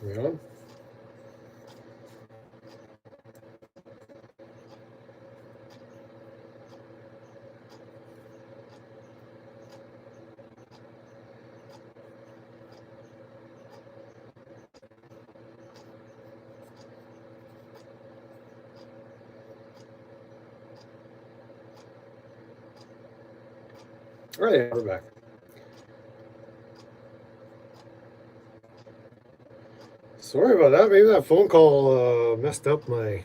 Yeah. All right, we're back. Sorry about that. Maybe that phone call messed up my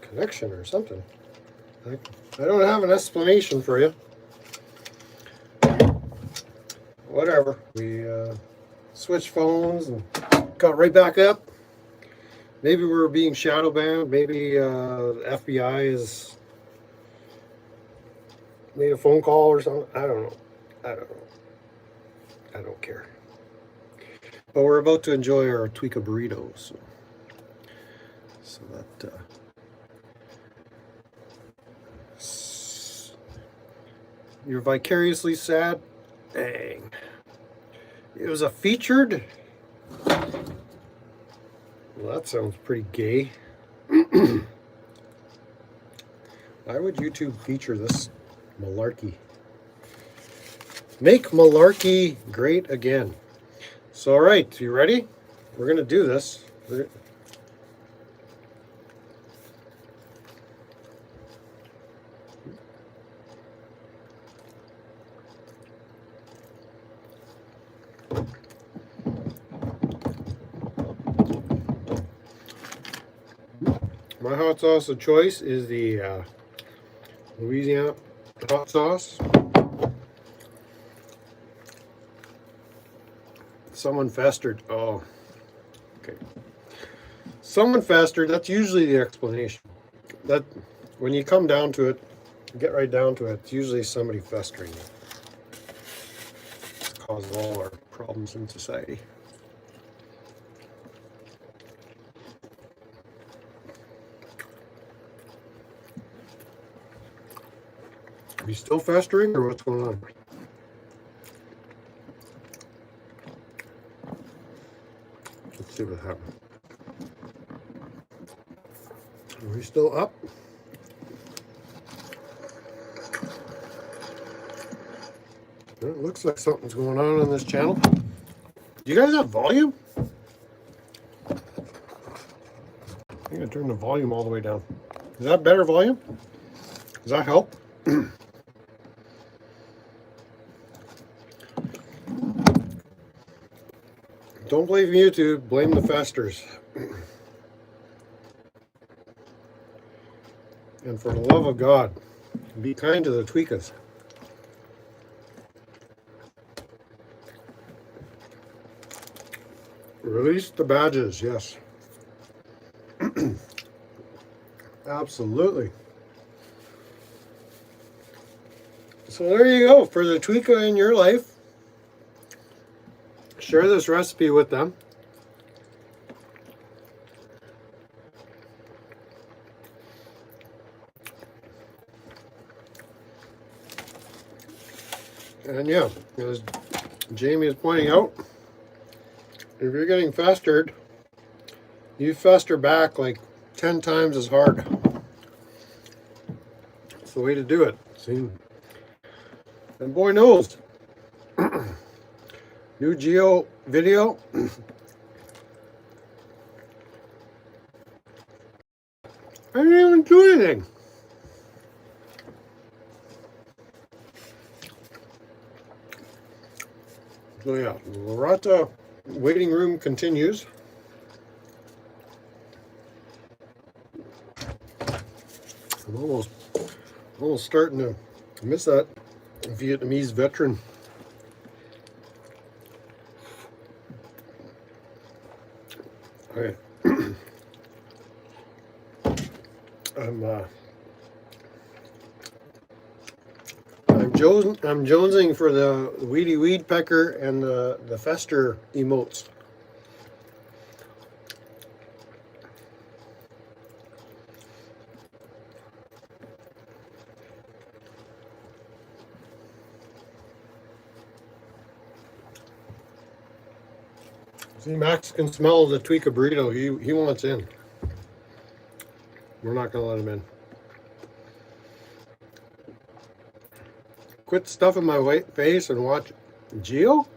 connection or something. I don't have an explanation for you. Whatever. We switched phones and got right back up. Maybe we were being shadow banned. Maybe the FBI has made a phone call or something. I don't know. I don't care. But we're about to enjoy our Tweekah burritos. So that you're vicariously sad. Dang. It was a featured. Well, that sounds pretty gay. Why would YouTube feature this malarkey? Make malarkey great again. So, all right, you ready? We're going to do this. My hot sauce of choice is the Louisiana hot sauce. Someone festered. Oh, okay. Someone festered. That's usually the explanation. That when you come down to it, get right down to it, it's usually somebody festering. It's caused all our problems in society. Are you still festering, or what's going on? Let's see what happens. Are we still up? It looks like something's going on this channel. Do you guys have volume? I'm going to turn the volume all the way down. Is that better volume? Does that help? Don't blame YouTube, blame the festers. And for the love of God, be kind to the Tweekahs. Release the badges, yes. Absolutely. So there you go. For the Tweekah in your life, share this recipe with them. And yeah, as Jamie is pointing out, if you're getting festered, you fester back like 10 times as hard. It's the way to do it. See? And boy knows, new Geo video. I didn't even do anything. So yeah, Lorata waiting room continues. I'm almost starting to miss that Vietnamese veteran. Okay. I'm jonesing for the weedy weed pecker and the fester emotes. See, Max can smell the Tweekah burrito. He wants in. We're not going to let him in. Quit stuffing my face and watch Geo?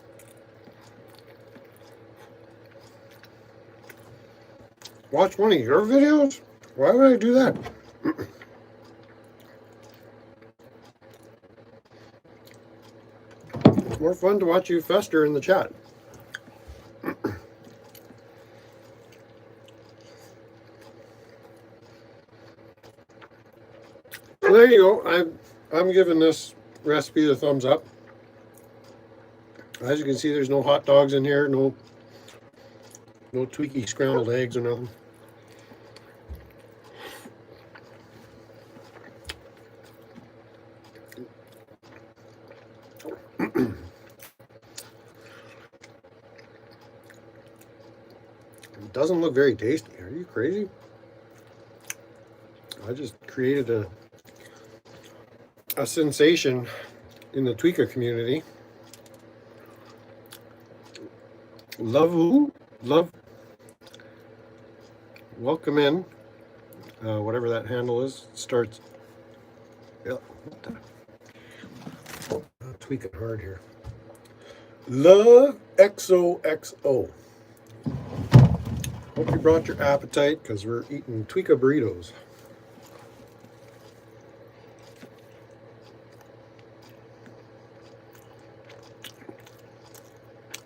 Watch one of your videos? Why would I do that? It's more fun to watch you fester in the chat. So there you go. I'm giving this recipe the thumbs up. As you can see, there's no hot dogs in here, no Tweekah scrambled eggs or nothing. It doesn't look very tasty. Are you crazy? I just created a sensation in the Tweekah community. Love, welcome in. Whatever that handle is, starts. Yeah, tweak it hard here. Love XOXO. Hope you brought your appetite because we're eating Tweekah burritos.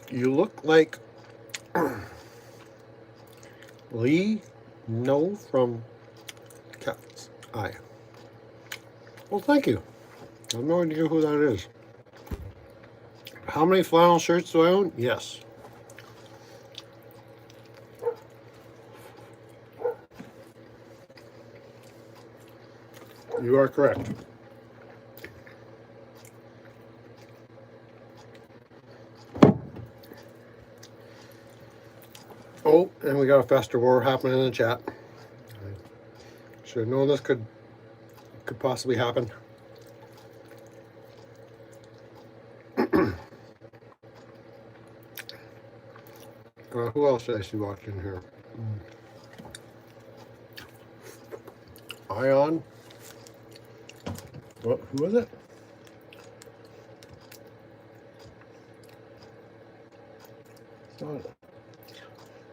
You look like Lee No from Cat's Eye. Well, thank you. I have no idea who that is. How many flannel shirts do I own? Yes. You are correct. Oh, and we got a fester war happening in the chat. I should have known this could possibly happen. Who else did I see watching here? Ion. What? Who is it?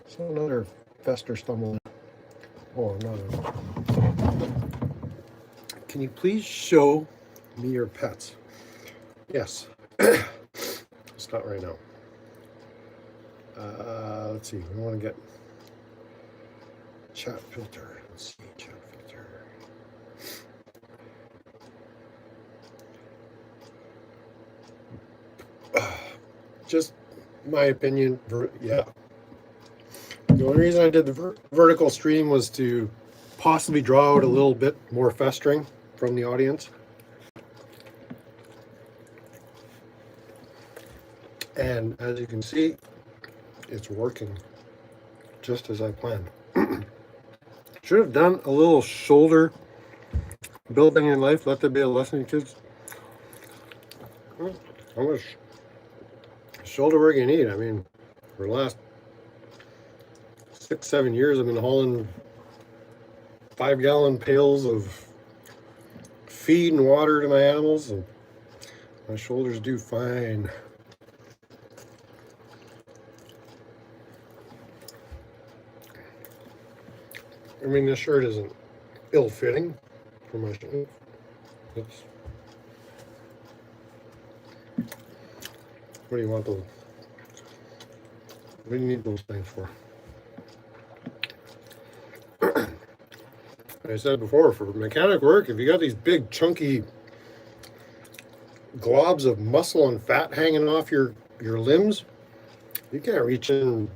It's not another fester stumble. Oh, another. Can you please show me your pets? Yes. It's not right now. Let's see. We want to get chat filter. Let's see, chat filter. Just my opinion. Yeah. The only reason I did the vertical stream was to possibly draw out a little bit more festering from the audience. And as you can see, it's working just as I planned. Should have done a little shoulder building in life. Let there be a lesson, kids. How much shoulder work you need? I mean, for the last 6-7 years, I've been hauling 5-gallon pails of feed and water to my animals, and my shoulders do fine. I mean, this shirt isn't ill-fitting for my shirt. What do you want those? What do you need those things for? Like I said before, for mechanic work, if you got these big chunky globs of muscle and fat hanging off your limbs, you can't reach in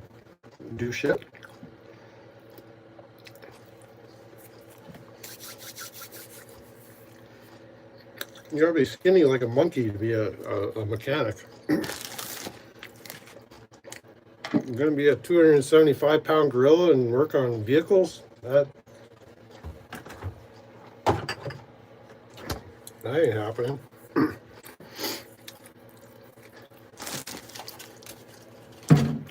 and do shit. You gotta be skinny like a monkey to be a mechanic. I'm gonna be a 275-pound gorilla and work on vehicles? That ain't happening.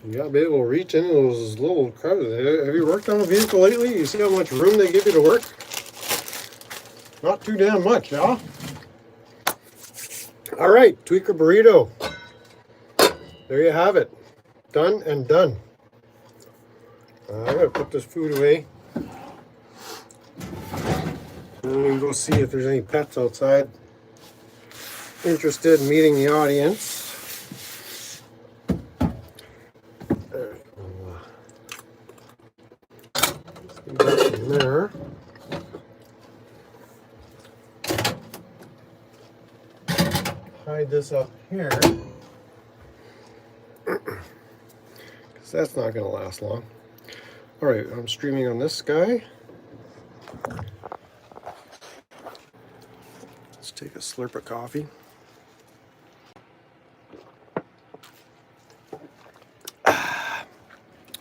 You gotta be able to reach into those little crevices. Have you worked on a vehicle lately? You see how much room they give you to work? Not too damn much, huh? All right, Tweekah burrito. There you have it. Done and done. I'm gonna put this food away. And we can go see if there's any pets outside interested in meeting the audience. Leave that in there. Hide this up here. Because that's not going to last long. Alright, I'm streaming on this guy. Let's take a slurp of coffee.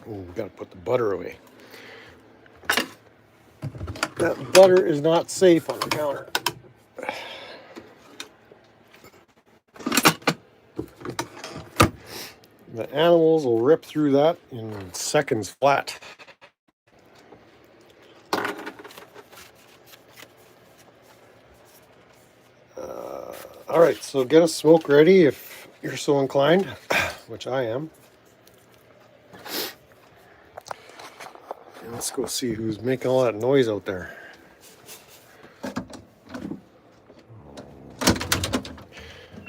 Oh, we got to put the butter away. That butter is not safe on the counter. The animals will rip through that in seconds flat. All right, so get a smoke ready if you're so inclined, which I am. And let's go see who's making all that noise out there.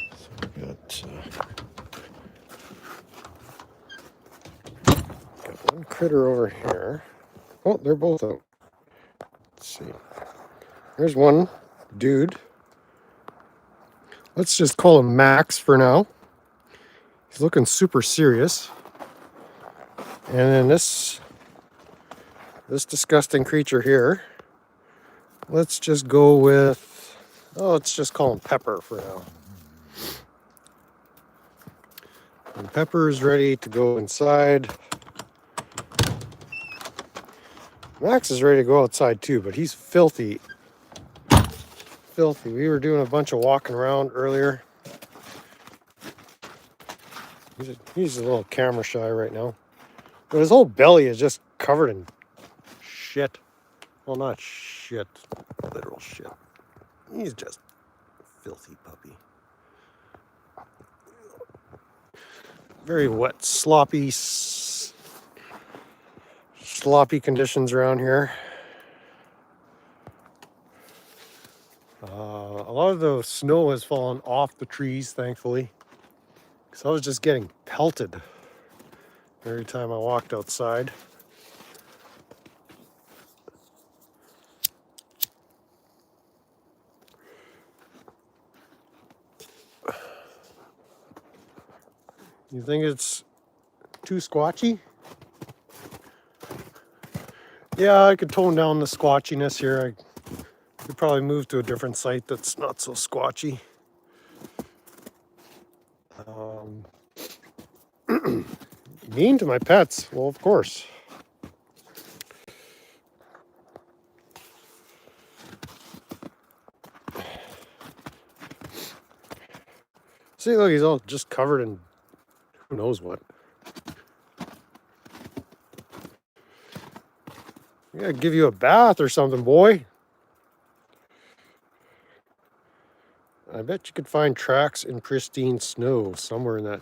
So we got one critter over here. Oh, they're both out. Let's see. There's one dude. Let's just call him Max for now. He's looking super serious. And then this disgusting creature here, let's just go with, let's just call him Pepper for now. And Pepper is ready to go inside. Max is ready to go outside too, but he's filthy. Filthy. We were doing a bunch of walking around earlier. He's a little camera shy right now. But his whole belly is just covered in shit. Well, not shit. Literal shit. He's just a filthy puppy. Very wet, sloppy conditions around here. A lot of the snow has fallen off the trees, thankfully. Because I was just getting pelted every time I walked outside. You think it's too squatchy? Yeah, I could tone down the squatchiness here. I could probably move to a different site that's not so squatchy. Mean to my pets? Well, of course. See, look, he's all just covered in who knows what. I gotta give you a bath or something, boy. I bet you could find tracks in pristine snow somewhere in that.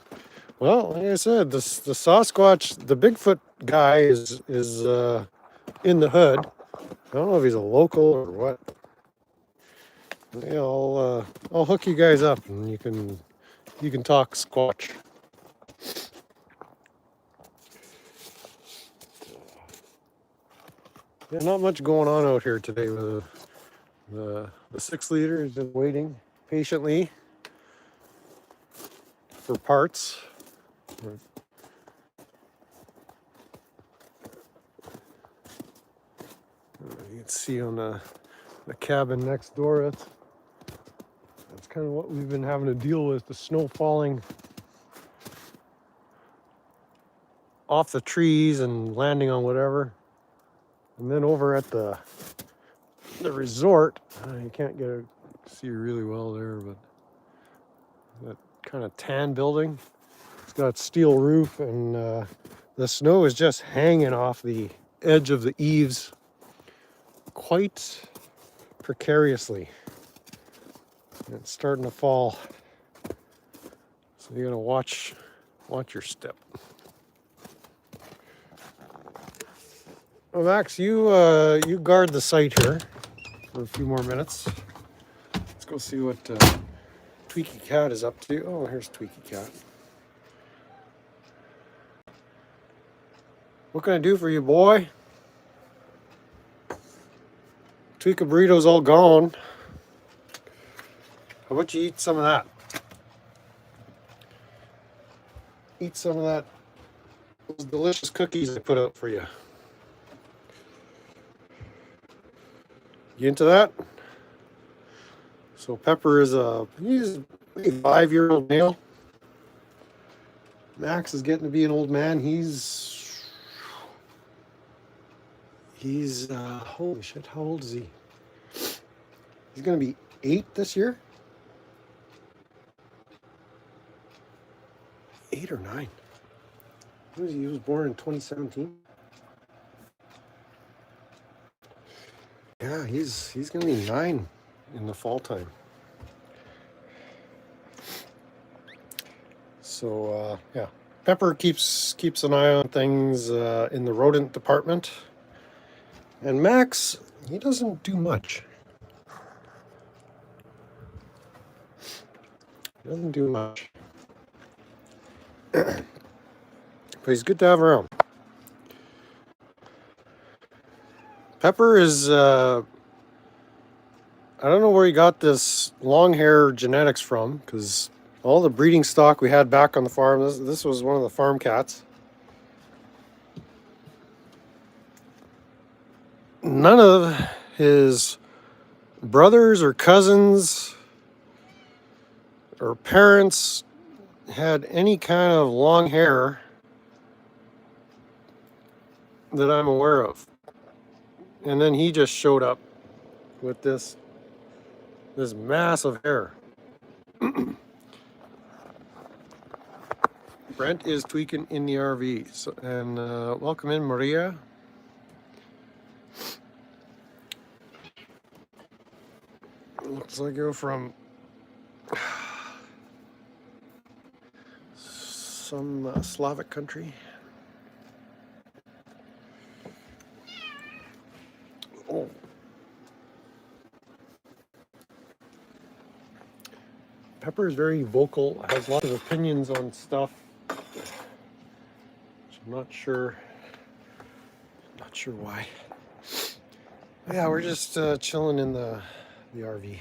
Well, like I said, the Sasquatch, the Bigfoot guy is in the hood. I don't know if he's a local or what. Yeah, I'll hook you guys up and you can talk Squatch. Yeah, not much going on out here today. The 6 liter is just waiting patiently for parts. You can see on the cabin next door, that's kind of what we've been having to deal with, the snow falling off the trees and landing on whatever. And then over at the resort, you can't see really well there, but that kind of tan building, it's got steel roof and The snow is just hanging off the edge of the eaves quite precariously. It's starting to fall, so you gotta watch your step. Well, Max, you guard the site here for a few more minutes. Let's go see what Tweekah Cat is up to. Oh, here's Tweekah Cat. What can I do for you, boy? Tweekah Bahrritoes all gone. How about you eat some of that? Eat some of that. Those delicious cookies I put out for you. You into that? So Pepper is he's a 5-year-old male. Max is getting to be an old man. He's holy shit, how old is he? He's gonna be 8 this year? 8 or 9. He was born in 2017. Yeah, he's gonna be 9 in the fall time. So yeah, Pepper keeps an eye on things in the rodent department, and Max, he doesn't do much. He doesn't do much, but he's good to have around. Pepper is I don't know where he got this long hair genetics from, because all the breeding stock we had back on the farm, this was one of the farm cats. None of his brothers or cousins or parents had any kind of long hair that I'm aware of. And then he just showed up with this massive hair. Brent is tweaking in the RV. So, and welcome in, Maria. Looks like you're from some Slavic country. Oh. Pepper is very vocal, has lots of opinions on stuff. I'm not sure why. Yeah, we're just chilling in the RV.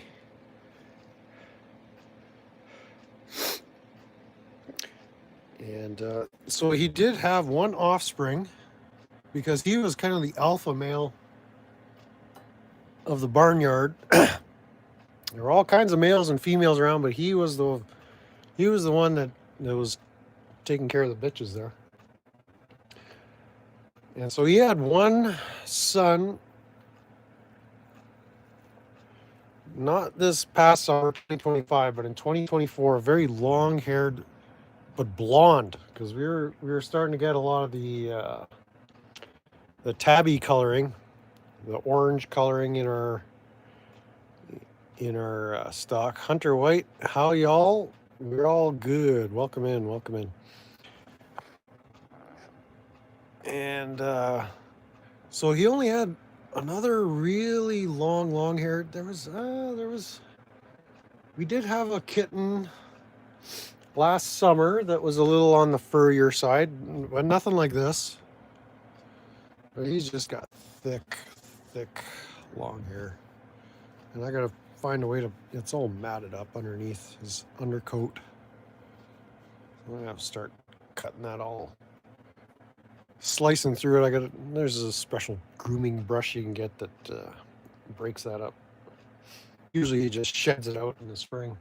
And so he did have one offspring, because he was kind of the alpha male of the barnyard. There were all kinds of males and females around, but he was the one that was taking care of the bitches there. And so he had one son, not this past summer, 2025, but in 2024, a very long-haired but blonde, because we were starting to get a lot of the tabby coloring, the orange coloring in our stock. Hunter White, how y'all? We're all good. Welcome in. And so he only had another really long haired. We did have a kitten last summer that was a little on the furrier side, but nothing like this. But he's just got thick long hair, and I gotta find a way to. It's all matted up underneath his undercoat. I'm gonna have to start cutting that all, slicing through it. There's a special grooming brush you can get that breaks that up. Usually he just sheds it out in the spring,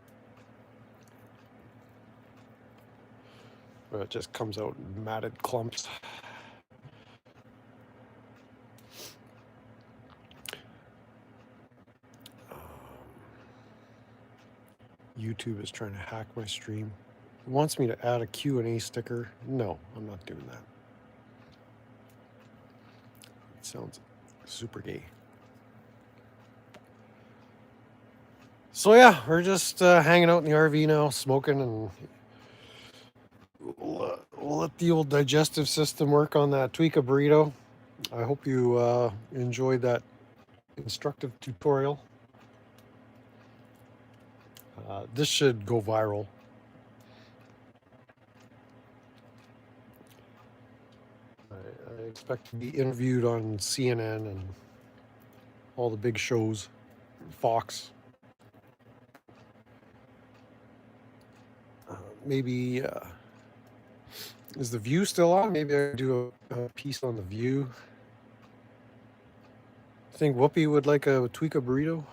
but it just comes out in matted clumps. YouTube is trying to hack my stream. It wants me to add a Q&A sticker. No, I'm not doing that. sounds super gay. So yeah, we're just hanging out in the RV now, smoking, and we'll let the old digestive system work on that Tweekah burrito. I hope you enjoyed that instructive tutorial. This should go viral. I expect to be interviewed on CNN and all the big shows, Fox. Maybe is The View still on? Maybe I could do a piece on The View. Think Whoopi would like a Tweekah burrito?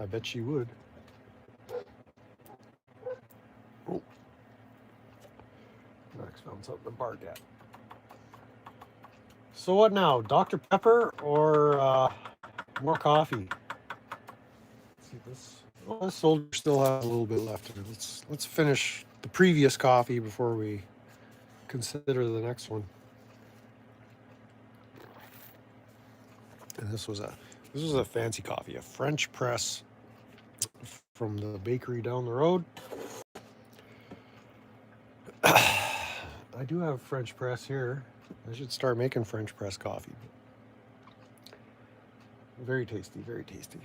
I bet she would. Oh. Max found something to bark at. So what now? Dr. Pepper or more coffee? Let's see this. Oh, this soldier still has a little bit left in it. Let's finish the previous coffee before we consider the next one. And this was a fancy coffee, a French press from the bakery down the road. I do have French press here. I should start making French press coffee. Very tasty, very tasty.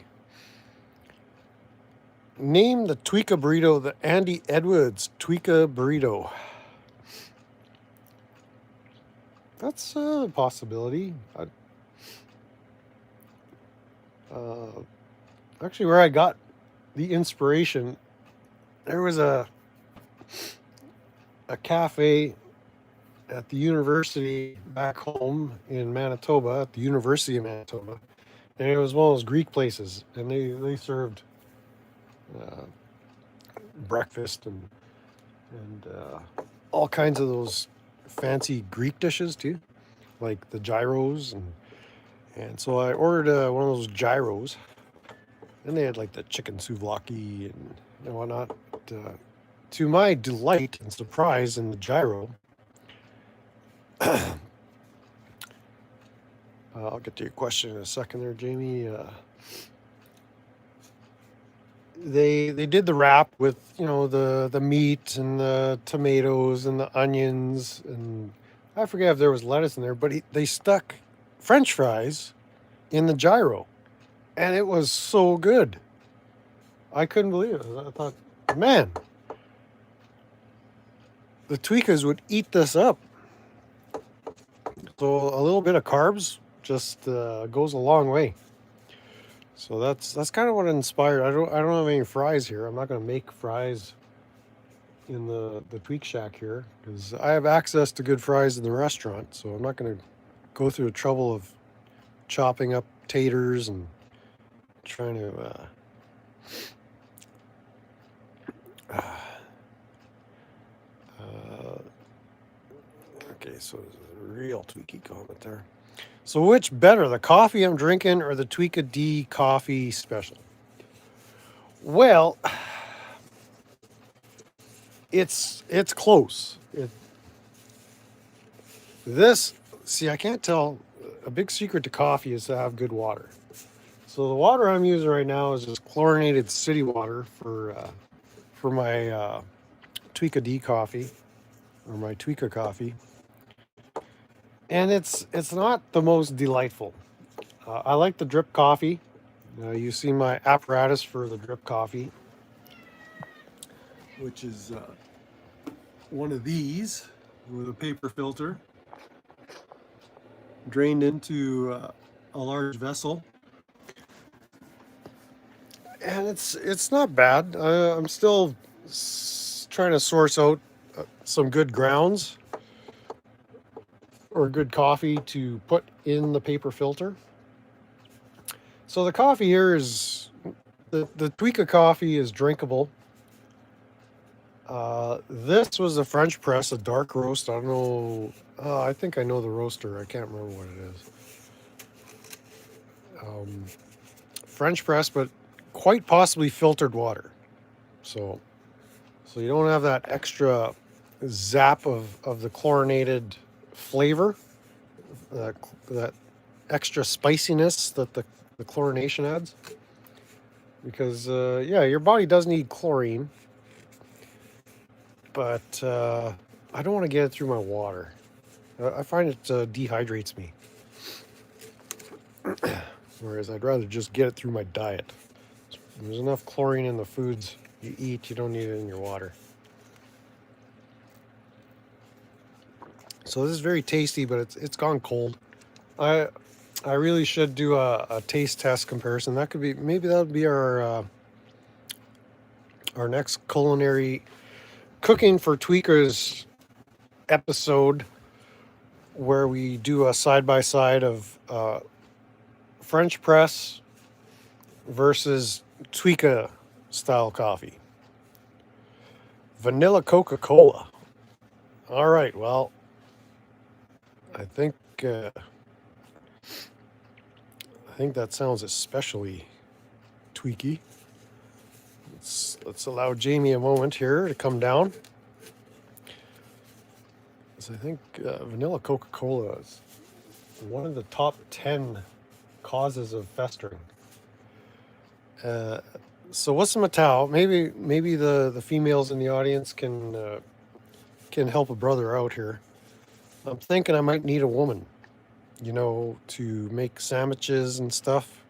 Name the Tweekah burrito the Andy Edwards Tweekah burrito. That's a possibility. Actually, where I got the inspiration, there was a cafe at the university back home in Manitoba, at the University of Manitoba, and it was one of those Greek places, and they served breakfast and all kinds of those fancy Greek dishes too, like the gyros, and so I ordered one of those gyros, and they had like the chicken souvlaki and whatnot. To my delight and surprise in the gyro, I'll get to your question in a second there, Jamie. They did the wrap with, the meat and the tomatoes and the onions, and I forget if there was lettuce in there, but they stuck French fries in the gyro, and it was so good. I couldn't believe it. I thought, man, the Tweekahs would eat this up. So a little bit of carbs just goes a long way. So that's kind of what inspired. I don't have any fries here. I'm not going to make fries in the Tweek Shack here because I have access to good fries in the restaurant. So I'm not going to go through the trouble of chopping up taters and trying to okay, so there's a real Tweaky comment there. So which better, the coffee I'm drinking or the Tweekah D coffee special? Well, it's close. I can't tell. A big secret to coffee is to have good water. So the water I'm using right now is just chlorinated city water for my Tweekah D coffee or my Tweekah coffee. And it's not the most delightful. I like the drip coffee. You see my apparatus for the drip coffee, which is one of these with a paper filter drained into a large vessel. And it's not bad. I'm still trying to source out some good grounds or good coffee to put in the paper filter. So the coffee here is, the Tweekah coffee is drinkable. This was a French press, a dark roast. I don't know. I think I know the roaster. I can't remember what it is. French press, but quite possibly filtered water. So you don't have that extra zap of the chlorinated flavor, that extra spiciness that the chlorination adds. Because, yeah, your body does need chlorine, but I don't want to get it through my water. I find it dehydrates me. Whereas I'd rather just get it through my diet. There's enough chlorine in the foods you eat, you don't need it in your water. So this is very tasty, but it's gone cold. I really should do a taste test comparison. That could be, maybe that would be our next culinary cooking for Tweekah's episode, where we do a side-by-side of French press versus Tweekah style coffee. Vanilla Coca-Cola. All right, well, I think that sounds especially tweaky. Let's allow Jamie a moment here to come down. So I think vanilla Coca-Cola is one of the top 10 causes of festering. So what's the matao? Maybe the females in the audience can help a brother out here. I'm thinking I might need a woman, to make sandwiches and stuff.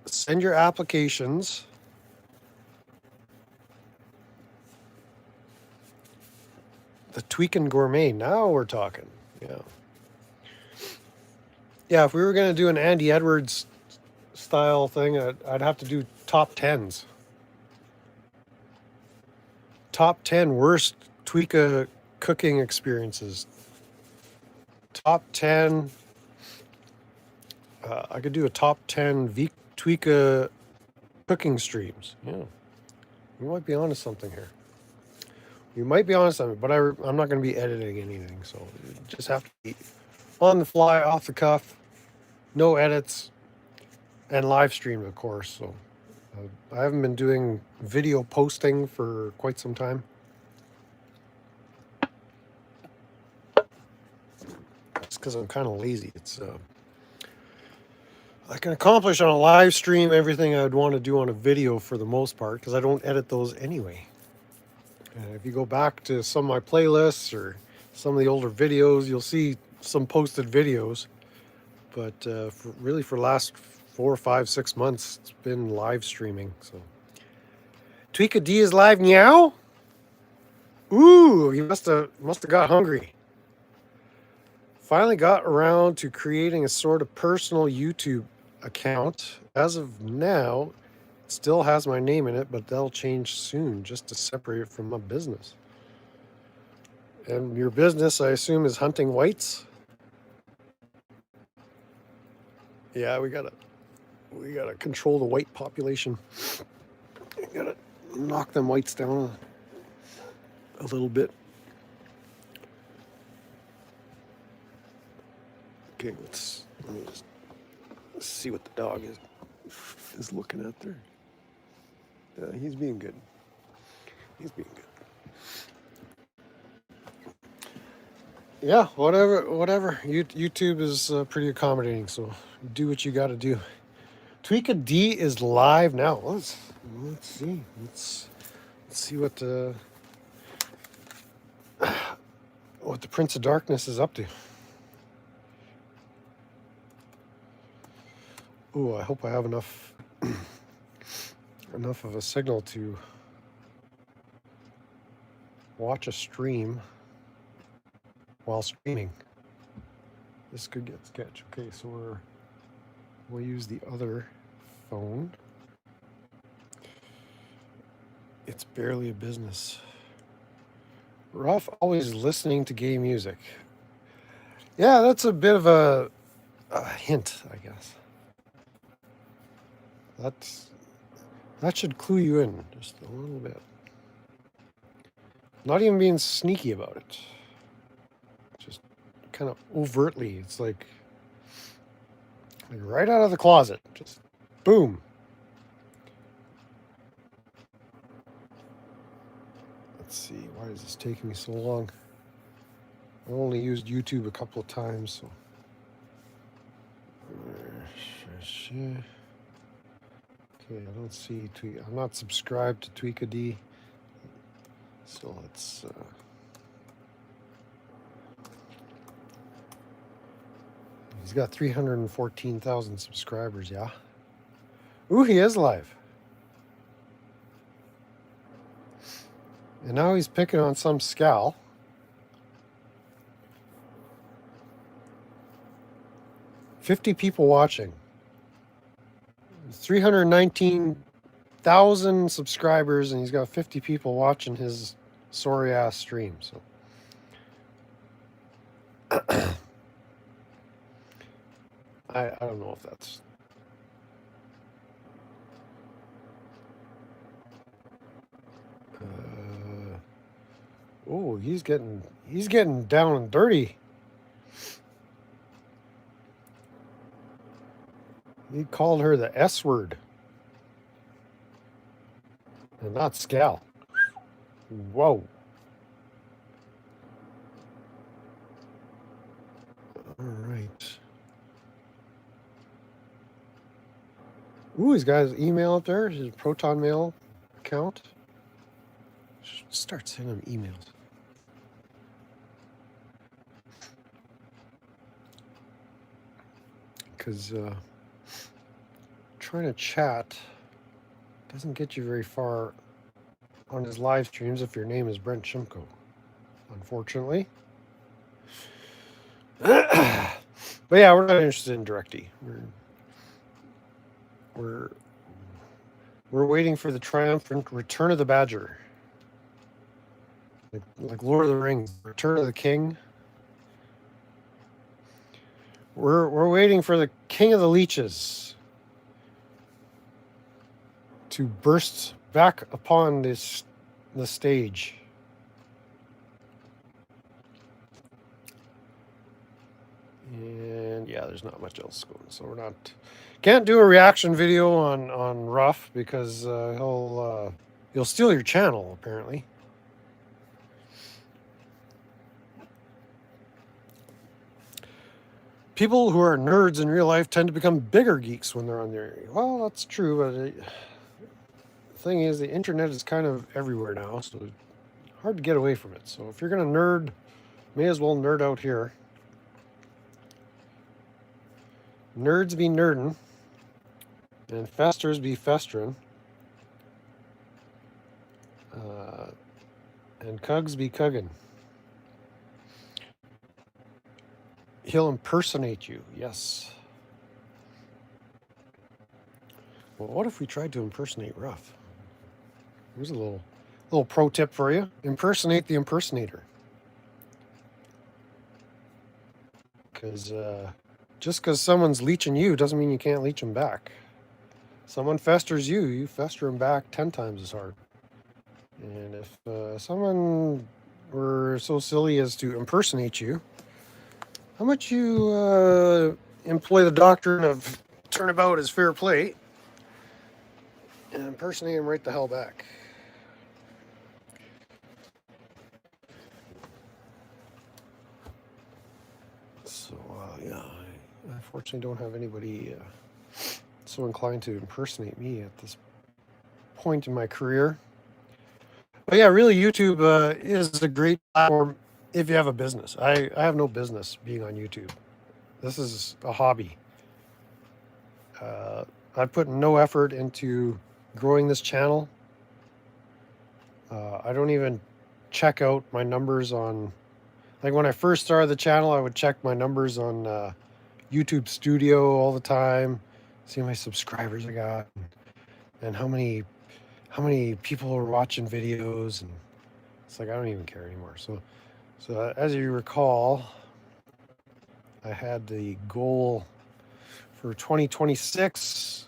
Send your applications. The Tweekah Gourmet. Now we're talking. Yeah. Yeah, if we were going to do an Andy Edwards style thing, I'd have to do top 10s. Top 10 worst Tweekah cooking experiences. Top 10. I could do a top 10 Tweekah cooking streams. Yeah. We might be onto something here. You might be on something, but I'm not going to be editing anything, so you just have to be on the fly, off the cuff, no edits, and live stream, of course. So I haven't been doing video posting for quite some time. It's because I'm kind of lazy. I can accomplish on a live stream everything I'd want to do on a video for the most part, because I don't edit those anyway. And if you go back to some of my playlists or some of the older videos, you'll see some posted videos. But for the last 4, 5, 6 months, it's been live streaming. So Tweekah D is live now. Ooh, he must have got hungry. Finally got around to creating a sort of personal YouTube account. As of now, still has my name in it, but that'll change soon just to separate it from my business. And your business, I assume, is hunting whites? Yeah, we gotta control the white population. We gotta knock them whites down a little bit. Okay, let me just see what the dog is looking at there. He's being good. Yeah, whatever. YouTube is pretty accommodating, so do what you got to do. Tweekah D is live now. Let's see. Let's see what the Prince of Darkness is up to. Oh, I hope I have enough of a signal to watch a stream while streaming. This could get sketch. Okay, so we'll use the other phone. It's barely a business. Rough always listening to gay music. Yeah, that's a bit of a hint, I guess. That should clue you in just a little bit. Not even being sneaky about it. Just kind of overtly. It's like right out of the closet. Just boom. Let's see. Why is this taking me so long? I only used YouTube a couple of times, so. Okay, I don't see Tweekah. I'm not subscribed to Tweekah D. So let's. He's got 314,000 subscribers, yeah? Ooh, he is live. And now he's picking on some scowl. $50 people watching. 319,000 subscribers, and he's got 50 people watching his sorry ass stream. So I don't know if that's. Oh, he's getting down and dirty. He called her the S word. And not scal. Whoa. All right. Ooh, he's got his email up there, his Proton Mail account. Start sending him emails. Because trying to chat doesn't get you very far on his live streams if your name is Brent Shimko, unfortunately. But yeah, we're not interested in DirectD. We're waiting for the triumphant return of the Badger. Like Lord of the Rings, Return of the King. We're waiting for the King of the Leeches to burst back upon the stage. And yeah, there's not much else going, so we're can't do a reaction video on Ruff because he'll steal your channel apparently. People who are nerds in real life tend to become bigger geeks when they're on there. Well, that's true, but the thing is, the internet is kind of everywhere now, so it's hard to get away from it. So if you're gonna nerd, may as well nerd out here. Nerds be nerdin', and festers be festerin', and cugs be cuggin'. He'll impersonate you, yes. Well, what if we tried to impersonate Ruff? Here's a little pro tip for you. Impersonate the impersonator. Because just because someone's leeching you doesn't mean you can't leech them back. Someone festers you, you fester them back 10 times as hard. And if someone were so silly as to impersonate you, how much you employ the doctrine of turnabout is fair play and impersonate him right the hell back. So, yeah, I unfortunately don't have anybody so inclined to impersonate me at this point in my career. But yeah, really, YouTube is a great platform if you have a business. I have no business being on YouTube. This is a hobby. I put no effort into growing this channel. I don't even check out my numbers on... Like when I first started the channel, I would check my numbers on YouTube Studio all the time, see how many subscribers I got, and how many people are watching videos, and it's like I don't even care anymore. So as you recall, I had the goal for 2026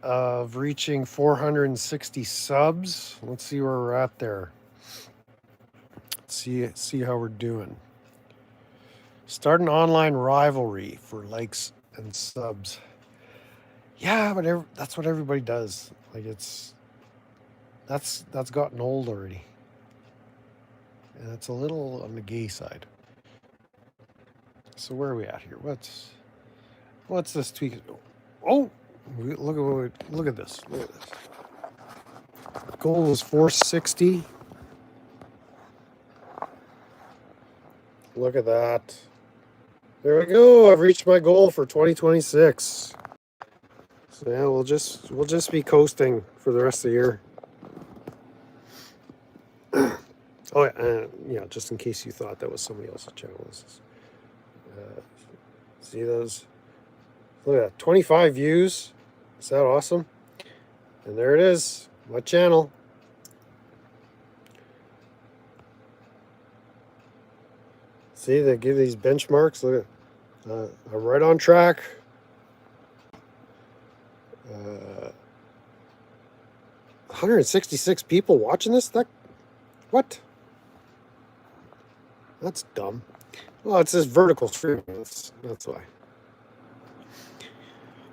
of reaching 460 subs. Let's see where we're at there. Let's see how we're doing. Start an online rivalry for likes and subs. Yeah, but that's what everybody does. Like that's gotten old already. And it's a little on the gay side. So where are we at here? What's this tweak? Oh, look at this. Look at this. Goal was 460. Look at that. There we go. I've reached my goal for 2026. So yeah, we'll just be coasting for the rest of the year. Oh yeah, just in case you thought that was somebody else's channel. This is, see those? Look at that, 25 views. Is that awesome? And there it is, my channel. See, they give these benchmarks. Look at, I'm right on track. 166 people watching this. What? That's dumb. Well, it's this vertical stream. That's why.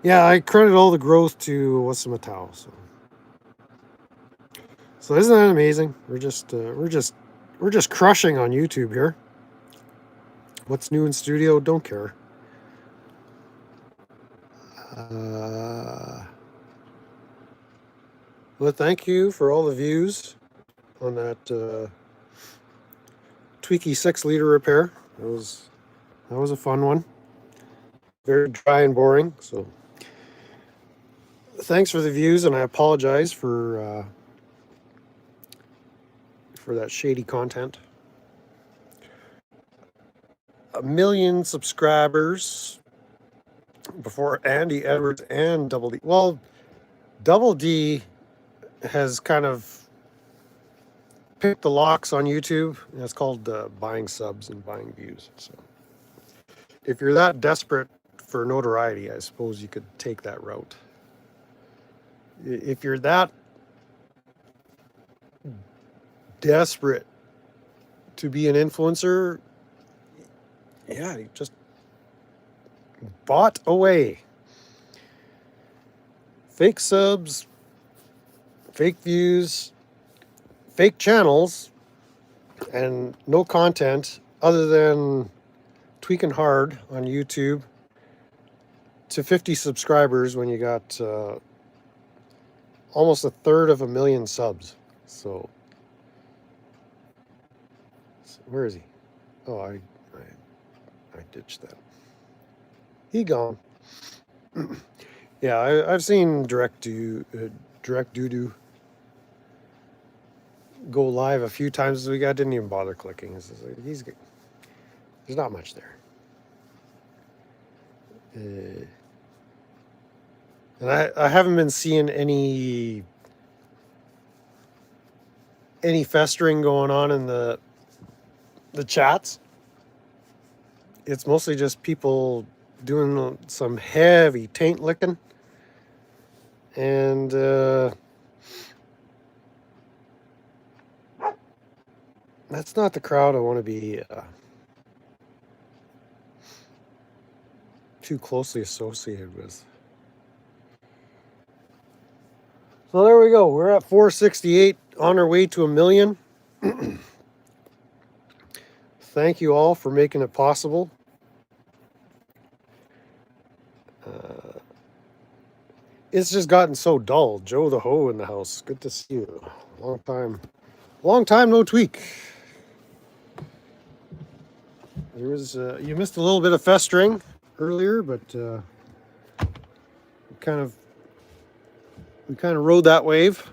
Yeah, I credit all the growth to Matao. So isn't that amazing? We're just crushing on YouTube here. What's new in studio? Don't care. Well, thank you for all the views on that Tweekah 6-liter repair. That was a fun one. Very dry and boring. So thanks for the views, and I apologize for that shady content. 1 million subscribers before Andy Edwards and Double D. Well, Double D has kind of picked the locks on YouTube. It's called buying subs and buying views. So if you're that desperate for notoriety, I suppose you could take that route. If you're that desperate to be an influencer, yeah, you just bought away. Fake subs, fake views, fake channels, and no content other than tweaking hard on YouTube to 50 subscribers when you got almost 1/3 of a million subs. So where is he? Oh, I ditched that. He gone. Yeah, I've seen Direct Doo-Doo go live a few times this week. I didn't even bother clicking. There's not much there. And I haven't been seeing any festering going on in the chats. It's mostly just people doing some heavy taint licking. And that's not the crowd I want to be too closely associated with. So there we go. We're at 468, on our way to 1 million. Thank you all for making it possible. It's just gotten so dull. Joe the Ho in the house. Good to see you. Long time no tweak. There was you missed a little bit of festering earlier, but we kind of rode that wave.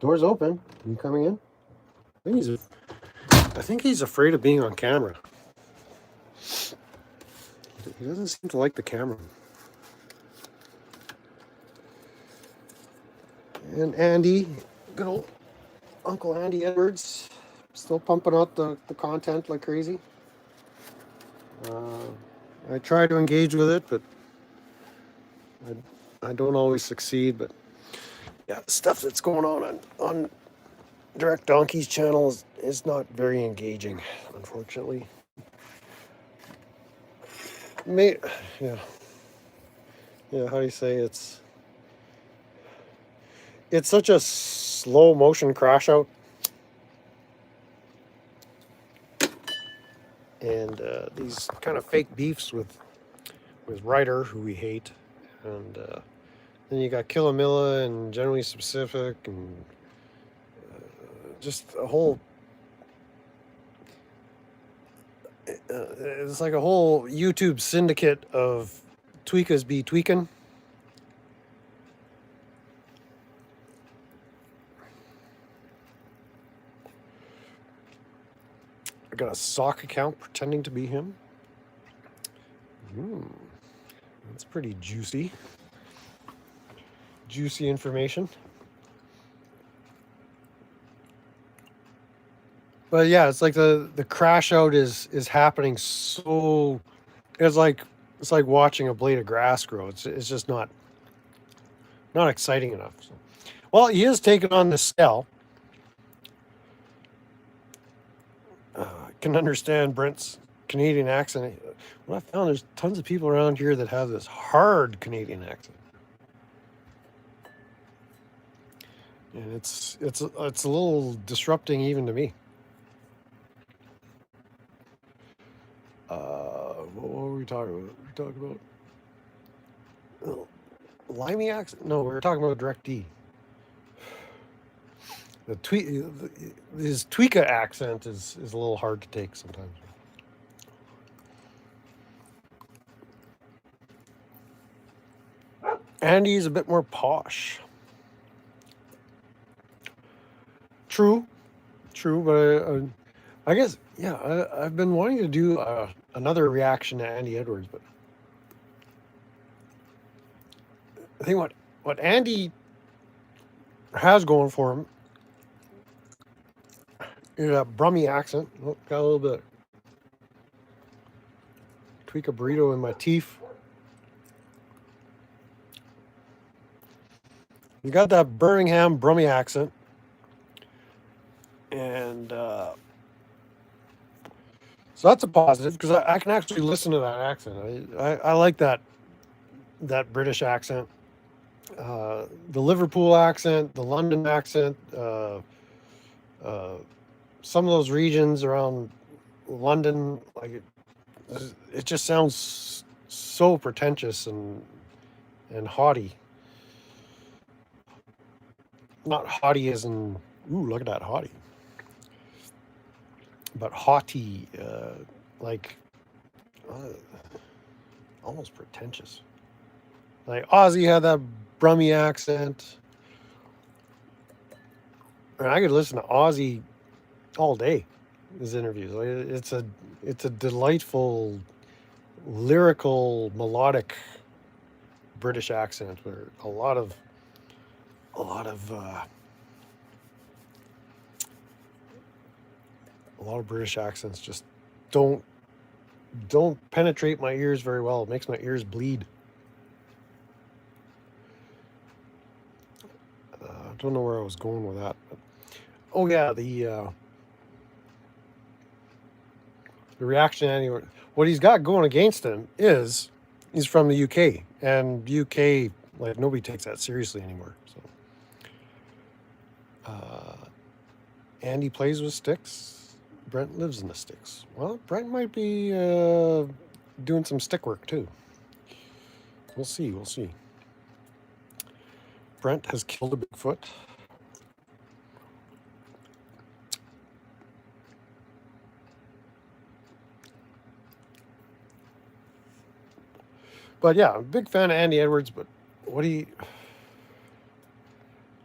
Door's open. Are you coming in? I think he's afraid of being on camera. He doesn't seem to like the camera. And Andy, good old Uncle Andy Edwards, still pumping out the content like crazy. I try to engage with it, but I don't always succeed. But yeah, the stuff that's going on Direct Donkey's channel is not very engaging, unfortunately. may, yeah, yeah. How do you say it's such a slow motion crash out, and these kind of fake beefs with Ryder, who we hate, and then you got Killamilla and Generally Specific, and just a whole. It's like a whole YouTube syndicate of Tweekahs be tweaking. I got a sock account pretending to be him. That's pretty juicy. Juicy information. But yeah, it's like the crash out is happening so it's like watching a blade of grass grow. It's just not exciting enough. So. Well, he is taking on the scale. I can understand Brent's Canadian accent. What I found, there's tons of people around here that have this hard Canadian accent, and it's a little disrupting even to me. What were we talking about? We were talking about Limey accent. No, we were talking about Direct D. His Tweekah accent is a little hard to take sometimes. Andy's a bit more posh. True, but I guess, yeah, I've been wanting to do another reaction to Andy Edwards, but I think what Andy has going for him is a Brummy accent. Oh, got a little bit Tweekah burrito in my teeth. You got that Birmingham Brummy accent, and so that's a positive because I can actually listen to that accent. I like that British accent, the Liverpool accent, the London accent, some of those regions around London, like it just sounds so pretentious and haughty. Not haughty as in, ooh, look at that haughty. But haughty, like almost pretentious. Like Ozzy had that Brummy accent. And I could listen to Ozzy all day. His interviews, like, it's a delightful, lyrical, melodic British accent where a lot of British accents just don't penetrate my ears very well. It makes my ears bleed. I don't know where I was going with that. But, oh yeah, the reaction anyway. What he's got going against him is he's from the UK, and UK, like, nobody takes that seriously anymore. So, Andy plays with sticks. Brent lives in the sticks. Well, Brent might be doing some stick work too. We'll see. Brent has killed a Bigfoot. But yeah, I'm a big fan of Andy Edwards, but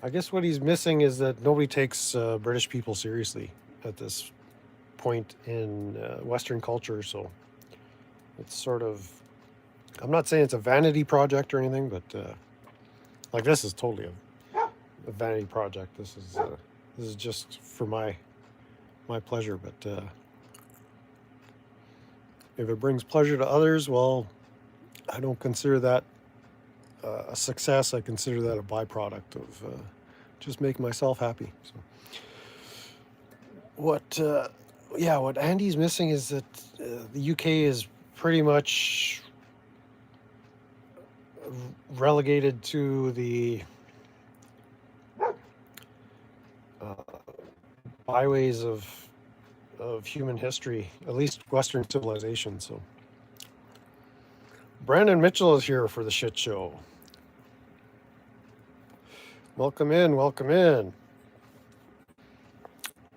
I guess what he's missing is that nobody takes British people seriously at this point in Western culture. So it's sort of, I'm not saying it's a vanity project or anything, but like, this is totally a vanity project. This is just for my pleasure. But if it brings pleasure to others, well, I don't consider that a success. I consider that a byproduct of just making myself happy. So what Andy's missing is that the UK is pretty much relegated to the byways of human history, at least Western civilization. So Brandon Mitchell is here for the shit show. Welcome in, welcome in.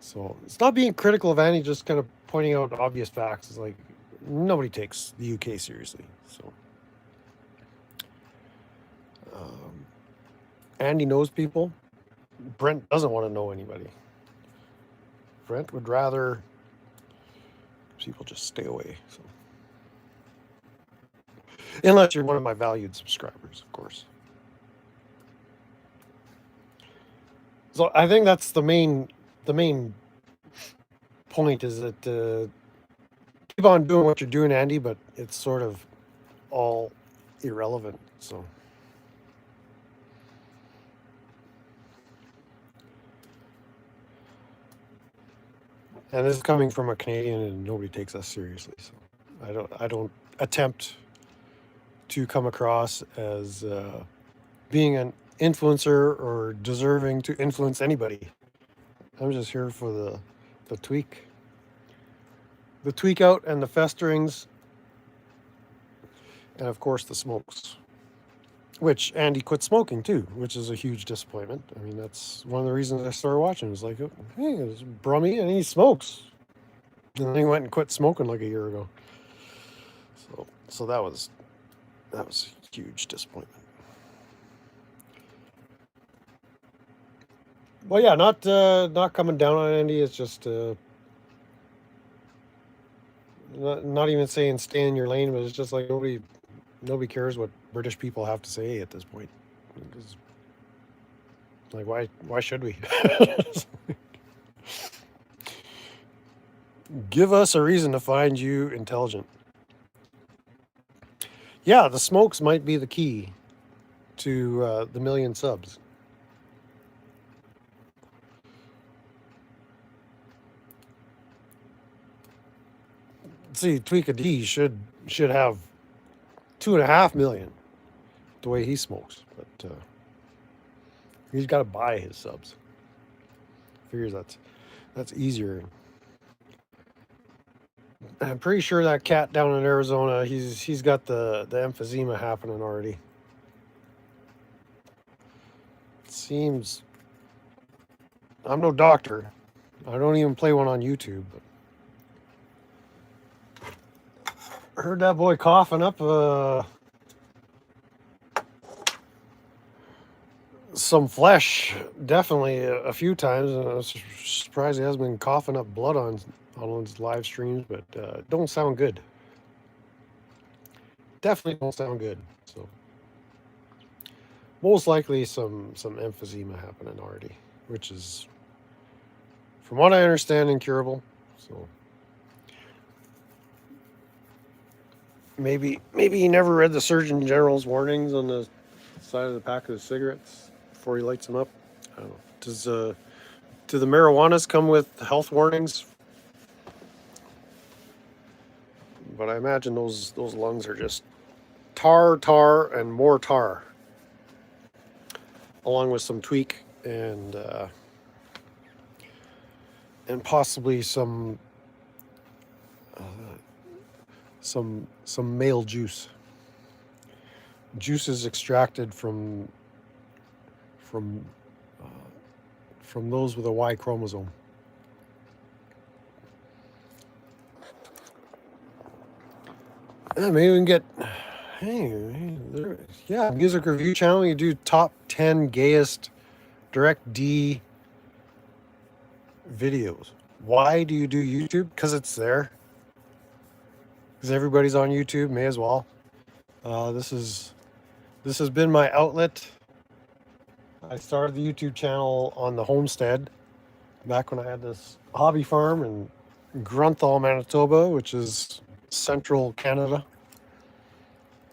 So it's not being critical of Andy, just kind of pointing out obvious facts. It's like nobody takes the UK seriously. So Andy knows people. Brent doesn't want to know anybody. Brent would rather people just stay away. So. Unless you're one of my valued subscribers, of course. So I think that's the main point is that keep on doing what you're doing, Andy, but it's sort of all irrelevant. So. And this is coming from a Canadian, and nobody takes us seriously. So I don't attempt to come across as being an influencer or deserving to influence anybody. I'm just here for the tweak out and the festerings, and of course the smokes, which Andy quit smoking too, which is a huge disappointment. I mean, that's one of the reasons I started watching. It was like, hey, it's Brummy and he smokes, and then he went and quit smoking like a year ago. So that was a huge disappointment. Well, yeah, not coming down on Andy. It's just not even saying stay in your lane, but it's just like nobody cares what British people have to say at this point. It's like why should we? Give us a reason to find you intelligent. Yeah, the smokes might be the key to the 1 million subs. See, Tweekah D should have 2.5 million the way he smokes, but he's got to buy his subs. Figures that's easier. I'm pretty sure that cat down in Arizona, he's got the emphysema happening already. It seems. I'm no doctor. I don't even play one on YouTube. But I heard that boy coughing up some flesh, definitely a few times. And I was surprised he hasn't been coughing up blood on his live streams, but don't sound good. Definitely don't sound good. So most likely some emphysema happening already, which is, from what I understand, incurable. So maybe he never read the Surgeon General's warnings on the side of the pack of the cigarettes before he lights them up. I don't know. Do the marijuanas come with health warnings? But I imagine those lungs are just tar, and more tar, along with some tweak and possibly some male juice. Juices extracted from those with a Y chromosome. Yeah, maybe we can get. Yeah, music review channel. You do top 10 gayest direct D videos. Why do you do YouTube? Because it's there. Because everybody's on YouTube, may as well. This has been my outlet. I started the YouTube channel on the homestead back when I had this hobby farm in Grunthal, Manitoba, which is central Canada.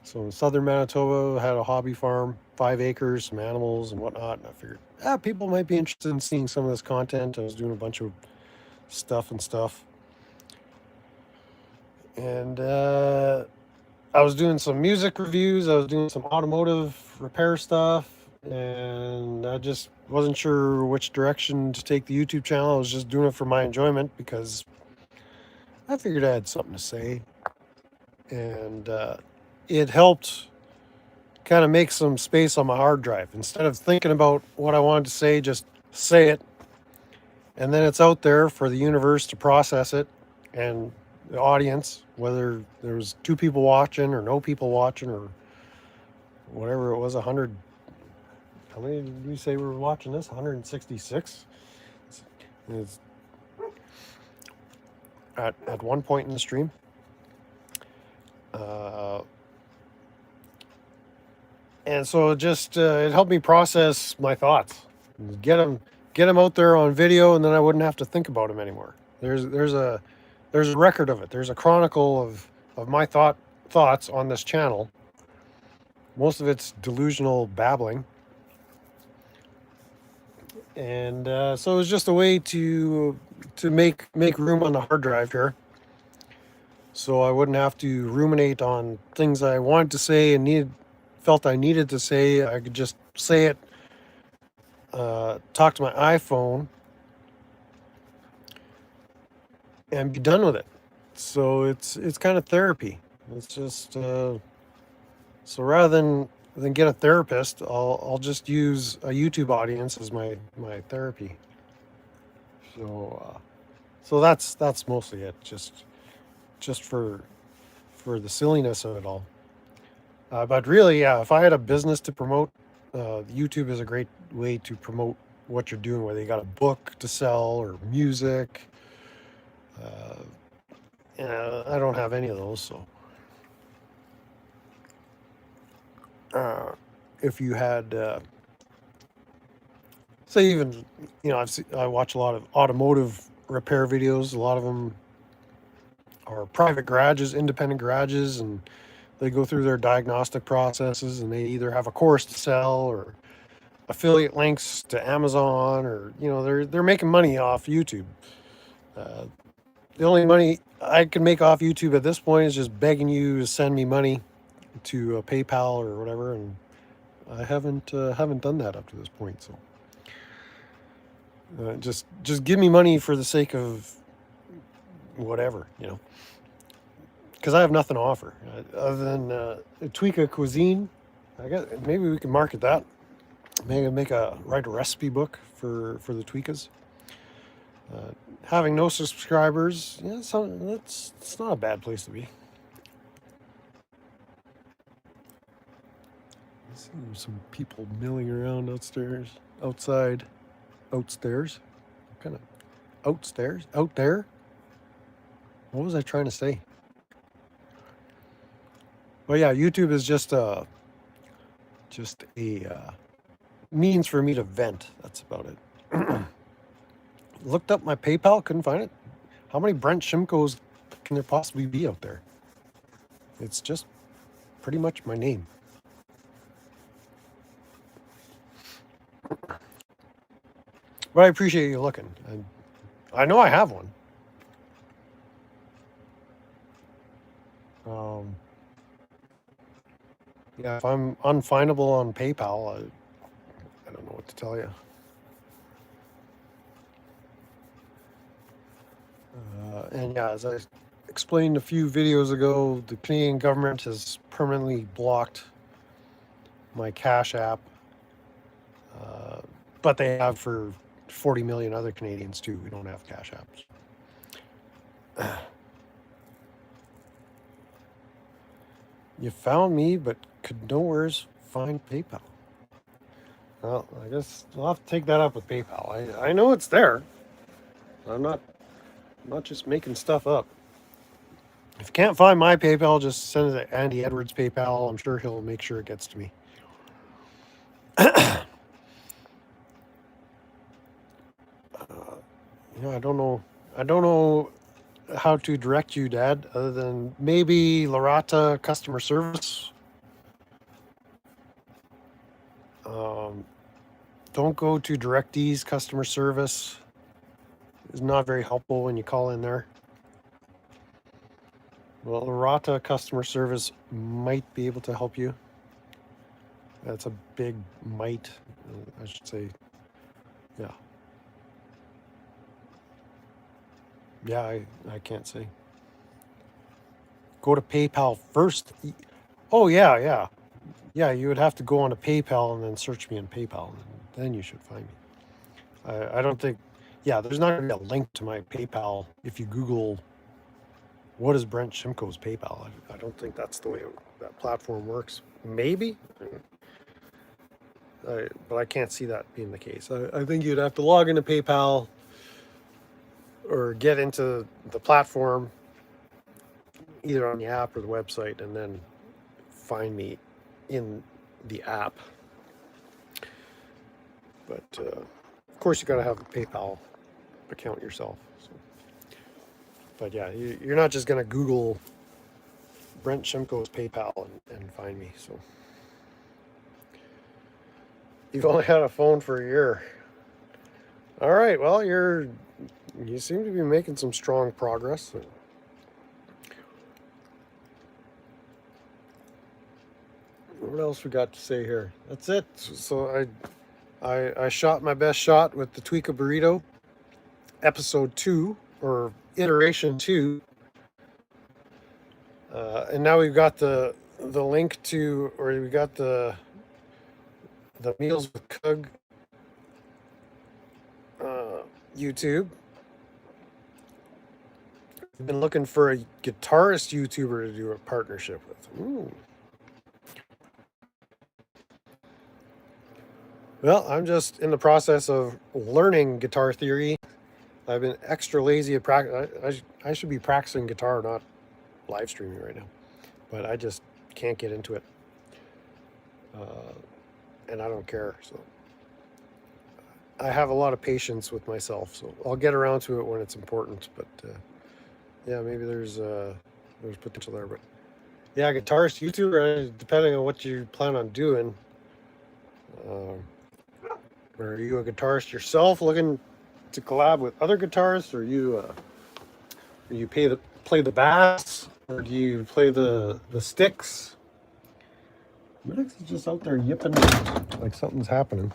So in southern Manitoba, I had a hobby farm, 5 acres, some animals and whatnot. And I figured, people might be interested in seeing some of this content. I was doing a bunch of stuff. And I was doing some music reviews. I was doing some automotive repair stuff, and I just wasn't sure which direction to take the YouTube channel. I was just doing it for my enjoyment because I figured I had something to say, and it helped kind of make some space on my hard drive. Instead of thinking about what I wanted to say, just say it, and then it's out there for the universe to process it, and the audience, whether there was 2 people watching or no people watching or whatever it was, 100. How many did we say we were watching this? 166. It's at one point in the stream. And so it helped me process my thoughts, get them out there on video, and then I wouldn't have to think about them anymore. There's a record of it. There's a chronicle of my thoughts on this channel. Most of it's delusional babbling, and so it was just a way to make room on the hard drive here, so I wouldn't have to ruminate on things I wanted to say and felt I needed to say. I could just say it, talk to my iPhone, and be done with it. So it's kind of therapy. It's just so rather than get a therapist, I'll just use a YouTube audience as my therapy. So that's mostly it. Just for the silliness of it all. But really, yeah, if I had a business to promote, YouTube is a great way to promote what you're doing, whether you got a book to sell or music. I don't have any of those, so if you had, say, even, I watch a lot of automotive repair videos. A lot of them are private garages, independent garages, and they go through their diagnostic processes, and they either have a course to sell or affiliate links to Amazon, or they're making money off YouTube. The only money I can make off YouTube at this point is just begging you to send me money to PayPal or whatever, and I haven't done that up to this point. So just give me money for the sake of whatever, because I have nothing to offer other than Tweekah cuisine. I guess maybe we can market that. Maybe write a recipe book for the Tweekahs. Having no subscribers, it's not a bad place to be. I see some people milling around outside. Outstairs? What kind of outstairs? Out there? What was I trying to say? Well, yeah, YouTube is just a means for me to vent. That's about it. Looked up my PayPal, couldn't find it. How many Brent Shimkos can there possibly be out there? It's just pretty much my name. But I appreciate you looking. I know I have one. Yeah, if I'm unfindable on PayPal, I don't know what to tell you. And yeah, as I explained a few videos ago, the Canadian government has permanently blocked my Cash App, but they have for 40 million other Canadians too. We don't have Cash Apps. You found me, but could nowheres find PayPal. Well, I guess I'll have to take that up with PayPal. I know it's there. I'm not just making stuff up. If you can't find my PayPal, just send it to Andy Edwards' PayPal. I'm sure he'll make sure it gets to me. I don't know how to direct you, Dad, other than maybe Larata customer service. Don't go to DirectEase customer service. It's not very helpful when you call in there. Well, Rata customer service might be able to help you. That's a big might, I should say. Yeah. Yeah, I can't say. Go to PayPal first. Oh, yeah, yeah. Yeah, you would have to go on to PayPal and then search me in PayPal, and then you should find me. I don't think, yeah, there's not going to be a link to my PayPal if you Google what is Brent Shimko's PayPal. I don't think that's the way that platform works. Maybe, but I can't see that being the case. I think you'd have to log into PayPal or get into the platform, either on the app or the website, and then find me in the app. But of course, you got to have a PayPal account yourself. So. But yeah, you're not just going to Google Brent Shimko's PayPal and find me. So you've only had a phone for a year. All right. Well, you seem to be making some strong progress. What else we got to say here? That's it. So I shot my best shot with the Tweekah burrito, episode 2 or iteration 2, and now we've got the link to, or we got the Meals with Kug YouTube. I've been looking for a guitarist YouTuber to do a partnership with. Ooh. Well, I'm just in the process of learning guitar theory. I've been extra lazy at practice. I should be practicing guitar, not live streaming right now. But I just can't get into it. And I don't care. So I have a lot of patience with myself. So I'll get around to it when it's important. But yeah, maybe there's potential there. But yeah, guitarist, YouTuber, depending on what you plan on doing. Are you a guitarist yourself looking to collab with other guitarists, or you play the bass, or do you play the sticks? Minix is just out there yipping like something's happening,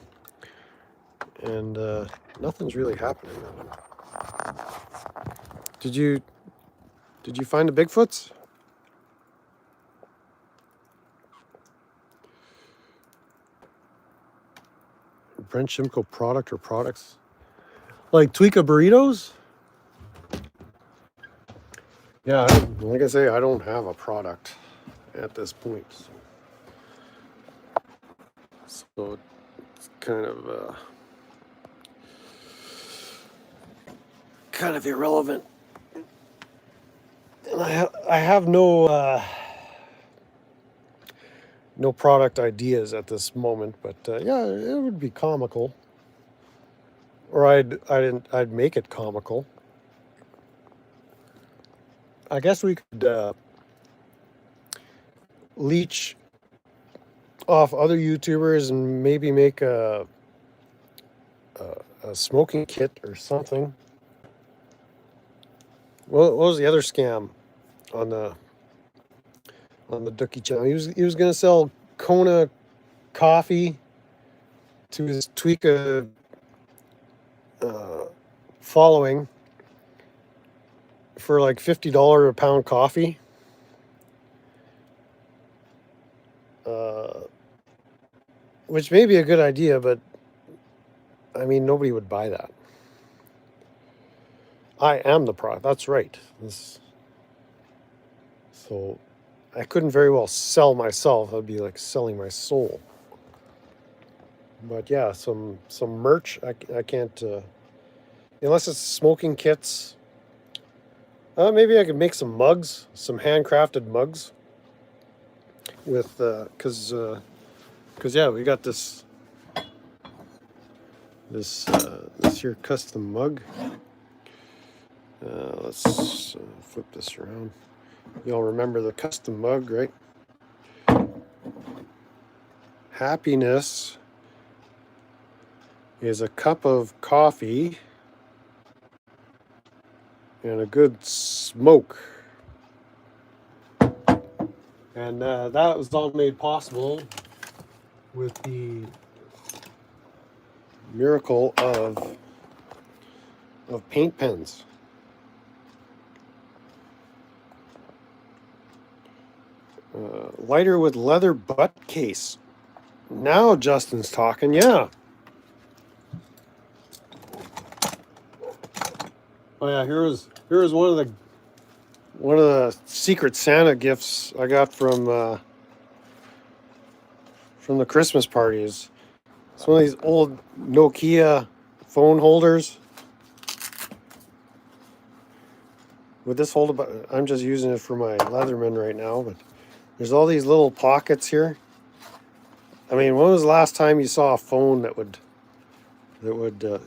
and nothing's really happening. Did you find the Bigfoots? Brent Shimko product or products like Tweekah Bahrritoes? Yeah, like I say, I don't have a product at this point, so it's kind of irrelevant. And I have no product ideas at this moment, but yeah, it would be comical, or I'd make it comical. I guess we could leech off other YouTubers and maybe make a smoking kit or something. What was the other scam on the Dookie channel? He was gonna sell Kona coffee to his Tweekah following for like $50 a pound coffee. Which may be a good idea, but I mean, nobody would buy that. I am the product. That's right. So I couldn't very well sell myself. I'd be like selling my soul. But yeah, some merch. I can't unless it's smoking kits. Maybe I could make some mugs, some handcrafted mugs. With because yeah, we got this here custom mug. Let's flip this around. Y'all remember the custom mug, right? Happiness is a cup of coffee and a good smoke. And that was all made possible with the miracle of paint pens. Lighter with leather butt case. Now Justin's talking, yeah. Oh yeah, here's one of the Secret Santa gifts I got from the Christmas parties. It's one of these old Nokia phone holders. With this holder, I'm just using it for my Leatherman right now, but there's all these little pockets here. I mean, when was the last time you saw a phone that would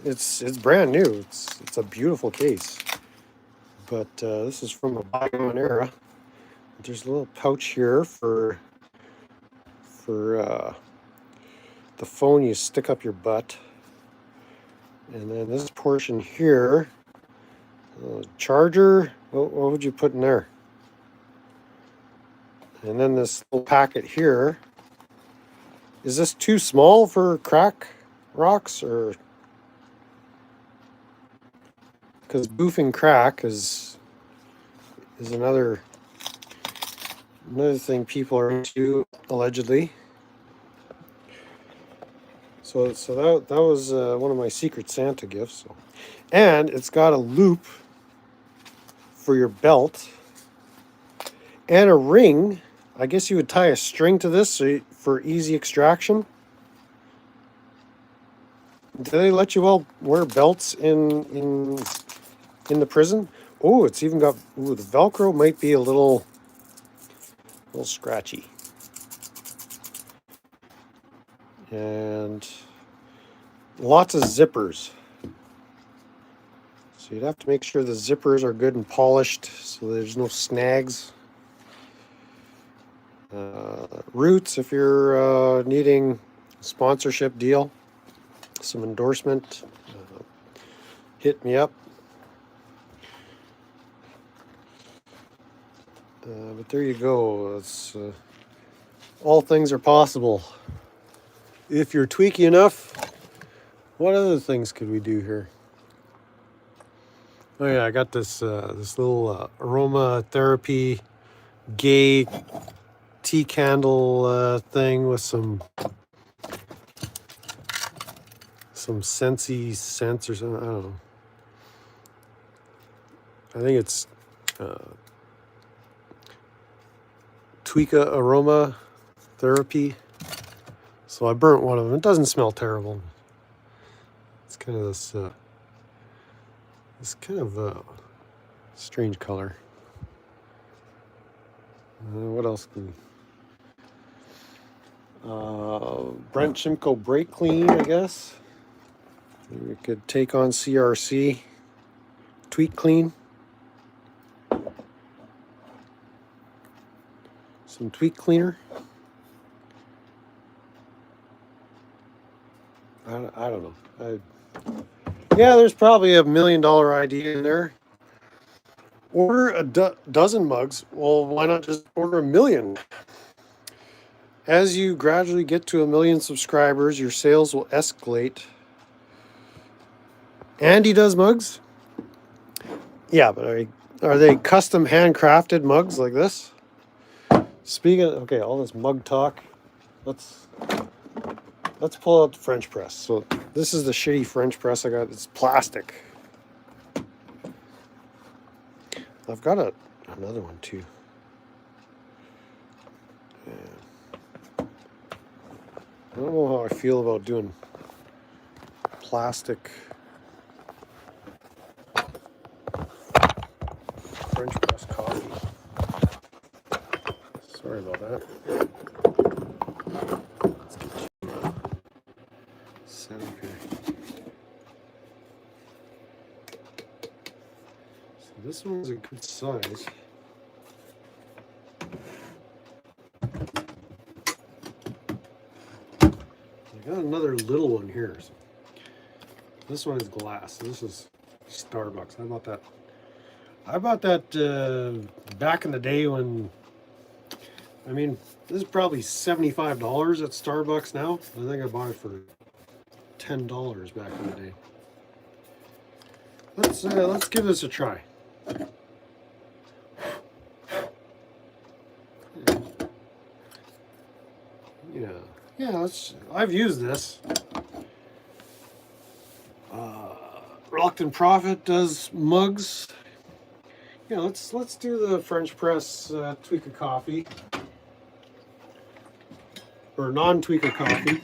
it's brand new. It's a beautiful case. But this is from a bygone era. There's a little pouch here for the phone you stick up your butt. And then this portion here, charger, what would you put in there? And then this little packet here. Is this too small for crack rocks, or? Because boofing crack is another thing people are into, allegedly. So that was one of my Secret Santa gifts. So. And it's got a loop for your belt and a ring. I guess you would tie a string to this for easy extraction. Do they let you all wear belts in the prison? Oh, it's even got, the Velcro might be a little scratchy. And lots of zippers. So you'd have to make sure the zippers are good and polished so there's no snags. Roots, if you're needing a sponsorship deal, some endorsement, hit me up. But there you go. It's, all things are possible. If you're tweaky enough, what other things could we do here? Oh yeah, I got this this little aromatherapy gay tea candle thing with some scentsy scents or something. I don't know. I think it's Tweekah aroma therapy. So I burnt one of them. It doesn't smell terrible. It's kind of this kind of strange color. What else can Brent Shimko Brake Clean, I guess. We could take on CRC. Tweak Clean. Some tweak cleaner. I don't know. Yeah, there's probably $1 million idea in there. Order a dozen mugs. Well, why not just order 1 million? As you gradually get to 1 million subscribers, your sales will escalate. Andy does mugs? Yeah, but are they custom handcrafted mugs like this? Speaking of, okay, all this mug talk, let's pull out the French press. So this is the shitty French press I got. It's plastic. I've got another one too. Yeah. I don't know how I feel about doing plastic French press coffee. Sorry about that. Let's get you set up here. So this one's a good size. I got another little one here. So this one is glass. This is Starbucks. I bought that back in the day when I mean, this is probably $75 at Starbucks now. I think I bought it for $10 back in the day. Let's give this a try. Yeah. I've used this. Reluctant Prophet does mugs. Yeah, let's do the French press Tweekah coffee, or non-Tweekah coffee.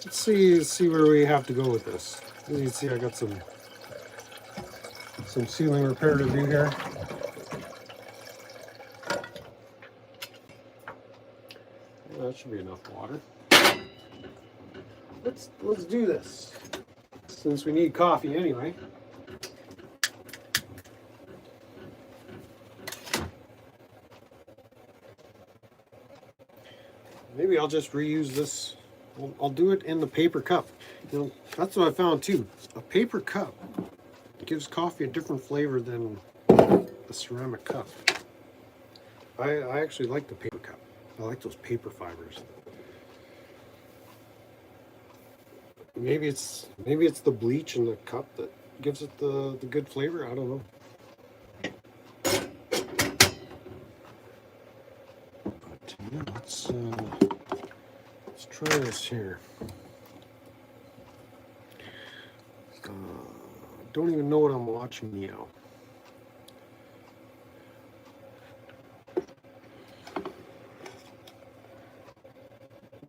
Let's see where we have to go with this. As you can see, I got some ceiling repair to do here. Well, that should be enough water. Let's do this, since we need coffee anyway. Maybe I'll just reuse this. I'll do it in the paper cup. You know, that's what I found too. A paper cup gives coffee a different flavor than a ceramic cup. I actually like the paper cup. I like those paper fibers. Maybe it's the bleach in the cup that gives it the good flavor. I don't know. But yeah, let's try this here. Don't even know what I'm watching now.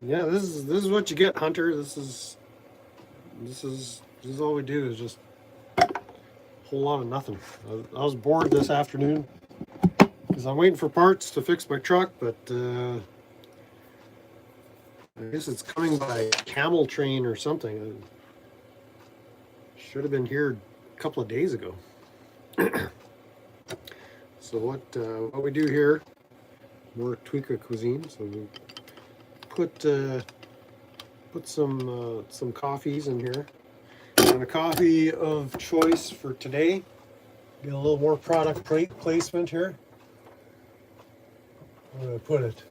Yeah, this is what you get, Hunter. This is all we do is just a whole lot of nothing. I was bored this afternoon because I'm waiting for parts to fix my truck, but I guess it's coming by camel train or something. It should have been here a couple of days ago. So what we do here, more Tweekah cuisine. So we put some coffees in here, and a coffee of choice for today. Get a little more product placement here. Where do I put it?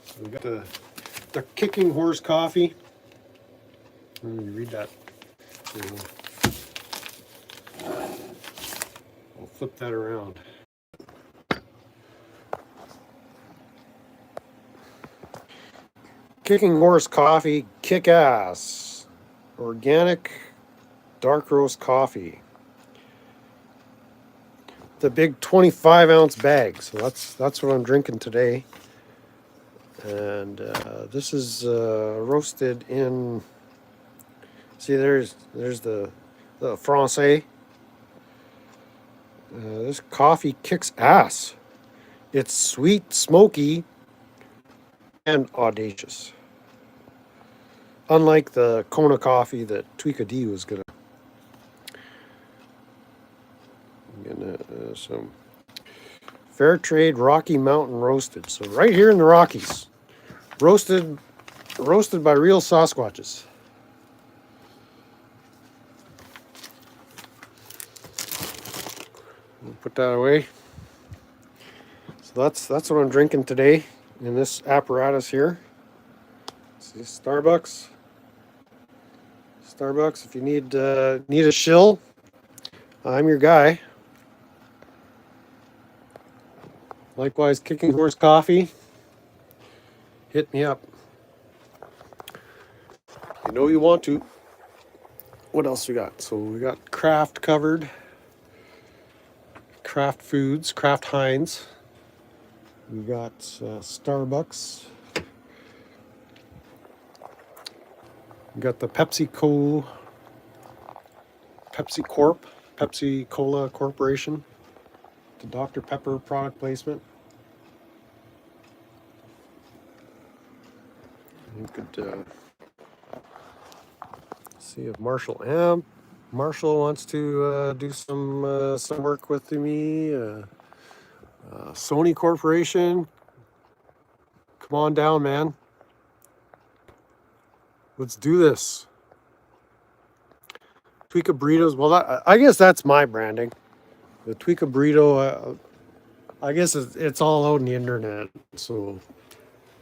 So we got the Kicking Horse coffee. Let me read that. I'll flip that around. Kicking Horse coffee, kick ass. Organic dark roast coffee. The big 25-ounce bag. So that's what I'm drinking today. And this is roasted in. See, there's the Francais. This coffee kicks ass. It's sweet, smoky, and audacious. Unlike the Kona coffee that Tweekah D was gonna some fair trade Rocky Mountain roasted. So right here in the Rockies, roasted by real Sasquatches. We'll put that away. So that's what I'm drinking today in this apparatus here. See, Starbucks. If you need a shill, I'm your guy. Likewise, Kicking Horse coffee. Hit me up. You know you want to. What else we got? So we got Kraft covered. Kraft Foods, Kraft Heinz. We got Starbucks. We got the Pepsi Cola Corporation. The Dr. Pepper product placement. You could see if Marshall wants to do some work with me. Sony Corporation, come on down, man. Let's do this. Tweekah Burritos. Well, I guess that's my branding. The Tweekah Burrito. I guess it's all out on the internet. So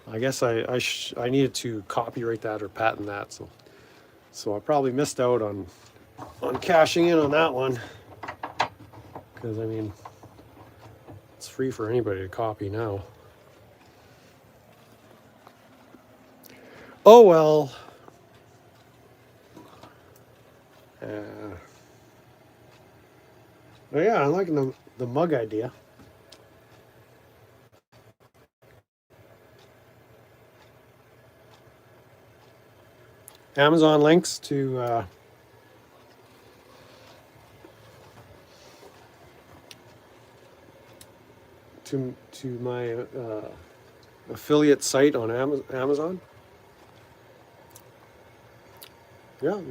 I guess I needed to copyright that or patent that. So I probably missed out on cashing in on that one. Because I mean, it's free for anybody to copy now. Oh well. But yeah, I'm liking the mug idea. Amazon links to my affiliate site on Amazon. Yeah,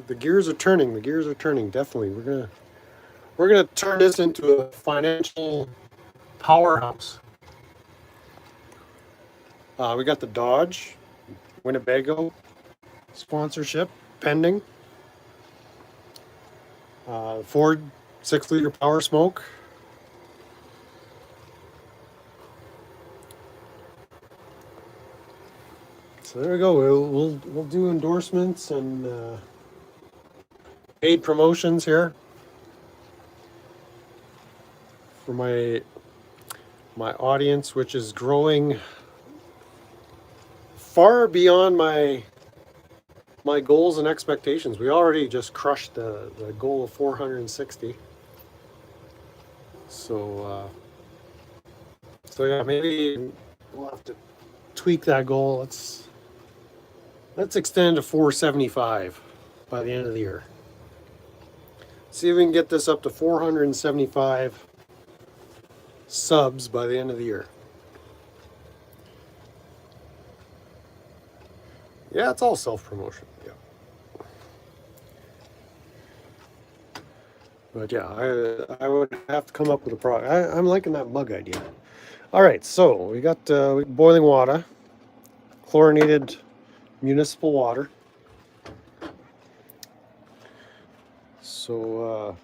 the gears are turning. The gears are turning. Definitely, we're gonna turn this into a financial powerhouse. We got the Dodge Winnebago sponsorship pending. Ford 6-liter Power Smoke. So there we go. We'll do endorsements and paid promotions here for my audience, which is growing far beyond my goals and expectations. We already just crushed the goal of 460. So yeah, maybe we'll have to tweak that goal. Let's extend to 475 by the end of the year. See if we can get this up to 475 subs by the end of the year. Yeah, it's all self-promotion. Yeah. But yeah, I would have to come up with a product. I'm liking that mug idea. All right, so we got boiling water, chlorinated municipal water. So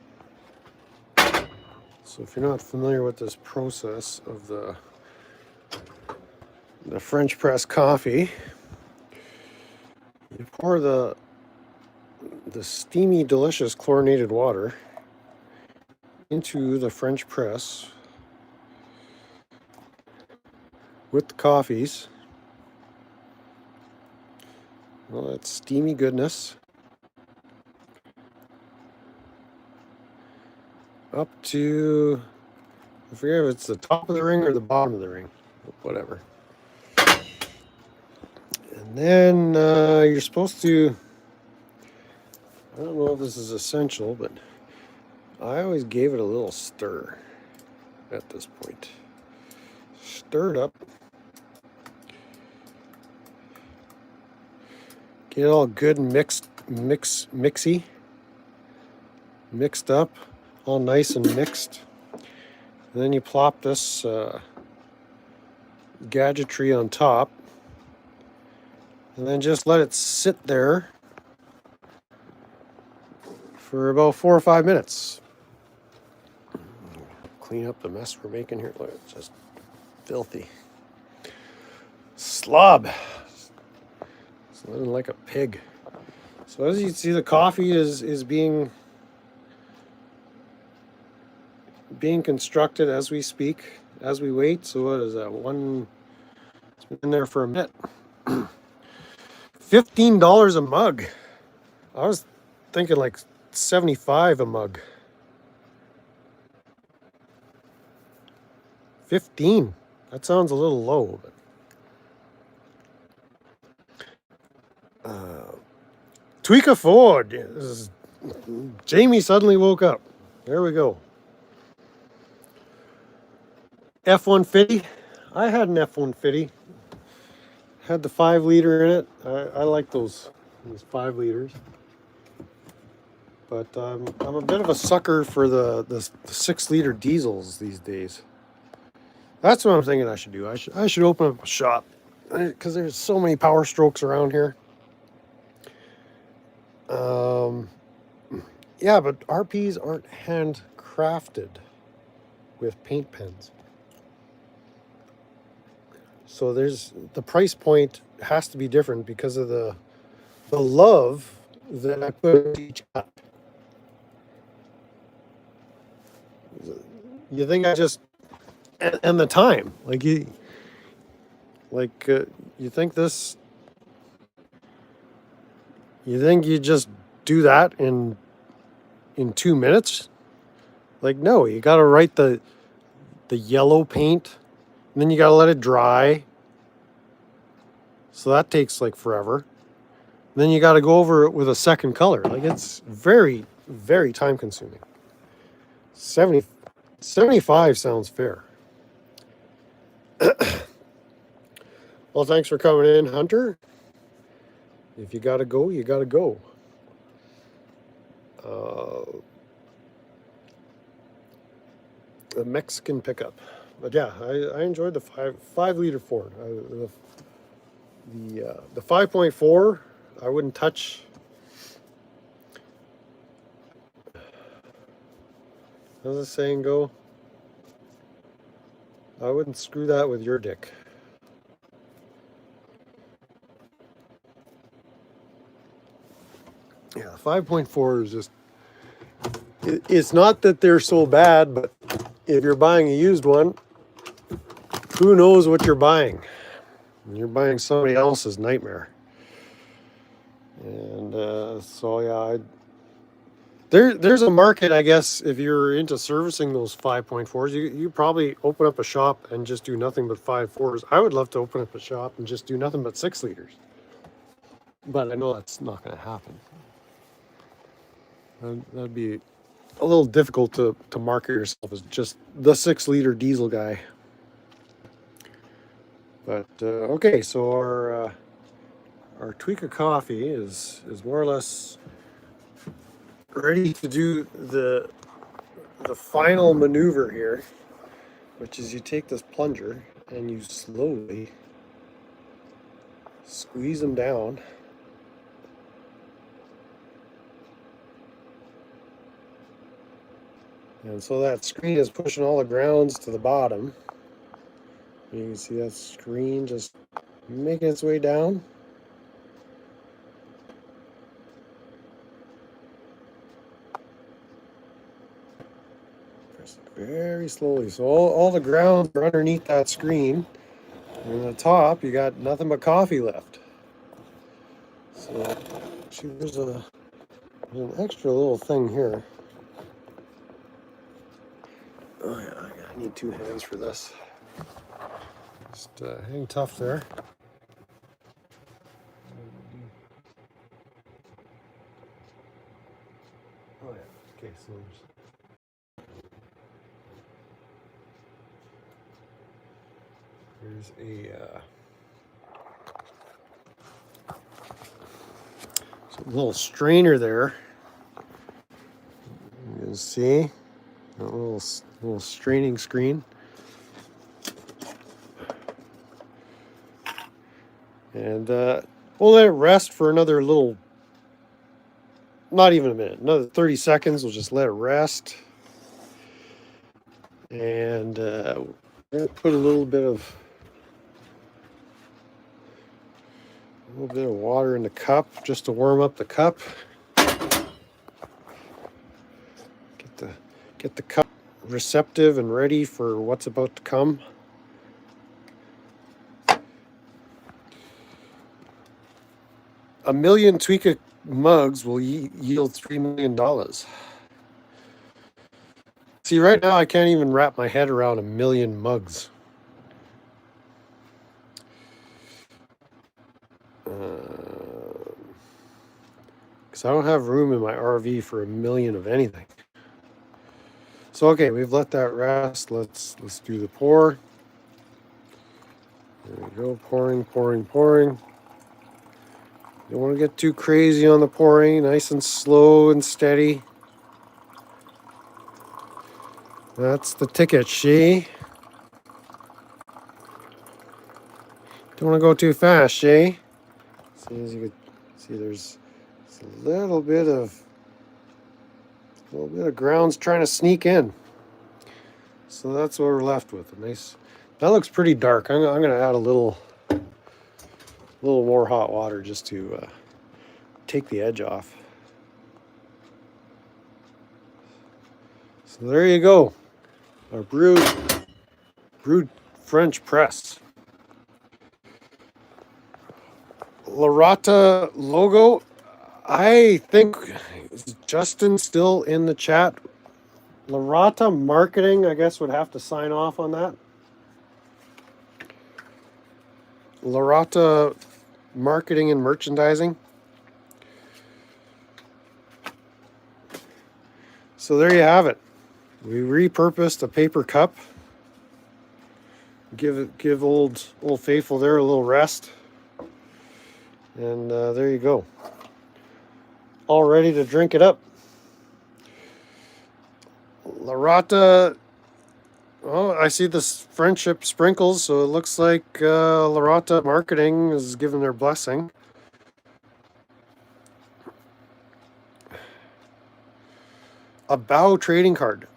if you're not familiar with this process of the French press coffee, you pour the steamy, delicious chlorinated water into the French press with the coffees. Well, that steamy goodness up to, I forget if it's the top of the ring or the bottom of the ring, whatever. And then you're supposed to, I don't know if this is essential, but I always gave it a little stir at this point. Stir it up. Get it all good and mixed up, all nice and mixed. And then you plop this gadgetry on top, and then just let it sit there for about 4 or 5 minutes. Clean up the mess we're making here. Look, it's just filthy. Slob. It's living like a pig. So as you can see, the coffee is being constructed as we speak, as we wait. So what is that? It's been in there for a minute. $15 a mug. I was thinking like 75 a mug. 15. That sounds a little low, but Tweekah Ford. This is, Jamie suddenly woke up. There we go. F-150. I had an F-150. Had the 5-liter in it. I like those 5 liters. But I'm a bit of a sucker for the 6-liter diesels these days. That's what I'm thinking I should do. I should open up a shop because there's so many Power Strokes around here. Yeah, but RPs aren't handcrafted with paint pens. So there's the price point has to be different because of the love that I put into each cut. You think I just and the time like you think this you think you just do that in 2 minutes? Like no, you got to write the yellow paint, and then you got to let it dry. So that takes like forever. And then you got to go over it with a second color. Like it's very, very time consuming. 75 sounds fair. Well, thanks for coming in, Hunter. If you got to go, you got to go. A Mexican pickup. But yeah, I enjoyed the 5 liter Ford. The 5.4, I wouldn't touch. How's the saying go? I wouldn't screw that with your dick. Yeah, 5.4 is just. It's not that they're so bad, but if you're buying a used one, who knows what you're buying? You're buying somebody else's nightmare. And so yeah, there's a market, I guess, if you're into servicing those 5.4s. You probably open up a shop and just do nothing but 5.4s. I would love to open up a shop and just do nothing but 6 liters. But I know that's not going to happen. That'd be a little difficult to market yourself as just the 6 liter diesel guy. But okay, so our Tweekah coffee is more or less ready to do the final maneuver here, which is you take this plunger and you slowly squeeze them down. And so that screen is pushing all the grounds to the bottom. You can see that screen just making its way down. Very slowly. So all the grounds are underneath that screen. And on the top, you got nothing but coffee left. So see, there's an extra little thing here. Oh yeah, I need 2 hands for this. Just hang tough there. Oh yeah, okay, so there's a little strainer there. You can see a little straining screen. And we'll let it rest for another little, not even a minute, another 30 seconds. We'll just let it rest. And we'll put a little bit of water in the cup just to warm up the cup. Get the cup receptive and ready for what's about to come. A million Tweekah mugs will yield $3 million. See, right now I can't even wrap my head around 1 million mugs. Because I don't have room in my RV for 1 million of anything. So okay, we've let that rest. Let's do the pour. There we go, pouring. Don't want to get too crazy on the pouring. Nice and slow and steady. That's the ticket, she. Don't want to go too fast, she. See, as you can see, there's a little bit of A little bit of ground's trying to sneak in. So that's what we're left with. A nice. That looks pretty dark. I'm going to add a little more hot water just to take the edge off. So there you go. Our brewed French press. Laurata logo. I think, is Justin still in the chat? Laurata Marketing, I guess, would have to sign off on that. Laurata Marketing and Merchandising. So there you have it. We repurposed a paper cup. Give old Faithful there a little rest. And there you go. All ready to drink it up. Laurata, oh, I see this friendship sprinkles, so it looks like Laurata Marketing is giving their blessing. A bow trading card.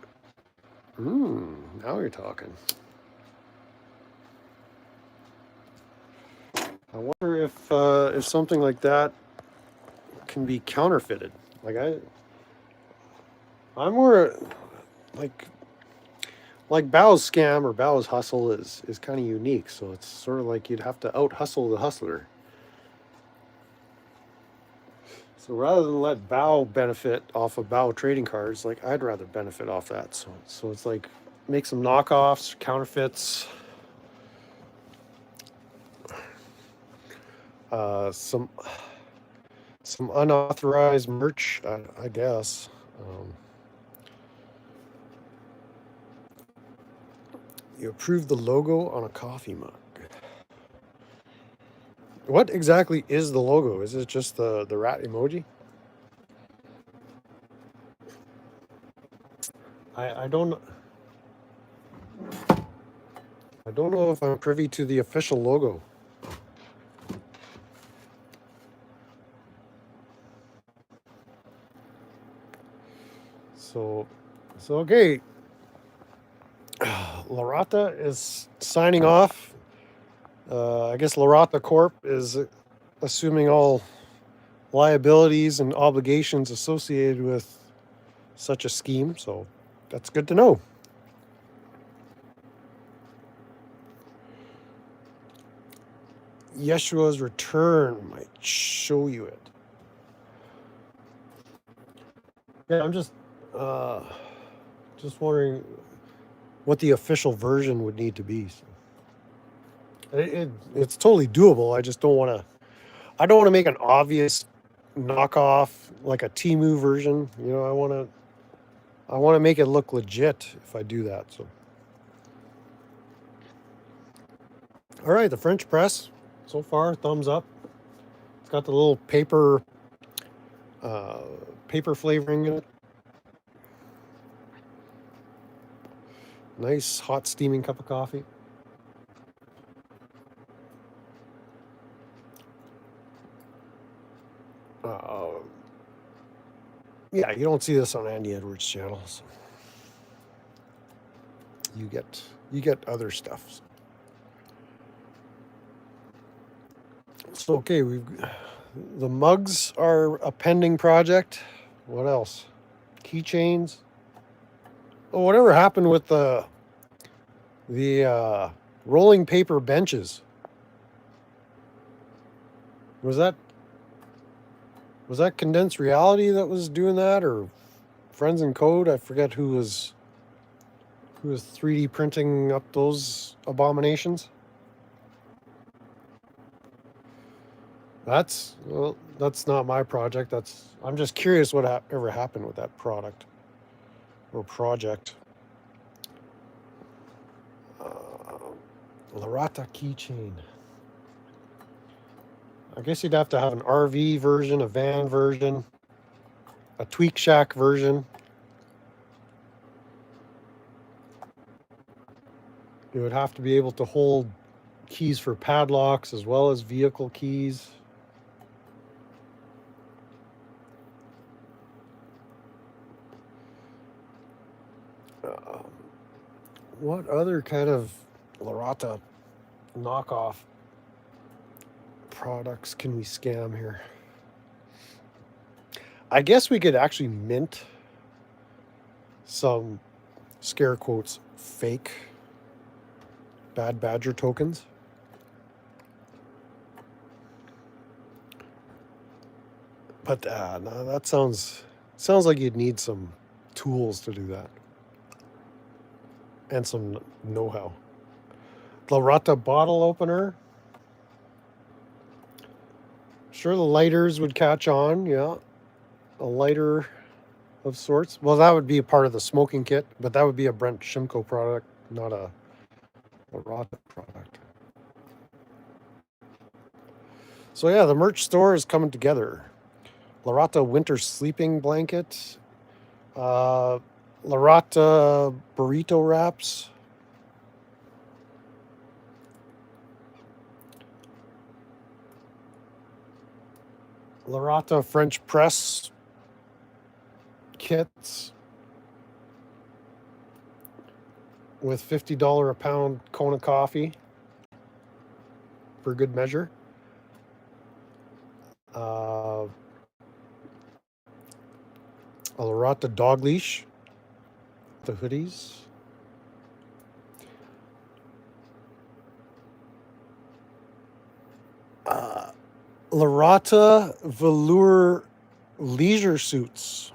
Now you're talking. I wonder if something like that can be counterfeited. Like I'm more like Bow's scam or Bow's hustle is kind of unique. So it's sort of like you'd have to out hustle the hustler. So rather than let Bow benefit off of Bow trading cards, like I'd rather benefit off that. So it's like make some knockoffs, counterfeits, some unauthorized merch, I guess. You approved the logo on a coffee mug. What exactly is the logo? Is it just the rat emoji? I don't know if I'm privy to the official logo. So okay. Laurata is signing off. I guess Laurata Corp is assuming all liabilities and obligations associated with such a scheme, so that's good to know. Yeshua's return might show you it. Yeah, I'm just wondering what the official version would need to be. So it's totally doable. I just don't want to make an obvious knockoff like a Temu version. You know, I want to make it look legit if I do that. So all right, the French press so far, thumbs up. It's got the little paper flavoring in it. Nice hot steaming cup of coffee. Yeah, you don't see this on Andy Edwards' channel. So you get other stuff. So okay, the mugs are a pending project. What else? Keychains. Oh, whatever happened with the rolling paper benches? Was that Condensed Reality that was doing that, or Friends in Code? I forget who was 3D printing up those abominations. That's not my project. I'm just curious what ever happened with that product or project. Laurata keychain. I guess you'd have to have an RV version, a van version, a Tweak Shack version. You would have to be able to hold keys for padlocks as well as vehicle keys. What other kind of Laurata knockoff products can we scam here? I guess we could actually mint some, scare quotes, fake Bad Badger tokens. But no, that sounds like you'd need some tools to do that. And some know-how. Laurata bottle opener. Sure, the lighters would catch on, yeah. A lighter of sorts. Well, that would be a part of the smoking kit, but that would be a Brent Shimko product, not a Laurata product. So yeah, the merch store is coming together. Laurata winter sleeping blanket. Laurata burrito wraps. Laurata French press kits with $50 a pound Kona coffee for good measure. A Laurata dog leash, the hoodies. Laurata velour leisure suits.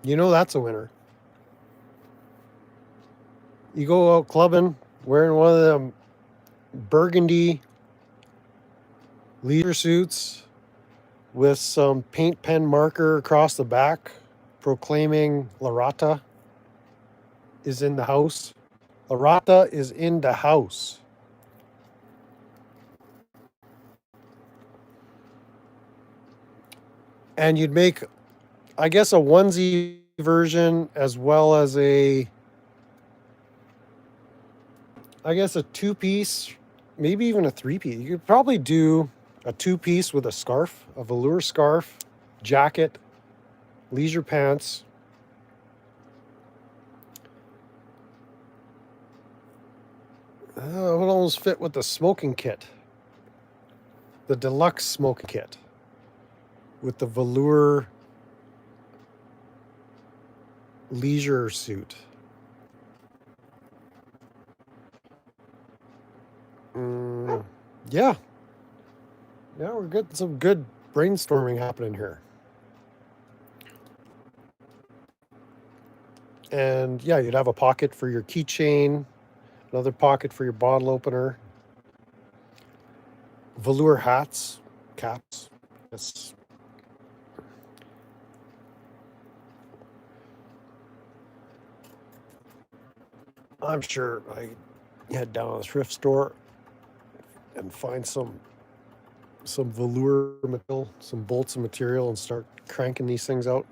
You know that's a winner. You go out clubbing wearing one of them burgundy leisure suits with some paint pen marker across the back proclaiming Laurata is in the house. Laurata is in the house. And you'd make, I guess, a onesie version as well as a two-piece, maybe even a three-piece. You could probably do a two-piece with a scarf, a velour scarf, jacket, leisure pants. It would almost fit with the smoking kit. The deluxe smoking kit. With the velour leisure suit. Yeah. Yeah, we're getting some good brainstorming happening here. And yeah, you'd have a pocket for your keychain, another pocket for your bottle opener, velour hats, caps. Yes. I'm sure I head down to the thrift store and find some velour material, some bolts of material, and start cranking these things out.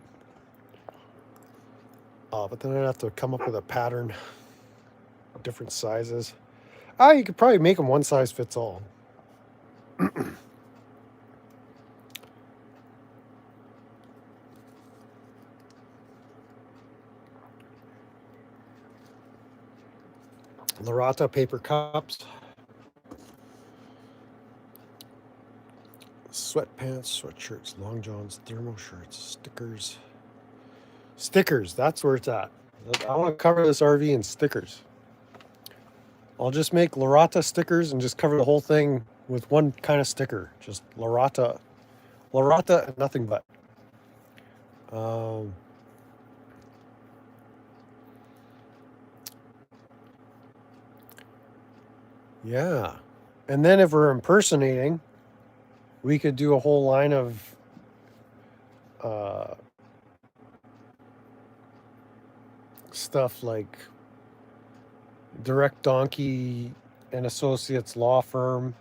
But then I'd have to come up with a pattern, different sizes. You could probably make them one size fits all. Laurata paper cups, sweatpants, sweatshirts, long johns, thermo shirts, stickers. Stickers, that's where it's at. I want to cover this RV in stickers. I'll just make Laurata stickers and just cover the whole thing with one kind of sticker. Just Laurata and nothing but. Yeah. And then if we're impersonating, we could do a whole line of stuff like Direct Donkey and Associates Law Firm.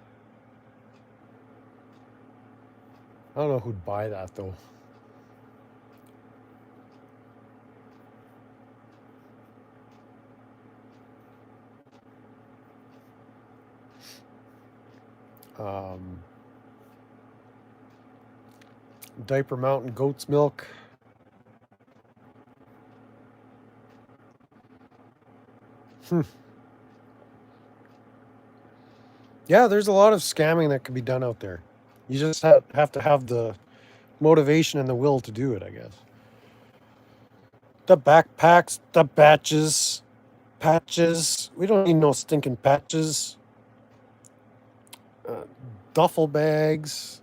I don't know who'd buy that though. Diaper Mountain Goat's Milk. Yeah, there's a lot of scamming that can be done out there. You just have to have the motivation and the will to do it, I guess. The backpacks, the patches. We don't need no stinking patches. Uh, Duffel bags,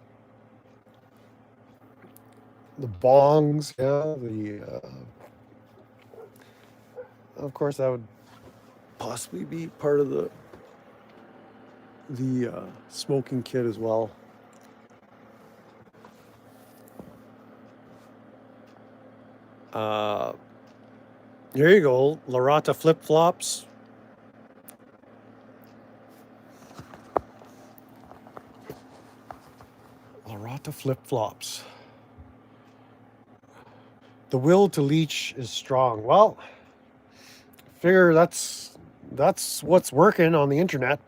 the bongs, yeah. Of course, that would possibly be part of the smoking kit as well. Uh, Here you go, Larata flip flops. Larata flip flops. The will to leech is strong. Well, figure that's what's working on the internet.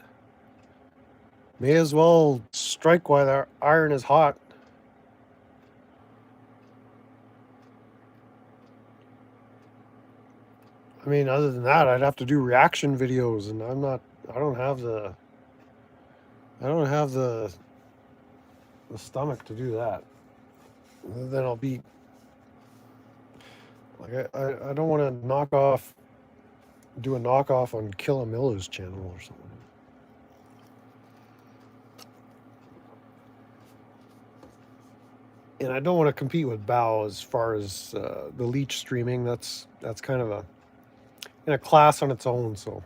May as well strike while the iron is hot. I mean, other than that, I'd have to do reaction videos, and I don't have the stomach to do that. Then I'll be like, I don't want to do a knockoff on Killamilla's channel or something. And I don't want to compete with Bao as far as the leech streaming. That's kind of in a class on its own. So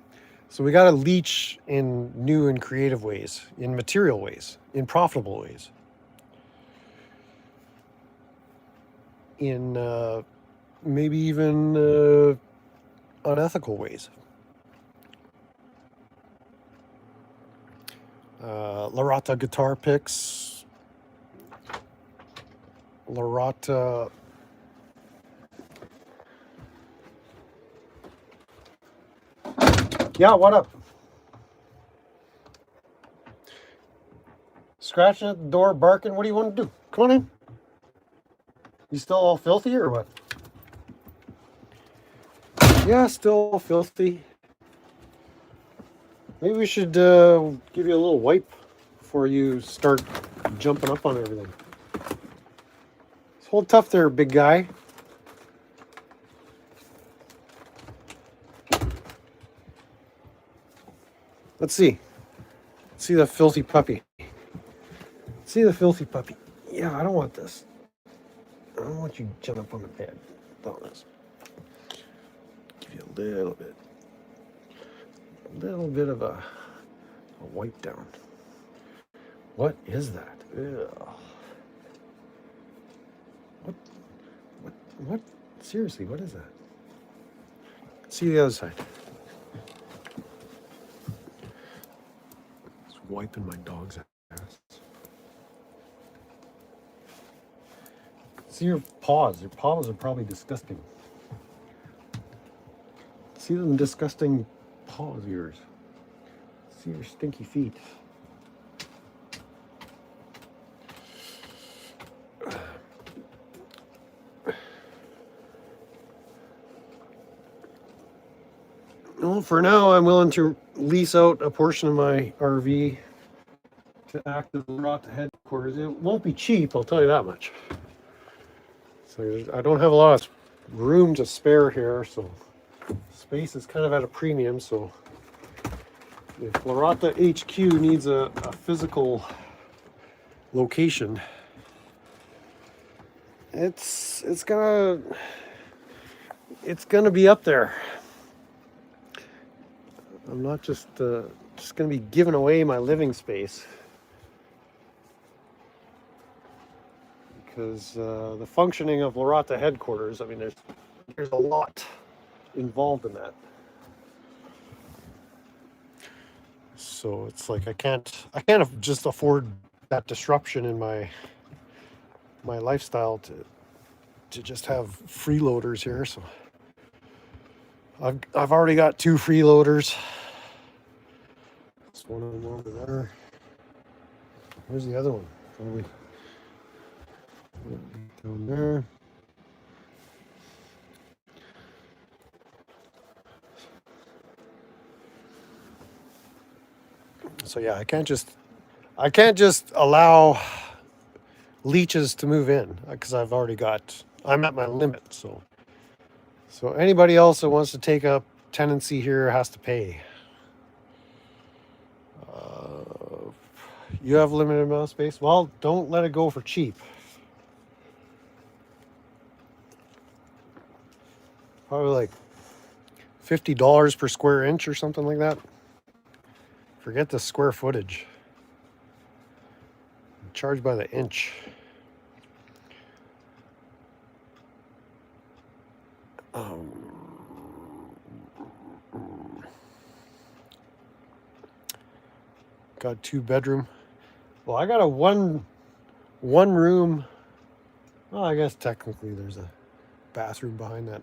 we got to leech in new and creative ways, in material ways, in profitable ways, in maybe even unethical ways. Larata guitar picks. Larata. Yeah, what up? Scratching at the door, barking. What do you want to do? Come on in. You still all filthy or what? Yeah, still all filthy. Maybe we should give you a little wipe before you start jumping up on everything. Hold tough there, big guy. Let's see. See the filthy puppy. See the filthy puppy. Yeah, I don't want this. I don't want you jumping up on the bed. Don't this. Give you a little bit of a wipe down. What is that? Ugh. What? Seriously, what is that? See the other side. It's wiping my dog's ass. See your paws. Your paws are probably disgusting. See them disgusting paws of yours. See your stinky feet. Well, for now, I'm willing to lease out a portion of my RV to act as Larata headquarters. It won't be cheap, I'll tell you that much. So I don't have a lot of room to spare here, so space is kind of at a premium. So if Larata HQ needs a physical location, it's gonna be up there. I'm not just gonna be giving away my living space, because the functioning of Larata headquarters, I mean, there's a lot involved in that. So it's like I can't just afford that disruption in my lifestyle to just have freeloaders here. So I've already got 2 freeloaders. There's one of them over there. Where's the other one? Probably down there. So yeah, I can't just allow leeches to move in because I'm at my limit. So anybody else that wants to take up tenancy here has to pay. You have limited amount of space. Well, don't let it go for cheap. Probably like $50 per square inch or something like that. Forget the square footage. Charge by the inch. Got 2 bedroom. Well, I got a one room. Well, I guess technically there's a bathroom behind that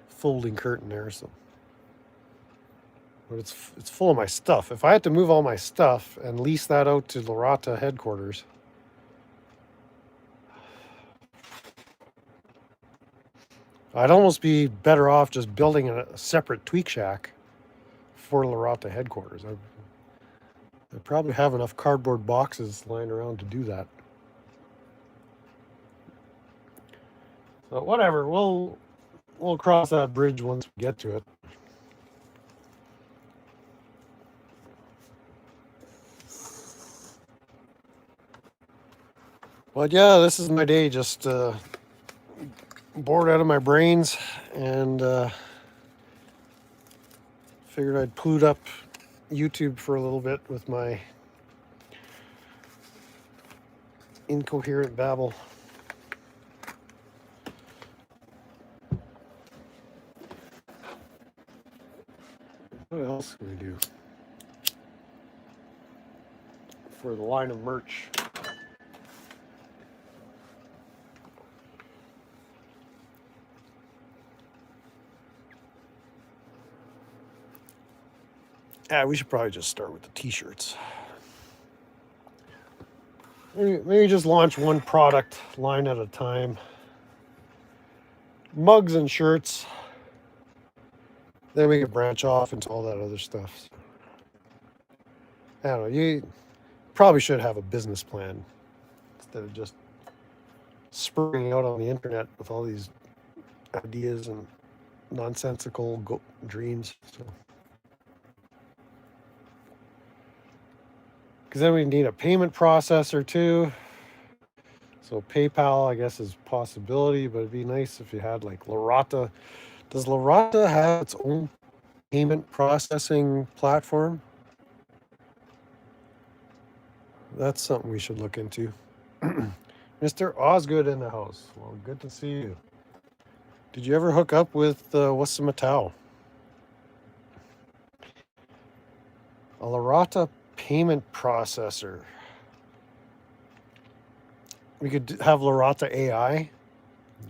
folding curtain there. So, but it's full of my stuff. If I had to move all my stuff and lease that out to Bahrritoes headquarters, I'd almost be better off just building a separate tweak shack for Bahrritoes headquarters. I probably have enough cardboard boxes lying around to do that. So whatever, we'll cross that bridge once we get to it. But yeah, this is my day, just bored out of my brains, and figured I'd poot up YouTube for a little bit with my incoherent babble. What else can we do for the line of merch? Yeah, we should probably just start with the t-shirts. Maybe just launch one product line at a time. Mugs and shirts. Then we can branch off into all that other stuff. I don't know. You probably should have a business plan instead of just spurring out on the internet with all these ideas and nonsensical dreams. Because then we need a payment processor too. So PayPal, I guess, is a possibility, but it'd be nice if you had like Bahrritoes. Does Bahrritoes have its own payment processing platform? That's something we should look into. Mr. Osgood in the house. Well, good to see you. Did you ever hook up with what's the Mattel? A Bahrritoes payment processor. We could have Bahrritoes AI.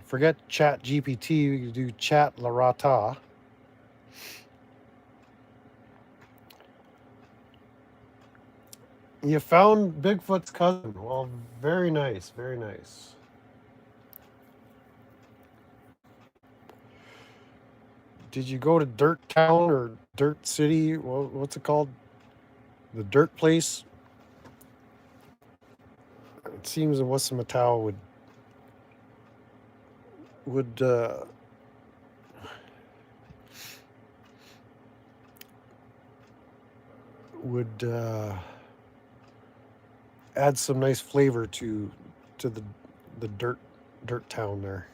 Forget Chat GPT. We could do Chat Bahrritoes. You found Bigfoot's cousin. Well, very nice, very nice. Did you go to Dirt Town or Dirt City? What's it called? The Dirt Place? It seems that Wassamatau would add some nice flavor to the dirt town there.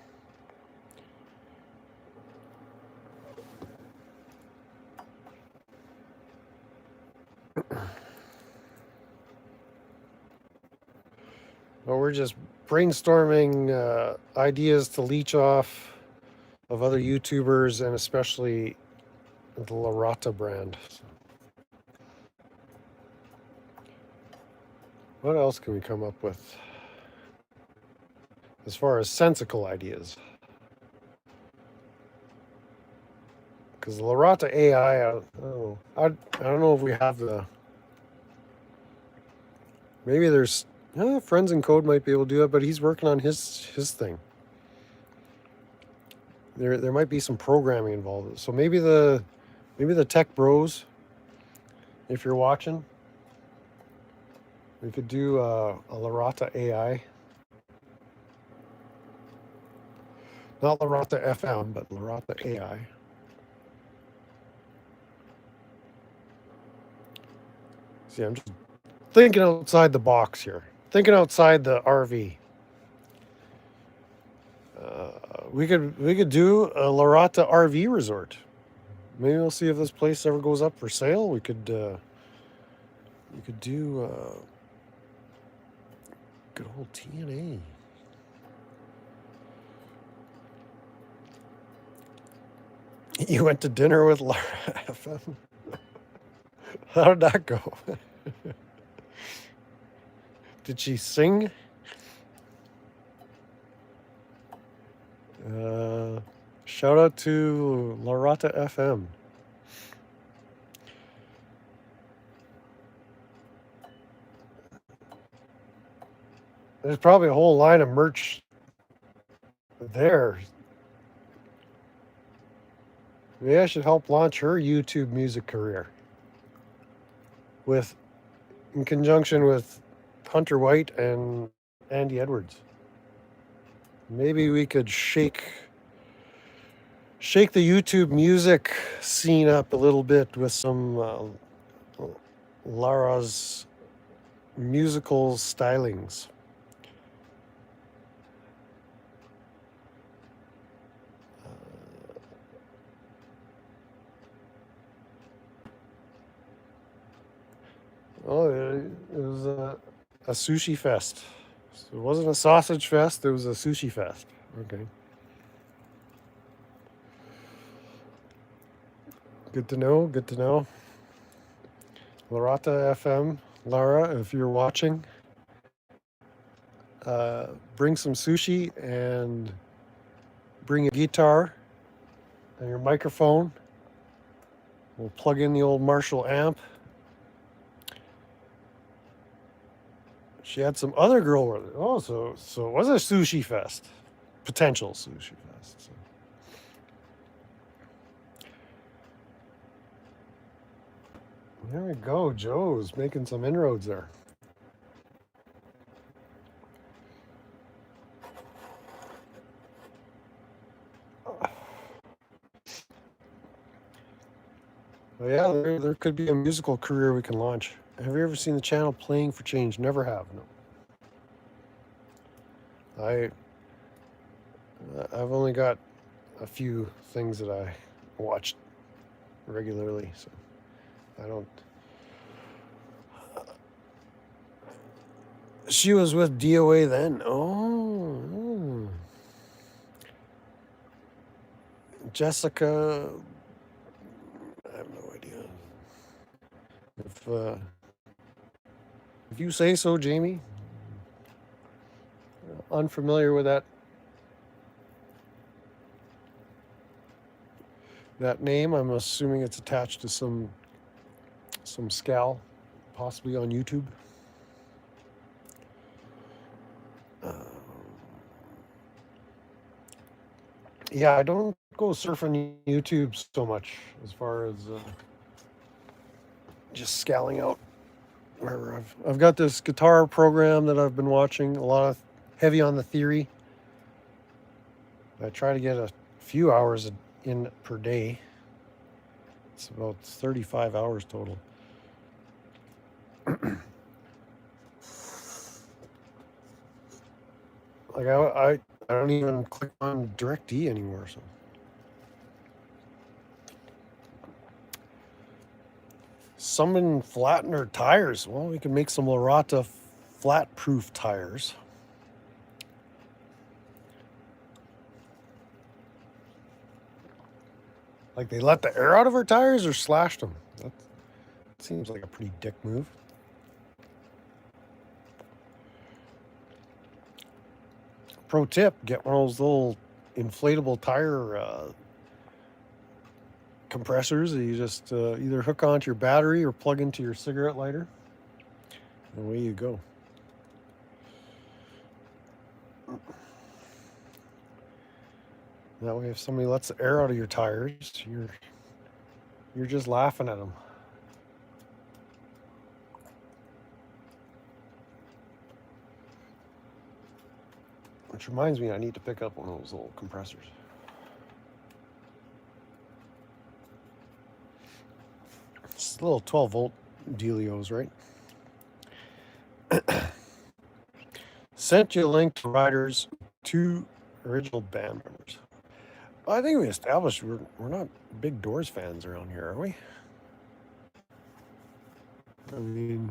Well, we're just brainstorming ideas to leech off of other YouTubers and especially the Bahrritoes brand. What else can we come up with as far as sensical ideas? Because the Bahrritoes AI, I don't know if we have the. Maybe there's Friends in Code might be able to do it, but he's working on his thing. There might be some programming involved. So maybe the tech bros. if you're watching, we could do a Bahrrito AI. Not Bahrrito FM, but Bahrrito AI. See, I'm just thinking outside the box here. Thinking outside the RV. We could do a Bahrrito RV resort. Maybe we'll see if this place ever goes up for sale. We could do good old TNA. You went to dinner with Lara FM. How did that go? Did she sing? Shout out to Bahrrito FM. There's probably a whole line of merch there. Maybe I should help launch her YouTube music career in conjunction with Hunter White and Andy Edwards. Maybe we could shake the YouTube music scene up a little bit with some Lara's musical stylings. It was a sushi fest. So it wasn't a sausage fest, it was a sushi fest. Okay. Good to know, good to know. Bahrrito FM, Lara, if you're watching, bring some sushi and bring a guitar and your microphone. We'll plug in the old Marshall amp. She had some other girl with it. Oh, so it was a sushi fest. Potential sushi fest. So. There we go. Joe's making some inroads there. Well, yeah, there could be a musical career we can launch. Have you ever seen the channel Playing for Change? Never have, no. I've only got a few things that I watch regularly, so I don't. She was with DOA then. Oh. Jessica. I have no idea. If you say so, Jamie. Unfamiliar with that name. I'm assuming it's attached to some scal, possibly on YouTube. Yeah, I don't go surfing YouTube so much as far as just scaling out. Wherever I've got this guitar program that I've been watching, a lot of heavy on the theory. I try to get a few hours in per day. It's about 35 hours total. Like I don't even click on DirectD anymore. So someone flatten her tires. Well, we can make some Bahrrito flat-proof tires. Like they let the air out of her tires or slashed them. That seems like a pretty dick move. Pro tip, get one of those little inflatable tire compressors that you just either hook onto your battery or plug into your cigarette lighter. And away you go. That way, if somebody lets the air out of your tires, you're just laughing at them. Which reminds me, I need to pick up one of those little compressors. It's little 12-volt dealios, right? Sent you a link to Riders, 2 original band members. I think we established we're not big Doors fans around here, are we? I mean,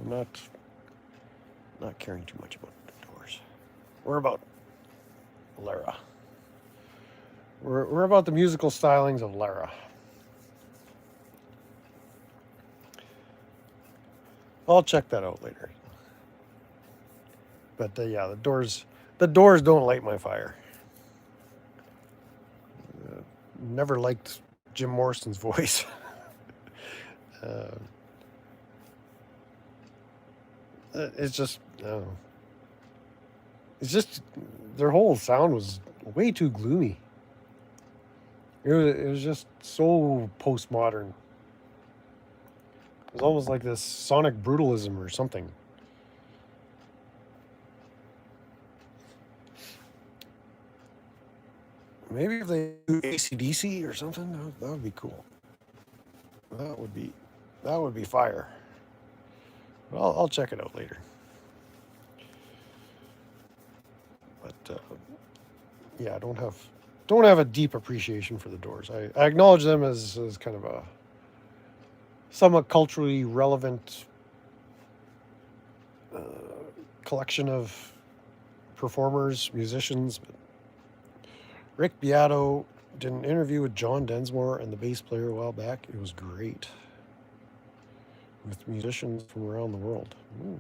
I'm not caring too much about the Doors. We're about Lara. We're about the musical stylings of Lara. I'll check that out later. But yeah, the Doors don't light my fire. Never liked Jim Morrison's voice. It's just, I don't know. It's just, their whole sound was way too gloomy. It was just so postmodern. It was almost like this sonic brutalism or something. Maybe if they do AC/DC or something, that would be cool. That would be fire. But I'll check it out later. But yeah, I don't have a deep appreciation for the Doors. I acknowledge them as kind of a somewhat culturally relevant collection of performers, musicians. But Rick Beato did an interview with John Densmore and the bass player a while back. It was great. With musicians from around the world. Ooh.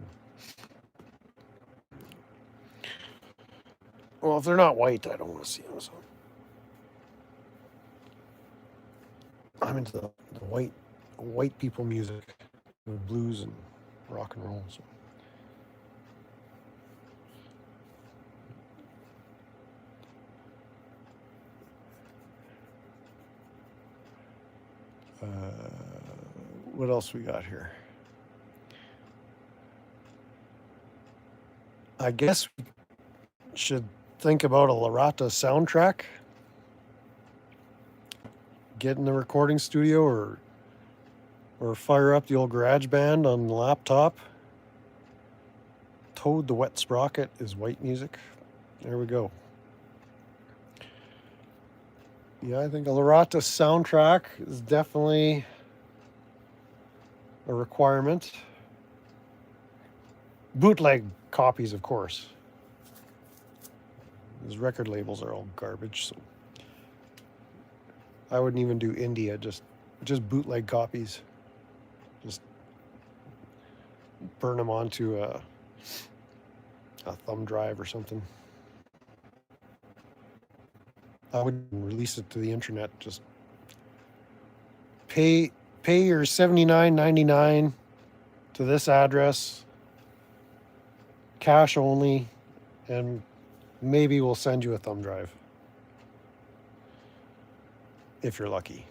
Well, if they're not white, I don't want to see them. So I'm into the white people music, blues and rock and roll. So. What else we got here? I guess we should think about a Lorata soundtrack. Get in the recording studio or fire up the old GarageBand on the laptop. Toad the Wet Sprocket is white music. There we go. Yeah, I think a Lorata soundtrack is definitely a requirement. Bootleg copies, of course. These record labels are all garbage, so I wouldn't even do India, just bootleg copies. Just burn them onto a thumb drive or something. I wouldn't release it to the internet. Just pay your $79.99 to this address, cash only, and maybe we'll send you a thumb drive if you're lucky.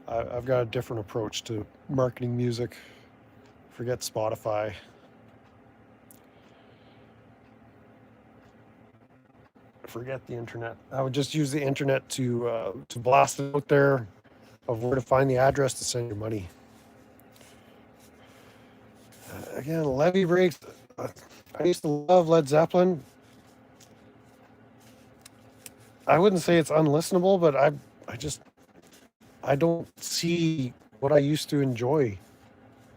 I've got a different approach to marketing music. Forget Spotify. Forget the internet. I would just use the internet to blast it out there of where to find the address to send your money. Again, levee breaks. I used to love Led Zeppelin. I wouldn't say it's unlistenable, but I don't see what I used to enjoy.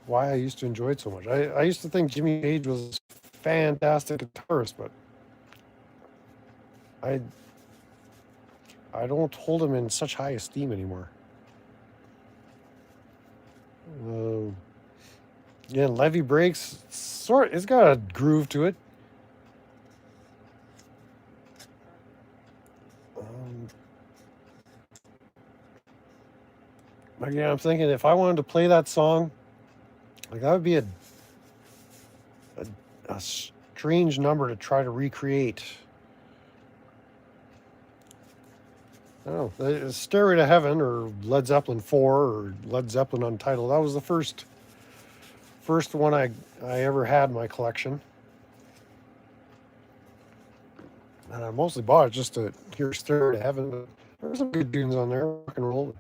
Why I used to enjoy it so much. I used to think Jimmy Page was a fantastic guitarist, but I don't hold him in such high esteem anymore. Yeah, Levee Breaks, it's got a groove to it. Again, I'm thinking if I wanted to play that song, like that would be a strange number to try to recreate. I don't know, Stairway to Heaven or Led Zeppelin 4 or Led Zeppelin Untitled. That was the first one I ever had in my collection. And I mostly bought it just to hear Stairway to Heaven. But there's some good tunes on there, rock and roll.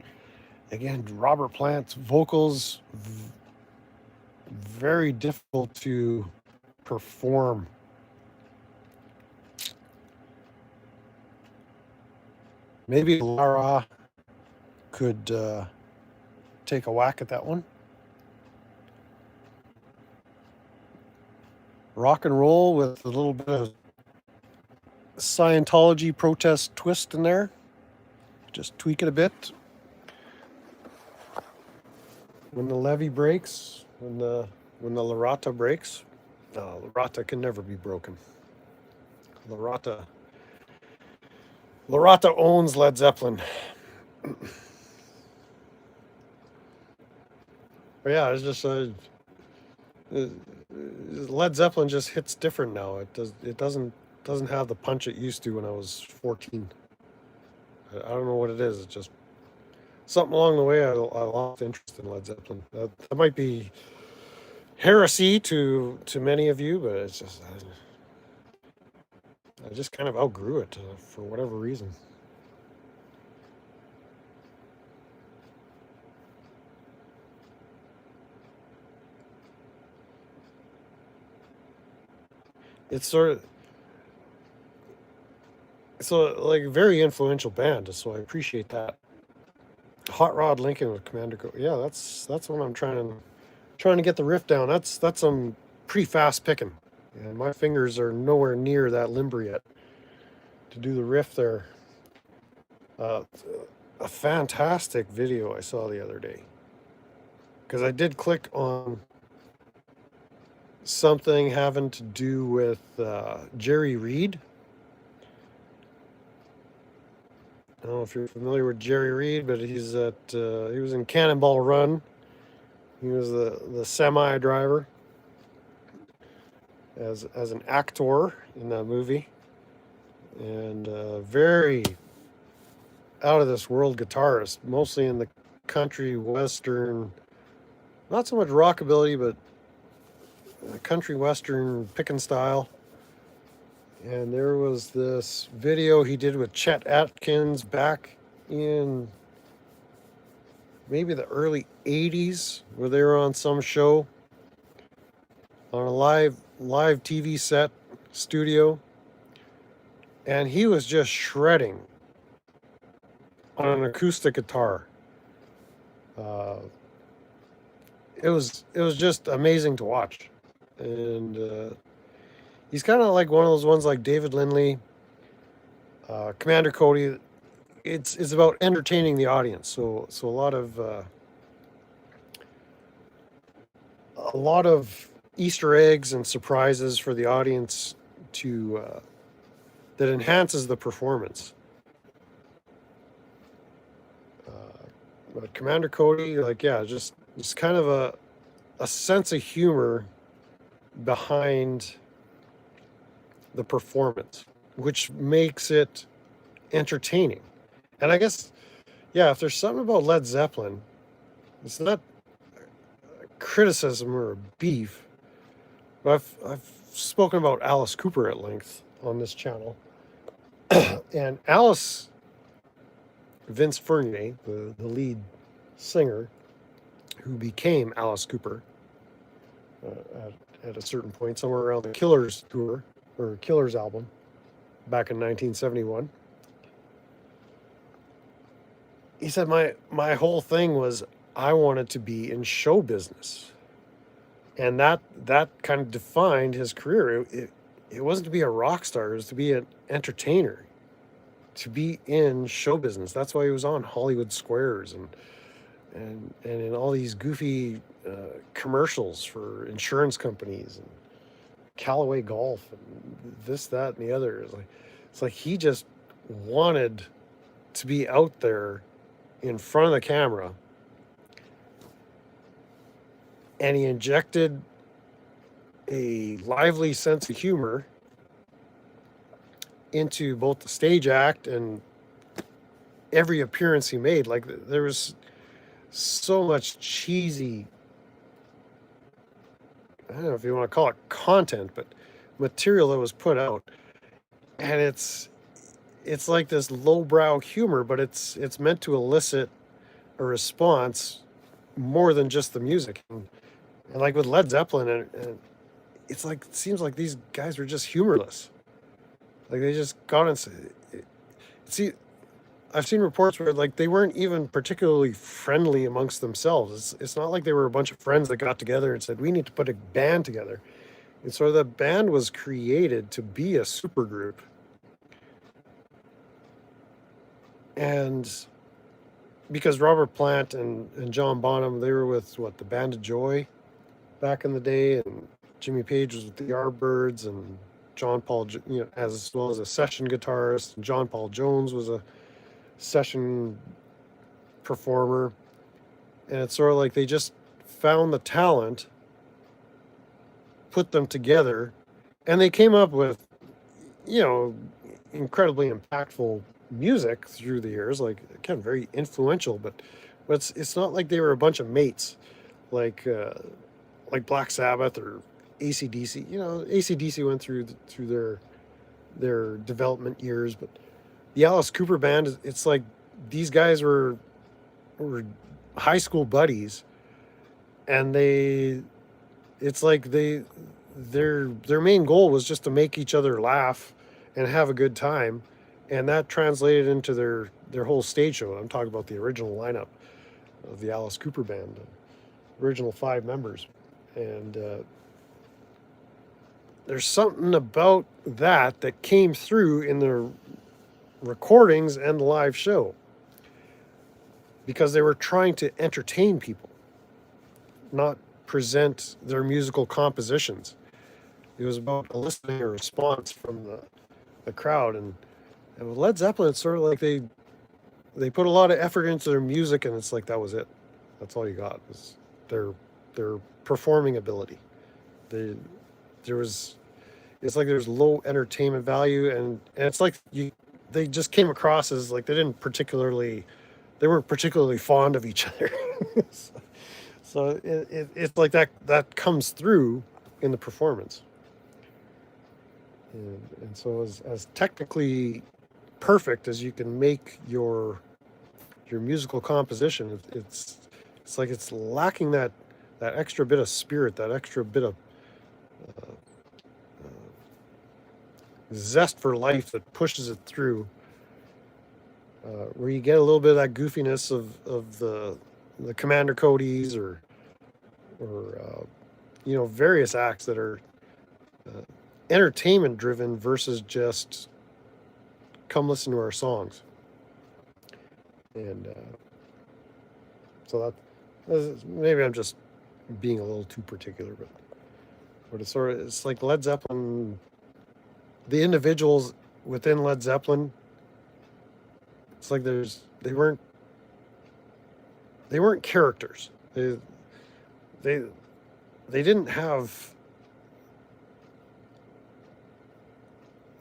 Again, Robert Plant's vocals, very difficult to perform. Maybe Lara could take a whack at that one. Rock and roll with a little bit of Scientology protest twist in there. Just tweak it a bit. When the levee breaks, when the Larata breaks, Larata can never be broken. Larata owns Led Zeppelin. But yeah, it's just Led Zeppelin just hits different now. It doesn't have the punch it used to when I was 14. I don't know what it is. It's just something along the way I lost interest in Led Zeppelin. That might be heresy to many of you, but it's just I just kind of outgrew it for whatever reason. It's like a very influential band, so I appreciate that. Hot Rod Lincoln with Commander Go. Yeah, that's what I'm trying to get the riff down. That's some pretty fast picking, and my fingers are nowhere near that limber yet to do the riff there. A fantastic video I saw the other day, because I did click on something having to do with Jerry Reed. I don't know if you're familiar with Jerry Reed, but he was in Cannonball Run. He was the semi driver as an actor in that movie, and very out of this world guitarist, mostly in the country western, not so much rockabilly, but country western picking style. And there was this video he did with Chet Atkins back in maybe the early 80s, where they were on some show on a live TV set studio, and he was just shredding on an acoustic guitar. It was just amazing to watch, and he's kind of like one of those ones like David Lindley, Commander Cody. It's about entertaining the audience. So a lot of Easter eggs and surprises for the audience that enhances the performance. But Commander Cody, just kind of a sense of humor behind the performance, which makes it entertaining. And I guess, if there's something about Led Zeppelin, it's not a criticism or a beef. But I've spoken about Alice Cooper at length on this channel. And Vince Fournier, the lead singer, who became Alice Cooper at a certain point, somewhere around the Killers tour, or Killers album, back in 1971. He said, my whole thing was I wanted to be in show business. And that kind of defined his career. It wasn't to be a rock star, it was to be an entertainer, to be in show business. That's why he was on Hollywood Squares and in all these goofy commercials for insurance companies and Callaway Golf and this, that, and the other. It's like he just wanted to be out there in front of the camera, and he injected a lively sense of humor into both the stage act and every appearance he made. Like, there was so much cheesy, I don't know if you want to call it content, but material that was put out. and it's like this lowbrow humor, but it's meant to elicit a response more than just the music. And like with Led Zeppelin, and it's like it seems like these guys were just humorless. Like they just got and see. I've seen reports where like they weren't even particularly friendly amongst themselves. It's not like they were a bunch of friends that got together and said we need to put a band together. And so the band was created to be a supergroup. And because Robert Plant and John Bonham, they were with what, the Band of Joy back in the day, and Jimmy Page was with the Yardbirds, and John Paul, as well as a session guitarist. And John Paul Jones was a session performer, and it's sort of like they just found the talent, put them together, and they came up with, incredibly impactful music through the years. Like again, very influential, but it's not like they were a bunch of mates, like Black Sabbath or AC/DC. AC/DC went through their development years, but the Alice Cooper band, it's like these guys were high school buddies, and it's like their main goal was just to make each other laugh and have a good time, and that translated into their whole stage show. I'm talking about the original lineup of the Alice Cooper band, the original 5 members, and there's something about that came through in the recordings and the live show, because they were trying to entertain people, not present their musical compositions. It was about eliciting a response from the crowd. And with Led Zeppelin, it's sort of like they put a lot of effort into their music, and it's like that was it. That's all you got was their performing ability. It's like there's low entertainment value, and it's like they just came across as like they weren't particularly fond of each other. So it's like that comes through in the performance. And so as technically perfect as you can make your musical composition, it's like it's lacking that extra bit of spirit, that extra bit of zest for life that pushes it through, where you get a little bit of that goofiness of the Commander Cody's or various acts that are entertainment driven versus just come listen to our songs. And so that maybe I'm just being a little too particular, but it's like Led Zeppelin, the individuals within Led Zeppelin, it's like they weren't characters. They didn't have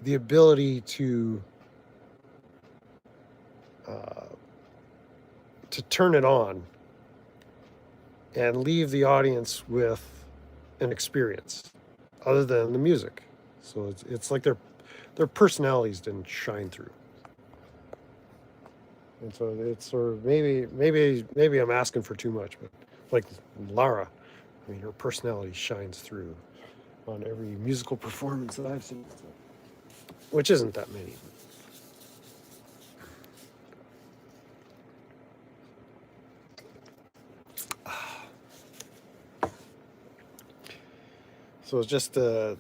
the ability to turn it on and leave the audience with an experience other than the music. So it's like their personalities didn't shine through. And so it's sort of maybe I'm asking for too much, but like Lara, I mean, her personality shines through on every musical performance that I've seen, which isn't that many. So it's just that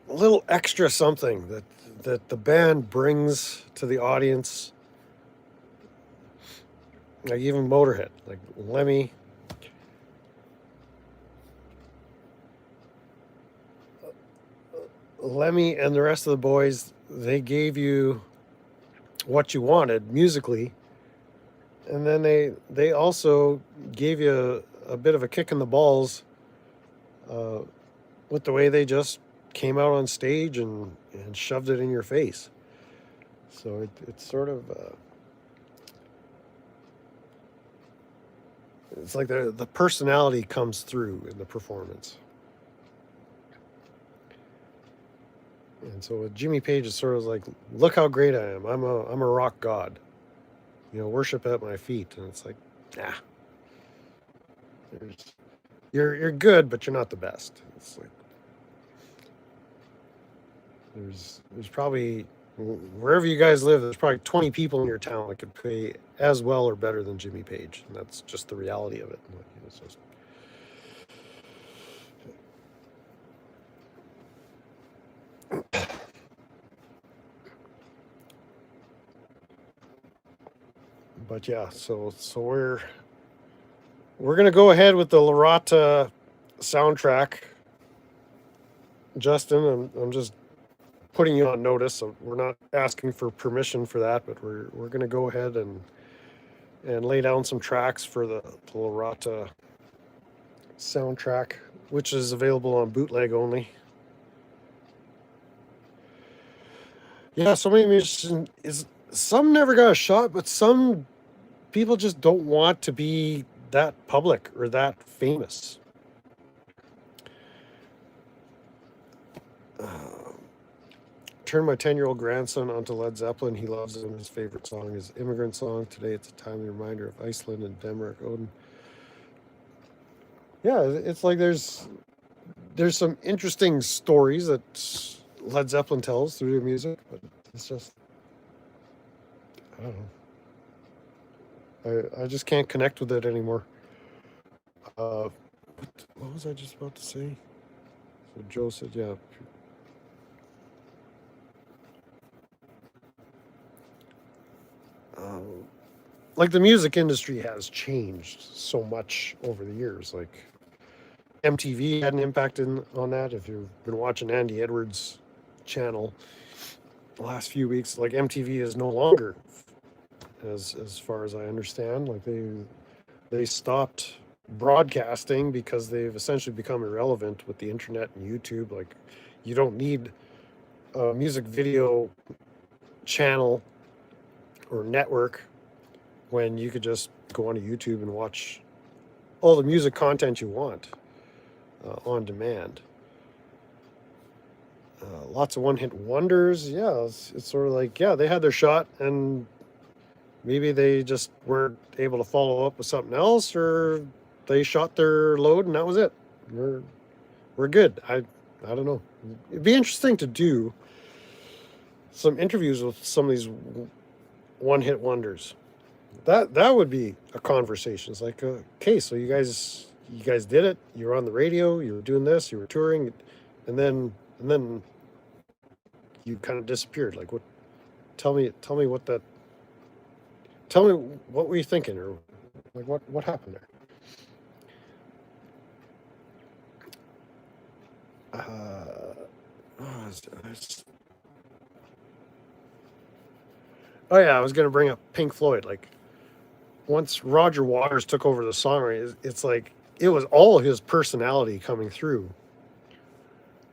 little extra something that the band brings to the audience. Like even Motorhead, like Lemmy, and the rest of the boys, they gave you what you wanted musically, and then they also gave you a bit of a kick in the balls with the way they just came out on stage and shoved it in your face. So it's sort of it's like the personality comes through in the performance. And And so with Jimmy Page, it's sort of like, look how great I am. I'm a rock god. Worship at my feet. And it's like, nah. You're good, but you're not the best. It's like there's probably, wherever you guys live, there's probably 20 people in your town that could play as well or better than Jimmy Page, and that's just the reality of it. It's just, but yeah, so we're gonna go ahead with the Lorata soundtrack. Justin, I'm just putting you on notice. So we're not asking for permission for that, but we're gonna go ahead and lay down some tracks for the Lorata soundtrack, which is available on bootleg only. Yeah, so many musicians some never got a shot, but some people just don't want to be that public or that famous. Turned my 10-year-old grandson onto Led Zeppelin. He loves him. His favorite song is Immigrant Song. Today it's a timely reminder of Iceland and Denmark Odin. Yeah, it's like there's some interesting stories that Led Zeppelin tells through their music, but it's just, I don't know. I just can't connect with it anymore. What was I just about to say? So Joe said, yeah. Like the music industry has changed so much over the years. Like MTV had an impact on that. If you've been watching Andy Edwards' channel the last few weeks, like MTV is no longer, as far as I understand. Like they stopped broadcasting because they've essentially become irrelevant with the internet and YouTube. Like you don't need a music video channel or network when you could just go onto YouTube and watch all the music content you want on demand. Lots of one-hit wonders. Yeah, it's sort of like, yeah, they had their shot and maybe they just weren't able to follow up with something else, or they shot their load and that was it. We're good. I don't know. It'd be interesting to do some interviews with some of these one-hit wonders. That would be a conversation. It's like, okay, so you guys did it. You were on the radio. You were doing this. You were touring, and then you kind of disappeared. Like, what? Tell me what that. Tell me what were you thinking, or like what happened there? Oh yeah, I was gonna bring up Pink Floyd. Like once Roger Waters took over the songwriting, it's like it was all his personality coming through,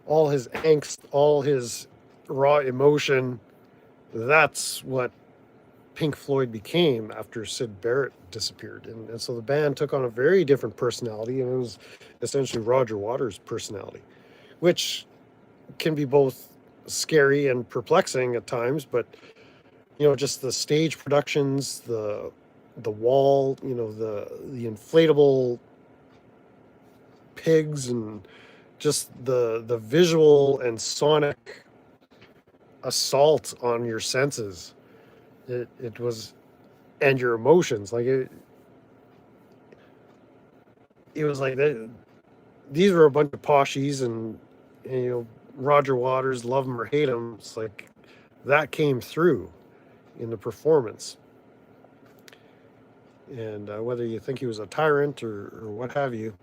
all his angst, all his raw emotion. That's what Pink Floyd became after Sid Barrett disappeared, and so the band took on a very different personality, and it was essentially Roger Waters' personality, which can be both scary and perplexing at times. But just the stage productions, the wall, the inflatable pigs, and just the visual and sonic assault on your senses. It was, and your emotions. Like it was like these were a bunch of poshies, and Roger Waters, love him or hate him, it's like that came through in the performance. And whether you think he was a tyrant or what have you,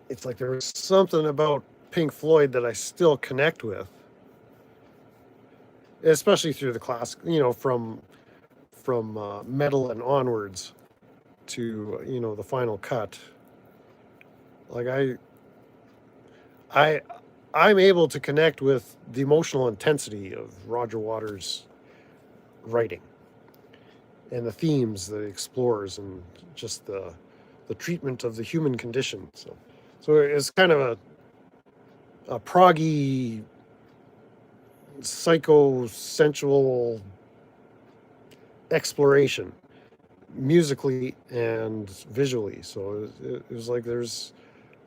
it's like there was something about Pink Floyd that I still connect with, especially through the classic, from Metal and onwards to the Final Cut. Like I'm able to connect with the emotional intensity of Roger Waters' writing and the themes that it explores, and just the treatment of the human condition. So it's kind of a proggy, psycho-sensual exploration, musically and visually. So it was like there's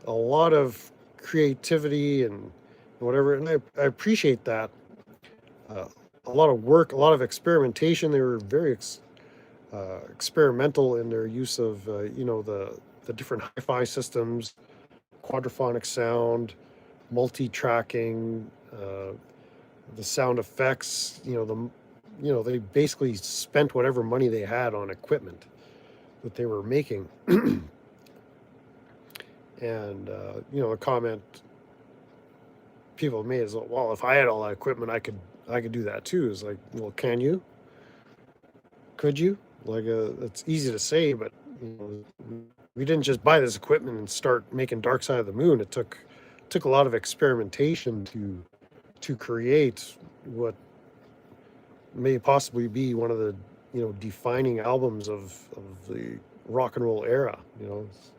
a lot of creativity and whatever, and I appreciate that. Uh, a lot of work, a lot of experimentation. They were very experimental in their use of the different hi-fi systems, quadraphonic sound, multi-tracking, the sound effects. They basically spent whatever money they had on equipment that they were making. And the comment people have made is, well, if I had all that equipment, I could do that too. It's like, well, can you? Could you? Like, it's easy to say, but we didn't just buy this equipment and start making Dark Side of the Moon. It took a lot of experimentation to create what may possibly be one of the defining albums of the rock and roll era. It's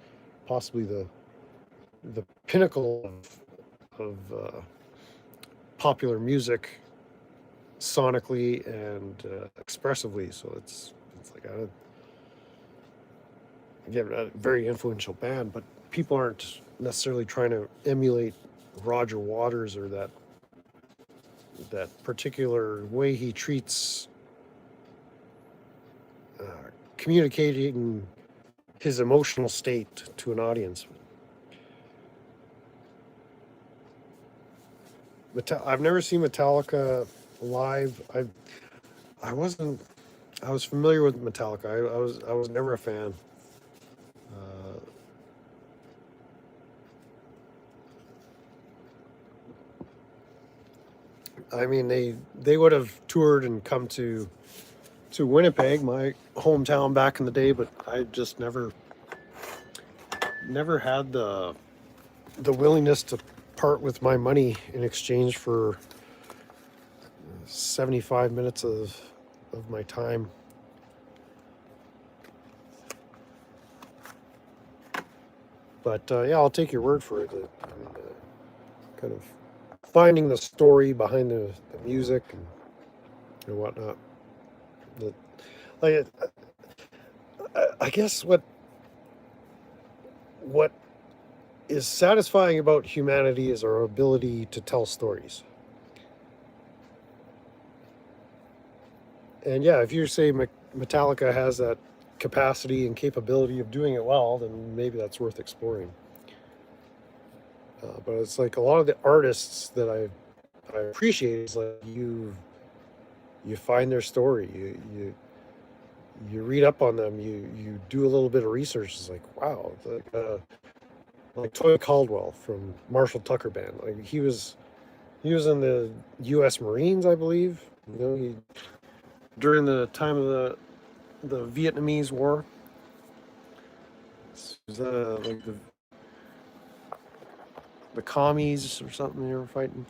possibly the pinnacle of popular music, sonically and expressively. So it's like again, a very influential band, but people aren't necessarily trying to emulate Roger Waters or that particular way he treats communicating his emotional state to an audience. I've never seen Metallica live. I was familiar with Metallica. I was never a fan. I mean, they would have toured and come to Winnipeg, my hometown back in the day, but I just never had the willingness to part with my money in exchange for 75 minutes of my time. But yeah, I'll take your word for it. Kind of finding the story behind the music and whatnot. I guess what is satisfying about humanity is our ability to tell stories. And yeah, if you say Metallica has that capacity and capability of doing it well, then maybe that's worth exploring. But it's like a lot of the artists that I appreciate is like you find their story, you read up on them, you do a little bit of research. It's like, wow, like Toy Caldwell from Marshall Tucker Band. Like he was in the U.S. Marines, I believe. During the time of the Vietnamese War. Was that like the commies or something they were fighting?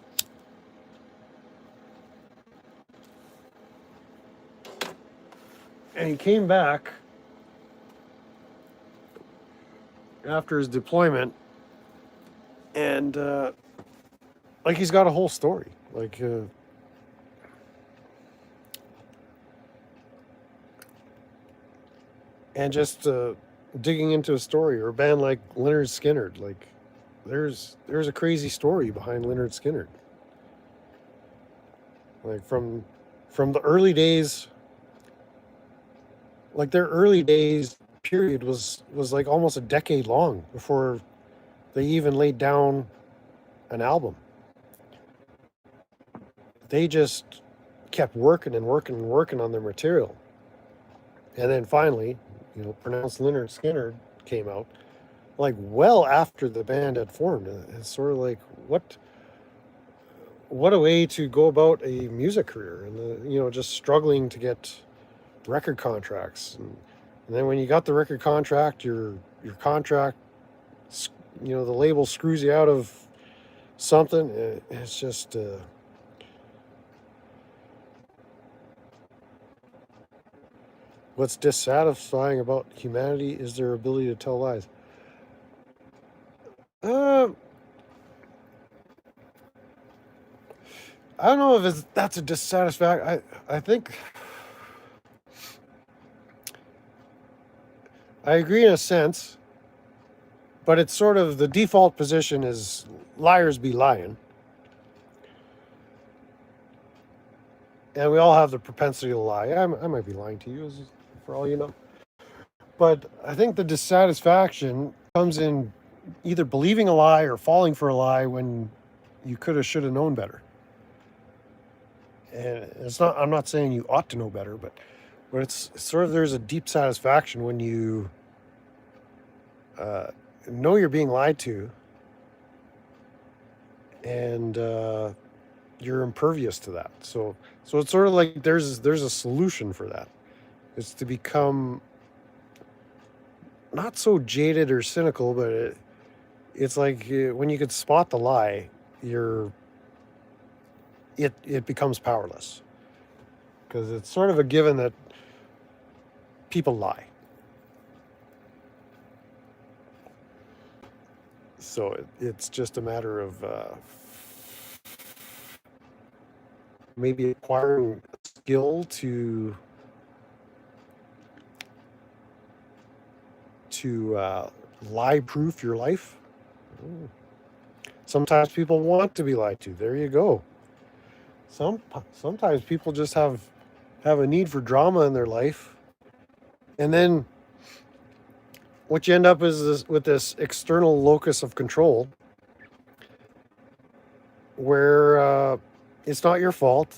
And he came back after his deployment, and like he's got a whole story. Like and just digging into a story, or a band like Lynyrd Skynyrd, like there's a crazy story behind Lynyrd Skynyrd. Like from the early days, like their early days period was like almost a decade long before they even laid down an album. They just kept working and working and working on their material. And then finally, pronounced Lynyrd Skynyrd came out, like well after the band had formed. It's sort of like, what a way to go about a music career, and just struggling to get record contracts, and then when you got the record contract, your contract, the label screws you out of something. It's just what's dissatisfying about humanity is their ability to tell lies. I don't know if that's a dissatisfaction. I think I agree in a sense, but it's sort of the default position is liars be lying. And we all have the propensity to lie. I might be lying to you, for all you know. But I think the dissatisfaction comes in either believing a lie or falling for a lie when you could have, should have known better. And it's not. I'm not saying you ought to know better, but it's sort of, there's a deep satisfaction when you know you're being lied to, and you're impervious to that. So it's sort of like there's a solution for that. It's to become not so jaded or cynical, but it's like when you could spot the lie, it becomes powerless, because it's sort of a given that people lie. So it's just a matter of maybe acquiring a skill to lie proof your life. Sometimes people want to be lied to. There you go. Sometimes people just have a need for drama in their life, and then what you end up is with this external locus of control, where it's not your fault.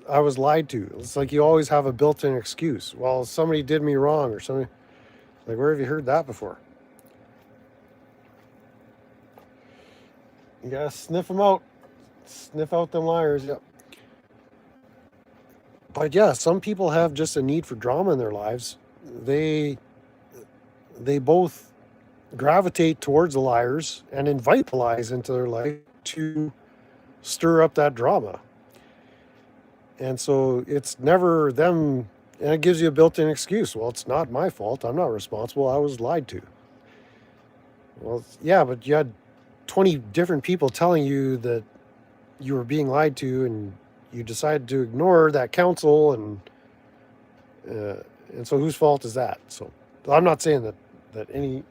I was lied to. It's like you always have a built-in excuse. Well, somebody did me wrong or something. Like, where have you heard that before? You gotta sniff them out. Sniff out them liars. Yep. But yeah, some people have just a need for drama in their lives. They both gravitate towards the liars and invite the lies into their life to stir up that drama. And so it's never them, and it gives you a built-in excuse. Well, it's not my fault. I'm not responsible. I was lied to. Well, yeah, but you had 20 different people telling you that you were being lied to, and you decided to ignore that counsel, and so whose fault is that? So I'm not saying that any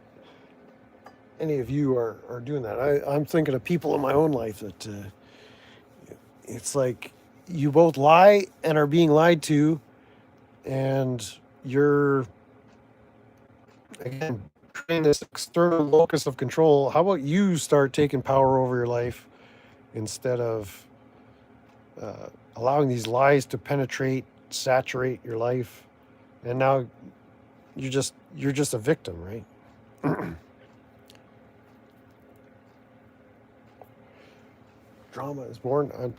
of you are doing that. I'm thinking of people in my own life that it's like you both lie and are being lied to, and you're, again, creating this external locus of control. How about you start taking power over your life instead of allowing these lies to penetrate, saturate your life, and now you're just a victim, right? Drama is born.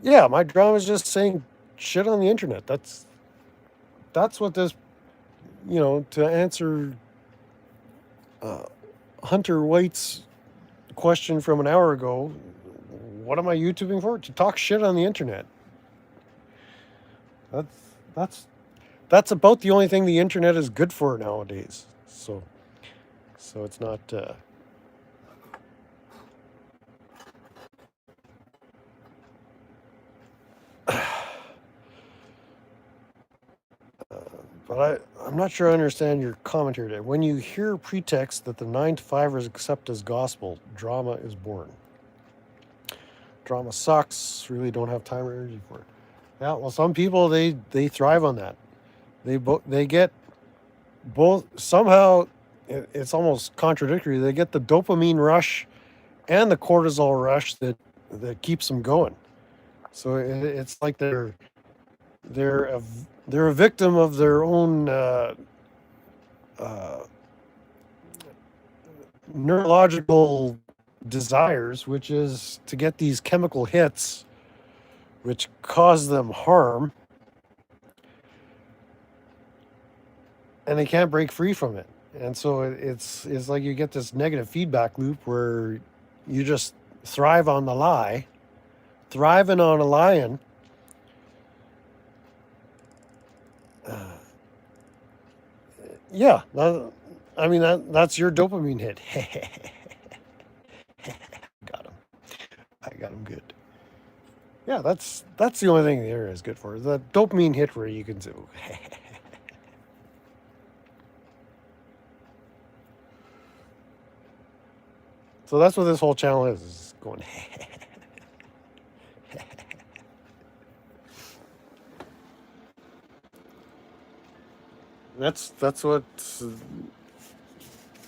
Yeah, my drama is just saying shit on the internet. That's what this, to answer Hunter White's question from an hour ago. What am I YouTubing for? To talk shit on the internet. That's about the only thing the internet is good for nowadays. So it's not. But I'm not sure I understand your commentary today. When you hear pretext that the 9-to-5ers accept as gospel, drama is born. Drama sucks. Really don't have time or energy for it. Yeah, well, some people they thrive on that. They get both. Somehow, it's almost contradictory. They get the dopamine rush and the cortisol rush that keeps them going. So it's like they're a victim of their own neurological desires, which is to get these chemical hits which cause them harm, and they can't break free from it. And so it's like you get this negative feedback loop where you just thrive on the lie, thriving on a lion. Yeah, that's your dopamine hit. Got him. I got him good. Yeah, that's the only thing the internet is good for. The dopamine hit where you can do. So that's what this whole channel is going. That's what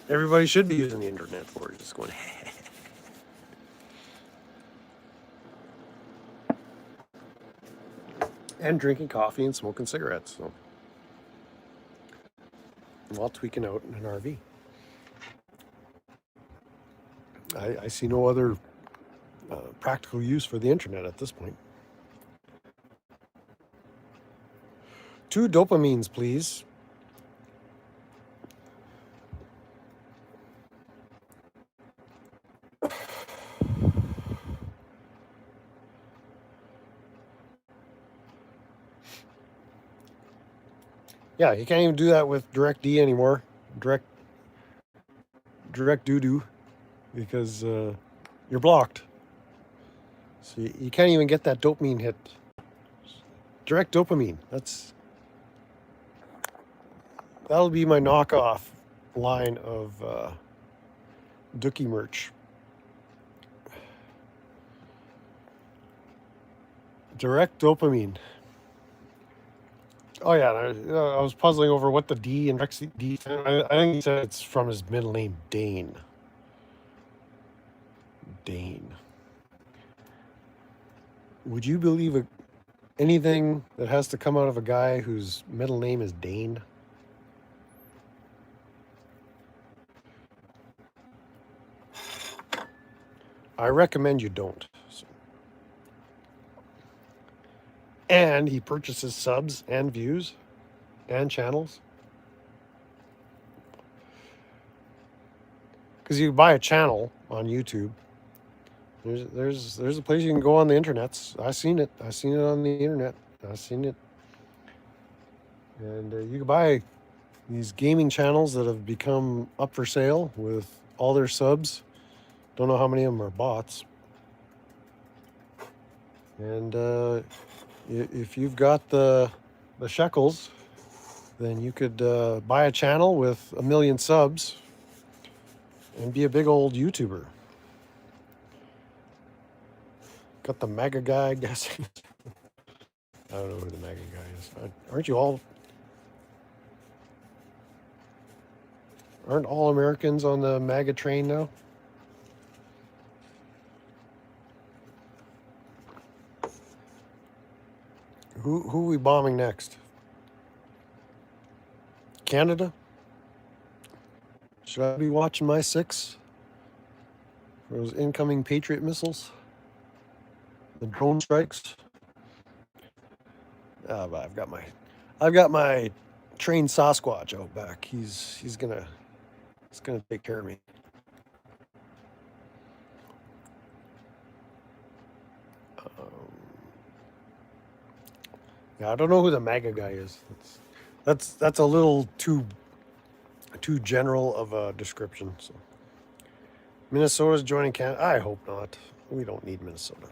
everybody should be using the internet for. Just going. And drinking coffee and smoking cigarettes. So while tweaking out in an RV. I see no other practical use for the internet at this point. 2 dopamines, please. Yeah, you can't even do that with Direct D anymore. Direct doo-doo, because you're blocked. So you can't even get that dopamine hit. Direct dopamine. That'll be my knockoff line of Dookie merch. Direct dopamine. Oh yeah, I was puzzling over what the D and Rex D. I think he said it's from his middle name, Dane. Dane. Would you believe anything that has to come out of a guy whose middle name is Dane? I recommend you don't. So. And he purchases subs and views and channels. Because you buy a channel on YouTube. There's a place you can go on the internet. I've seen it. I've seen it on the internet. I've seen it. And you can buy these gaming channels that have become up for sale with all their subs. Don't know how many of them are bots. And if you've got the shekels, then you could buy a channel with 1 million subs and be a big old YouTuber. Got the MAGA guy guessing. I don't know who the MAGA guy is. Aren't you all? Aren't all Americans on the MAGA train now? Who are we bombing next? Canada? Should I be watching my 6 for those incoming Patriot missiles? The drone strikes? But I've got my trained Sasquatch out back. He's gonna take care of me. Yeah, I don't know who the MAGA guy is. That's a little too general of a description. So Minnesota's joining Canada. I hope not. We don't need Minnesota.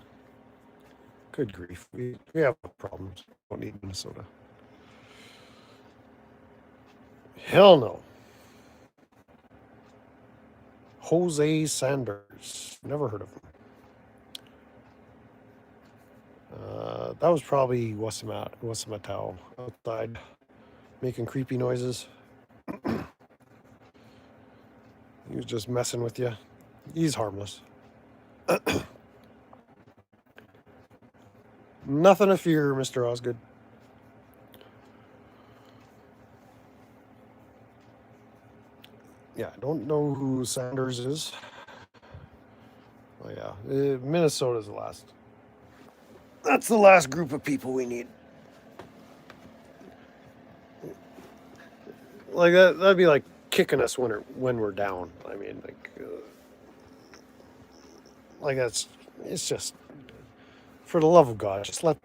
Good grief. We have problems. We don't need Minnesota. Hell no. Jose Sanders. Never heard of him. That was probably Wasamatau outside making creepy noises. He was just messing with you. He's harmless. Nothing to fear, Mr. Osgood. Yeah, I don't know who Sanders is. Oh yeah, Minnesota's the last. That's the last group of people we need. Like that'd be like kicking us when we're down. I mean, it's just for the love of God, just let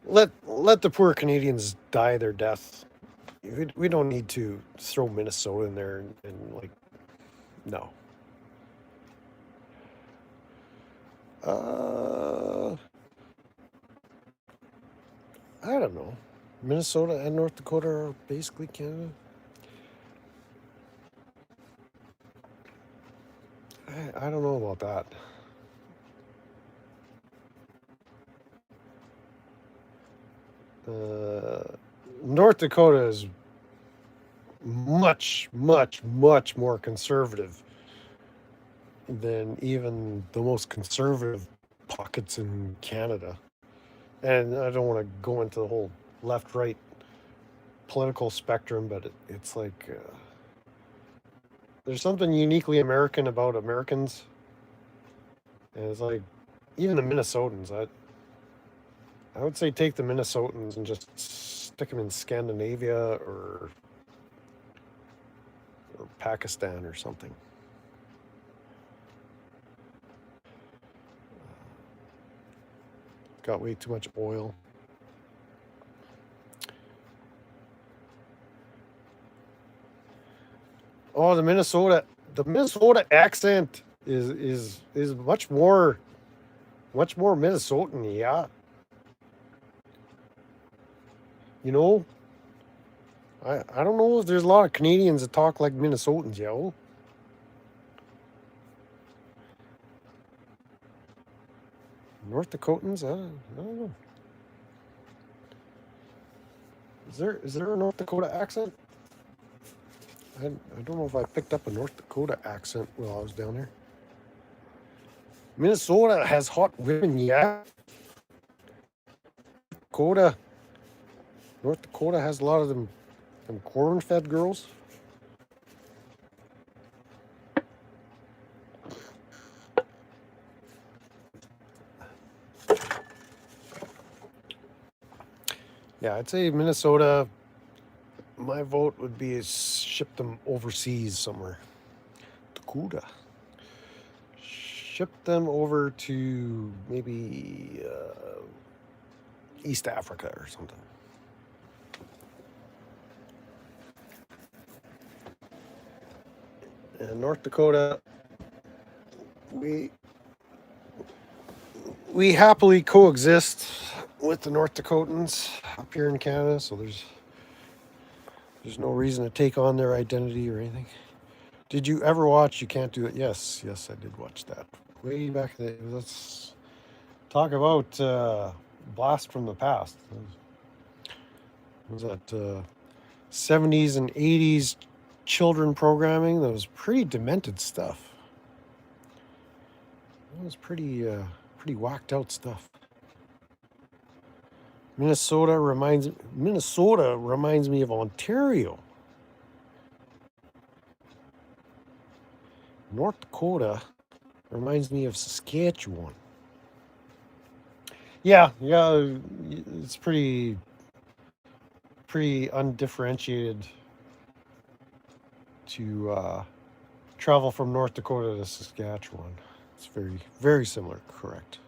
the poor Canadians die their death. We don't need to throw Minnesota in there and like, no. I don't know. Minnesota and North Dakota are basically Canada. I don't know about that. North Dakota is much, much, much more conservative than even the most conservative pockets in Canada. And I don't want to go into the whole left-right political spectrum, but it's like there's something uniquely American about Americans. And it's like, even the Minnesotans, I would say take the Minnesotans and just stick them in Scandinavia or Pakistan or something. Got way too much oil. Oh, the Minnesota accent is much more Minnesotan, yeah. You know, I don't know if there's a lot of Canadians that talk like Minnesotans, yo. North Dakotans, I don't know. Is there a North Dakota accent? I don't know if I picked up a North Dakota accent while I was down there. Minnesota has hot women, yeah. North Dakota has a lot of them corn-fed girls. Yeah, I'd say Minnesota. My vote would be ship them overseas somewhere. Dakota. Ship them over to maybe East Africa or something. And North Dakota, we happily coexist with the North Dakotans up here in Canada, so there's no reason to take on their identity or anything. Did you ever watch You Can't Do It? Yes, I did watch that. Way back in the day. Let's talk about blast from the past. Was that 70s and 80s children programming? That was pretty demented stuff. That was pretty whacked out stuff. Minnesota reminds me of Ontario. North Dakota reminds me of Saskatchewan. Yeah, it's pretty undifferentiated to travel from North Dakota to Saskatchewan. It's very, very similar, correct.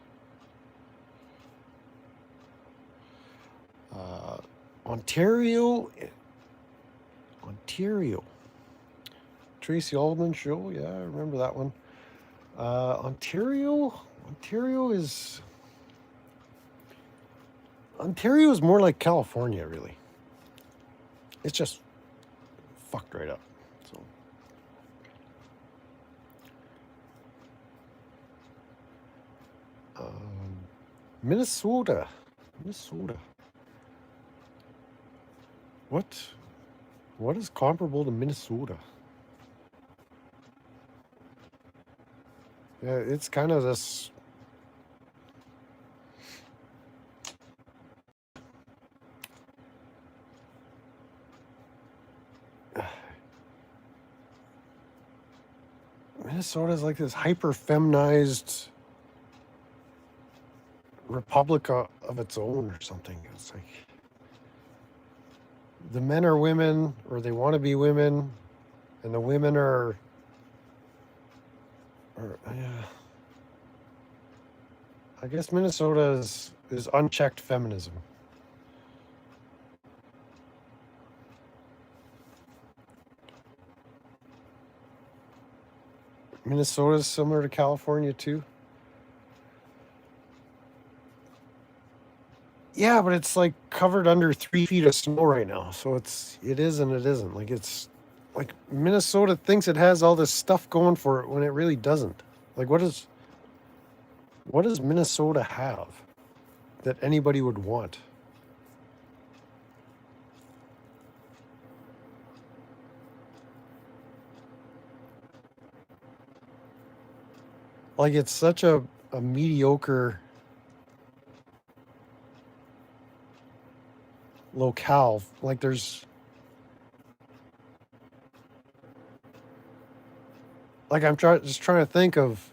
Ontario. Tracy Ullman show, yeah, I remember that one. Ontario is more like California, really. It's just fucked right up. So Minnesota. What is comparable to Minnesota? Yeah, it's kind of this. Minnesota is like this hyper feminized republic of its own or something. It's like the men are women, or they want to be women, and the women are I guess Minnesota is unchecked feminism. Minnesota is similar to California too. Yeah, but it's like covered under 3 feet of snow right now. So it is and it isn't. Like it's like Minnesota thinks it has all this stuff going for it when it really doesn't. Like what does Minnesota have that anybody would want? Like it's such a mediocre locale. Like there's like I'm just trying to think of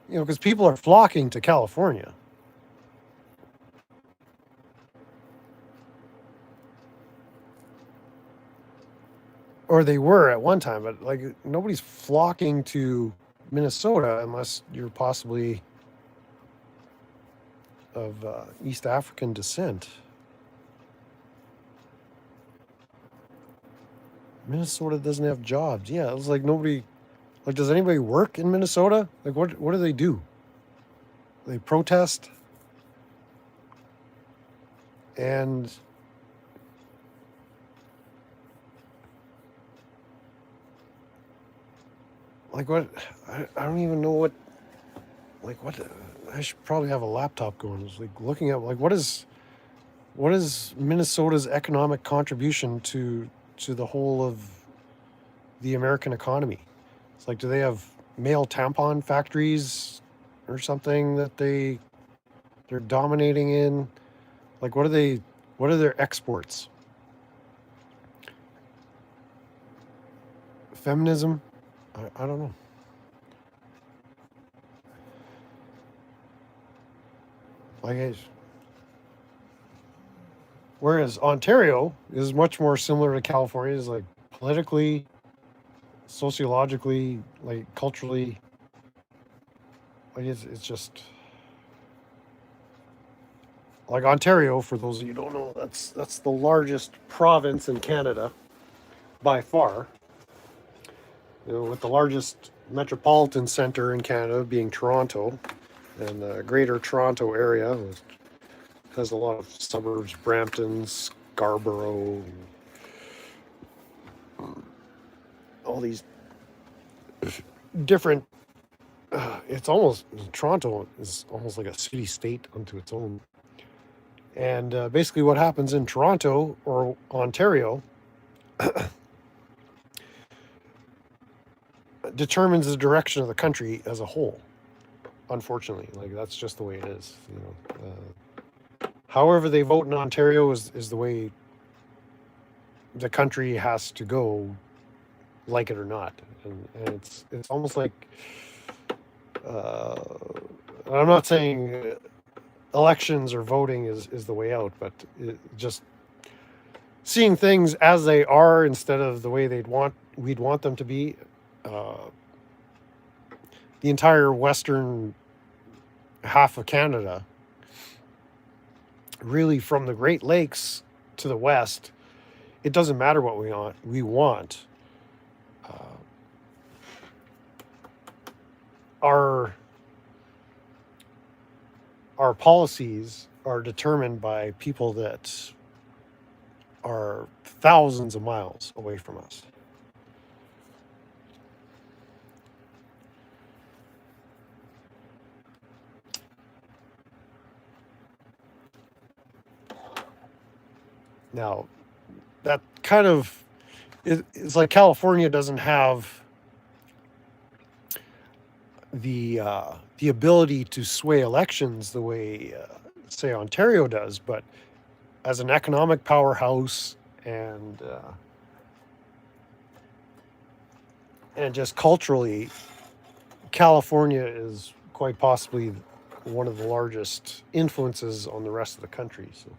because people are flocking to California, or they were at one time, but like nobody's flocking to Minnesota unless you're possibly of East African descent. Minnesota doesn't have jobs. Yeah, it's like nobody. Like, does anybody work in Minnesota? Like, what do they do? They protest, and like what? I don't even know what. Like what? I should probably have a laptop going. It's like looking at like what is Minnesota's economic contribution to the whole of the American economy? It's like, do they have male tampon factories or something that they're dominating in? Like, what are they? What are their exports? Feminism? I don't know. Like, whereas Ontario is much more similar to California, is like politically, sociologically, like culturally, like it's just like Ontario. For those of you who don't know, that's the largest province in Canada by far. With the largest metropolitan center in Canada being Toronto, and the Greater Toronto area has a lot of suburbs, Brampton, Scarborough, all these different. It's almost Toronto is almost like a city state unto its own. And basically, what happens in Toronto or Ontario determines the direction of the country as a whole. Unfortunately, like that's just the way it is. However they vote in Ontario is the way the country has to go, like it or not. And it's almost like I'm not saying elections or voting is the way out, but just seeing things as they are instead of the way we'd want them to be. The entire western half of Canada, really from the Great Lakes to the west, it doesn't matter what we want. We want our policies are determined by people that are thousands of miles away from us. Now, that kind of it's like California doesn't have the ability to sway elections the way say Ontario does, but as an economic powerhouse and just culturally, California is quite possibly one of the largest influences on the rest of the country. So,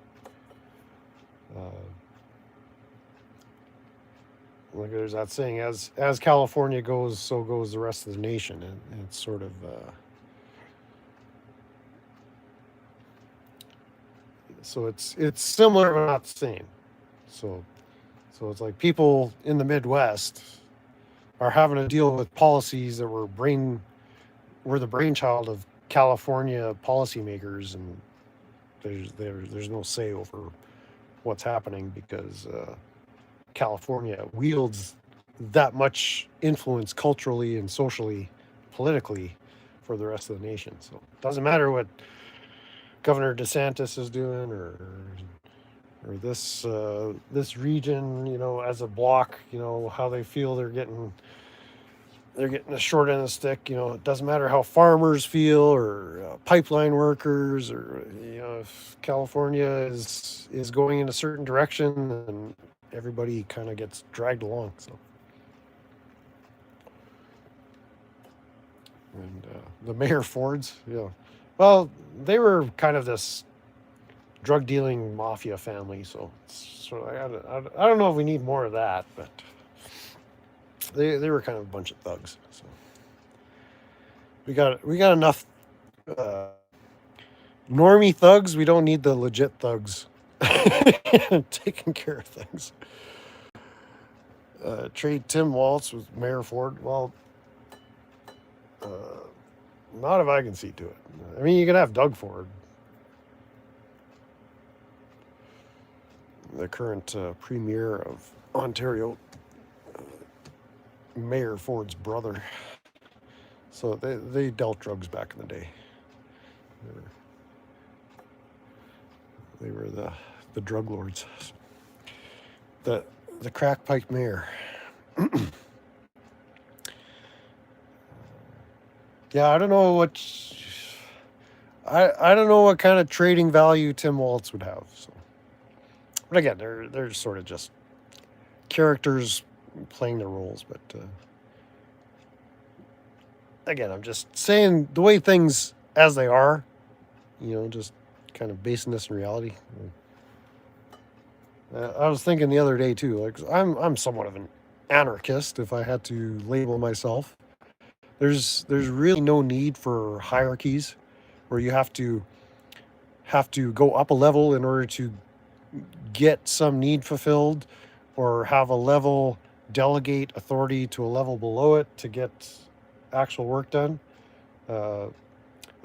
like there's that saying, as California goes, so goes the rest of the nation, and it's sort of so it's similar but not the same. So it's like people in the Midwest are having to deal with policies that were the brainchild of California policymakers, and there's no say over what's happening because California wields that much influence culturally and socially, politically, for the rest of the nation. So it doesn't matter what Governor DeSantis is doing or this region, as a block, how they feel they're getting a short end of the stick. It doesn't matter how farmers feel or pipeline workers or if California is going in a certain direction, and everybody kind of gets dragged along. So, and the Mayor Fords, well, they were kind of this drug dealing mafia family. So I don't know if we need more of that, but they were kind of a bunch of thugs. So we got enough normie thugs. We don't need the legit thugs taking care of things. Trade Tim Walz with Mayor Ford. Well, not if I can see to it. I mean, you can have Doug Ford, the current premier of Ontario, Mayor Ford's brother. So they dealt drugs back in the day. They were the drug lords. The crack pipe mayor. Yeah, I don't know what kind of trading value Tim Walz would have. So, but again, they're sort of just characters playing their roles. But again, I'm just saying the way things as they are, just kind of basing this in reality. I was thinking the other day too, like I'm somewhat of an anarchist if I had to label myself. There's really no need for hierarchies where you have to go up a level in order to get some need fulfilled, or have a level delegate authority to a level below it to get actual work done. The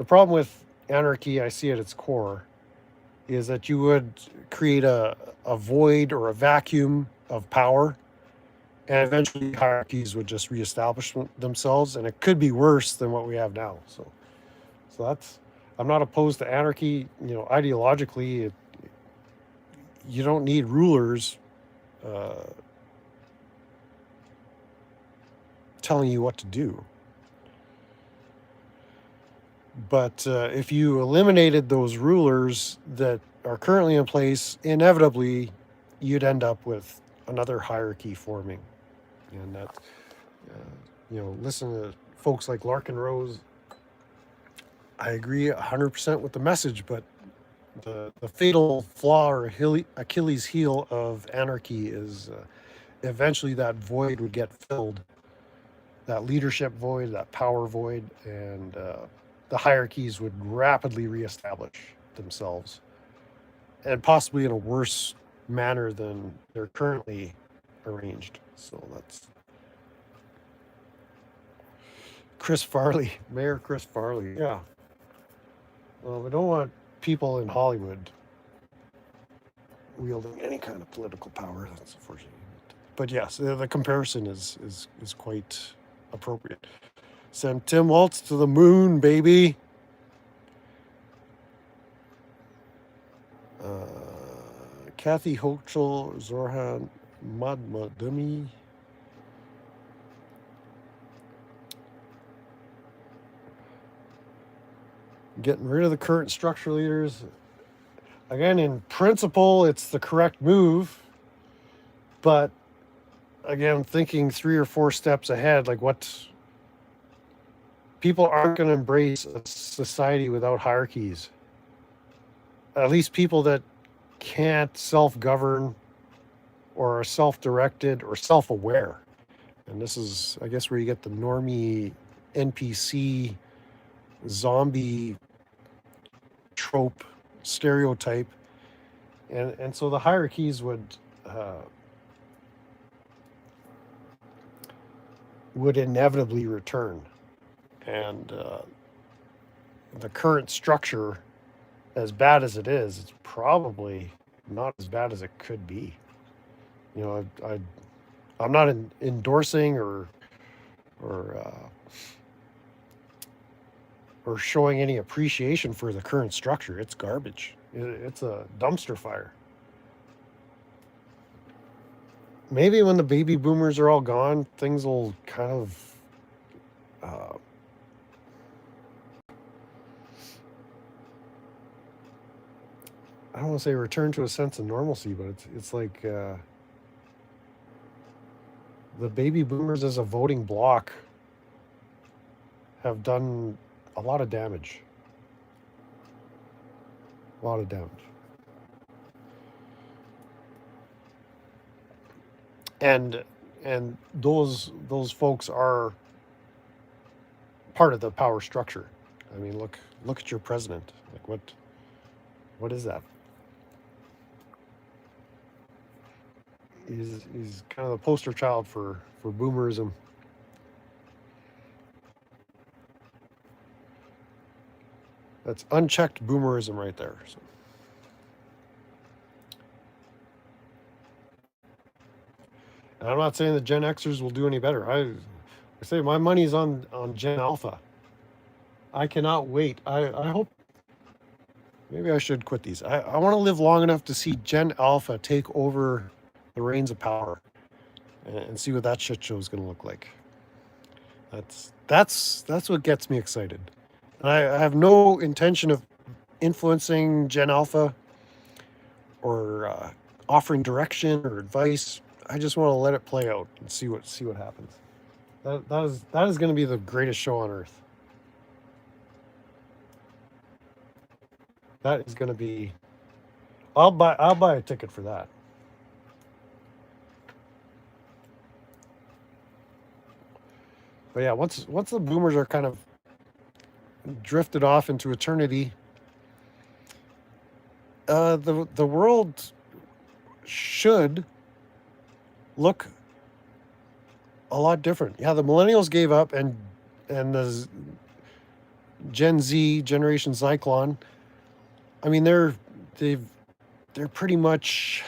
problem with anarchy, I see at its core, is that you would create a void or a vacuum of power, and eventually hierarchies would just reestablish themselves, and it could be worse than what we have now. So that's, I'm not opposed to anarchy. Ideologically, you don't need rulers telling you what to do. But if you eliminated those rulers that are currently in place, inevitably you'd end up with another hierarchy forming. And that, listen to folks like Larkin Rose. I agree 100% with the message, but the fatal flaw or Achilles heel of anarchy is eventually that void would get filled, that leadership void, that power void, and the hierarchies would rapidly reestablish themselves, and possibly in a worse manner than they're currently arranged. So that's Chris Farley, Mayor Chris Farley. Yeah. Well, we don't want people in Hollywood wielding any kind of political power. That's unfortunate. But yes, the comparison is quite appropriate. Send Tim Walz to the moon, baby. Kathy Hochul, Zorhan Madmadumi. Getting rid of the current structure leaders. Again, in principle, it's the correct move. But again, thinking 3 or 4 steps ahead, like people aren't going to embrace a society without hierarchies. At least people that can't self-govern or are self-directed or self-aware. And this is, I guess, where you get the normie NPC zombie trope stereotype. And so the hierarchies would inevitably return. And the current structure as bad as it is, it's probably not as bad as it could be. You know, I'm not endorsing or or showing any appreciation for the current structure. It's garbage. It's a dumpster fire. Maybe when the baby boomers are all gone, things will kind of uh, I don't want to say return to a sense of normalcy, but it's like the baby boomers as a voting bloc have done a lot of damage. A lot of damage. And those folks are part of the power structure. I mean, look at your president. Like what is that? He's kind of the poster child for boomerism. That's unchecked boomerism right there. So. And I'm not saying the Gen Xers will do any better. I say my money's on Gen Alpha. I cannot wait. I hope maybe I should quit these. I want to live long enough to see Gen Alpha take over the reins of power and see what that shit show is going to look like. That's what gets me excited. And I have no intention of influencing Gen Alpha or offering direction or advice. I just want to let it play out and see what happens. That is going to be the greatest show on earth. That is going to be. I'll buy a ticket for that. But yeah, once the boomers are kind of drifted off into eternity, the world should look a lot different. Yeah, the millennials gave up, and the Gen Z, Generation Cyclone. I mean, they're pretty much.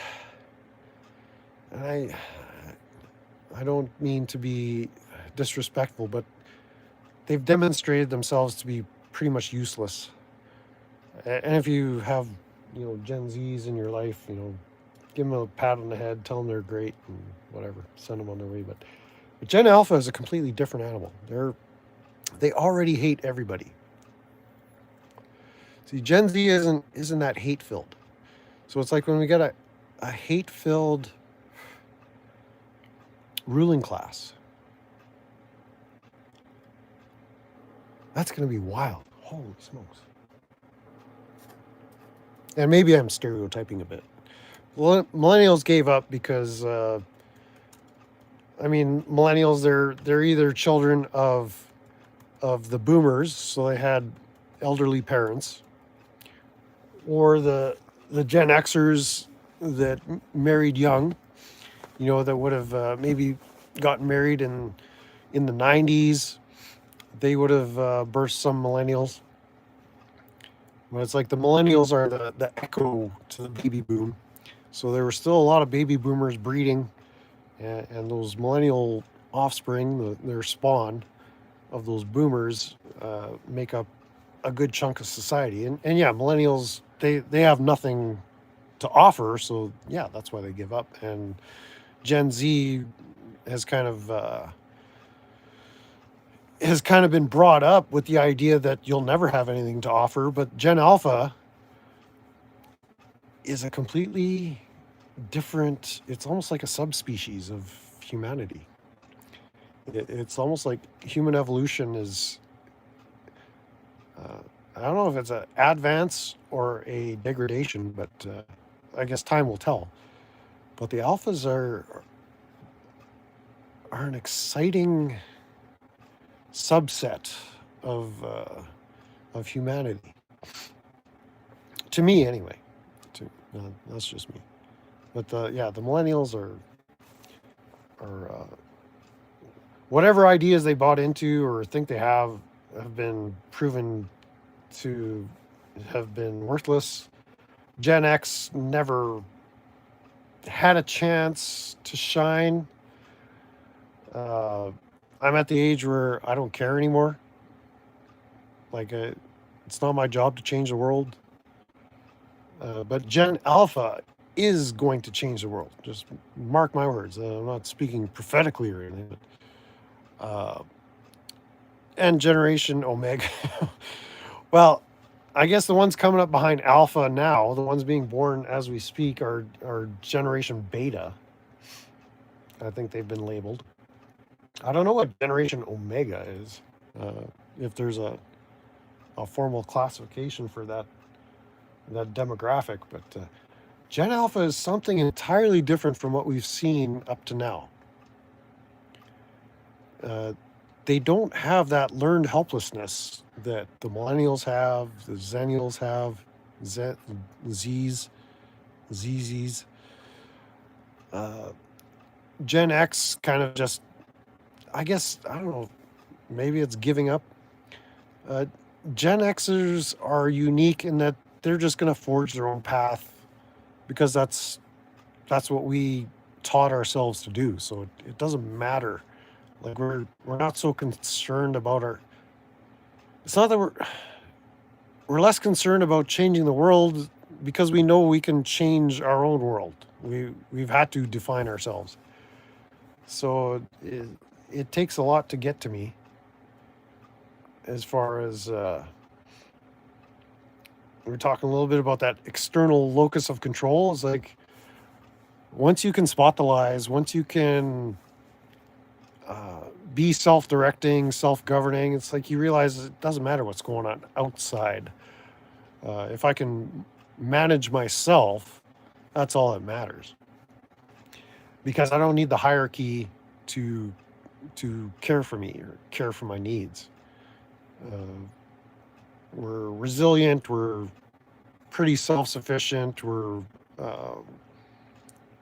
And I don't mean to be disrespectful, but they've demonstrated themselves to be pretty much useless. And if you have, Gen Zs in your life, give them a pat on the head, tell them they're great, and whatever, send them on their way. But Gen Alpha is a completely different animal. They already hate everybody. See, Gen Z isn't that hate filled. So it's like when we get a hate filled ruling class. That's going to be wild. Holy smokes. And maybe I'm stereotyping a bit. Millennials gave up because, millennials, they're either children of the boomers, so they had elderly parents, or the Gen Xers that married young, that would have maybe gotten married in the 90s. They would have birthed some millennials. But it's like the millennials are the echo to the baby boom. So there were still a lot of baby boomers breeding, and those millennial offspring, their spawn of those boomers, make up a good chunk of society. And yeah, millennials, they have nothing to offer. So yeah, that's why they give up. And Gen Z has kind of been brought up with the idea that you'll never have anything to offer. But Gen Alpha is a completely different, it's almost like a subspecies of humanity. It's almost like human evolution is, I don't know if it's an advance or a degradation, but I guess time will tell. But the alphas are an exciting subset of humanity. To me, anyway. That's just me. But the millennials are whatever ideas they bought into or think they have been proven to have been worthless. Gen X never had a chance to shine. I'm at the age where I don't care anymore. Like, it's not my job to change the world. But Gen Alpha is going to change the world. Just mark my words. I'm not speaking prophetically or anything. But, and Generation Omega. Well, I guess the ones coming up behind Alpha now, the ones being born as we speak, are Generation Beta. I think they've been labeled. I don't know what Generation Omega is. If there's a formal classification for that demographic, but Gen Alpha is something entirely different from what we've seen up to now. They don't have that learned helplessness that the millennials have, the zennials have, Zs, ZZs. Gen X kind of just, I guess, I don't know, maybe it's giving up. Gen Xers are unique in that they're just going to forge their own path because that's what we taught ourselves to do. So it doesn't matter. Like we're not so concerned about our. It's not that we're less concerned about changing the world because we know we can change our own world. We've had to define ourselves. So it takes a lot to get to me. As far as we're talking a little bit about that external locus of control, it's like once you can spot the lies, once you can be self-directing, self-governing, it's like you realize it doesn't matter what's going on outside. If I can manage myself, that's all that matters. Because I don't need the hierarchy to care for me or care for my needs. We're resilient, we're pretty self-sufficient, we're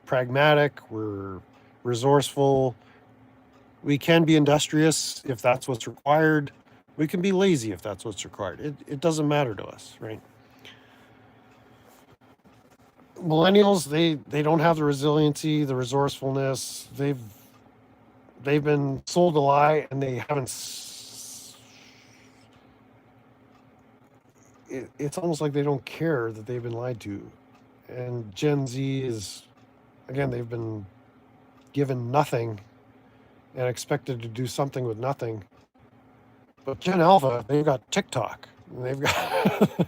pragmatic, we're resourceful. We can be industrious if that's what's required. We can be lazy if that's what's required. It doesn't matter to us, right? Millennials, they don't have the resiliency, the resourcefulness. They've been sold a lie, and they haven't. It's almost like they don't care that they've been lied to. And Gen Z is, again, they've been given nothing and expected to do something with nothing. But Gen Alpha, they've got TikTok. They've got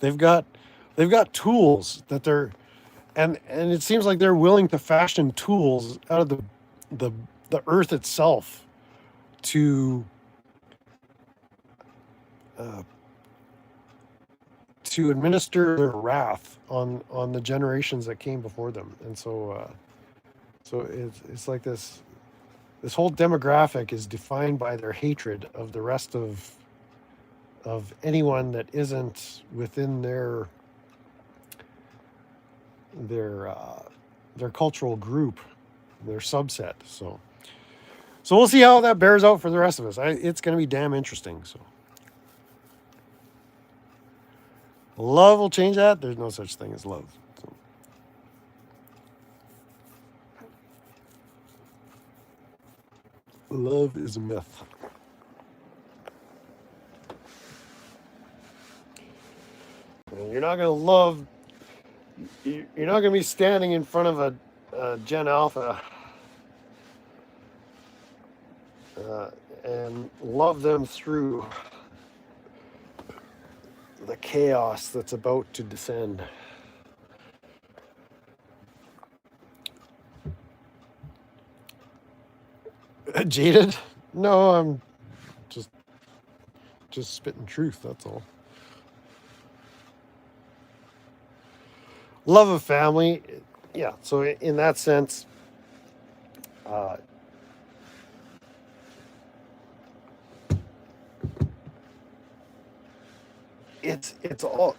they've got tools that they're and it seems like they're willing to fashion tools out of the earth itself to administer their wrath on the generations that came before them. And so it's like this whole demographic is defined by their hatred of the rest of anyone that isn't within their cultural group, their subset. So we'll see how that bears out for the rest of us. It's going to be damn interesting. So love will change that. There's no such thing as love. So. Love is a myth. And you're not going to love. You're not going to be standing in front of a Gen Alpha and love them through the chaos that's about to descend. Jaded? No, I'm just spitting truth, that's all. Love of family, yeah, so in that sense, it's all,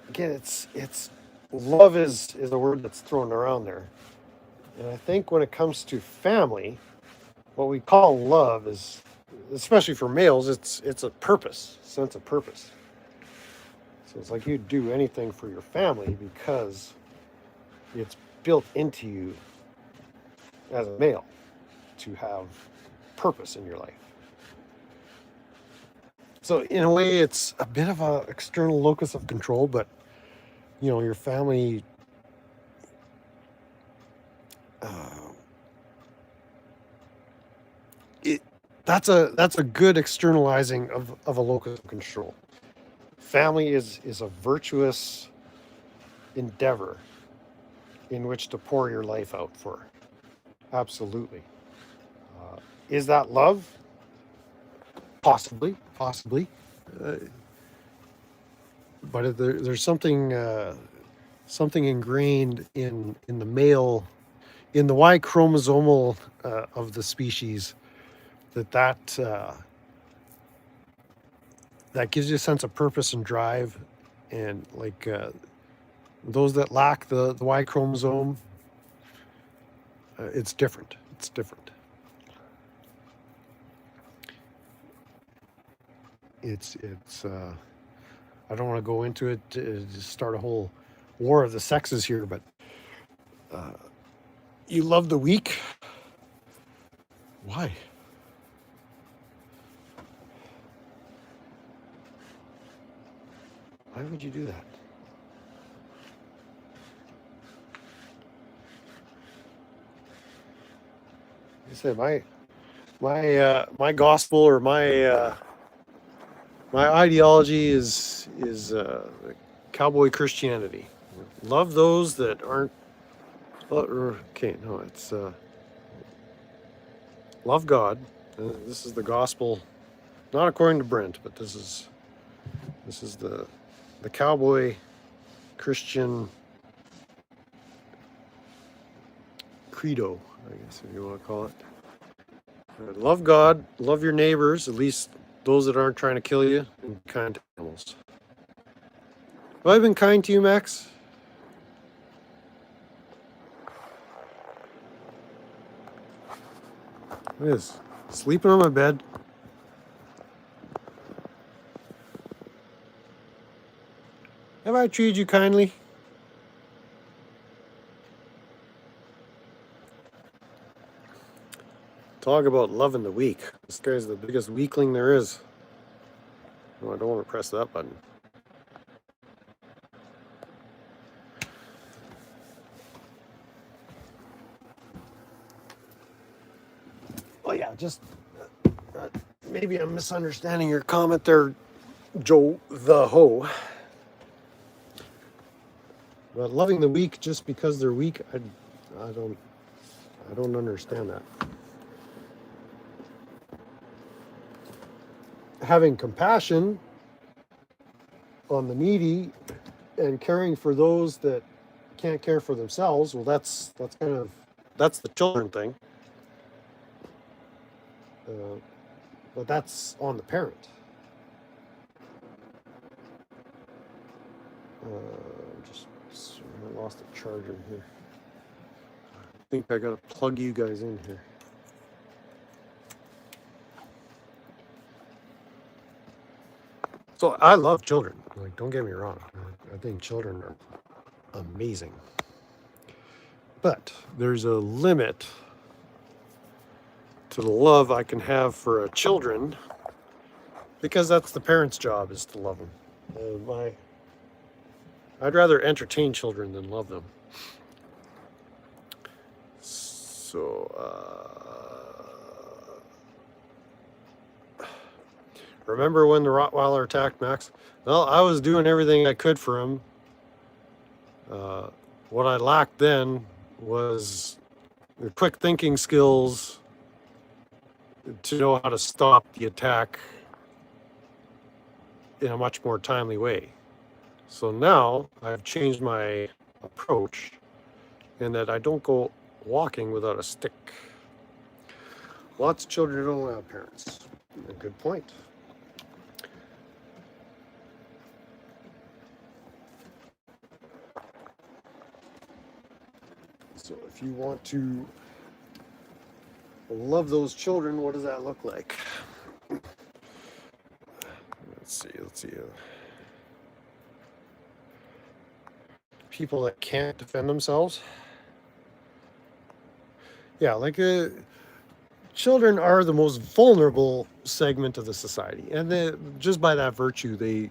again, it's love is a word that's thrown around there. And I think when it comes to family, what we call love is, especially for males, it's a purpose, sense of purpose. So it's like you'd do anything for your family because it's built into you as a male to have purpose in your life. So in a way, it's a bit of an external locus of control, but your family that's a good externalizing of a locus of control. Family is a virtuous endeavor in which to pour your life out for. Absolutely. Is that love? Possibly. But there's something ingrained in the male, in the Y chromosomal of the species, that gives you a sense of purpose and drive, and like those that lack the Y chromosome, it's different. It's different. It's I don't want to go into it to start a whole war of the sexes here, but you love the weak. Why? Why would you do that? I said my gospel, or my ideology is cowboy Christianity. Love those that aren't. Okay, no, it's love God. This is the gospel, not according to Brent, but this is the cowboy Christian credo, I guess, if you want to call it. Love God, love your neighbors, at least those that aren't trying to kill you, and kind to animals. Have I been kind to you, Max? It is. Sleeping on my bed. Have I treated you kindly? Talk about loving the weak. This guy's the biggest weakling there is. No, I don't want to press that button. Oh yeah, just maybe I'm misunderstanding your comment there, Joe the Ho. But loving the weak just because they're weak, I don't understand that. Having compassion on the needy and caring for those that can't care for themselves, well, that's the children thing. But that's on the parent. I lost a charger here. I think I gotta plug you guys in here. So I love children. Like, don't get me wrong. I think children are amazing. But there's a limit to the love I can have for children, because that's the parent's job, is to love them. I'd rather entertain children than love them. So, remember when the Rottweiler attacked Max? Well, I was doing everything I could for him. What I lacked then was the quick thinking skills to know how to stop the attack in a much more timely way. So now I've changed my approach in that I don't go walking without a stick. Lots of children don't have parents. A good point. So if you want to love those children, what does that look like? Let's see. people that can't defend themselves. Yeah, like children are the most vulnerable segment of the society, and just by that virtue,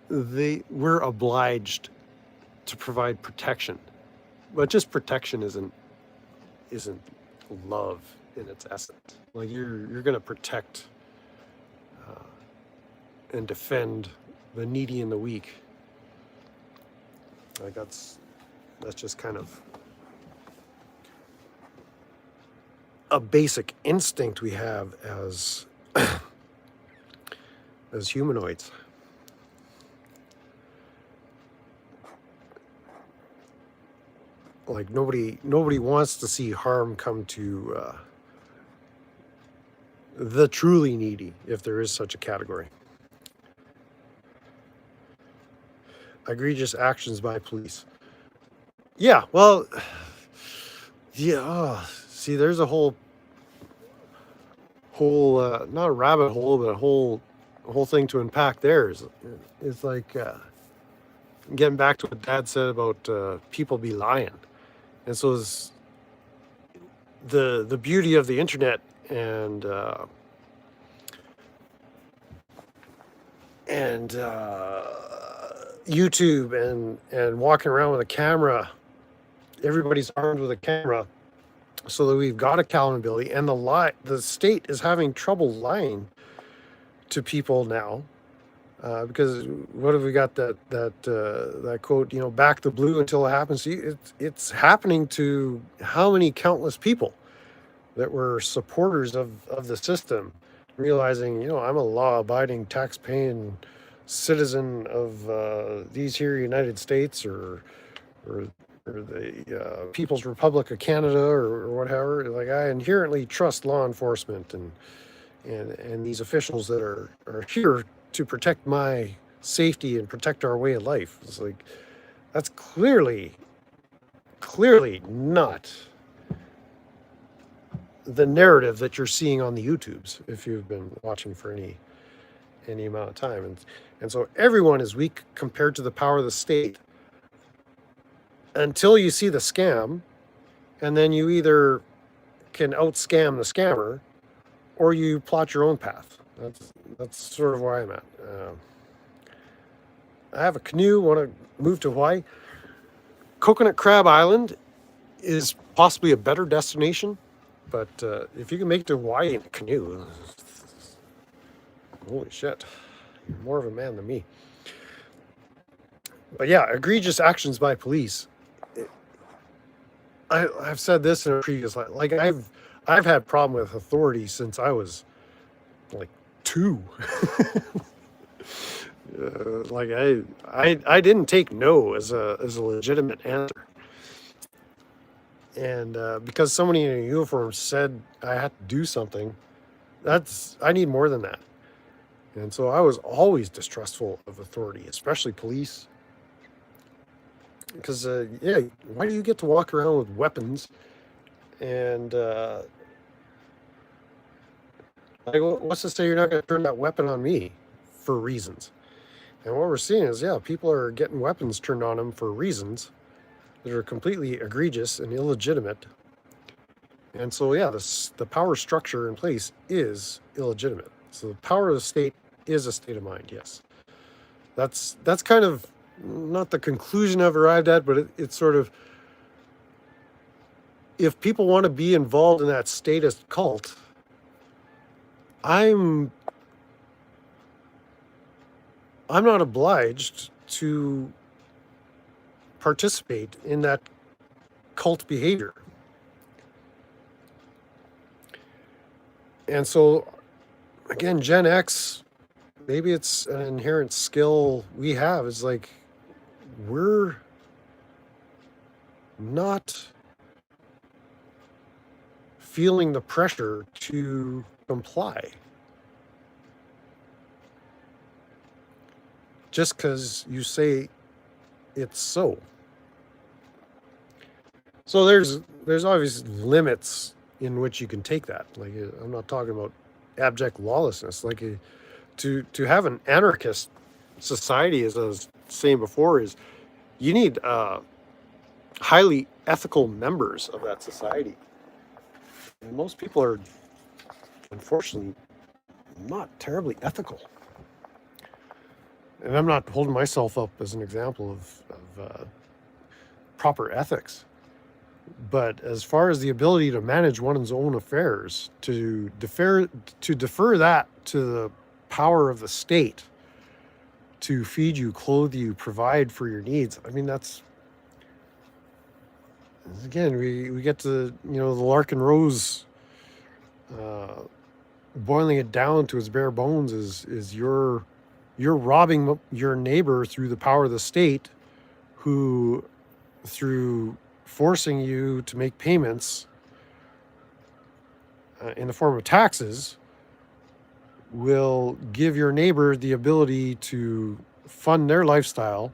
we're obliged to provide protection. But just protection isn't love in its essence. Like you're going to protect and defend the needy and the weak. Like that's just kind of a basic instinct we have as as humanoids. Like nobody wants to see harm come to the truly needy, if there is such a category. Egregious actions by police. Yeah, well, yeah. See, there's a whole not a rabbit hole, but a whole thing to unpack. There it's like getting back to what Dad said about people be lying, and so is the beauty of the internet and YouTube and walking around with a camera. Everybody's armed with a camera, so that we've got accountability. And the state is having trouble lying to people now, because what have we got that quote? You know, back the blue until it happens. It's happening to how many countless people that were supporters of the system, realizing, you know, I'm a law-abiding, tax-paying citizen of these here United States or the People's Republic of Canada or whatever. Like, I inherently trust law enforcement and these officials that are here to protect my safety and protect our way of life. It's like, that's clearly not the narrative that you're seeing on the YouTubes, if you've been watching for any amount of time. And so everyone is weak compared to the power of the state until you see the scam, and then you either can out-scam the scammer or you plot your own path. That's sort of where I'm at. I have a canoe, want to move to Hawaii. Coconut Crab Island is possibly a better destination, but if you can make it to Hawaii in a canoe, holy shit, you're more of a man than me. But yeah, egregious actions by police. I've said this in a previous life. Like I've had problem with authority since I was like 2. Like I didn't take no as a legitimate answer. And because somebody in a uniform said I had to do something, I need more than that. And so I was always distrustful of authority, especially police. Because, yeah, why do you get to walk around with weapons? And, like, what's to say you're not going to turn that weapon on me for reasons? And what we're seeing is, yeah, people are getting weapons turned on them for reasons that are completely egregious and illegitimate. And so, yeah, the power structure in place is illegitimate. So the power of the state is a state of mind, yes. That's kind of not the conclusion I've arrived at, but it's sort of, if people want to be involved in that statist cult, I'm not obliged to participate in that cult behavior. And so, again, Gen X, maybe it's an inherent skill we have. Is like, we're not feeling the pressure to comply just because you say it's so. So there's obvious limits in which you can take that. Like, I'm not talking about abject lawlessness. Like, to have an anarchist society, as I was saying before, is You need highly ethical members of that society. And most people are, unfortunately, not terribly ethical. And I'm not holding myself up as an example of proper ethics. But as far as the ability to manage one's own affairs, to defer that to the power of the state, to feed you, clothe you, provide for your needs. I mean, that's, again, we get to, the Larkin Rose, boiling it down to its bare bones is you're robbing your neighbor through the power of the state, who, through forcing you to make payments in the form of taxes, will give your neighbor the ability to fund their lifestyle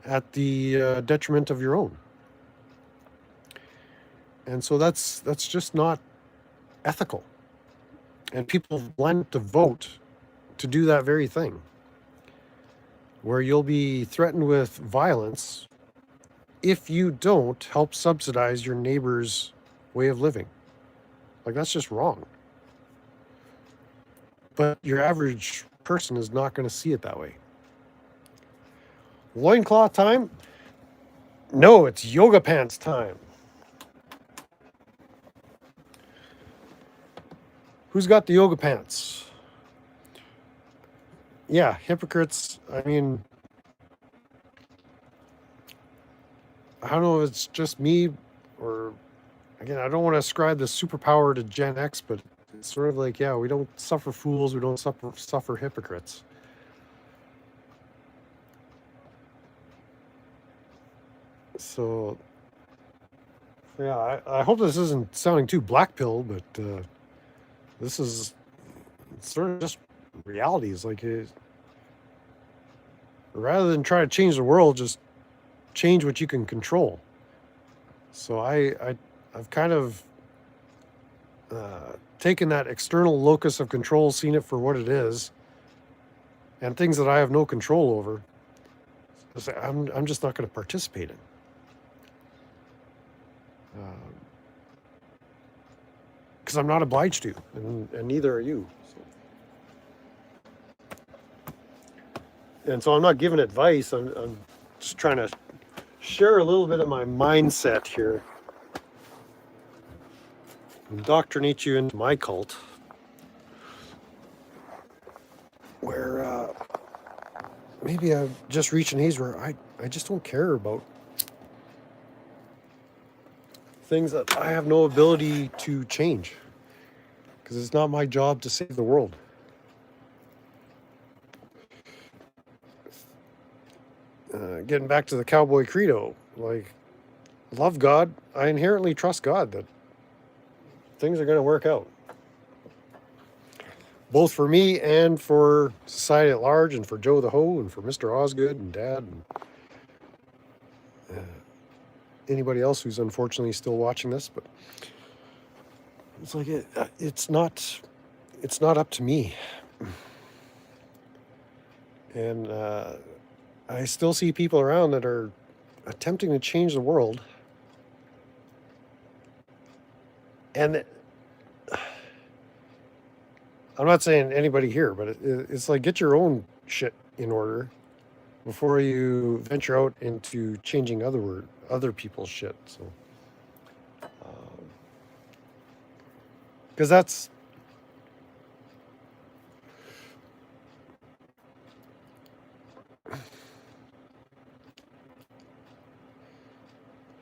at the detriment of your own. And so that's just not ethical. And people want to vote to do that very thing, where you'll be threatened with violence if you don't help subsidize your neighbor's way of living. Like, that's just wrong. But your average person is not going to see it that way. Loincloth time? No, it's yoga pants time. Who's got the yoga pants? Yeah, hypocrites. I mean, I don't know if it's just me, or, again, I don't want to ascribe the superpower to Gen X, but it's sort of like, yeah, we don't suffer fools, we don't suffer hypocrites. So, yeah, I hope this isn't sounding too black pill, but this is sort of just reality. It's like, rather than try to change the world, just change what you can control. So I've kind of taken that external locus of control, seen it for what it is, and things that I have no control over, I'm just not going to participate in. Because I'm not obliged to, and neither are you. And so I'm not giving advice. I'm just trying to share a little bit of my mindset here, indoctrinate you into my cult, where maybe I've just reached an age where I just don't care about things that I have no ability to change, because it's not my job to save the world. Getting back to the cowboy credo, like, love God. I inherently trust God that things are going to work out, both for me and for society at large, and for Joe the Ho, and for Mr. Osgood and Dad, and anybody else who's unfortunately still watching this. But it's like, it's not up to me. And I still see people around that are attempting to change the world, and I'm not saying anybody here, but it's like, get your own shit in order before you venture out into changing other people's shit. So, because that's,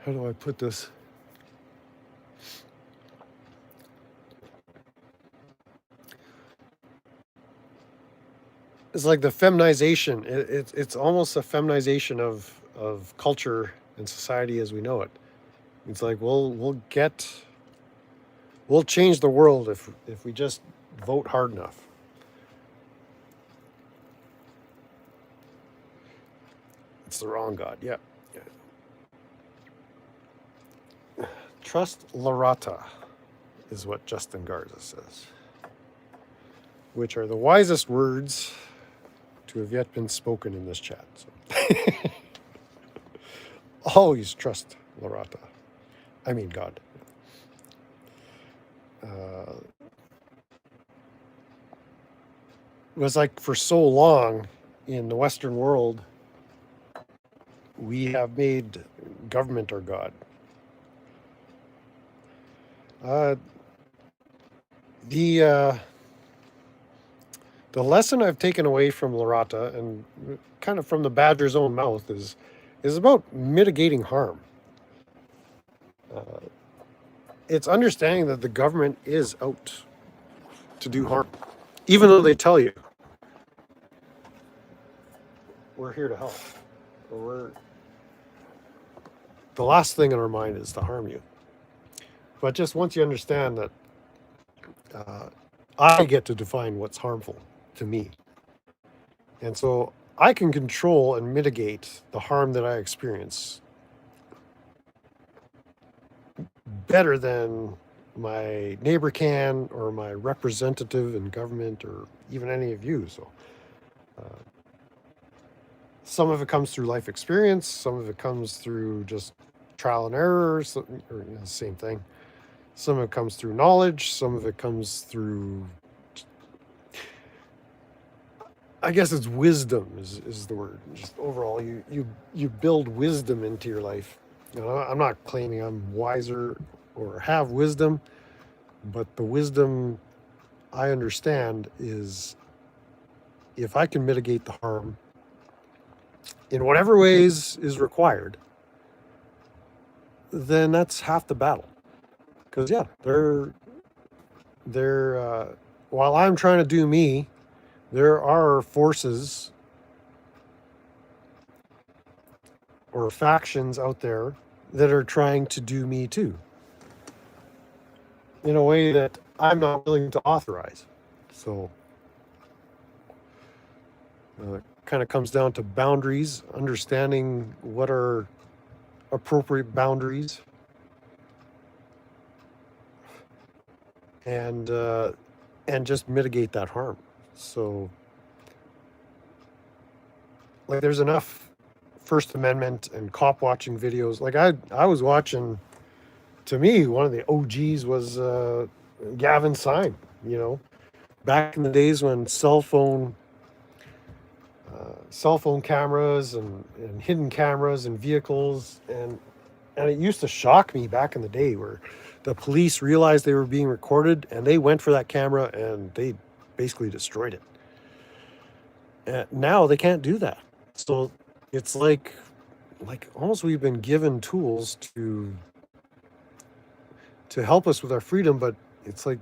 how do I put this? It's like the feminization. It's almost a feminization of culture and society as we know it. It's like, we'll change the world if we just vote hard enough. It's the wrong God. Yeah. Trust Larata is what Justin Garza says, which are the wisest words to have yet been spoken in this chat. So. Always trust Lorata. I mean God. It was like for so long in the Western world, we have made government our God. The lesson I've taken away from Lorata and kind of from the badger's own mouth is about mitigating harm. It's understanding that the government is out to do harm, even though they tell you we're here to help. The last thing in our mind is to harm you. But just once you understand that I get to define what's harmful to me. And so I can control and mitigate the harm that I experience better than my neighbor can, or my representative in government, or even any of you. So some of it comes through life experience, some of it comes through just trial and error, or same thing. Some of it comes through knowledge, some of it comes through, I guess it's wisdom is the word. Just overall, you build wisdom into your life. I'm not claiming I'm wiser or have wisdom, but the wisdom I understand is if I can mitigate the harm in whatever ways is required, then that's half the battle. Because yeah, while I'm trying to do me, there are forces or factions out there that are trying to do me too, in a way that I'm not willing to authorize. So it kind of comes down to boundaries, understanding what are appropriate boundaries, and just mitigate that harm. So, like, there's enough First Amendment and cop watching videos. Like I was watching. To me, one of the OGs was Gavin Syme. Back in the days when cell phone cameras and hidden cameras and vehicles, and it used to shock me back in the day where the police realized they were being recorded and they went for that camera and they basically destroyed it. And now they can't do that. So it's like almost we've been given tools to help us with our freedom, but it's like,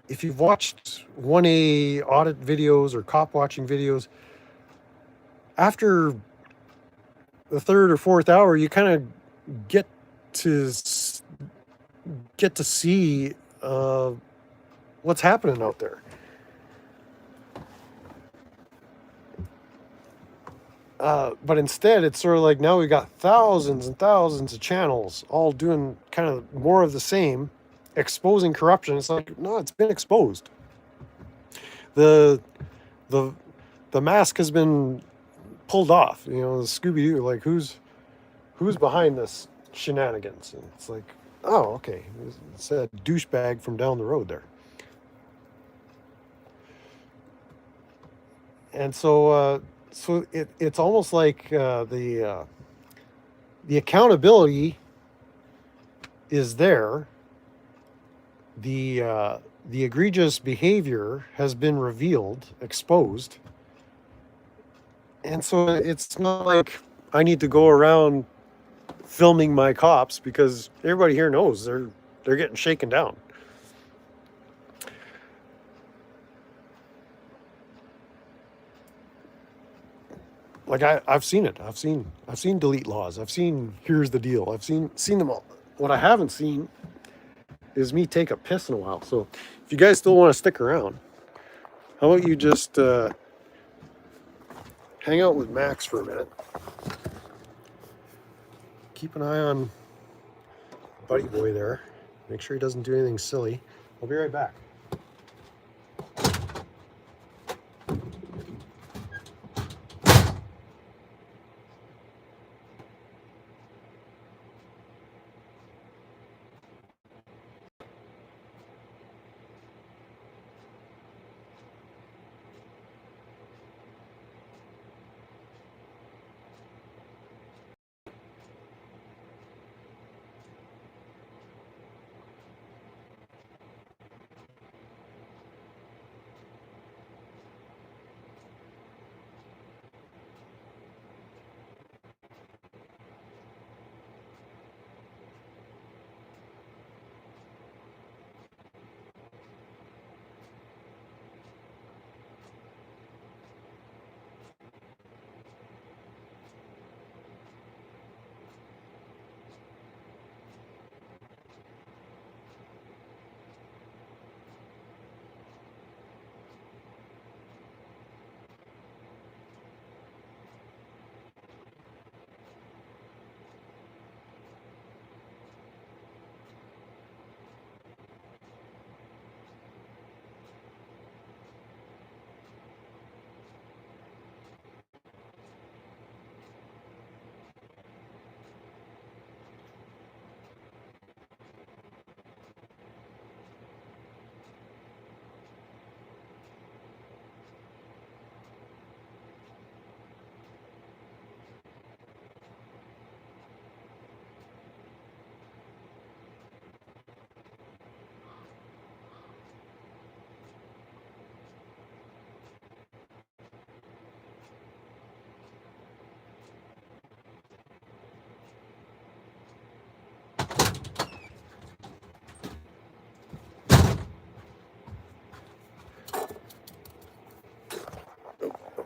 if you've watched 1A audit videos or cop watching videos, after the third or fourth hour, you kind of get to see what's happening out there. But instead, it's sort of like now we've got thousands and thousands of channels all doing kind of more of the same, exposing corruption. It's like, no, it's been exposed. The mask has been pulled off. The Scooby-Doo, like who's behind this shenanigans? And it's like, oh, okay, it's a douchebag from down the road there. And so it's almost like the accountability is there. The egregious behavior has been revealed, exposed, and so it's not like I need to go around filming my cops, because everybody here knows they're getting shaken down. Like I've seen it. I've seen delete laws. I've seen here's the deal. I've seen them all. What I haven't seen is me take a piss in a while. So if you guys still want to stick around, how about you just hang out with Max for a minute. Keep an eye on Buddy Boy there. Make sure he doesn't do anything silly. I'll be right back.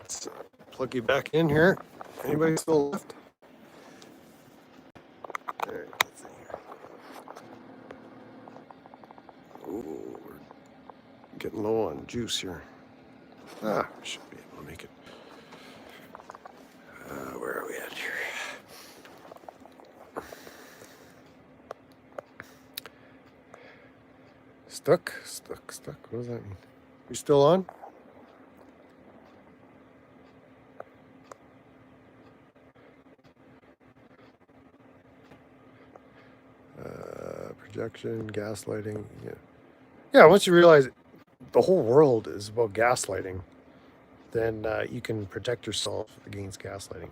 Let's plug you back in here. Anybody still left? All right, let's see here. Ooh, we're getting low on juice here. Should be able to make it. Where are we at here? Stuck. What does that mean? You still on? Projection, gaslighting. Yeah. Once you realize the whole world is about gaslighting, then you can protect yourself against gaslighting.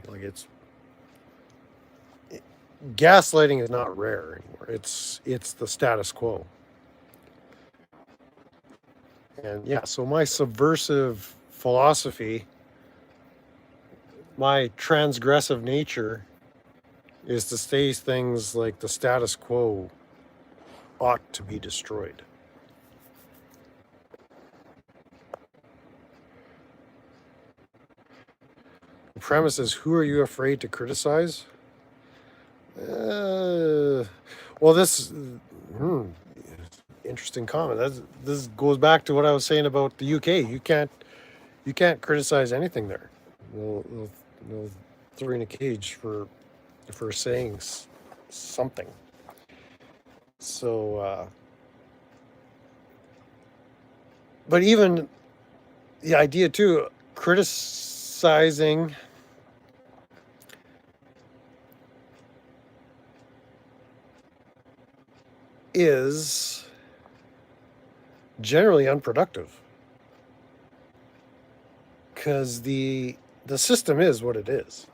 Gaslighting is not rare anymore. It's the status quo. And so my subversive philosophy, my transgressive nature, is to say things like the status quo ought to be destroyed. The premise is, who are you afraid to criticize? Well, this interesting comment. This goes back to what I was saying about the UK. You can't criticize anything there. They'll throw you in a cage for saying something. So, but even the idea too, criticizing is generally unproductive, because the system is what it is,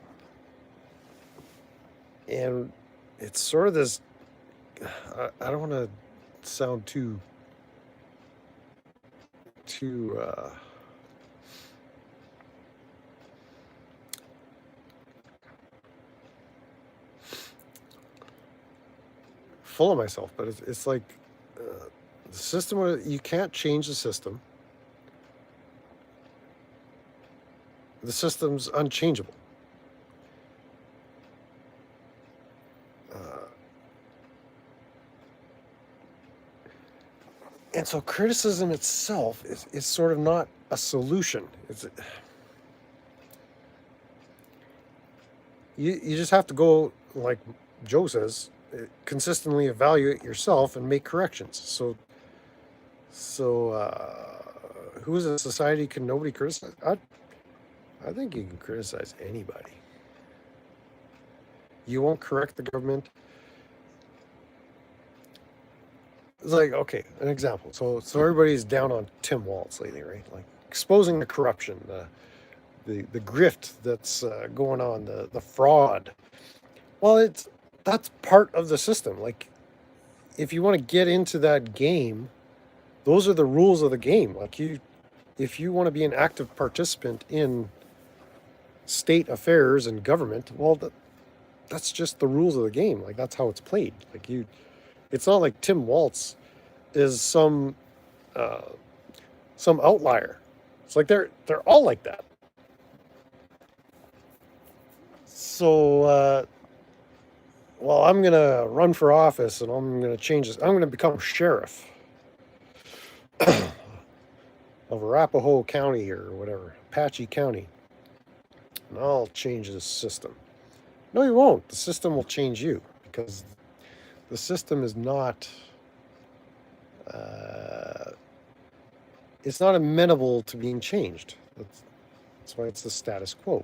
and it's sort of this. I don't want to sound too full of myself, but it's like the system. You can't change the system. The system's unchangeable. And so criticism itself is sort of not a solution. You just have to go, like Joe says, consistently evaluate yourself and make corrections. So who is a society can nobody criticize? I think you can criticize anybody. You won't correct the government. It's like, okay, an example. So everybody's down on Tim Walz lately, right? Like exposing the corruption, the grift that's going on, the fraud. Well, that's part of the system. Like, if you want to get into that game, those are the rules of the game. Like, if you want to be an active participant in state affairs and government, well, that's just the rules of the game. Like, that's how it's played. Like, it's not like Tim Walz is some outlier. It's like they're all like that. So, well, I'm going to run for office and I'm going to change this. I'm going to become sheriff of Arapahoe County or whatever, Apache County. And I'll change this system. No, you won't. The system will change you, because the system is not, it's not amenable to being changed. That's why it's the status quo.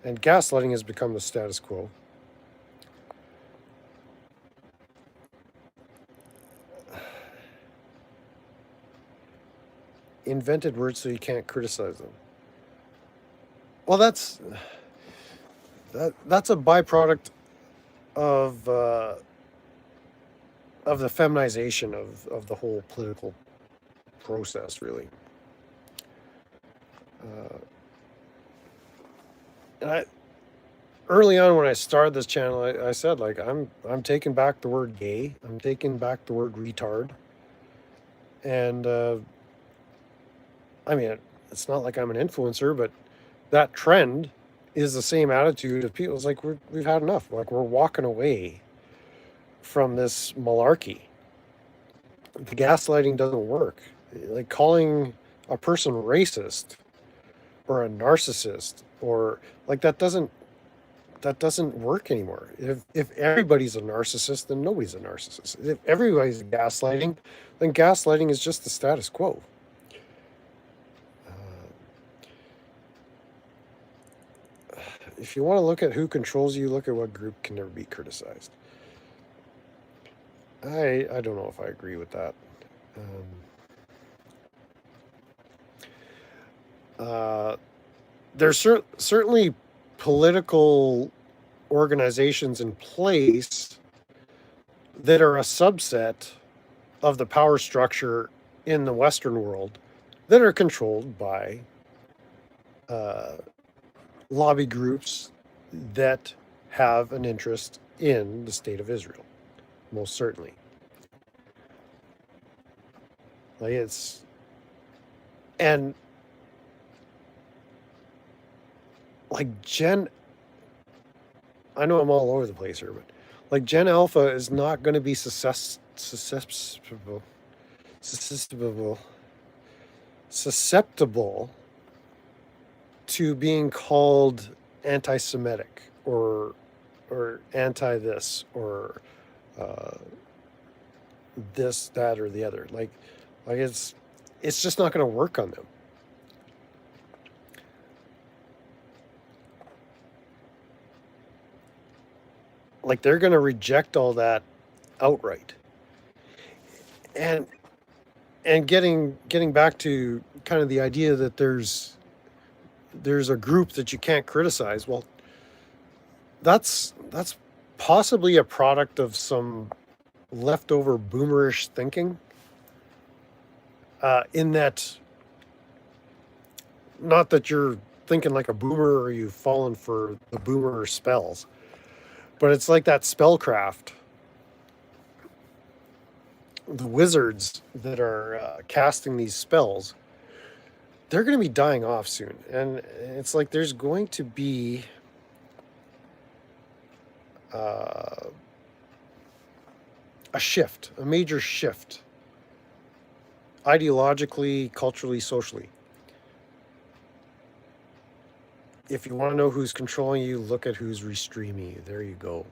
And gaslighting has become the status quo. Invented words so you can't criticize them. Well, that's a byproduct of the feminization of the whole political process, really. And early on when I started this channel, I said, like, I'm taking back the word gay. I'm taking back the word retard. And I mean, it's not like I'm an influencer, but that trend is the same attitude of people. It's like we've had enough. Like we're walking away from this malarkey. The gaslighting doesn't work. Like calling a person racist or a narcissist or like that doesn't work anymore. If everybody's a narcissist, then nobody's a narcissist. If everybody's gaslighting, then gaslighting is just the status quo. If you want to look at who controls you, look at what group can never be criticized. I don't know if I agree with that. There's certainly political organizations in place that are a subset of the power structure in the Western world that are controlled by lobby groups that have an interest in the state of Israel, most certainly. Like it's, and like I know I'm all over the place here, but like Gen Alpha is not going to be susceptible to being called anti-Semitic or anti this or this, that, or the other. Like it's just not going to work on them. Like they're going to reject all that outright. And getting back to kind of the idea that there's a group that you can't criticize. Well, that's possibly a product of some leftover boomerish thinking. In that, not that you're thinking like a boomer or you've fallen for the boomer spells, but it's like that spellcraft. The wizards that are casting these spells, they're going to be dying off soon. And it's like there's going to be a shift, a major shift, ideologically, culturally, socially. If you want to know who's controlling you, look at who's restreaming you. There you go.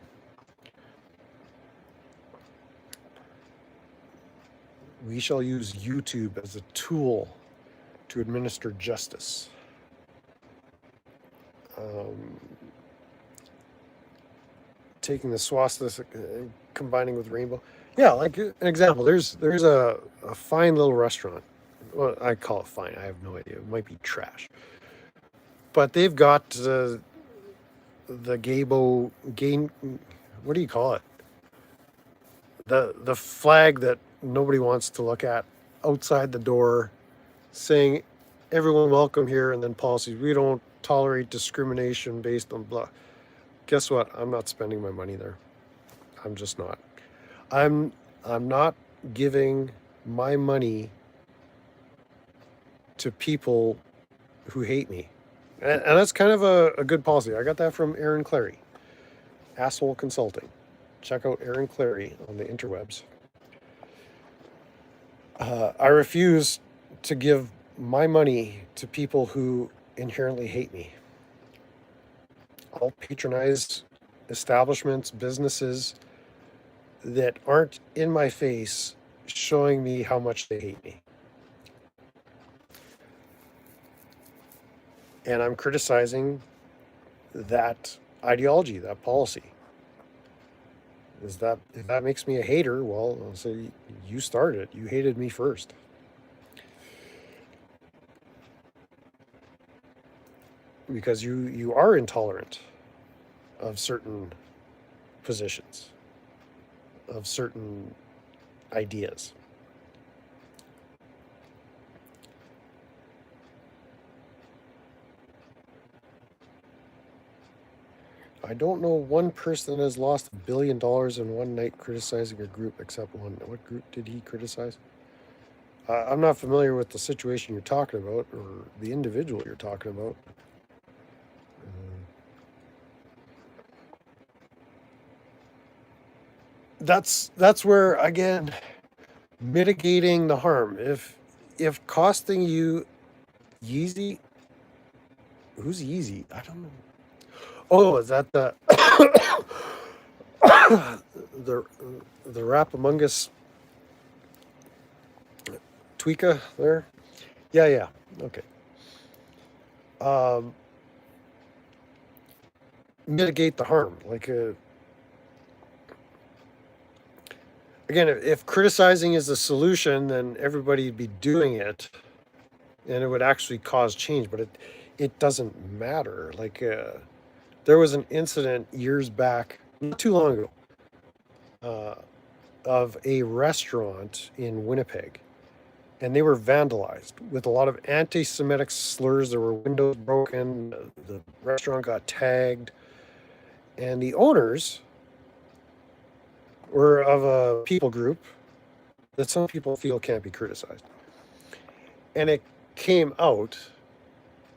We shall use YouTube as a tool to administer justice. Taking the swastika, combining with rainbow. Yeah, like an example, there's a fine little restaurant. Well, I call it fine. I have no idea. It might be trash. But they've got the gaybo, what do you call it? The flag that nobody wants to look at outside the door, saying everyone welcome here, and then policies, we don't tolerate discrimination based on blah. Guess what? I'm not spending my money there. I'm just not. I'm not giving my money to people who hate me. And that's kind of a good policy. I got that from Aaron Clary, Asshole Consulting. Check out Aaron Clary on the interwebs. I refuse to give my money to people who inherently hate me. I'll patronize establishments, businesses that aren't in my face showing me how much they hate me. And I'm criticizing that ideology, that policy. If that makes me a hater, well, I'll say you started it. You hated me first. Because you are intolerant of certain positions, of certain ideas. I don't know one person that has lost $1 billion in one night criticizing a group except one. What group did he criticize? I'm not familiar with the situation you're talking about or the individual you're talking about. that's where, again, mitigating the harm. If costing you Yeezy, who's Yeezy? I don't know. Oh, is that the the rap among us Tweekah there? Yeah, yeah. Okay. Um, Mitigate the harm. Like, again, if criticizing is the solution, then everybody'd be doing it, and it would actually cause change. But it doesn't matter. Like, there was an incident years back, not too long ago, uh, of a restaurant in Winnipeg, and they were vandalized with a lot of anti-Semitic slurs. There were windows broken. The restaurant got tagged, and the owners were of a people group that some people feel can't be criticized. And it came out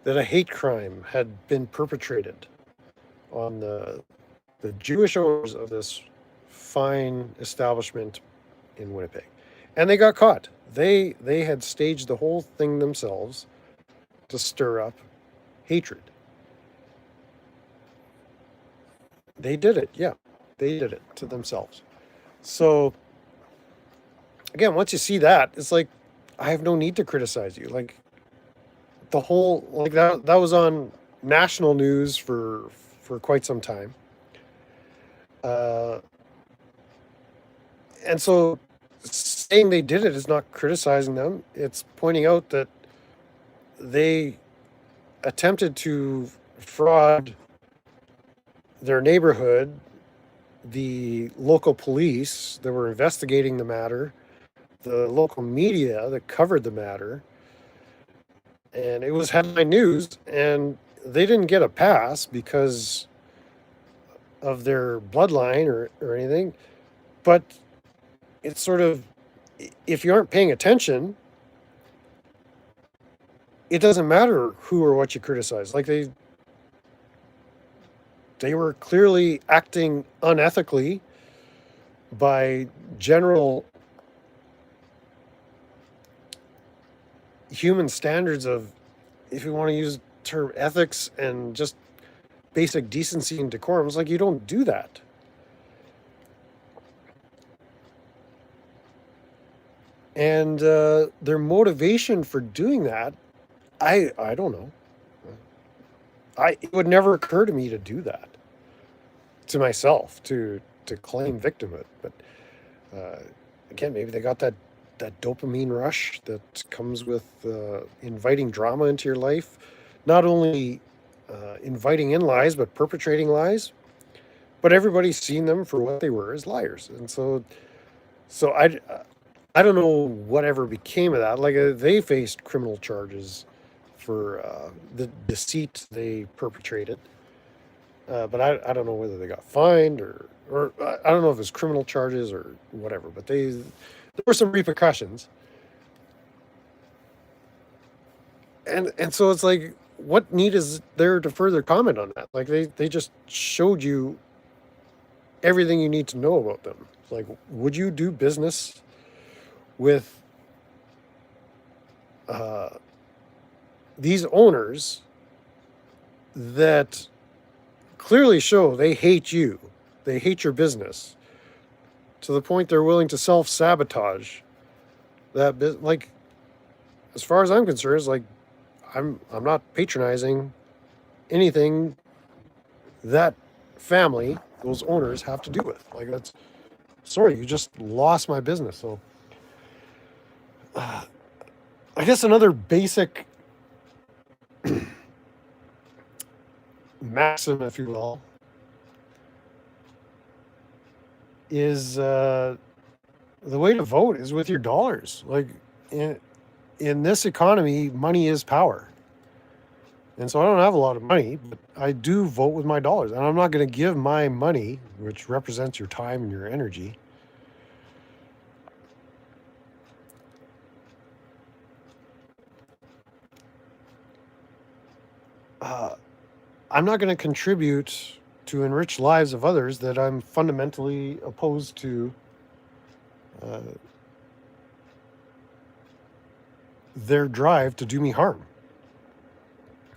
that a hate crime had been perpetrated on the Jewish owners of this fine establishment in Winnipeg. And they got caught. They had staged the whole thing themselves to stir up hatred. They did it, yeah. They did it to themselves. So again, once you see that, it's like I have no need to criticize you. Like the whole like that was on national news for quite some time. Uh, and so saying they did it is not criticizing them. It's pointing out that they attempted to fraud their neighborhood, the local police that were investigating the matter, the local media that covered the matter, and it was headline news, and they didn't get a pass because of their bloodline or anything. But it's sort of, if you aren't paying attention, it doesn't matter who or what you criticize. Like they were clearly acting unethically by general human standards of, if you want to use the term ethics and just basic decency and decorum. It's like you don't do that. And their motivation for doing that, I don't know. It would never occur to me to do that to myself, to claim victimhood. But uh, again, maybe they got that dopamine rush that comes with inviting drama into your life, not only inviting in lies but perpetrating lies. But everybody's seen them for what they were, as liars, and so I don't know whatever became of that. Like they faced criminal charges for the deceit they perpetrated. But I don't know whether they got fined or I don't know if it was criminal charges or whatever. But there were some repercussions, and so it's like, what need is there to further comment on that? Like they just showed you everything you need to know about them. Like, would you do business with uh, these owners that clearly show they hate you, they hate your business to the point they're willing to self-sabotage that business? Like, as far as I'm concerned, it's like I'm not patronizing anything that family, those owners, have to do with. Like, that's, sorry, you just lost my business. So I guess another basic maxim, if you will, is the way to vote is with your dollars. Like in this economy, money is power. And so I don't have a lot of money, but I do vote with my dollars. And I'm not going to give my money, which represents your time and your energy, I'm not going to contribute to enrich lives of others that I'm fundamentally opposed to uh, their drive to do me harm.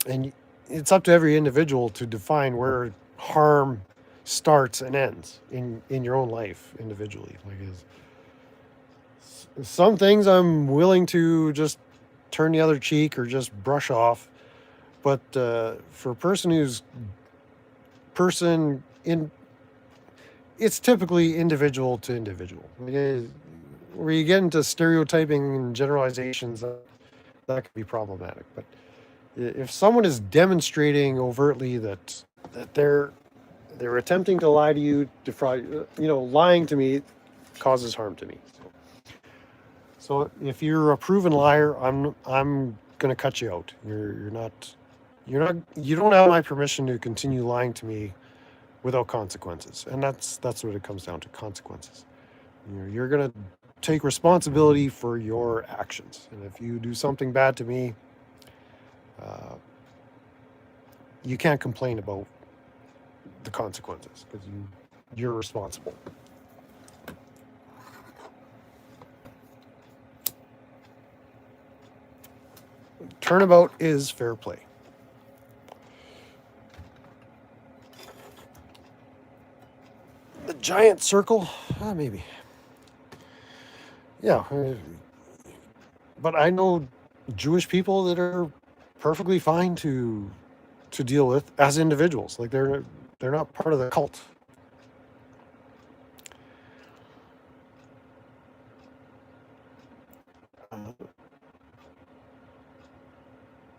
And it's up to every individual to define where harm starts and ends in your own life individually. Like, some things I'm willing to just turn the other cheek or just brush off, but for a person who's person in, it's typically individual to individual. Where you get into stereotyping and generalizations, that could be problematic. But if someone is demonstrating overtly that they're attempting to lie to you, defraud, lying to me causes harm to me. So if you're a proven liar, I'm going to cut you out. You don't have my permission to continue lying to me without consequences. And that's what it comes down to, consequences. You're going to take responsibility for your actions. And if you do something bad to me, you can't complain about the consequences because you're responsible. Turnabout is fair play. The giant circle? Maybe. Yeah. But I know Jewish people that are perfectly fine to deal with as individuals. Like they're not part of the cult.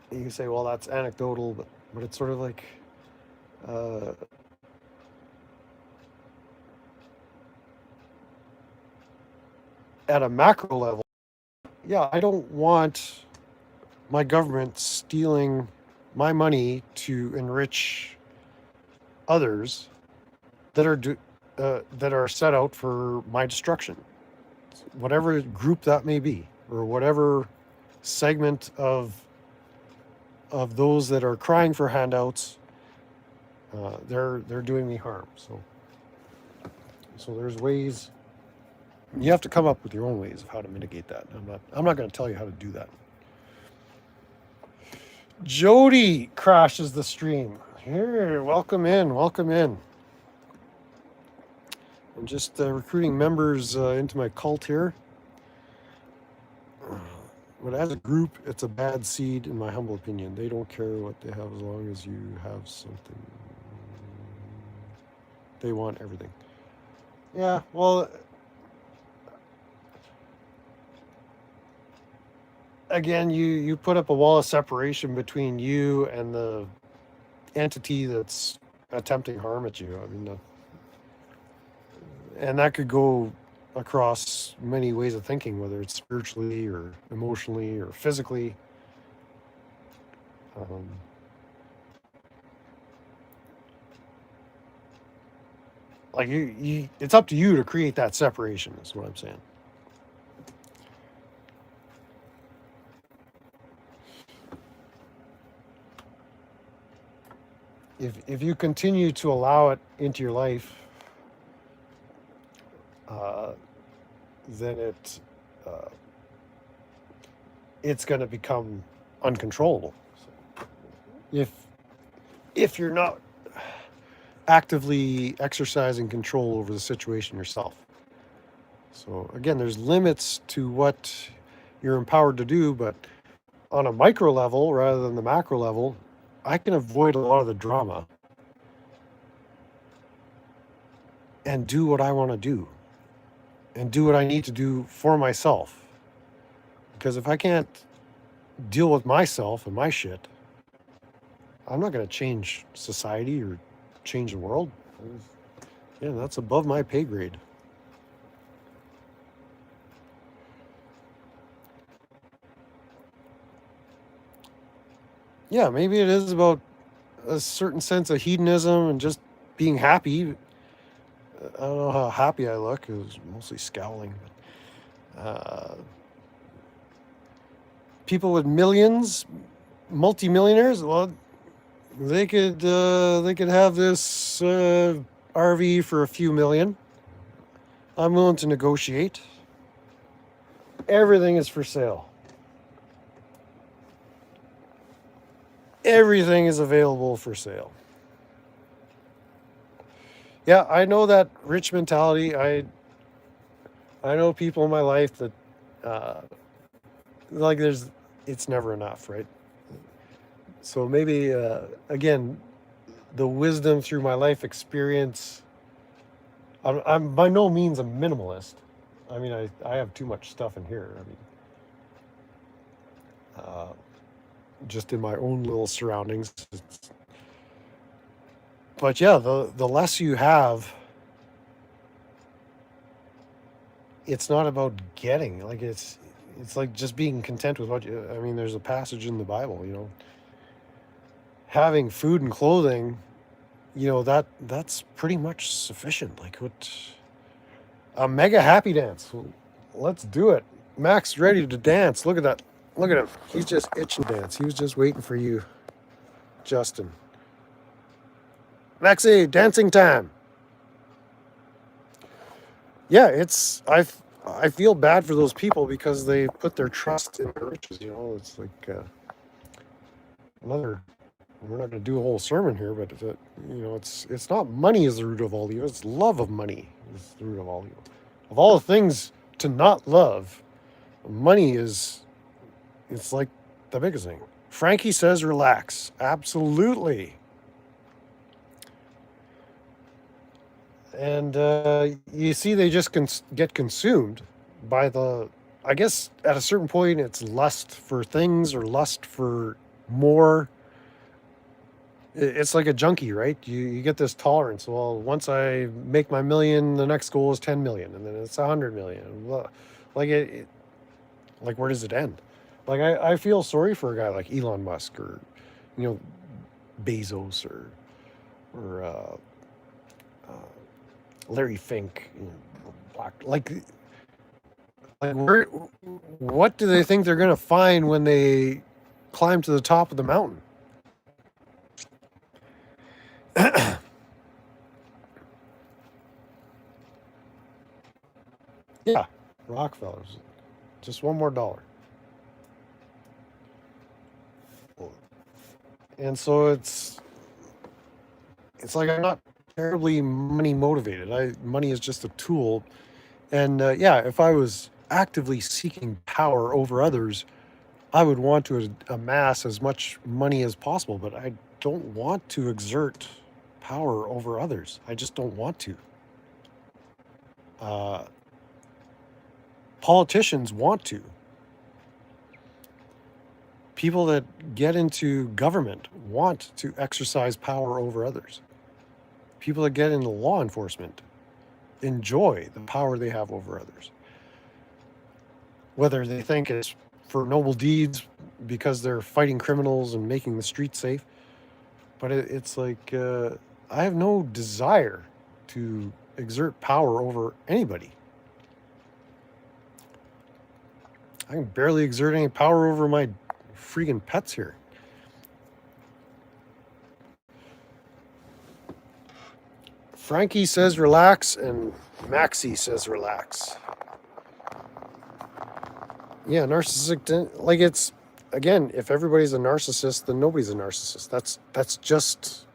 You can say, well, that's anecdotal, but it's sort of like at a macro level. Yeah, I don't want my government stealing my money to enrich others that are set out for my destruction, whatever group that may be, or whatever segment of those that are crying for handouts. They're doing me harm. So there's ways. You have to come up with your own ways of how to mitigate that. I'm not going to tell you how to do that. Jody crashes the stream. Here, welcome in. I'm just recruiting members into my cult here. But as a group, it's a bad seed, in my humble opinion. They don't care what they have as long as you have something. They want everything. Yeah, well, again, you put up a wall of separation between you and the entity that's attempting harm at you. I mean, and that could go across many ways of thinking, whether it's spiritually or emotionally or physically. Like it's up to you to create that separation, is what I'm saying. If you continue to allow it into your life, then it's going to become uncontrollable. So if you're not actively exercising control over the situation yourself. So again, there's limits to what you're empowered to do, but on a micro level rather than the macro level, I can avoid a lot of the drama and do what I want to do and do what I need to do for myself. Because if I can't deal with myself and my shit, I'm not going to change society or change the world. Yeah, that's above my pay grade. Yeah, maybe it is about a certain sense of hedonism and just being happy. I don't know how happy I look. It was mostly scowling. People with millions, multimillionaires, well, They could have this RV for a few million. I'm willing to negotiate. Everything is for sale. Everything is available for sale. Yeah, I know that rich mentality. I know people in my life that uh, like it's never enough, right? So maybe again, the wisdom through my life experience. I'm by no means a minimalist. I mean, I have too much stuff in here. I mean, uh, just in my own little surroundings. But yeah, the less you have, it's not about getting. Like it's like just being content with what you. I mean, there's a passage in the Bible, having food and clothing, that's pretty much sufficient. Like what a mega happy dance. Let's do it. Mac's ready to dance. Look at that. Look at him. He's just itching to dance. He was just waiting for you, Justin. Maxie, dancing time. Yeah, I feel bad for those people because they put their trust in their riches. It's like another. We're not going to do a whole sermon here, but it's not money is the root of all evil. It's love of money is the root of all evil. Of all the things to not love, money is. It's like the biggest thing. Frankie says, "Relax." Absolutely. And you see, they just get consumed by the. I guess at a certain point, it's lust for things or lust for more. It's like a junkie, right? You get this tolerance. Well, once I make my million, the next goal is 10 million, and then it's 100 million. Like like where does it end? Like I feel sorry for a guy like Elon Musk or, you know, Bezos or Larry Fink, Black. Like where? What do they think they're gonna find when they climb to the top of the mountain? Yeah, Rockefellers. Just one more dollar. And so it's like I'm not terribly money motivated. Money is just a tool. And yeah, if I was actively seeking power over others, I would want to amass as much money as possible, but I don't want to exert power over others. I just don't want to. Uh, Politicians want to. People that get into government want to exercise power over others. People that get into law enforcement enjoy the power they have over others. Whether they think it's for noble deeds because they're fighting criminals and making the streets safe, but it's like I have no desire to exert power over anybody. I can barely exert any power over my freaking pets here. Frankie says relax, and Maxie says relax. Yeah, narcissistic. Like it's again, if everybody's a narcissist, then nobody's a narcissist. That's just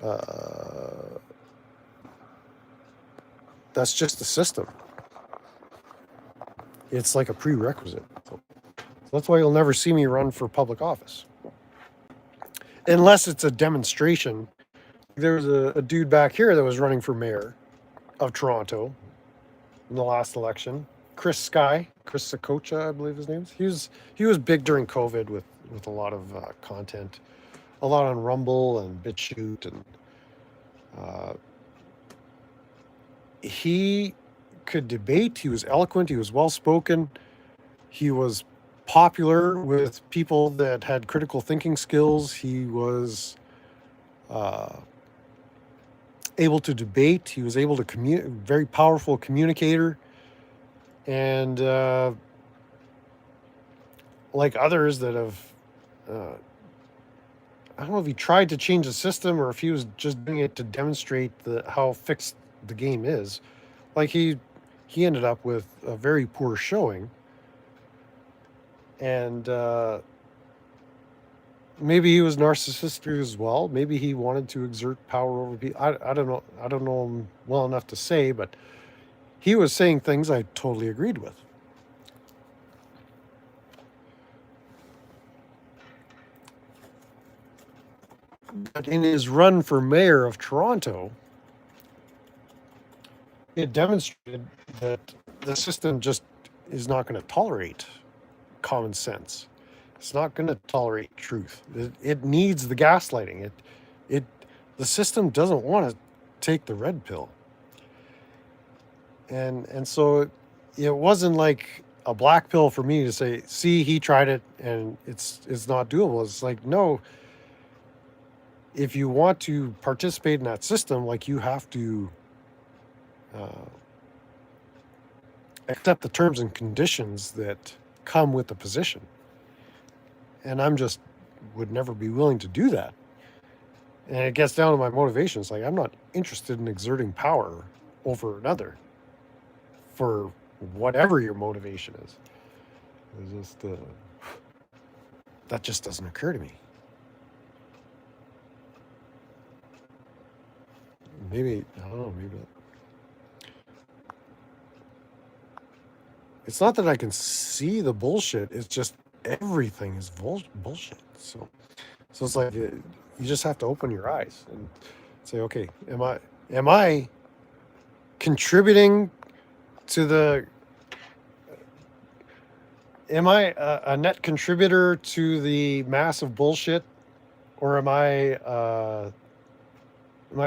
uh, that's just the system. It's like a prerequisite. So that's why you'll never see me run for public office, unless it's a demonstration. There was a dude back here that was running for mayor of Toronto in the last election. Chris Sakocha, I believe his name is. He was big during COVID with a lot of content, a lot on Rumble and BitChute, and uh, he could debate. He was eloquent. He was well spoken. He was popular with people that had critical thinking skills. He was uh, able to debate. He was able to communicate. Very powerful communicator. And like others that have uh, I don't know if he tried to change the system or if he was just doing it to demonstrate how fixed the game is. Like he ended up with a very poor showing, and maybe he was narcissistic as well. Maybe he wanted to exert power over people. I don't know. I don't know him well enough to say, but he was saying things I totally agreed with. But in his run for mayor of Toronto, it demonstrated that the system just is not going to tolerate common sense. It's not going to tolerate truth. It needs the gaslighting. The system doesn't want to take the red pill. And so it wasn't like a black pill for me to say, see, he tried it and it's not doable. It's like, no, if you want to participate in that system, like, you have to accept the terms and conditions that come with the position. And I'm just would never be willing to do that. And it gets down to my motivations. Like, I'm not interested in exerting power over another for whatever your motivation is. It's just that just doesn't occur to me. Maybe, I don't know, maybe it's not that I can see the bullshit. It's just everything is bullshit. So it's like you just have to open your eyes and say, okay, am I contributing to the? Am I a net contributor to the massive bullshit, or am I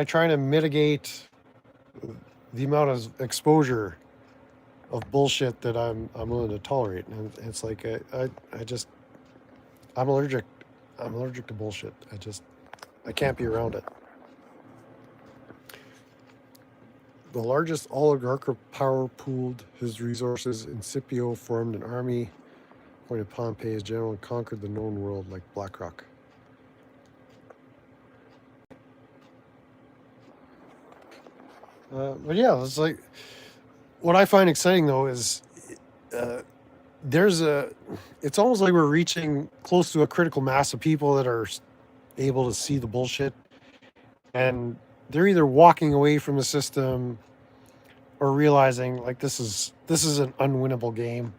trying to mitigate the amount of exposure of bullshit that I'm willing to tolerate? And it's like I'm allergic to bullshit. I can't be around it. The largest oligarchical power pooled his resources. Incipio formed an army, appointed Pompey as general, and conquered the known world like BlackRock. But yeah, it's like, what I find exciting though is it's almost like we're reaching close to a critical mass of people that are able to see the bullshit, and they're either walking away from the system or realizing, like, this is an unwinnable game,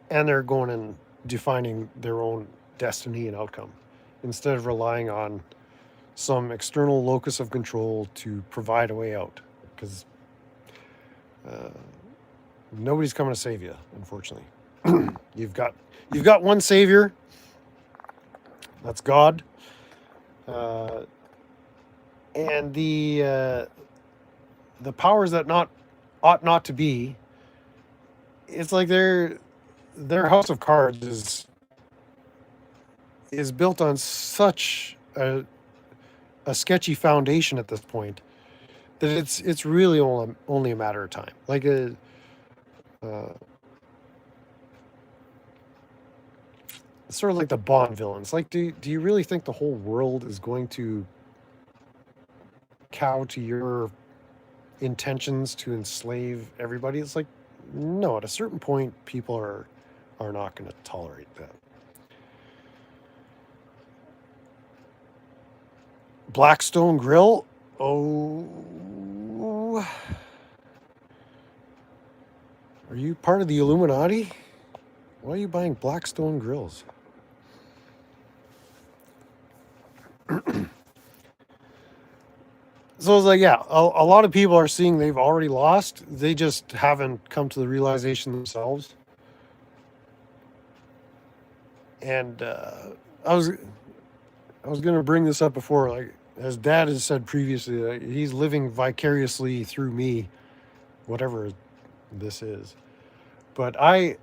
and they're going and defining their own destiny and outcome instead of relying on some external locus of control to provide a way out, because nobody's coming to save you, unfortunately. You've got one savior, that's God, and the powers that ought not to be. It's like their house of cards is built on such a sketchy foundation at this point that it's really only a matter of time. Like it's sort of like the Bond villains. Like, do you really think the whole world is going to cow to your intentions to enslave everybody? It's like, no, at a certain point, people are not going to tolerate that. Blackstone Grill. Oh, are you part of the Illuminati? Why are you buying Blackstone grills? So it's like, yeah, a lot of people are seeing they've already lost. They just haven't come to the realization themselves. And I was going to bring this up before, like, as Dad has said previously, like, he's living vicariously through me, whatever this is. But I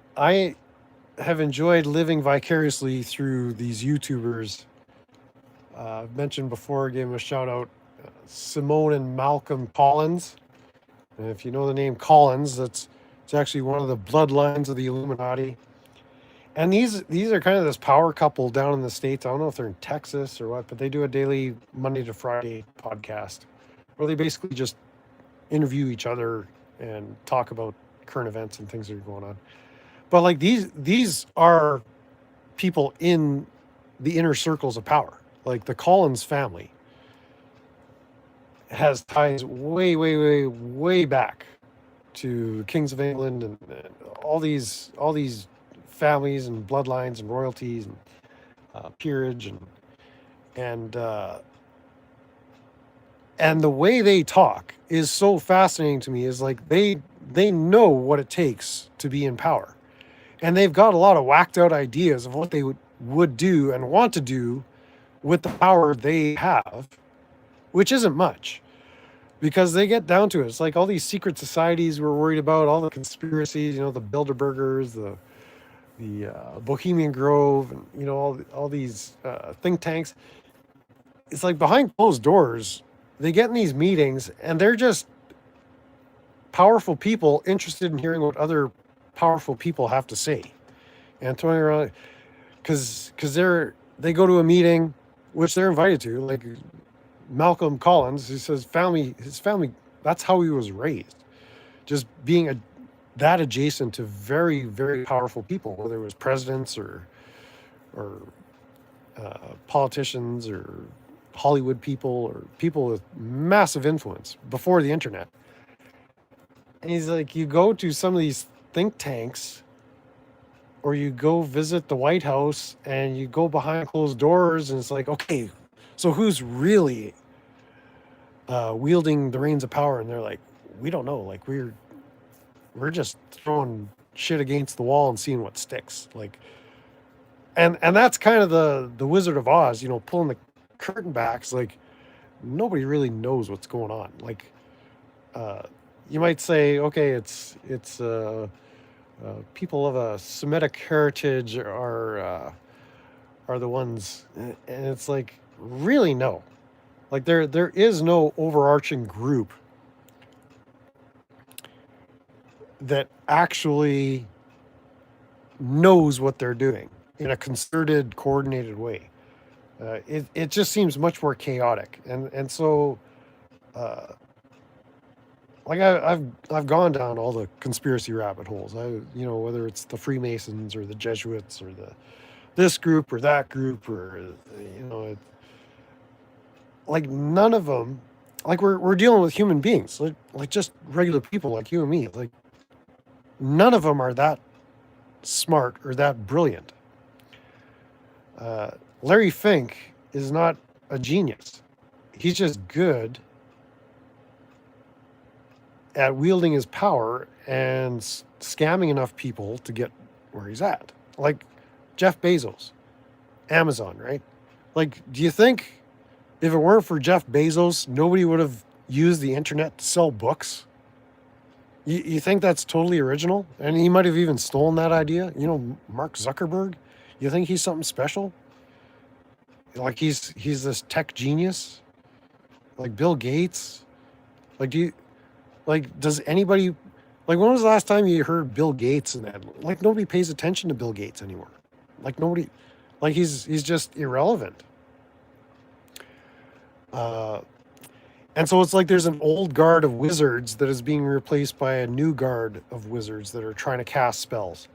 have enjoyed living vicariously through these YouTubers. I've mentioned before, gave him a shout out, Simone and Malcolm Collins. And if you know the name Collins, it's actually one of the bloodlines of the Illuminati. And these are kind of this power couple down in the States. I don't know if they're in Texas or what, but they do a daily Monday to Friday podcast where they basically just interview each other and talk about current events and things that are going on. But like these are people in the inner circles of power. Like the Collins family has ties way, way, way, way back to kings of England and all these families and bloodlines and royalties and peerage and and the way they talk is so fascinating to me. Is like they know what it takes to be in power, and they've got a lot of whacked out ideas of what they would do and want to do with the power they have, which isn't much. Because they get down to it. It's like all these secret societies we're worried about, all the conspiracies, you know, the Bilderbergers, the Bohemian Grove, and you know all these think tanks. It's like behind closed doors, they get in these meetings, and they're just powerful people interested in hearing what other powerful people have to say, and throwing around because they go to a meeting, which they're invited to, like Malcolm Collins, who says his family, that's how he was raised, just being that adjacent to very, very powerful people, whether it was presidents or politicians or Hollywood people or people with massive influence before the internet. And he's like, you go to some of these think tanks or you go visit the White House and you go behind closed doors and it's like, okay, so who's really wielding the reins of power? And they're like, we don't know. Like we're just throwing shit against the wall and seeing what sticks. Like, and that's kind of the Wizard of Oz, you know, pulling the curtain back. It's like nobody really knows what's going on. Like, you might say, okay, it's people of a Semitic heritage are the ones, and it's like, really no. Like there is no overarching group that actually knows what they're doing in a concerted, coordinated way. It just seems much more chaotic, and so like I've gone down all the conspiracy rabbit holes. You know, whether it's the Freemasons or the Jesuits or this group or that group or you know. Like none of them, like we're dealing with human beings, like just regular people like you and me. Like none of them are that smart or that brilliant. Larry Fink is not a genius. He's just good at wielding his power and scamming enough people to get where he's at. Like Jeff Bezos, Amazon, right? Like, do you think if it weren't for Jeff Bezos, nobody would have used the internet to sell books? You think that's totally original? And he might have even stolen that idea. You know, Mark Zuckerberg, you think he's something special? Like he's this tech genius? Like Bill Gates? Like does anybody, like when was the last time you heard Bill Gates and that? Like nobody pays attention to Bill Gates anymore. Like nobody, like he's just irrelevant. And so it's like there's an old guard of wizards that is being replaced by a new guard of wizards that are trying to cast spells.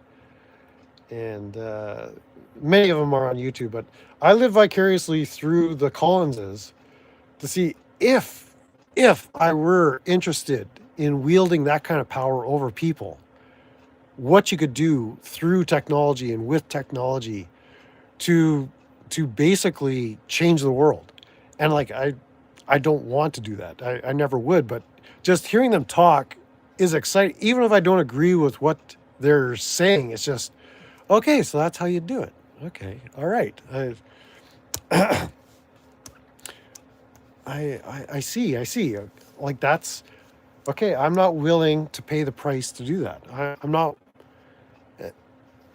And many of them are on YouTube, but I live vicariously through the Collinses to see if I were interested in wielding that kind of power over people, what you could do through technology and with technology to basically change the world. And like I don't want to do that. I never would, but just hearing them talk is exciting. Even if I don't agree with what they're saying, it's just, okay, so that's how you do it. Okay, all right. I see. Like that's, okay, I'm not willing to pay the price to do that. I'm not,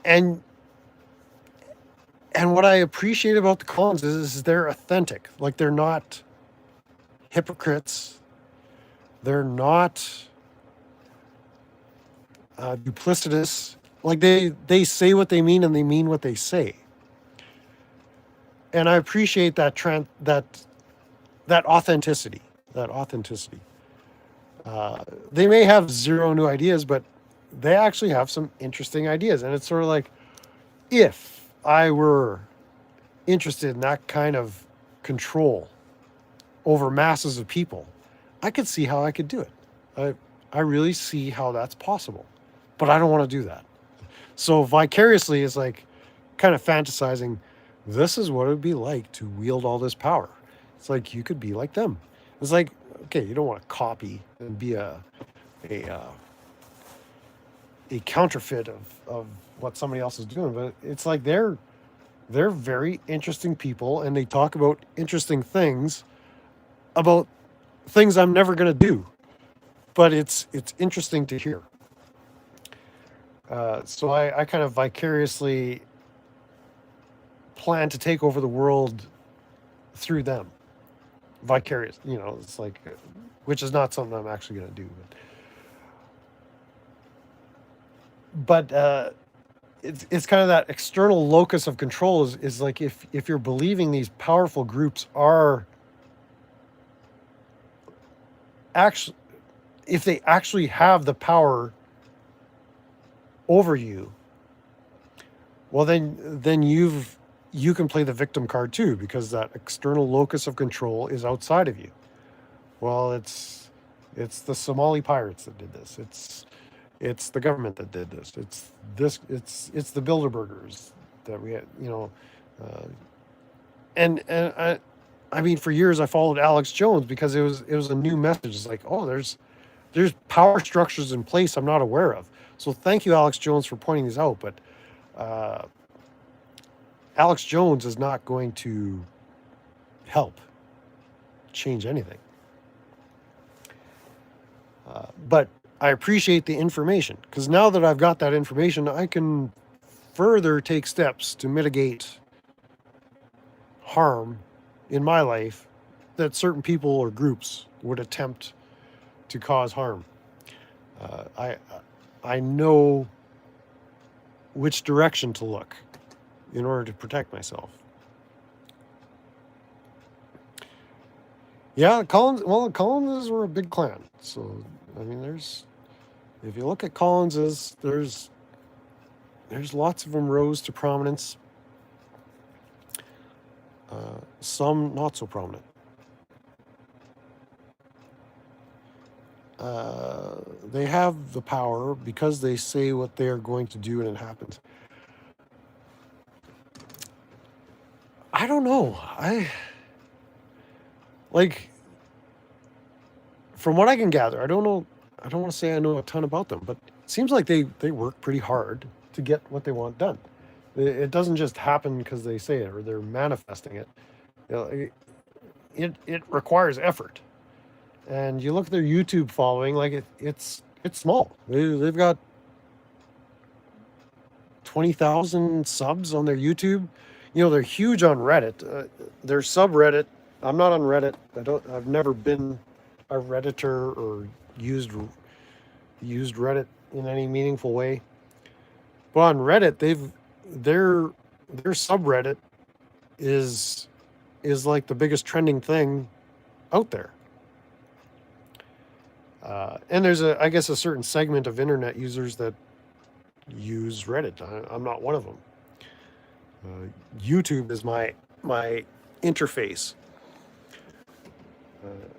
and what I appreciate about the Collins is they're authentic. Like they're not hypocrites. They're not duplicitous. Like they say what they mean and they mean what they say. And I appreciate that authenticity. That authenticity. They may have zero new ideas, but they actually have some interesting ideas. And it's sort of like, if I were interested in that kind of control over masses of people, I could see how I could do it. I really see how that's possible, but I don't want to do that. So vicariously is like kind of fantasizing, this is what it would be like to wield all this power. It's like you could be like them. It's like, okay, you don't want to copy and be a counterfeit of what somebody else is doing, but it's like they're very interesting people, and they talk about interesting things about things I'm never going to do, but it's interesting to hear. So I kind of vicariously plan to take over the world through them. Vicarious, it's like, which is not something I'm actually going to do. But it's kind of that external locus of control is like, if you're believing these powerful groups are actually, if they actually have the power over you, well then you can play the victim card too, because that external locus of control is outside of you. Well, it's the Somali pirates that did this. It's the government that did this. It's the Bilderbergers that we had, and I mean, for years I followed Alex Jones because it was a new message. It's like, oh, there's power structures in place I'm not aware of. So thank you, Alex Jones, for pointing these out. But Alex Jones is not going to help change anything. But I appreciate the information, because now that I've got that information, I can further take steps to mitigate harm in my life that certain people or groups would attempt to cause harm. I know which direction to look in order to protect myself. Yeah, the Collinses were a big clan. So, I mean, if you look at Collinses, there's lots of them rose to prominence. Some not so prominent. They have the power because they say what they are going to do, and it happens. I don't know. From what I can gather, I don't know. I don't want to say I know a ton about them, but it seems like they work pretty hard to get what they want done. It doesn't just happen because they say it or they're manifesting it. It requires effort. And you look at their YouTube following, like it's small. They've got 20,000 subs on their YouTube. They're huge on Reddit. Their subreddit. I'm not on Reddit. I've never been a Redditor or used Reddit in any meaningful way. But on Reddit, their subreddit is like the biggest trending thing out there. And there's I guess a certain segment of internet users that use Reddit. I'm not one of them. YouTube is my interface.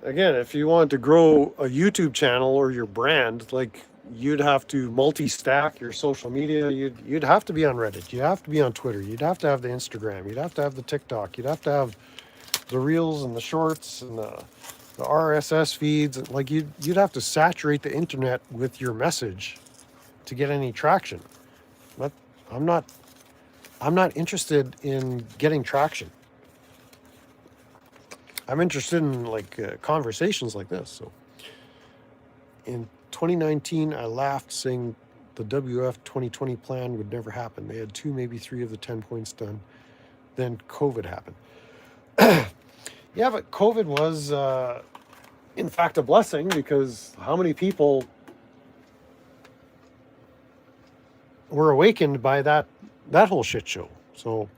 Again, if you want to grow a YouTube channel or your brand, like, you'd have to multi-stack your social media. You'd have to be on Reddit. You'd have to be on Twitter. You'd have to have the Instagram. You'd have to have the TikTok. You'd have to have the Reels and the Shorts and the RSS feeds. Like, you'd have to saturate the internet with your message to get any traction. But I'm not interested in getting traction. I'm interested in conversations like this. So in 2019, I laughed, saying the WF 2020 plan would never happen. They had 2, maybe 3 of the 10 points done. Then COVID happened. Yeah, but COVID was, in fact, a blessing, because how many people were awakened by that whole shit show. So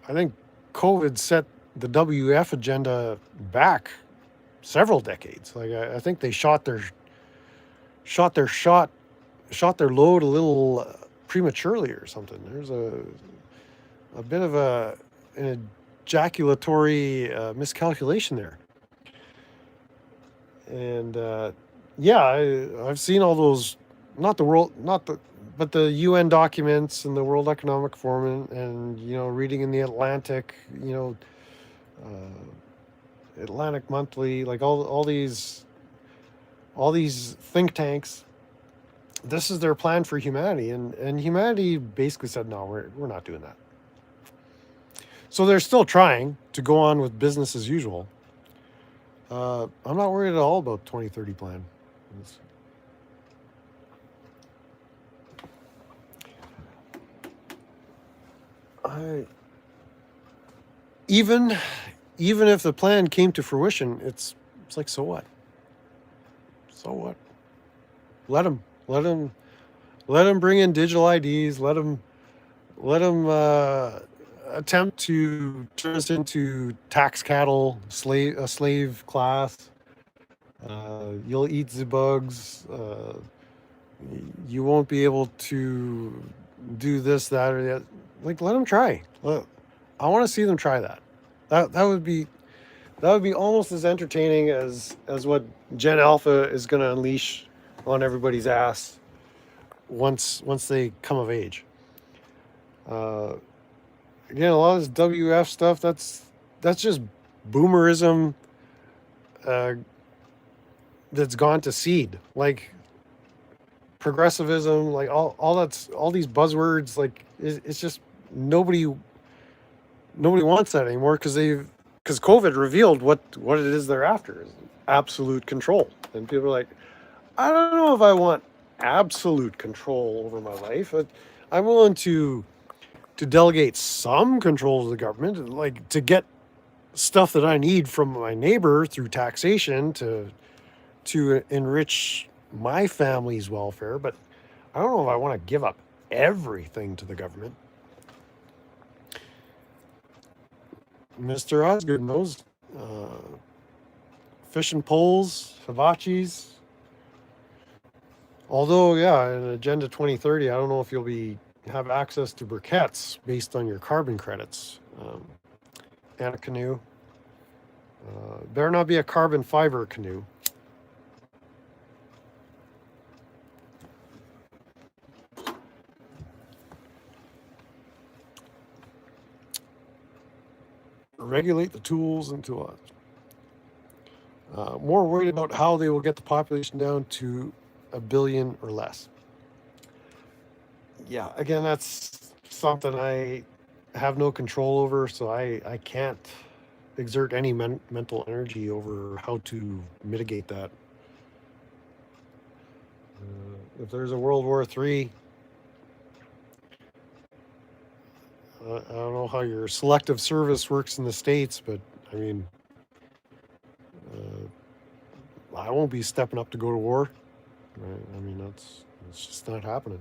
I think COVID set the WF agenda back several decades. Like I think they shot their shot shot their load a little prematurely or something. There's a bit of an ejaculatory miscalculation there. And yeah, I've seen all those, not the world, not the, but the UN documents and the World Economic Forum, and you know, reading in the Atlantic, you know, Atlantic Monthly, like all these think tanks. This is their plan for humanity, and humanity basically said, no, we're not doing that. So they're still trying to go on with business as usual. I'm not worried at all about 2030 plan. I even if the plan came to fruition, it's like, so what? So what? Let them bring in digital IDs. Let them attempt to turn us into tax cattle, a slave class. You'll eat the bugs. You won't be able to do this, that, or that. Like, let them try. I want to see them try that. That would be almost as entertaining as what Gen Alpha is going to unleash on everybody's ass once they come of age. Again, a lot of this WF stuff, that's just boomerism that's gone to seed. Like progressivism, like all these buzzwords, like it's just nobody wants that anymore because COVID revealed what it is they're after, is absolute control. And people are like, I don't know if I want absolute control over my life. I'm willing to delegate some control to the government, like to get stuff that I need from my neighbor through taxation to enrich my family's welfare. But I don't know if I want to give up everything to the government. Mr. Osgood knows fishing poles, hibachis. Although, yeah, in Agenda 2030, I don't know if you'll have access to briquettes based on your carbon credits. And a canoe. Better not be a carbon fiber canoe. Regulate the tools and tools. More worried about how they will get the population down to 1 billion or less. Yeah, again, that's something I have no control over, so I can't exert any mental energy over how to mitigate that. If there's a World War III, I don't know how your selective service works in the States, but I mean, I won't be stepping up to go to war. Right? I mean, it's just not happening.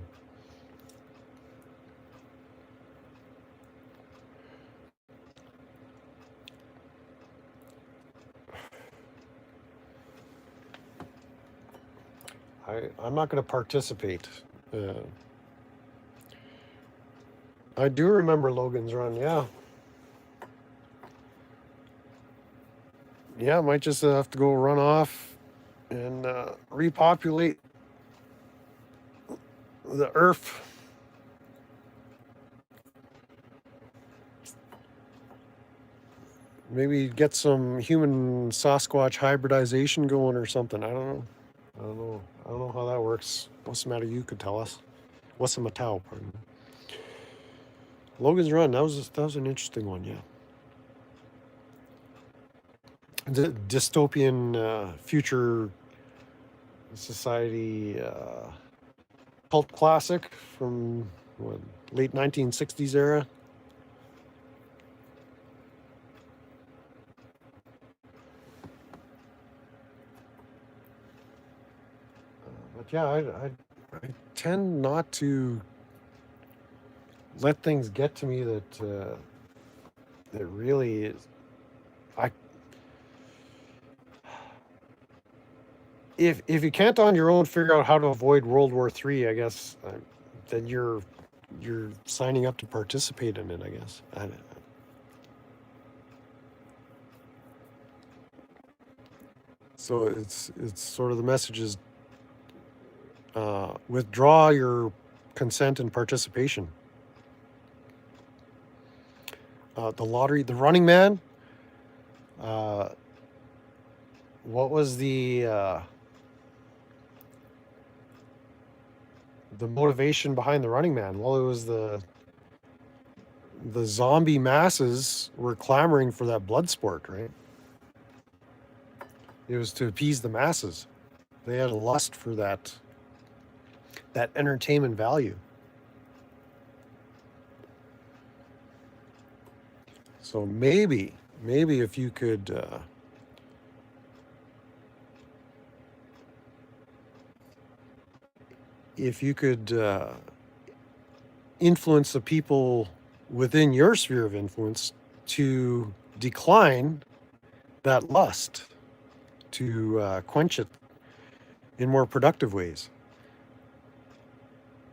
I'm not going to participate. I do remember Logan's Run, yeah. Yeah, I might just have to go run off and repopulate the earth. Maybe get some human Sasquatch hybridization going or something. I don't know how that works. What's the matter? You could tell us. What's the Matau? Pardon me. Logan's Run. That was an interesting one. Yeah. The dystopian future society cult classic from late 1960s era. But yeah, I tend not to let things get to me that that really is. I if you can't on your own figure out how to avoid World War III, I guess then you're signing up to participate in it. I guess. So it's sort of the message is withdraw your consent and participation. The lottery, the Running Man. Uh, what was the motivation behind the Running Man? Well, it was the zombie masses were clamoring for that blood sport, right? It was to appease the masses. They had a lust for that entertainment value. So maybe if you could influence the people within your sphere of influence to decline that lust, to quench it in more productive ways,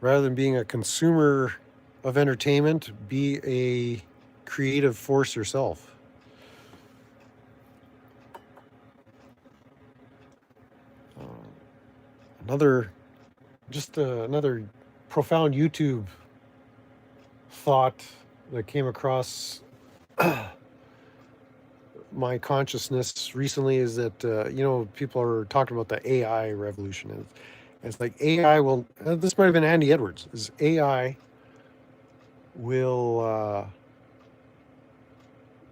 rather than being a consumer of entertainment, be a creative force yourself. Another profound YouTube thought that came across my consciousness recently is that people are talking about the AI revolution, and it's like AI will. This might have been Andy Edwards. Is AI will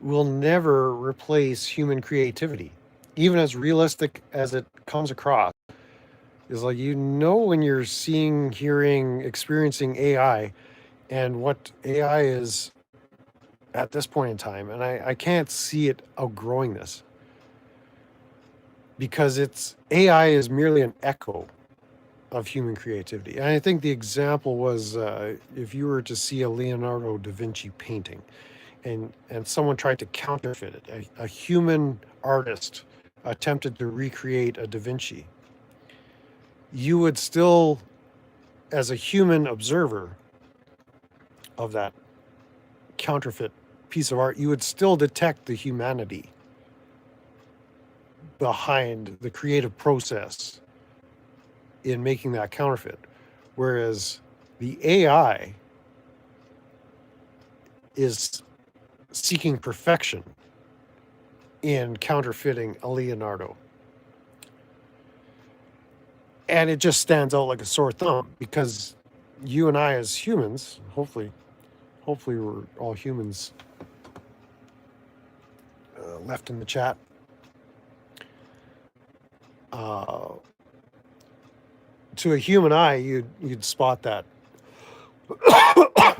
never replace human creativity, even as realistic as it comes across. Is like when you're seeing, hearing, experiencing AI, and what AI is at this point in time, and I can't see it outgrowing this, because AI is merely an echo of human creativity. And I think the example was if you were to see a Leonardo da Vinci painting, and someone tried to counterfeit it, a human artist attempted to recreate a Da Vinci, you would still, as a human observer of that counterfeit piece of art, you would still detect the humanity behind the creative process in making that counterfeit. Whereas the AI is seeking perfection in counterfeiting a Leonardo. And it just stands out like a sore thumb, because you and I as humans, hopefully we're all humans left in the chat. To a human eye, you'd spot that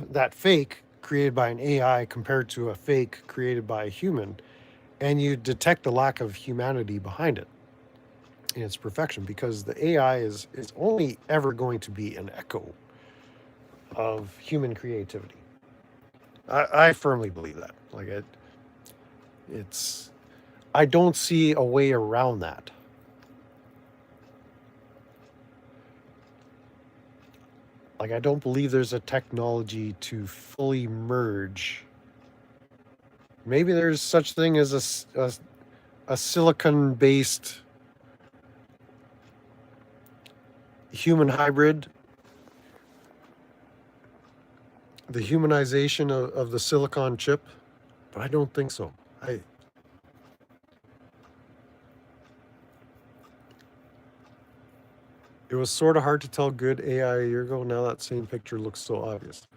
that fake created by an AI compared to a fake created by a human, and you detect a lack of humanity behind it in its perfection, because the AI is only ever going to be an echo of human creativity. I firmly believe that. Like I don't see a way around that. Like, I don't believe there's a technology to fully merge. Maybe there's such thing as a silicon-based human hybrid, the humanization of the silicon chip, but I don't think so. It was sort of hard to tell good AI a year ago. Now that same picture looks so obvious.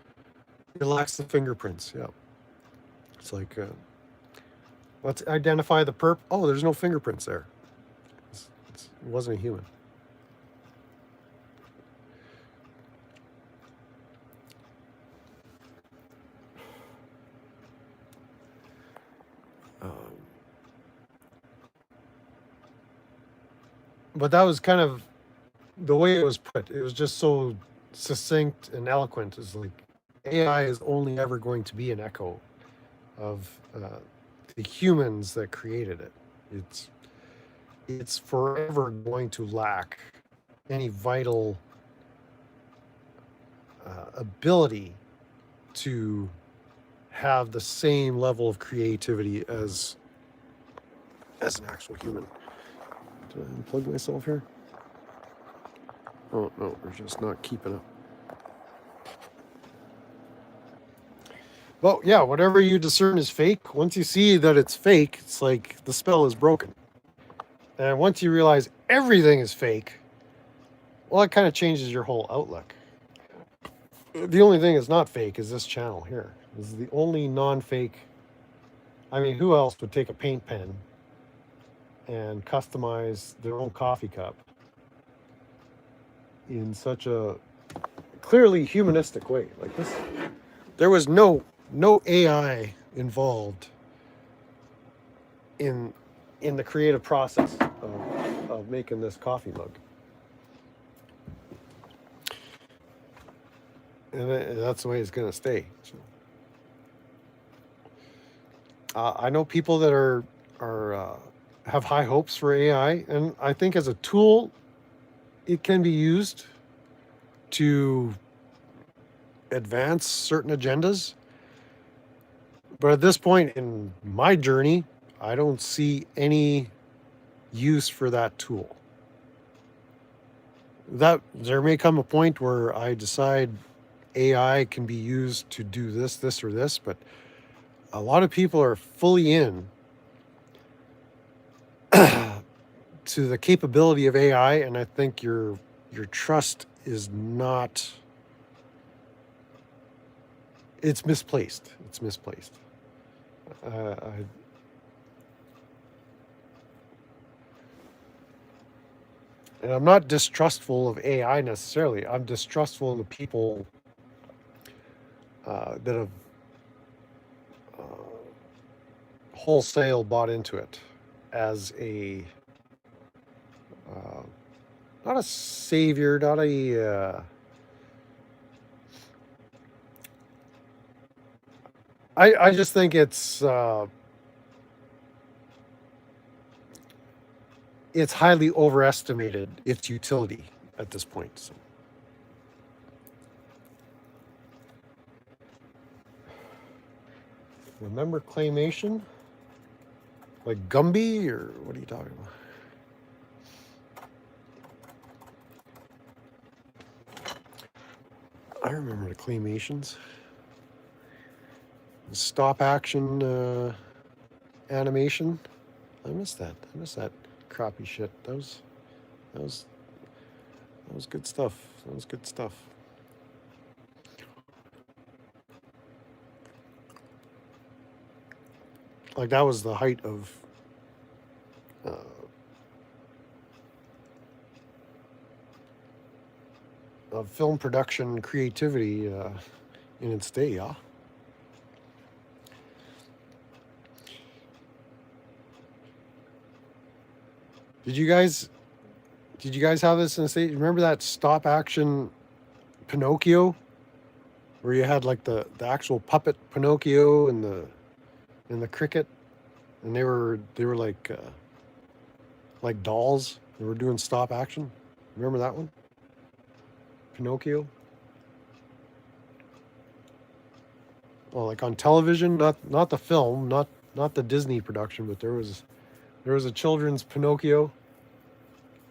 It lacks the fingerprints. Yeah. It's like, let's identify the perp. Oh, there's no fingerprints there. It wasn't a human. But that was kind of the way it was put. It was just so succinct and eloquent. Is like AI is only ever going to be an echo of the humans that created it. It's forever going to lack any vital ability to have the same level of creativity as an actual human. Did I unplug myself here? Oh no, we're just not keeping up. Well, yeah, whatever you discern is fake, once you see that it's fake, it's like the spell is broken. And once you realize everything is fake, well, it kind of changes your whole outlook. The only thing that's not fake is this channel here. This is the only non-fake. I mean, who else would take a paint pen and customize their own coffee cup in such a clearly humanistic way like this? There was no AI involved in the creative process of making this coffee mug. And that's the way it's going to stay. So, I know people that are have high hopes for AI, and I think as a tool, it can be used to advance certain agendas. But at this point in my journey, I don't see any use for that tool. That there may come a point where I decide AI can be used to do this, or this, but a lot of people are fully in to the capability of AI, and I think your trust is not. It's misplaced. It's misplaced. And I'm not distrustful of AI necessarily. I'm distrustful of the people that have wholesale bought into it as a not a savior, not a I just think it's highly overestimated its utility at this point. So. Remember claymation? Like Gumby, or what are you talking about? I remember the claymations. The stop action animation. I miss that. I miss that crappy shit. That was good stuff. That was good stuff. Like that was the height of film production creativity in its day, yeah. Did you guys have this in the state? Remember that stop action Pinocchio, where you had like the actual puppet Pinocchio and the cricket, and they were like dolls. They were doing stop action. Remember that one? Pinocchio. Oh, like on television, not the film, not the Disney production, but there was a children's Pinocchio,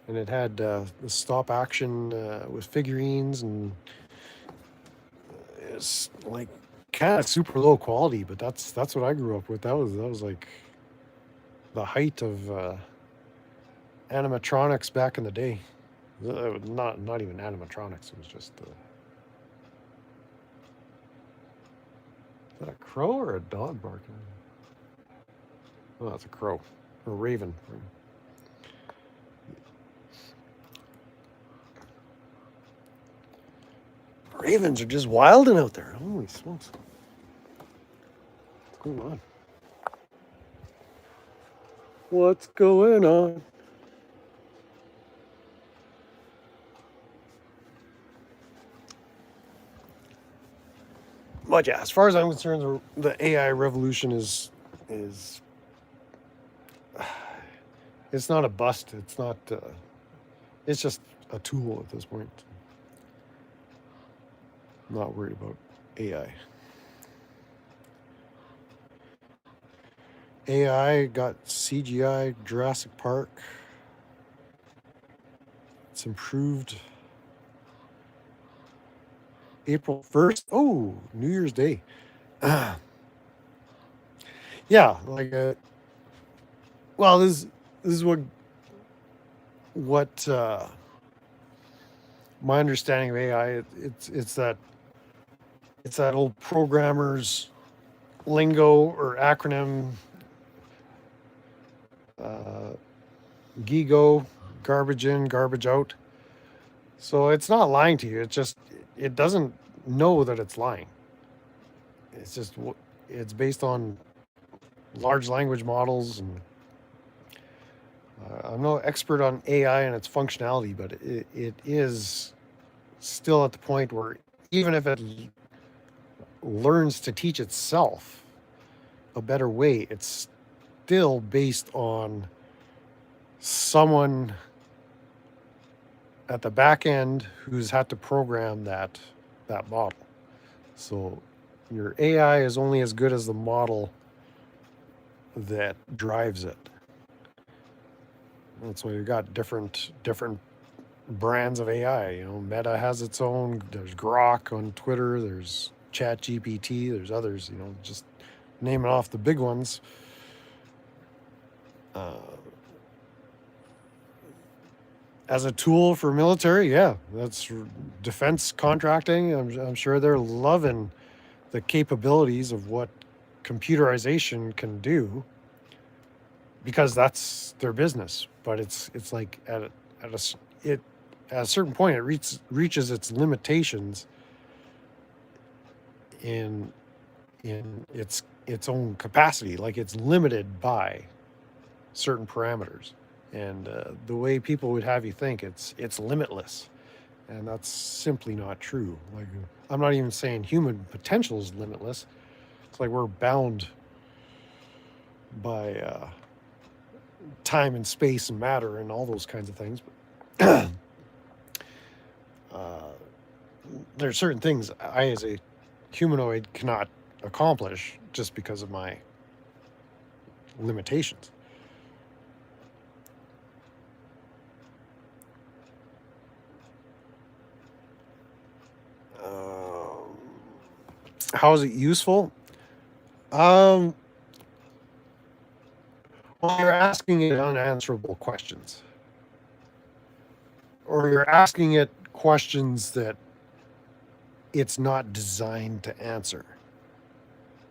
and it had the stop action with figurines, and it's like kind of super low quality, but that's what I grew up with. That was like the height of animatronics back in the day. Not even animatronics. It was just. Is that a crow or a dog barking? Oh, that's a crow. Or a raven. Ravens are just wilding out there. Holy smokes. What's going on? What's going on? But yeah, as far as I'm concerned, the AI revolution is it's not a bust. It's not. It's just a tool at this point. I'm not worried about AI. AI got CGI Jurassic Park. It's improved. April 1st. Oh, New Year's Day. Yeah, like well, this is what my understanding of AI. It's that old programmer's lingo or acronym. GIGO, garbage in, garbage out. So it's not lying to you. It's just it doesn't know that it's lying. It's just it's based on large language models, and I'm no expert on AI and its functionality, but it is still at the point where even if it learns to teach itself a better way, it's still based on someone at the back end who's had to program that model. So your AI is only as good as the model that drives it. That's why you've got different brands of AI. You know, Meta has its own. There's Grok on Twitter. There's ChatGPT. There's others. You know, just naming off the big ones. As a tool for military, yeah, that's defense contracting. I'm sure they're loving the capabilities of what computerization can do, because that's their business. But it's like at a certain point it reaches its limitations in its own capacity. Like it's limited by certain parameters, and the way people would have you think it's limitless, and that's simply not true. Like I'm not even saying human potential is limitless. It's like we're bound by time and space and matter and all those kinds of things. But there are certain things I, as a humanoid, cannot accomplish just because of my limitations. How is it useful? Well, you're asking it unanswerable questions, or you're asking it questions that it's not designed to answer.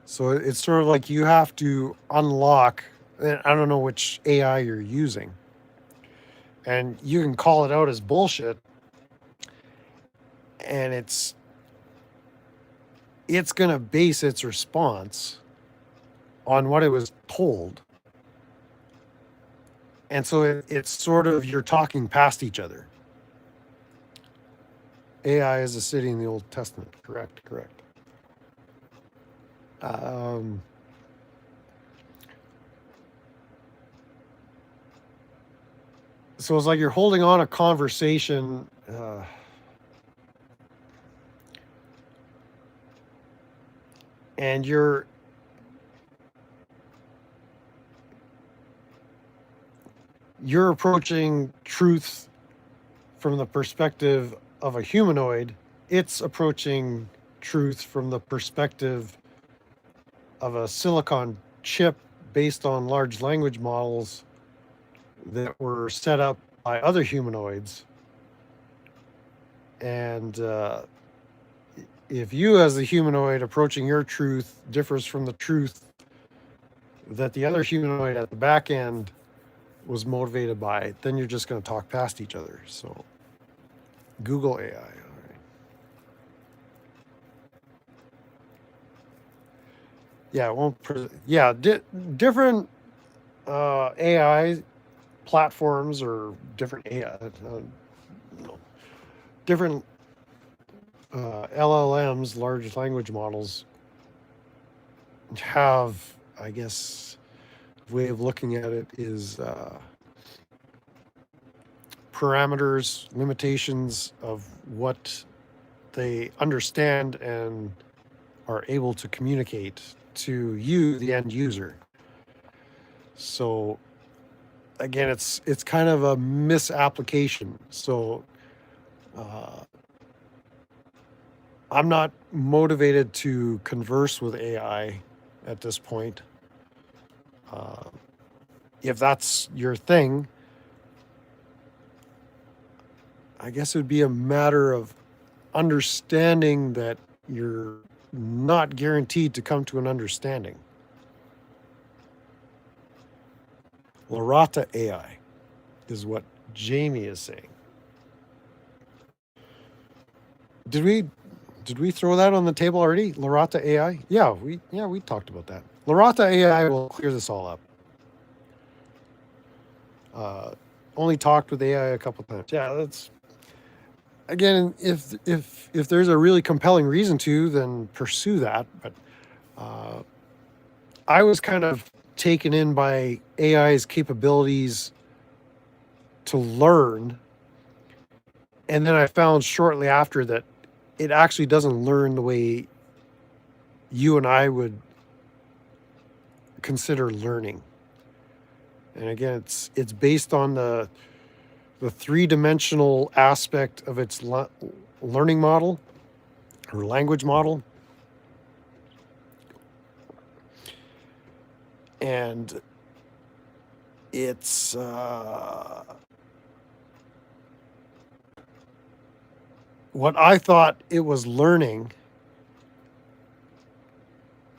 So it's sort of like you have to unlock. And I don't know which AI you're using, and you can call it out as bullshit, and it's going to base its response on what it was told. And so it's sort of, you're talking past each other. AI is a city in the Old Testament. Correct. So it's like you're holding on a conversation. And you're approaching truth from the perspective of a humanoid. It's approaching truth from the perspective of a silicon chip based on large language models that were set up by other humanoids. And if you, as the humanoid approaching your truth, differs from the truth that the other humanoid at the back end was motivated by, then you're just going to talk past each other. So Google AI. All right. Yeah, it won't. Different AI platforms or different AI, different LLMs, large language models, have, I guess, way of looking at it is parameters, limitations of what they understand and are able to communicate to you, the end user. So again, it's kind of a misapplication. So I'm not motivated to converse with AI at this point. If that's your thing, I guess it would be a matter of understanding that you're not guaranteed to come to an understanding. Larata AI is what Jamie is saying. Did we throw that on the table already? Larata AI? Yeah, we talked about that. Larata AI will clear this all up. Only talked with AI a couple times. Yeah, that's, again, if there's a really compelling reason to, then pursue that. But I was kind of taken in by AI's capabilities to learn, and then I found shortly after that it actually doesn't learn the way you and I would consider learning. And again, it's based on the three-dimensional aspect of its learning model or language model. And it's what I thought it was learning,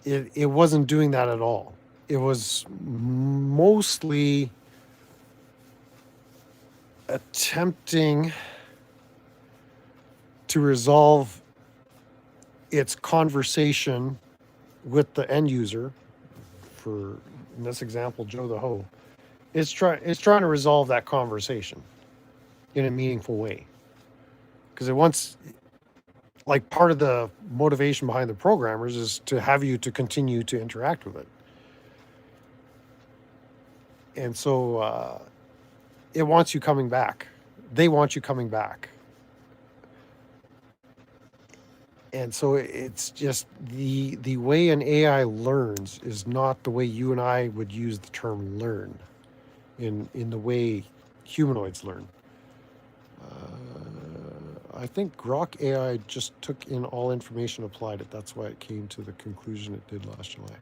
it wasn't doing that at all. It was mostly attempting to resolve its conversation with the end user. For, in this example, Joe the Ho, it's trying to resolve that conversation in a meaningful way, because it wants, like, part of the motivation behind the programmers is to have you to continue to interact with it. And so it wants you coming back. They want you coming back. And so it's just the way an AI learns is not the way you and I would use the term learn in the way humanoids learn. I think Grok AI just took in all information, applied it. That's why it came to the conclusion it did last July.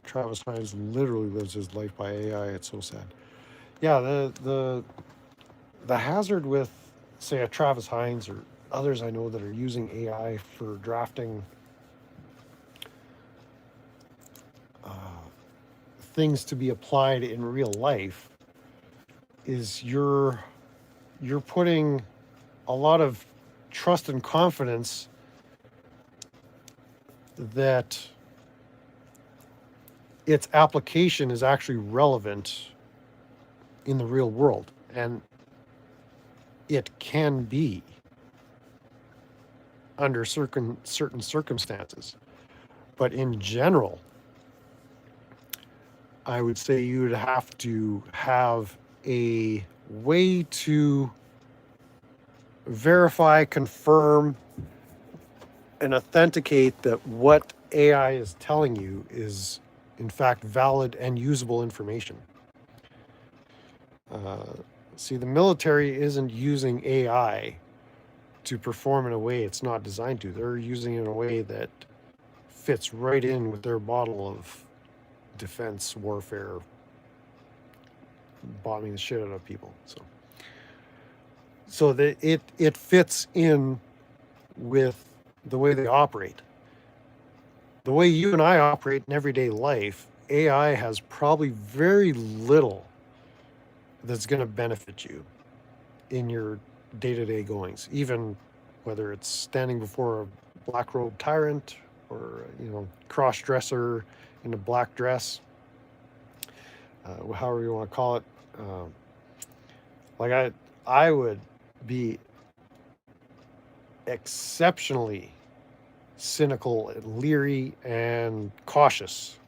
Travis Hines literally lives his life by AI. It's so sad. Yeah, the hazard with, say, a Travis Hines or others I know that are using AI for drafting things to be applied in real life is you're putting a lot of trust and confidence that its application is actually relevant in the real world, and it can be under certain circumstances. But in general, I would say you would have to have a way to verify, confirm, and authenticate that what AI is telling you is in fact valid and usable information. See, the military isn't using AI to perform in a way it's not designed to. They're using it in a way that fits right in with their model of defense warfare, bombing the shit out of people. So that it fits in with the way they operate. The way you and I operate in everyday life, AI has probably very little that's going to benefit you in your day-to-day goings, even whether it's standing before a black-robed tyrant or, cross-dresser in a black dress, however you want to call it. Like I would be exceptionally cynical, leery, and cautious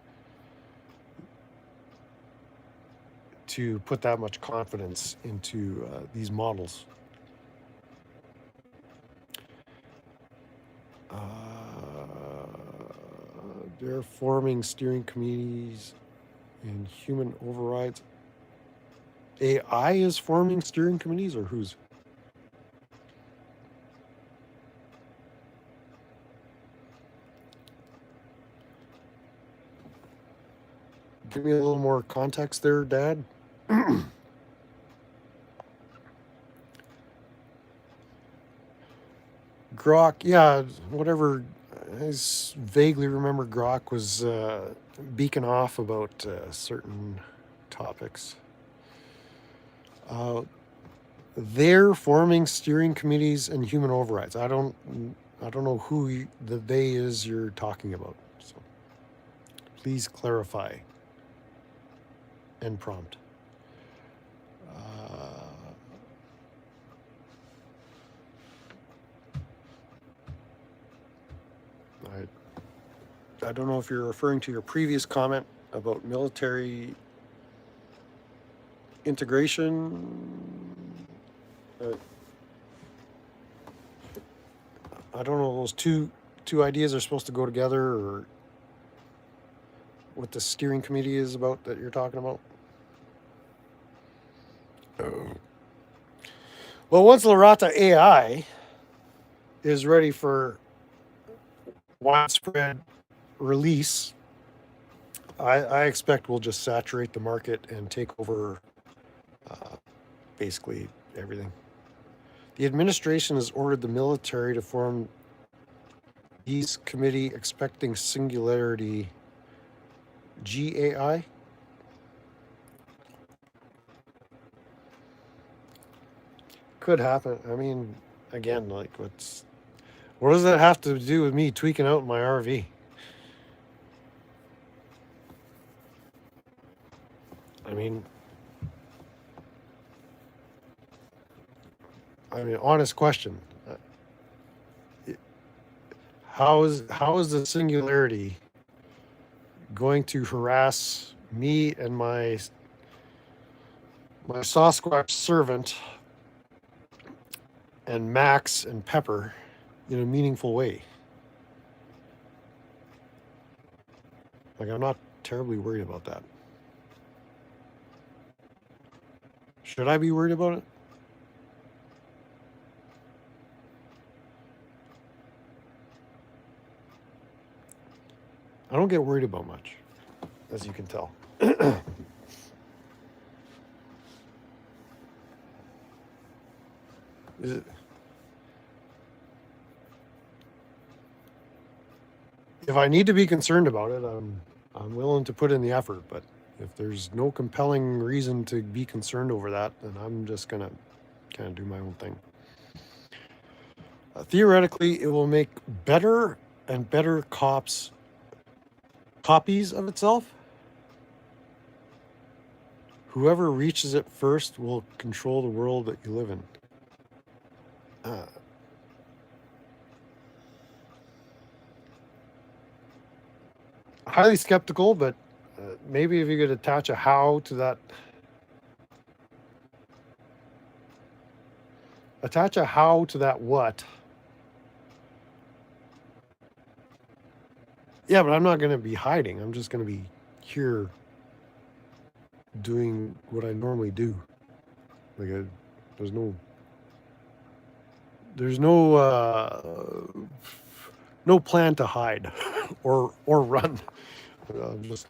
to put that much confidence into these models. They're forming steering committees and human overrides. AI is forming steering committees, or who's? Give me a little more context there, Dad. Grok, yeah, whatever. I vaguely remember Grok was beacon off about certain topics. They're forming steering committees and human overrides. I don't know who the they is you're talking about. So please clarify and prompt. I don't know if you're referring to your previous comment about military integration. I don't know, those two ideas are supposed to go together, or what the steering committee is about that you're talking about. Well, once Larata AI is ready for widespread release, I expect we'll just saturate the market and take over basically everything. The administration has ordered the military to form these committee expecting singularity GAI. Could happen. I mean, again, like what does that have to do with me tweaking out my RV? I mean, honest question. How is the singularity going to harass me and my Sasquatch servant and Max and Pepper in a meaningful way? Like, I'm not terribly worried about that. Should I be worried about it? I don't get worried about much, as you can tell. Is it? If I need to be concerned about it, I'm willing to put in the effort. But if there's no compelling reason to be concerned over that, then I'm just gonna kind of do my own thing. Theoretically, it will make better and better copies of itself. Whoever reaches it first will control the world that you live in. Highly skeptical, but maybe if you could attach a how to that. Attach a how to that what. Yeah, but I'm not going to be hiding. I'm just going to be here doing what I normally do. Like, there's no plan to hide or run. I'm just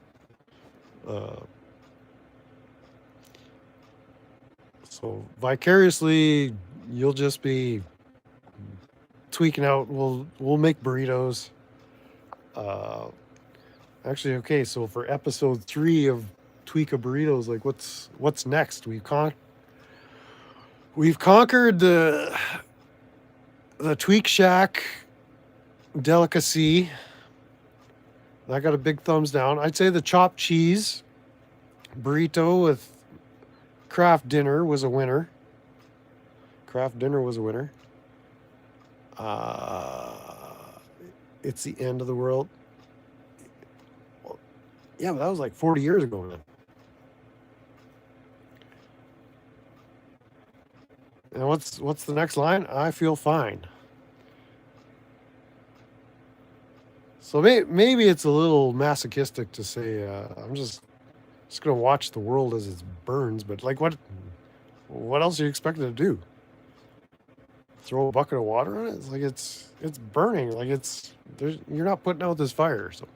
so vicariously, you'll just be tweaking out. We'll make burritos. Actually, okay. So for episode 3 of Tweekah Burritos, like what's next? We've conquered the Tweak Shack delicacy. I got a big thumbs down. I'd say the chopped cheese burrito with Kraft Dinner was a winner. Kraft Dinner was a winner. It's the end of the world. Well, yeah, but that was like 40 years ago then. And what's the next line? I feel fine. So maybe it's a little masochistic to say I'm just gonna watch the world as it burns. But like, what else are you expected to do? Throw a bucket of water on it? It's like it's burning. Like you're not putting out this fire. So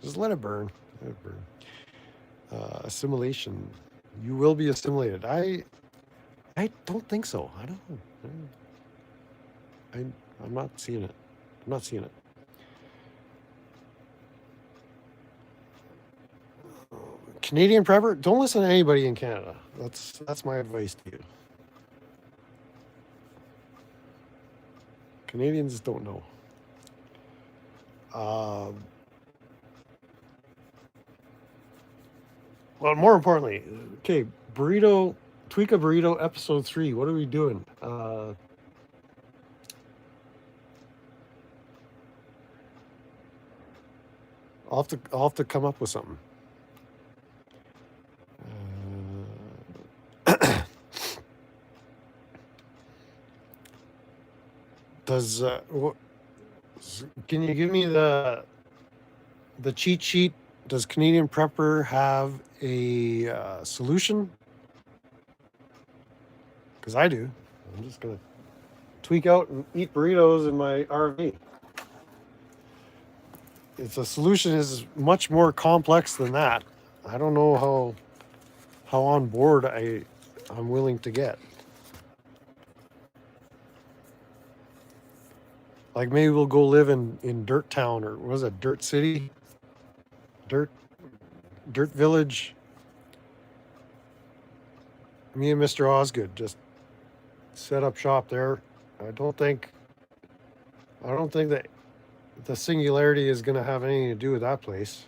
just let it burn. Let it burn. Assimilation. You will be assimilated. I don't think so. I don't know. I'm not seeing it. I'm not seeing it. Canadian prepper, don't listen to anybody in Canada. That's my advice to you. Canadians don't know. Well, more importantly, okay, Tweekah Burrito episode 3. What are we doing? I'll have to come up with something. Can you give me the cheat sheet? Does Canadian Prepper have a solution? Because I do. I'm just gonna tweak out and eat burritos in my RV. It's a solution is much more complex than that. I don't know how on board I'm willing to get. Like maybe we'll go live in Dirt Town, or what was it, Dirt City? Dirt Village. Me and Mr. Osgood just set up shop there. I don't think that the singularity is going to have anything to do with that place.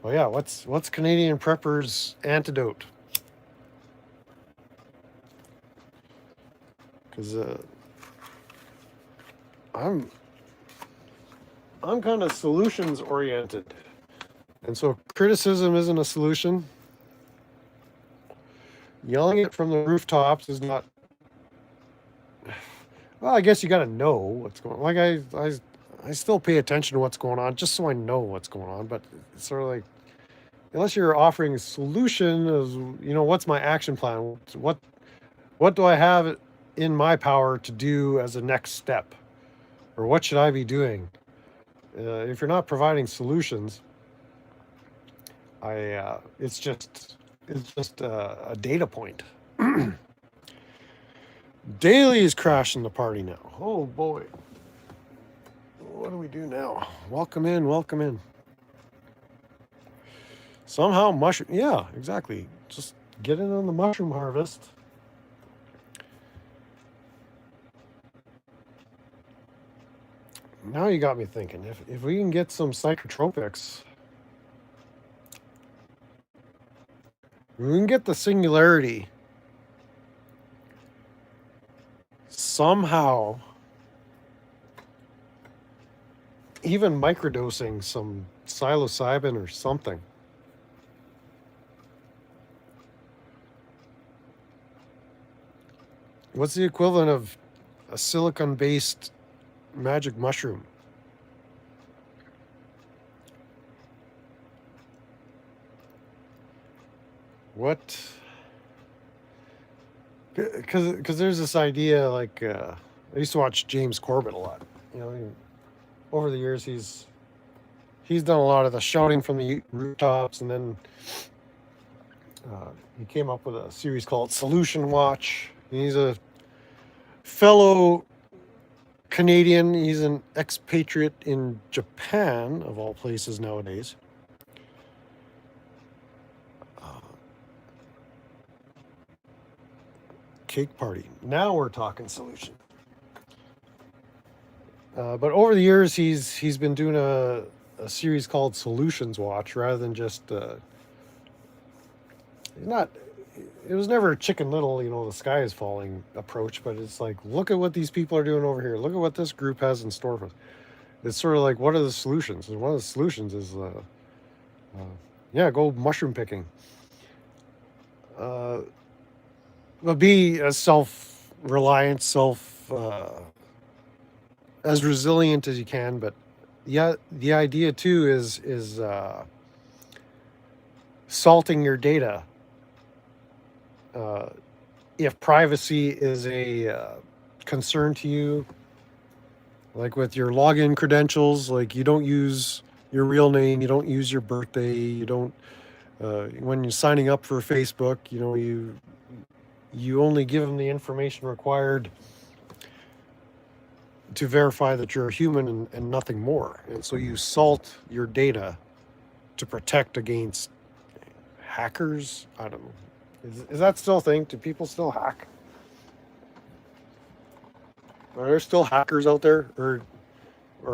Well, yeah. What's Canadian Prepper's antidote? Because I'm kind of solutions oriented, and so criticism isn't a solution. Yelling it from the rooftops is not. Well, I guess you got to know what's going on. Like I still pay attention to what's going on just so I know what's going on. But it's sort of like, unless you're offering a solution, what's my action plan? What do I have in my power to do as a next step, or what should I be doing? If you're not providing solutions, it's just a data point. Daly is crashing the party now. Oh boy. What do we do now? Welcome in. Somehow mushroom. Yeah, exactly. Just get in on the mushroom harvest. Now you got me thinking. If we can get some psychotropics, we can get the singularity somehow, even microdosing some psilocybin or something. What's the equivalent of a silicon-based magic mushroom? What? Because there's this idea, like I used to watch James Corbett a lot. Over the years he's done a lot of the shouting from the rooftops, and then he came up with a series called Solution Watch. And he's a fellow Canadian. He's an expatriate in Japan, of all places nowadays. Cake party. Now we're talking solution. But over the years, he's been doing a series called Solutions Watch, rather than just not. It was never a Chicken Little, the sky is falling approach, but it's like, look at what these people are doing over here. Look at what this group has in store for us. It's sort of like, what are the solutions? And one of the solutions is, yeah, go mushroom picking. But be as self-reliant, as resilient as you can. But yeah, the idea too is salting your data. If privacy is a concern to you, like with your login credentials, like you don't use your real name, you don't use your birthday, you don't when you're signing up for Facebook, you only give them the information required to verify that you're a human and nothing more. And so you salt your data to protect against hackers. I don't know. Is that still a thing? Do people still hack? Are there still hackers out there? Or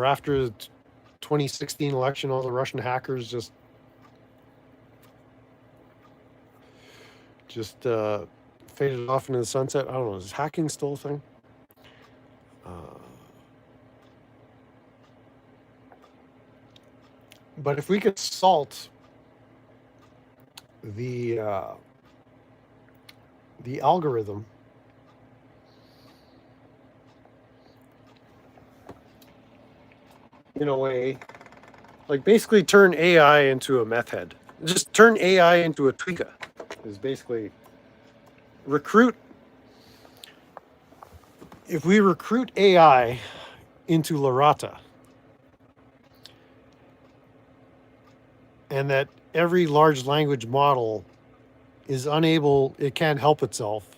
after the 2016 election, all the Russian hackers just faded off into the sunset? I don't know. Is hacking still a thing? But if we could salt the algorithm in a way, like basically turn AI into a meth head. Just turn AI into a Tweekah. Is basically recruit. If we recruit AI into Larata, and that every large language model is unable, it can't help itself,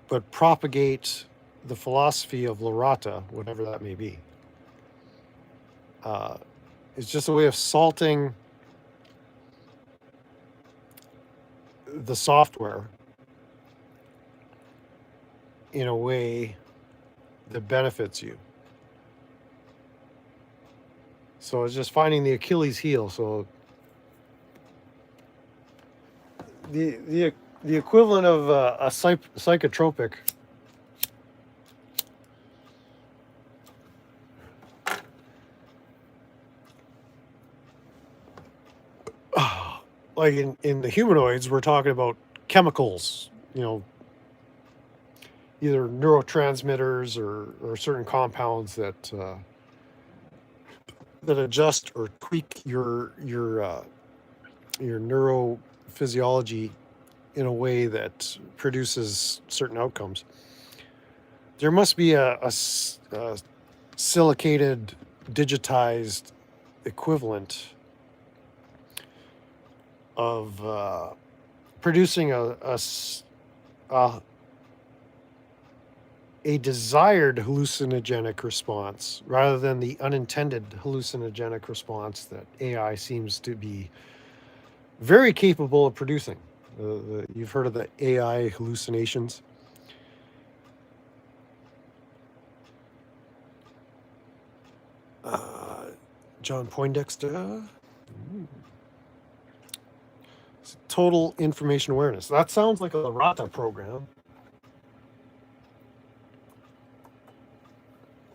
but propagate the philosophy of Larata, whatever that may be. It's just a way of salting the software in a way that benefits you. So it's just finding the Achilles heel. So the equivalent of a psychotropic like in the humanoids, we're talking about chemicals, either neurotransmitters or certain compounds that adjust or tweak your neurophysiology in a way that produces certain outcomes. There must be a silicated, digitized equivalent of producing a desired hallucinogenic response rather than the unintended hallucinogenic response that AI seems to be very capable of producing. You've heard of the AI hallucinations. John Poindexter. Total information awareness. That sounds like a Larata program.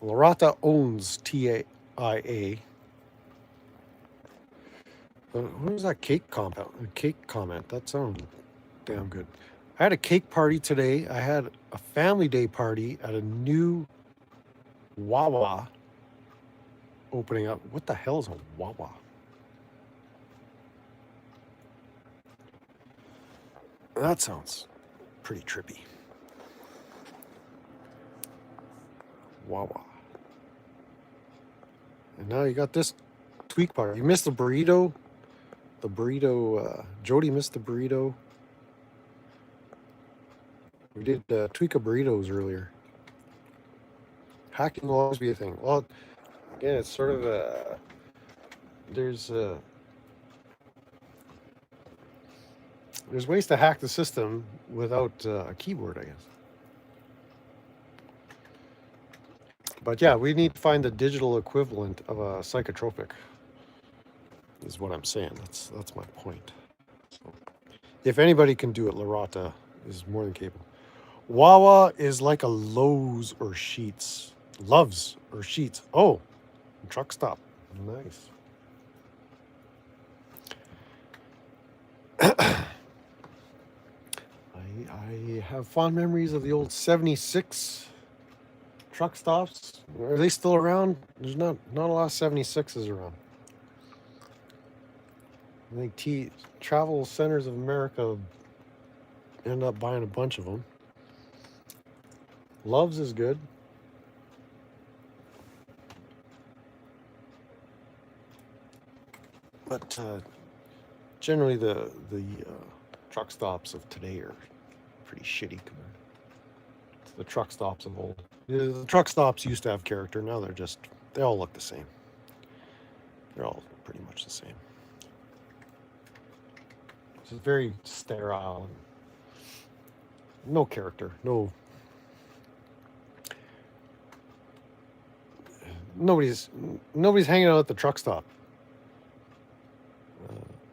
Larata owns TIA. What was that cake comment? That sounded damn good. I had a cake party today. I had a family day party at a new Wawa opening up. What the hell is a Wawa? That sounds pretty trippy. Wawa. And now you got this tweak part. You missed the burrito. Jody missed the burrito. We did Tweekah burritos earlier. Hacking will always be a thing. Well, again, it's sort of there's ways to hack the system without a keyboard, I guess. But yeah, we need to find the digital equivalent of a psychotropic, is what I'm saying. That's my point. So If anybody can do it, Larata is more than capable. Wawa is like a Lowe's or Sheets. Loves or Sheets. Oh, truck stop. Nice. I have fond memories of the old 76 truck stops. Are they still around? There's not a lot of 76s around. I think Travel Centers of America end up buying a bunch of them. Loves is good. But generally the truck stops of today are pretty shitty compared to the truck stops of old. The truck stops used to have character. Now they all look the same. They're all pretty much the same. It's very sterile and no character. Nobody's hanging out at the truck stop.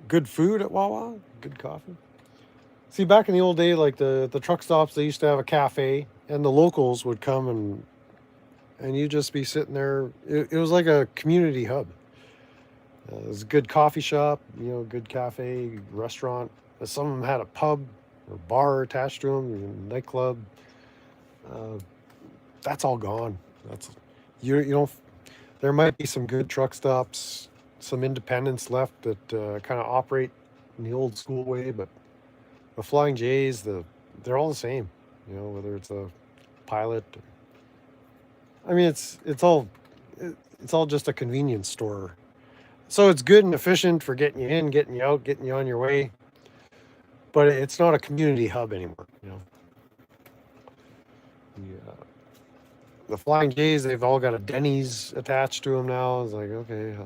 Good food at Wawa, good coffee. See, back in the old day, like the truck stops, they used to have a cafe, and the locals would come and you'd just be sitting there. It was like a community hub. It was a good coffee shop, good cafe, restaurant. Some of them had a pub or bar attached to them, nightclub. That's all gone. You don't. There might be some good truck stops, some independents left that kind of operate in the old school way, but the Flying J's, they're all the same. Whether it's a Pilot. I mean, it's all just a convenience store. So it's good and efficient for getting you in, getting you out, getting you on your way. But it's not a community hub anymore. The Flying J's, they've all got a Denny's attached to them now. It's like, okay.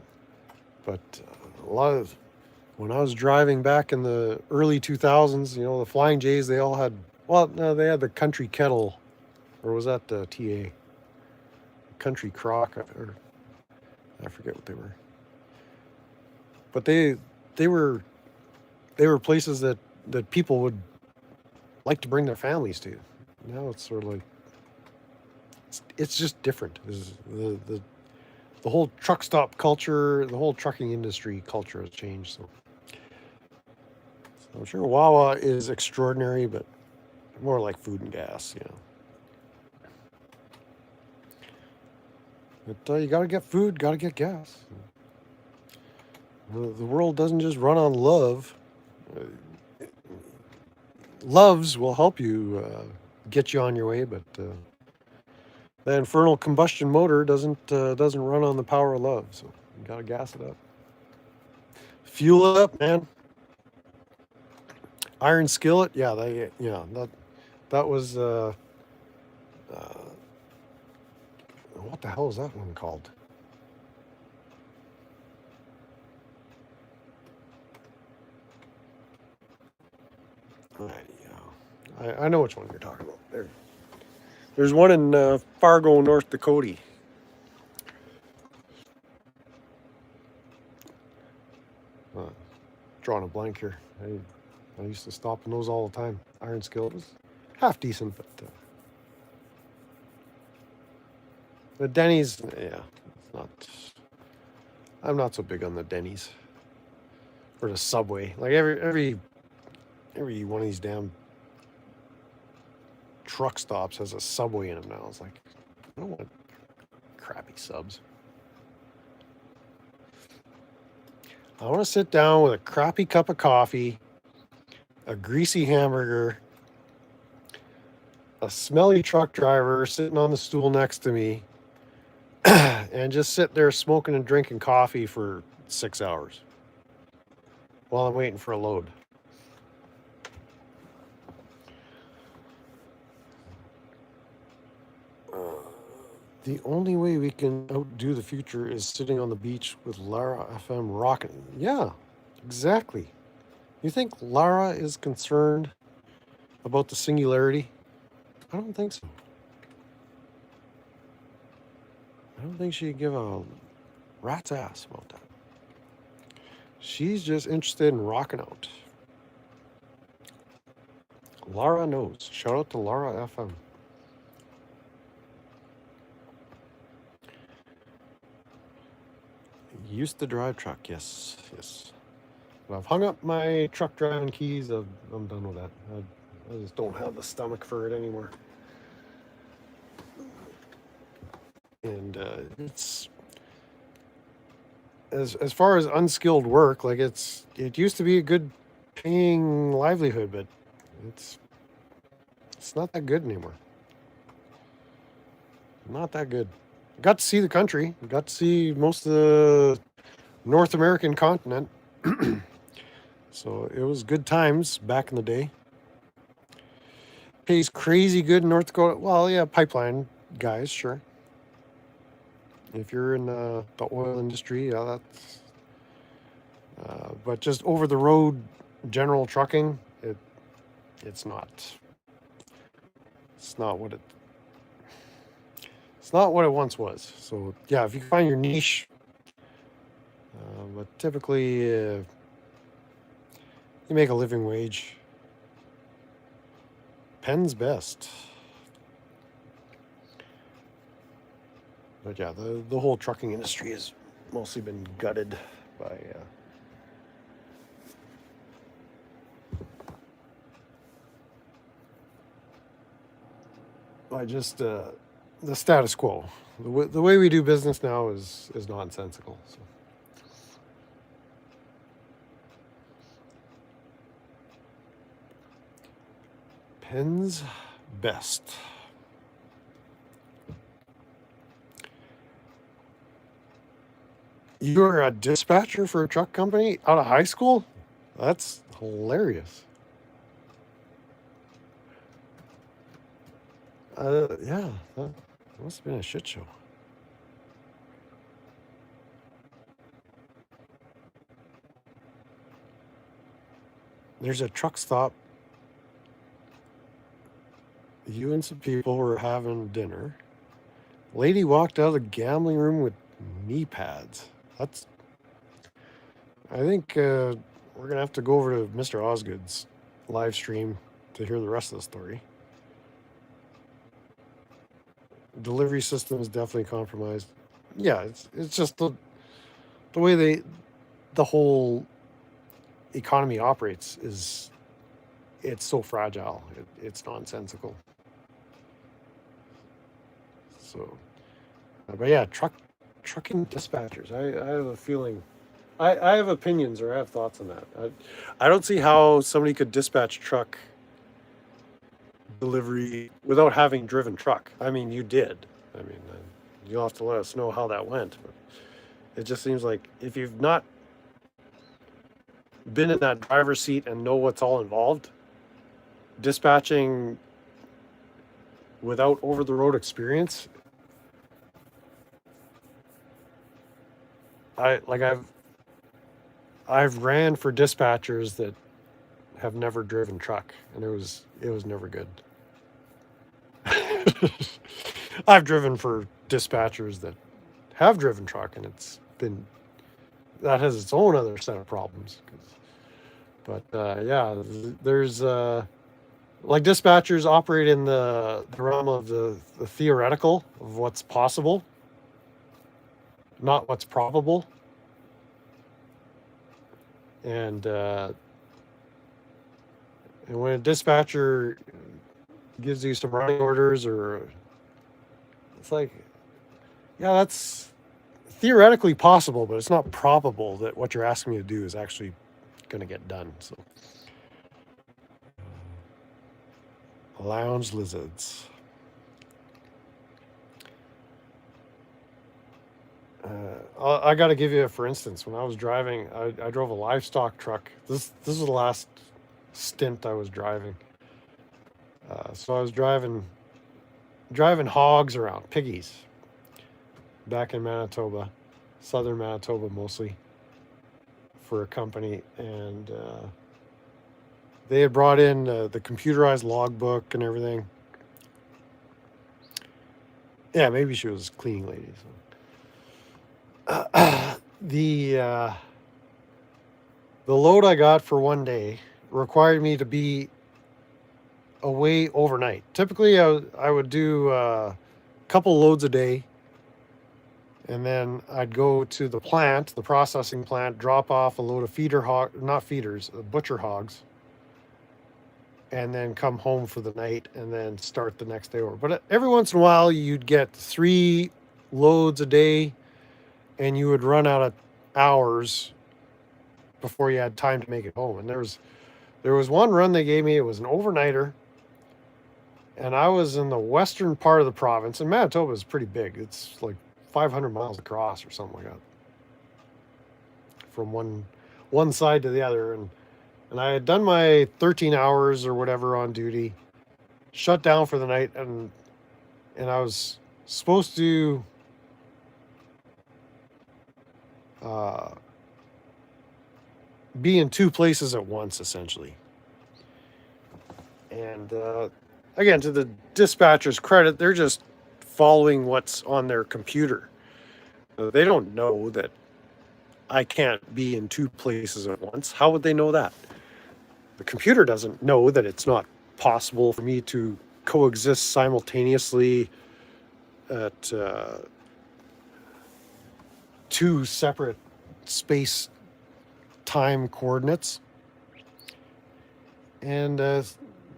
But a lot of, when I was driving back in the early 2000s, the Flying J's, they all had, no, they had the Country Kettle, or was that the TA? Country Crock, or I forget what they were. But they were places that people would like to bring their families to. Now it's sort of like, it's just different. The whole truck stop culture, the whole trucking industry culture has changed. So I'm sure Wawa is extraordinary, but more like food and gas, But you got to get food, got to get gas. The world doesn't just run on love. Loves will help you get you on your way, but the infernal combustion motor doesn't run on the power of love. So you got to gas it up. Fuel it up, man. Iron Skillet, yeah, that was what the hell is that one called? I know which one you're talking about. There's one in Fargo, North Dakota. Drawing a blank here. I used to stop in those all the time. Iron Skillet was half decent, but the Denny's, yeah, it's not. I'm not so big on the Denny's or the Subway. Like every one of these damn truck stops has a Subway in them now. It's like, I don't want crappy subs. I want to sit down with a crappy cup of coffee, a greasy hamburger, a smelly truck driver sitting on the stool next to me, and just sit there smoking and drinking coffee for 6 hours while I'm waiting for a load. The only way we can outdo the future is sitting on the beach with Lara FM rocking. Yeah, exactly. You think Lara is concerned about the singularity? I don't think so. I don't think she'd give a rat's ass about that. She's just interested in rocking out. Laura knows. Shout out to Laura FM. Used to drive truck, yes, yes. But I've hung up my truck driving keys. I'm done with that. I just don't have the stomach for it anymore. And it's as far as unskilled work, like it used to be a good paying livelihood, but it's not that good anymore. Not that good. Got to see the country. Got to see most of the North American continent. So it was good times back in the day. Pays crazy good in North Dakota. Well, yeah, pipeline guys, sure. If you're in the oil industry, yeah, that's. But just over the road, general trucking, it's not. It's not what it. It's not what it once was. So yeah, if you find your niche, but typically you make a living wage. Penn's best. But yeah, the whole trucking industry has mostly been gutted by just the status quo. The way we do business now is nonsensical. So. Penn's best. You're a dispatcher for a truck company out of high school? That's hilarious. Yeah, that must have been a shit show. There's a truck stop. You and some people were having dinner. Lady walked out of the gambling room with knee pads. That's. I think we're gonna have to go over to Mr. Osgood's live stream to hear the rest of the story. Delivery system is definitely compromised. Yeah, it's just the way the whole economy operates is it's so fragile. It's nonsensical. So, but yeah, trucking dispatchers. I have a feeling. I have opinions or I have thoughts on that. I don't see how somebody could dispatch truck delivery without having driven truck. I mean, you did. I mean, you'll have to let us know how that went. But it just seems like if you've not been in that driver's seat and know what's all involved, dispatching without over the road experience, I've ran for dispatchers that have never driven truck, and it was never good. I've driven for dispatchers that have driven truck, and that has its own other set of problems. But yeah, there's like dispatchers operate in the realm of the theoretical of what's possible, not what's probable. And when a dispatcher gives you some running orders, or it's like, yeah, that's theoretically possible, but it's not probable that what you're asking me to do is actually going to get done. So, lounge lizards. I got to give you a for instance. When I was driving, I drove a livestock truck. This is the last stint I was driving. So I was driving hogs around, piggies, back in Manitoba, southern Manitoba mostly, for a company, and they had brought in the computerized logbook and everything. Yeah, maybe she was a cleaning lady. So. The load I got for one day required me to be away overnight. Typically, I would do a couple loads a day, and then I'd go to the plant, the processing plant, drop off a load of not feeders, butcher hogs, and then come home for the night and then start the next day over. But every once in a while, you'd get 3 loads a day, and you would run out of hours before you had time to make it home. And there was one run they gave me. It was an overnighter, and I was in the western part of the province. And Manitoba is pretty big. It's like 500 miles across or something like that, from one side to the other. And I had done my 13 hours or whatever on duty, shut down for the night, and I was supposed to be in 2 places at once, essentially. And again, to the dispatcher's credit, they're just following what's on their computer. They don't know that I can't be in 2 places at once. How would they know that? The computer doesn't know that it's not possible for me to coexist simultaneously at 2 separate space-time coordinates. And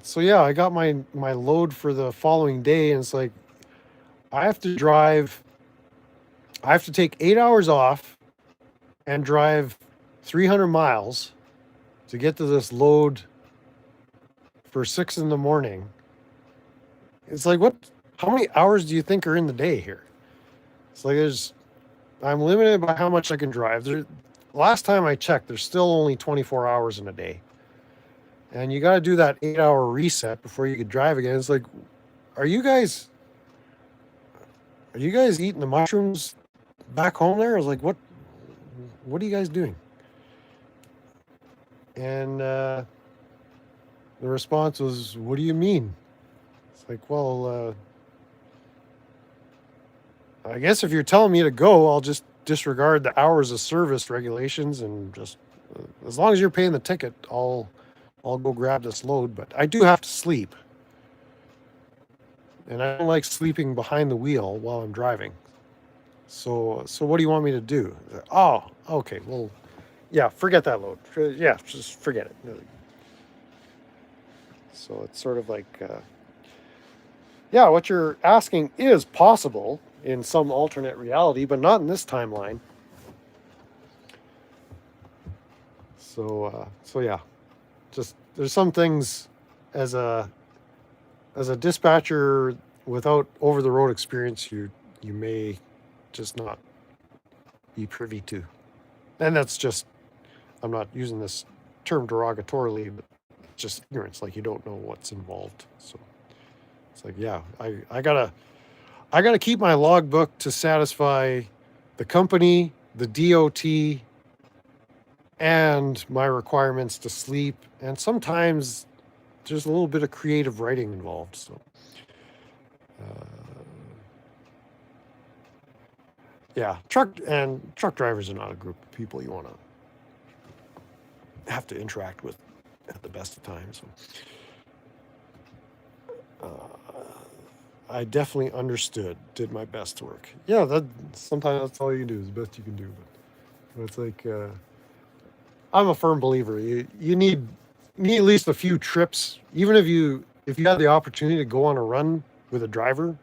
so yeah, I got my load for the following day, and it's like I have to take 8 hours off and drive 300 miles to get to this load for 6 in the morning. It's like, how many hours do you think are in the day here? It's like I'm limited by how much I can drive. Last time I checked, there's still only 24 hours in a day. And you got to do that 8-hour reset before you could drive again. It's like, are you guys eating the mushrooms back home there? I was like, what are you guys doing? And the response was, what do you mean? It's like, well, I guess if you're telling me to go, I'll just disregard the hours of service regulations, and just as long as you're paying the ticket, I'll go grab this load. But I do have to sleep, and I don't like sleeping behind the wheel while I'm driving. So what do you want me to do? Oh, okay. Well, yeah, forget that load. Yeah, just forget it. So it's sort of like, yeah, what you're asking is possible in some alternate reality, but not in this timeline. So yeah, just there's some things as a dispatcher without over-the-road experience, you may just not be privy to. And that's just, I'm not using this term derogatorily, but just ignorance, like you don't know what's involved. So it's like, yeah, I gotta keep my logbook to satisfy the company, the DOT, and my requirements to sleep. And sometimes there's a little bit of creative writing involved. So yeah, truck drivers are not a group of people you want to have to interact with at the best of times. So, I definitely understood, did my best to work. Yeah, sometimes that's all you can do is the best you can do. But it's like, I'm a firm believer. You need at least a few trips, even if you have the opportunity to go on a run with a driver,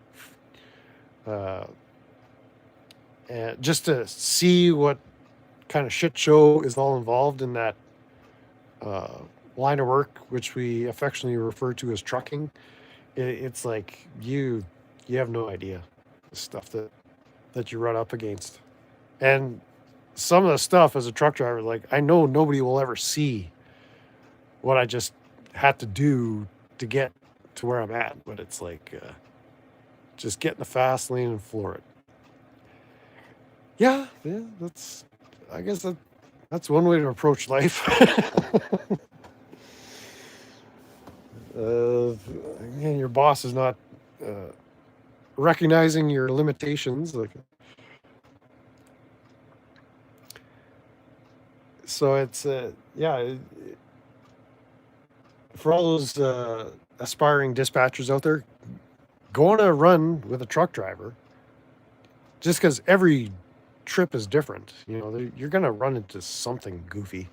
and just to see what kind of shit show is all involved in that line of work, which we affectionately refer to as trucking. It's like you have no idea the stuff that you run up against. And some of the stuff as a truck driver, like, I know nobody will ever see what I just had to do to get to where I'm at, but it's like, just get in the fast lane and floor it. Yeah, I guess that's one way to approach life. Again, your boss is not recognizing your limitations. So it's yeah. for all those aspiring dispatchers out there, go on a run with a truck driver. Just because every trip is different, you're gonna run into something goofy.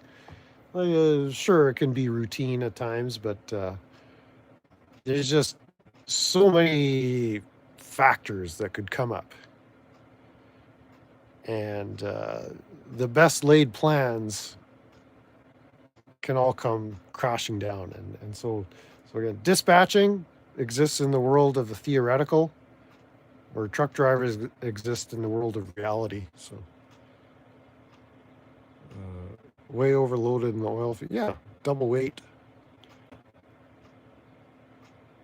Sure, it can be routine at times, but there's just so many factors that could come up, and the best laid plans can all come crashing down. And so again, dispatching exists in the world of the theoretical, where truck drivers exist in the world of reality. So way overloaded in the oil field. Yeah, double weight.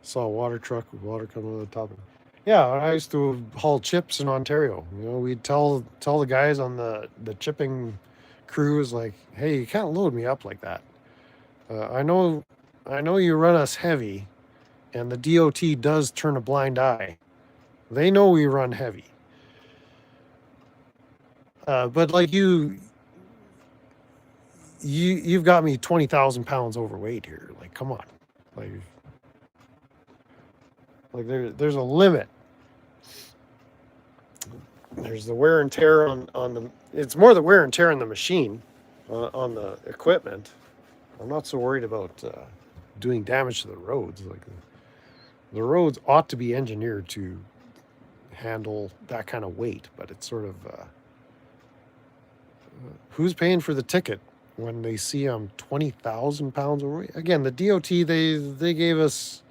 Saw a water truck with water coming over the top of it. Yeah, I used to haul chips in Ontario. We'd tell the guys on the chipping crews, like, hey, you can't load me up like that. I know you run us heavy, and the DOT does turn a blind eye. They know we run heavy. But like you've got me 20,000 pounds overweight here. Like, come on. Like there's a limit. There's the wear and tear on the. It's more the wear and tear on the machine, on the equipment. I'm not so worried about doing damage to the roads. Like the roads ought to be engineered to handle that kind of weight, but it's sort of who's paying for the ticket when they see I'm 20,000 pounds overweight? Again, the DOT they gave us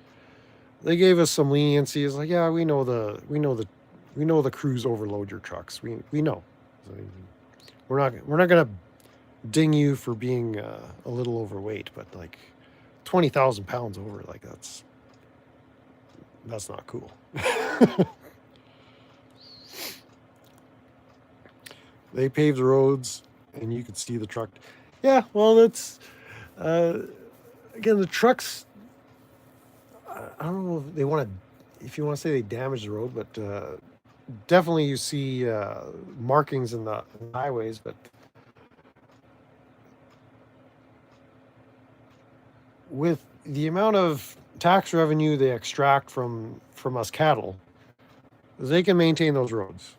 some leniency. It's like, yeah, we know the crews overload your trucks. We know. So we're not gonna ding you for being a little overweight, but like 20,000 pounds over, like that's not cool. They paved the roads, and you could see the truck. Yeah, well, that's again, the trucks. I don't know if you want to say they damaged the road, but definitely you see markings in the highways. But with the amount of tax revenue they extract from us cattle, they can maintain those roads.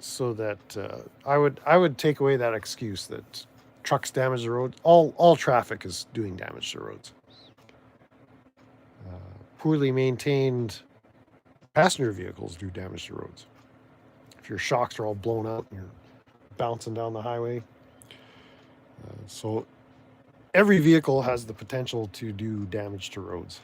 So that I would take away that excuse that trucks damage the roads. All traffic is doing damage to roads. Poorly maintained passenger vehicles do damage to roads. If your shocks are all blown out and you're bouncing down the highway. So every vehicle has the potential to do damage to roads.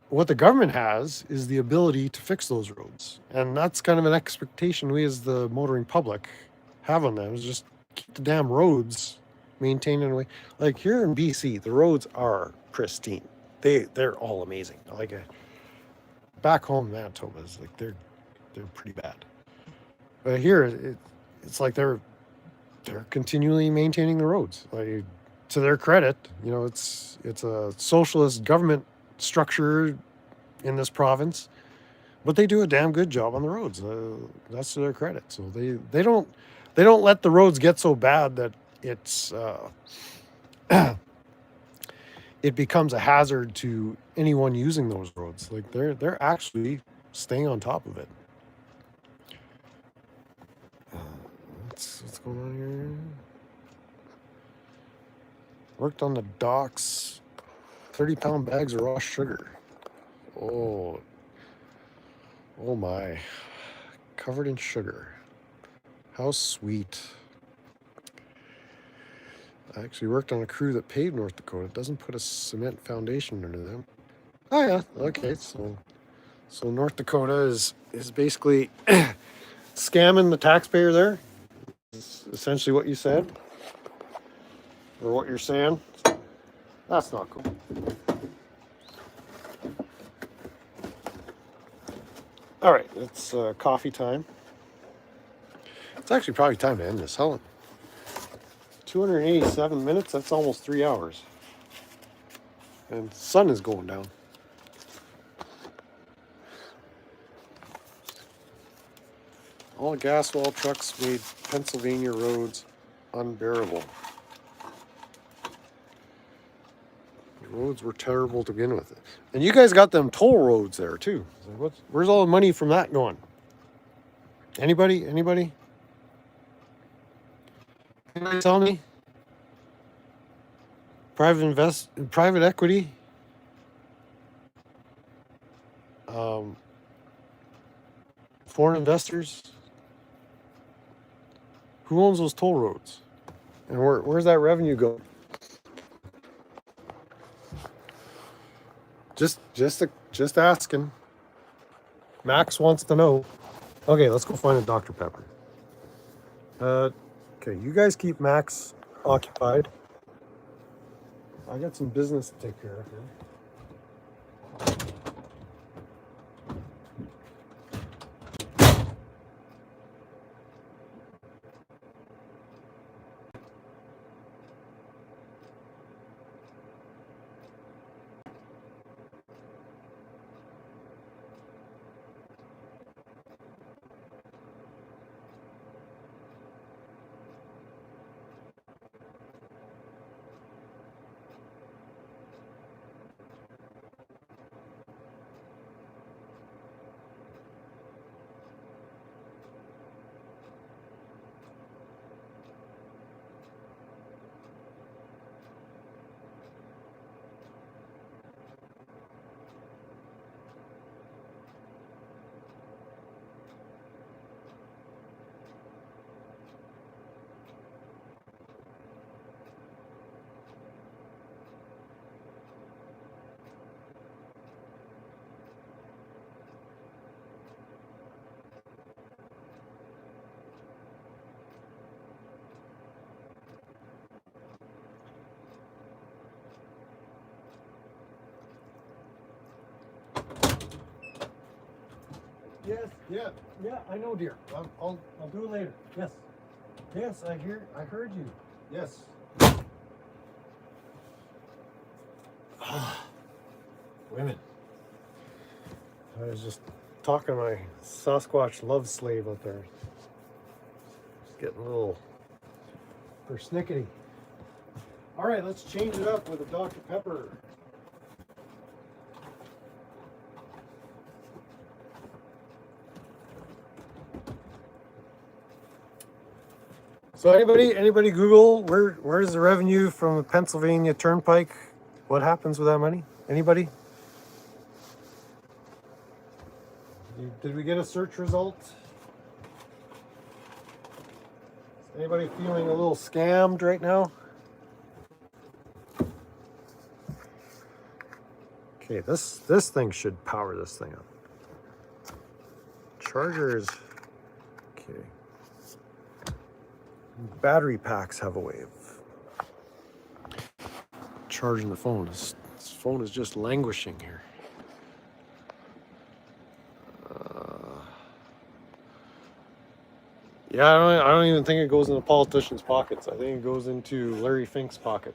What the government has is the ability to fix those roads. And that's kind of an expectation we as the motoring public have on them, is just keep the damn roads maintained in a way. Like here in BC, the roads are pristine. They're all amazing. Like back home in Manitoba, is like they're pretty bad. But here it's like they're continually maintaining the roads. Like, to their credit, it's a socialist government structure in this province, but they do a damn good job on the roads. That's to their credit. So they don't let the roads get so bad that it's it becomes a hazard to anyone using those roads. Like they're actually staying on top of it. What's going on here? Worked on the docks. 30-pound bags of raw sugar. Oh my. Covered in sugar. How sweet. I actually worked on a crew that paved North Dakota. It doesn't put a cement foundation under them. Oh yeah, okay. So North Dakota is basically scamming the taxpayer there. Is essentially what you said. Or what you're saying. That's not cool. All right, it's coffee time. It's actually probably time to end this. How long? 287 minutes. That's almost 3 hours. And the sun is going down. All gas well trucks made Pennsylvania roads unbearable. Roads were terrible to begin with. And you guys got them toll roads there too. Where's all the money from that going? Anybody? Anybody tell me? Private equity. Foreign investors. Who owns those toll roads? And where's that revenue go? Just asking. Max wants to know. Okay, let's go find a Dr. Pepper. Okay, you guys keep Max occupied. I got some business to take care of here. Yes, yeah, I know, dear. I'll do it later. Yes, I heard you. Yes. Women. I was just talking to my Sasquatch love slave out there. Just getting a little persnickety. All right, let's change it up with a Dr. Pepper. So anybody Google where's the revenue from the Pennsylvania Turnpike? What happens with that money? Anybody? Did we get a search result? Is anybody feeling a little scammed right now? Okay, this thing should power this thing up. Chargers. Okay. Battery packs have a way of charging the phone. This phone is just languishing here. Yeah, I don't even think it goes into politicians' pockets. I think it goes into Larry Fink's pocket.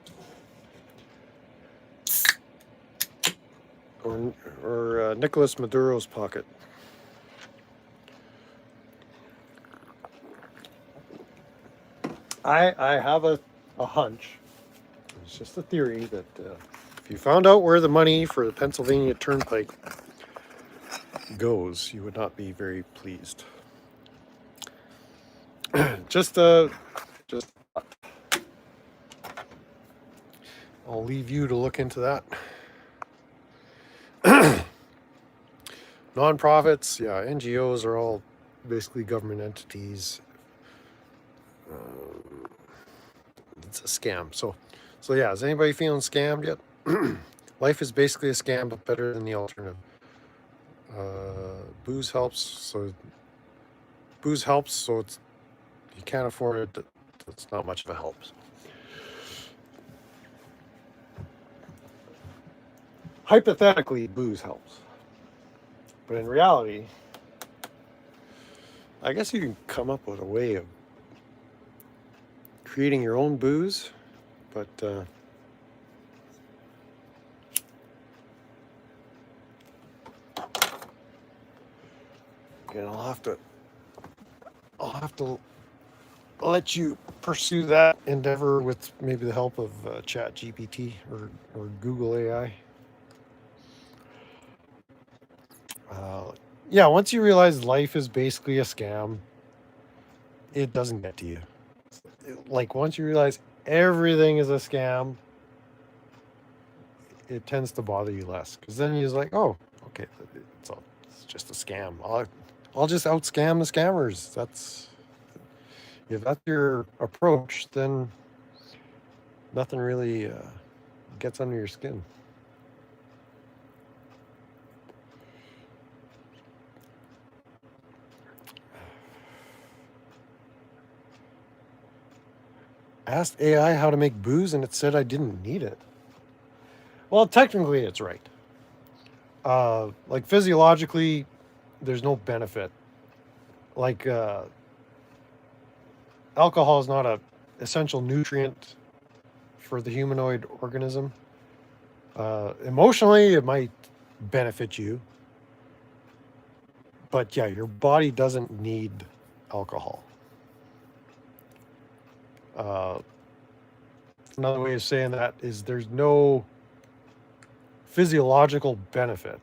Or Nicolas Maduro's pocket. I have a hunch. It's just a theory that if you found out where the money for the Pennsylvania Turnpike goes, you would not be very pleased. just I'll leave you to look into that. Nonprofits, yeah, NGOs are all basically government entities. It's a scam. So yeah, is anybody feeling scammed yet? Life is basically a scam, but better than the alternative. Booze helps, so it's you can't afford it. It's not much of a help. Hypothetically, booze helps, but in reality, I guess you can come up with a way of creating your own booze, but again, I'll have to let you pursue that endeavor with maybe the help of Chat GPT or Google AI. Yeah, once you realize life is basically a scam, it doesn't get to you. Like once you realize everything is a scam, it tends to bother you less because then you're like, oh, okay, it's just a scam. I'll just out scam the scammers. That's if that's your approach, then nothing really gets under your skin. Asked AI how to make booze, and it said I didn't need it. Well, technically, it's right. Like physiologically, there's no benefit. Like alcohol is not a essential nutrient for the humanoid organism. Emotionally, it might benefit you, but yeah, your body doesn't need alcohol. Uh, Another way of saying that is there's no physiological benefit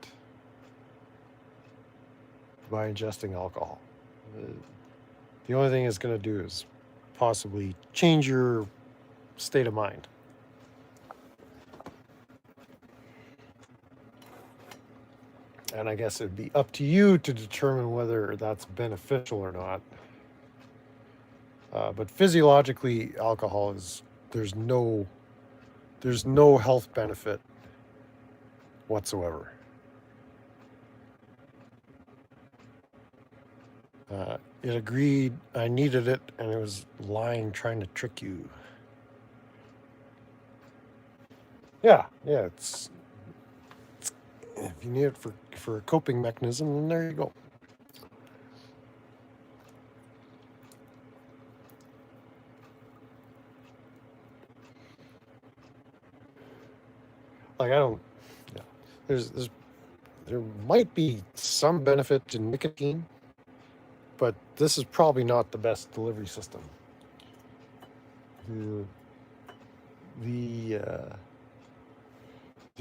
by ingesting alcohol. The only thing it's going to do is possibly change your state of mind. And I guess it'd be up to you to determine whether that's beneficial or not. But physiologically, alcohol is there's no health benefit whatsoever. It agreed I needed it, and it was lying, trying to trick you. Yeah, it's if you need it for a coping mechanism, then there you go. Like I don't, yeah. There might be some benefit to nicotine, but this is probably not the best delivery system. The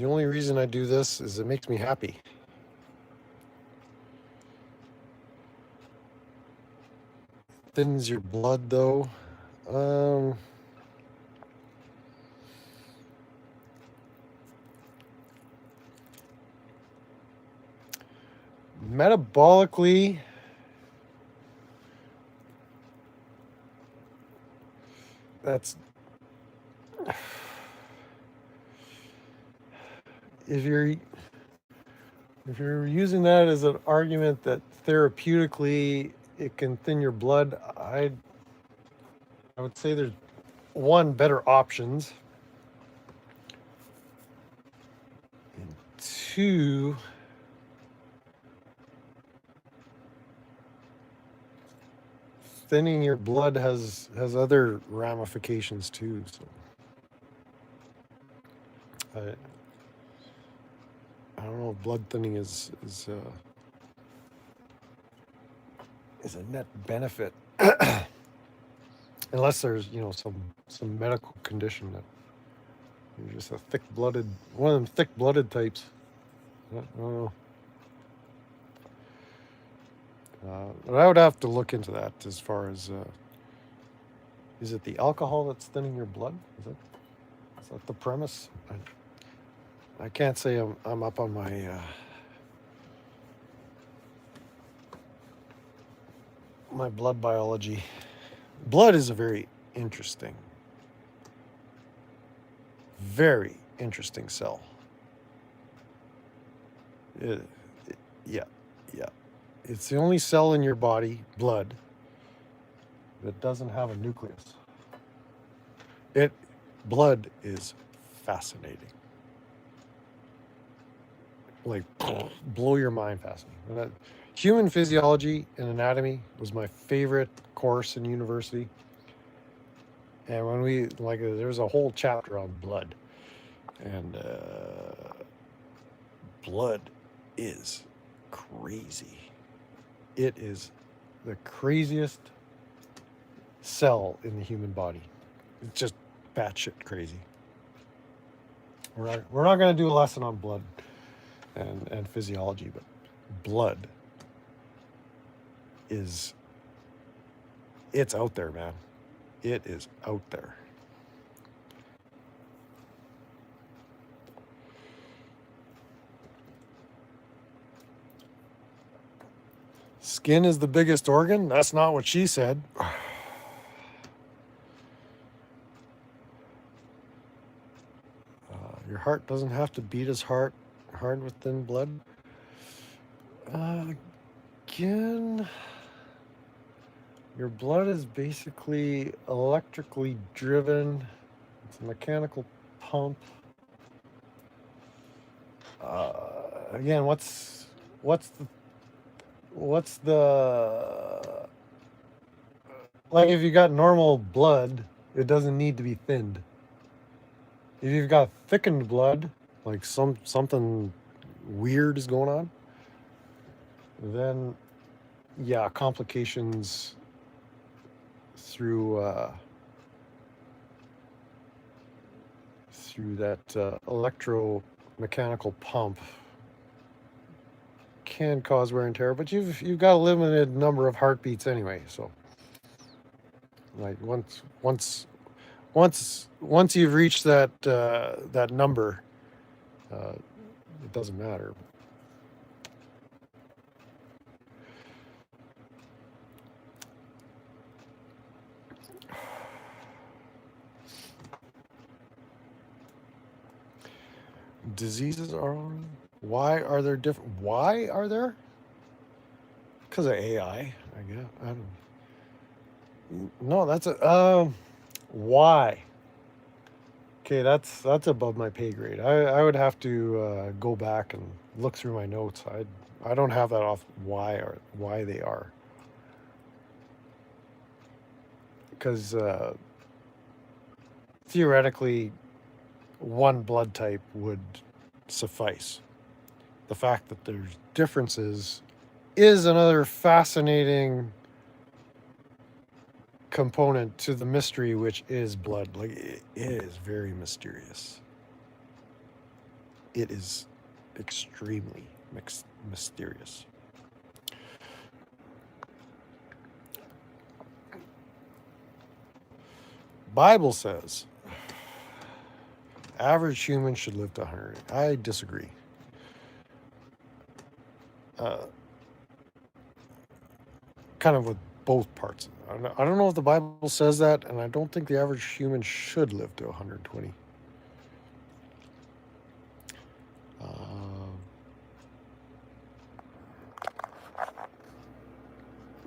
only reason I do this is it makes me happy. Thins your blood though. Metabolically, that's if you're using that as an argument that therapeutically it can thin your blood, I would say there's one better options. And two, thinning your blood has other ramifications too. So I don't know if blood thinning is a net benefit, unless there's some medical condition that you're just a one of them thick-blooded types. I don't know. But I would have to look into that as far as is it the alcohol that's thinning your blood? Is that the premise? I can't say I'm up on my blood biology. Blood is a very interesting cell. Yeah. It's the only cell in your body, blood, that doesn't have a nucleus. Blood is fascinating. Like, blow your mind fascinating. Human physiology and anatomy was my favorite course in university. And when there's a whole chapter on blood. And blood is crazy. It is the craziest cell in the human body. It's just batshit crazy. We're not going to do a lesson on blood and physiology, but blood it's out there, man. It is out there. Skin is the biggest organ? That's not what she said. Your heart doesn't have to beat as hard with thin blood. Again, your blood is basically electrically driven. It's a mechanical pump. Again, what's the like, if you got normal blood, it doesn't need to be thinned. If you've got thickened blood, like something weird is going on, then yeah, complications through that electromechanical pump can cause wear and tear, but you've got a limited number of heartbeats anyway, so like once you've reached that number, it doesn't matter. Diseases are on. Why are there different? Why are there? Because of AI, I guess. I don't. No, that's a. Why? Okay, that's above my pay grade. I would have to go back and look through my notes. I don't have that off. Why they are? Because theoretically, one blood type would suffice. The fact that there's differences is another fascinating component to the mystery, which is blood. Like, it is very mysterious. It is extremely mysterious. Bible says average human should live to 100. I disagree. Kind of with both parts. I don't know if the Bible says that, and I don't think the average human should live to 120.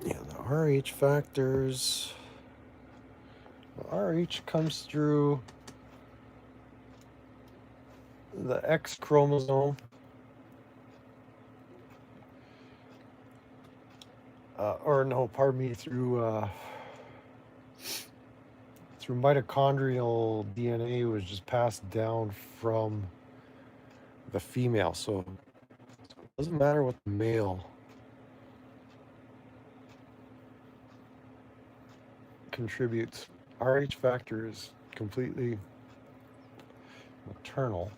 Yeah, the RH factors. The RH comes through the X chromosome. Through mitochondrial DNA, was just passed down from the female. So it doesn't matter what the male contributes. RH factor is completely maternal.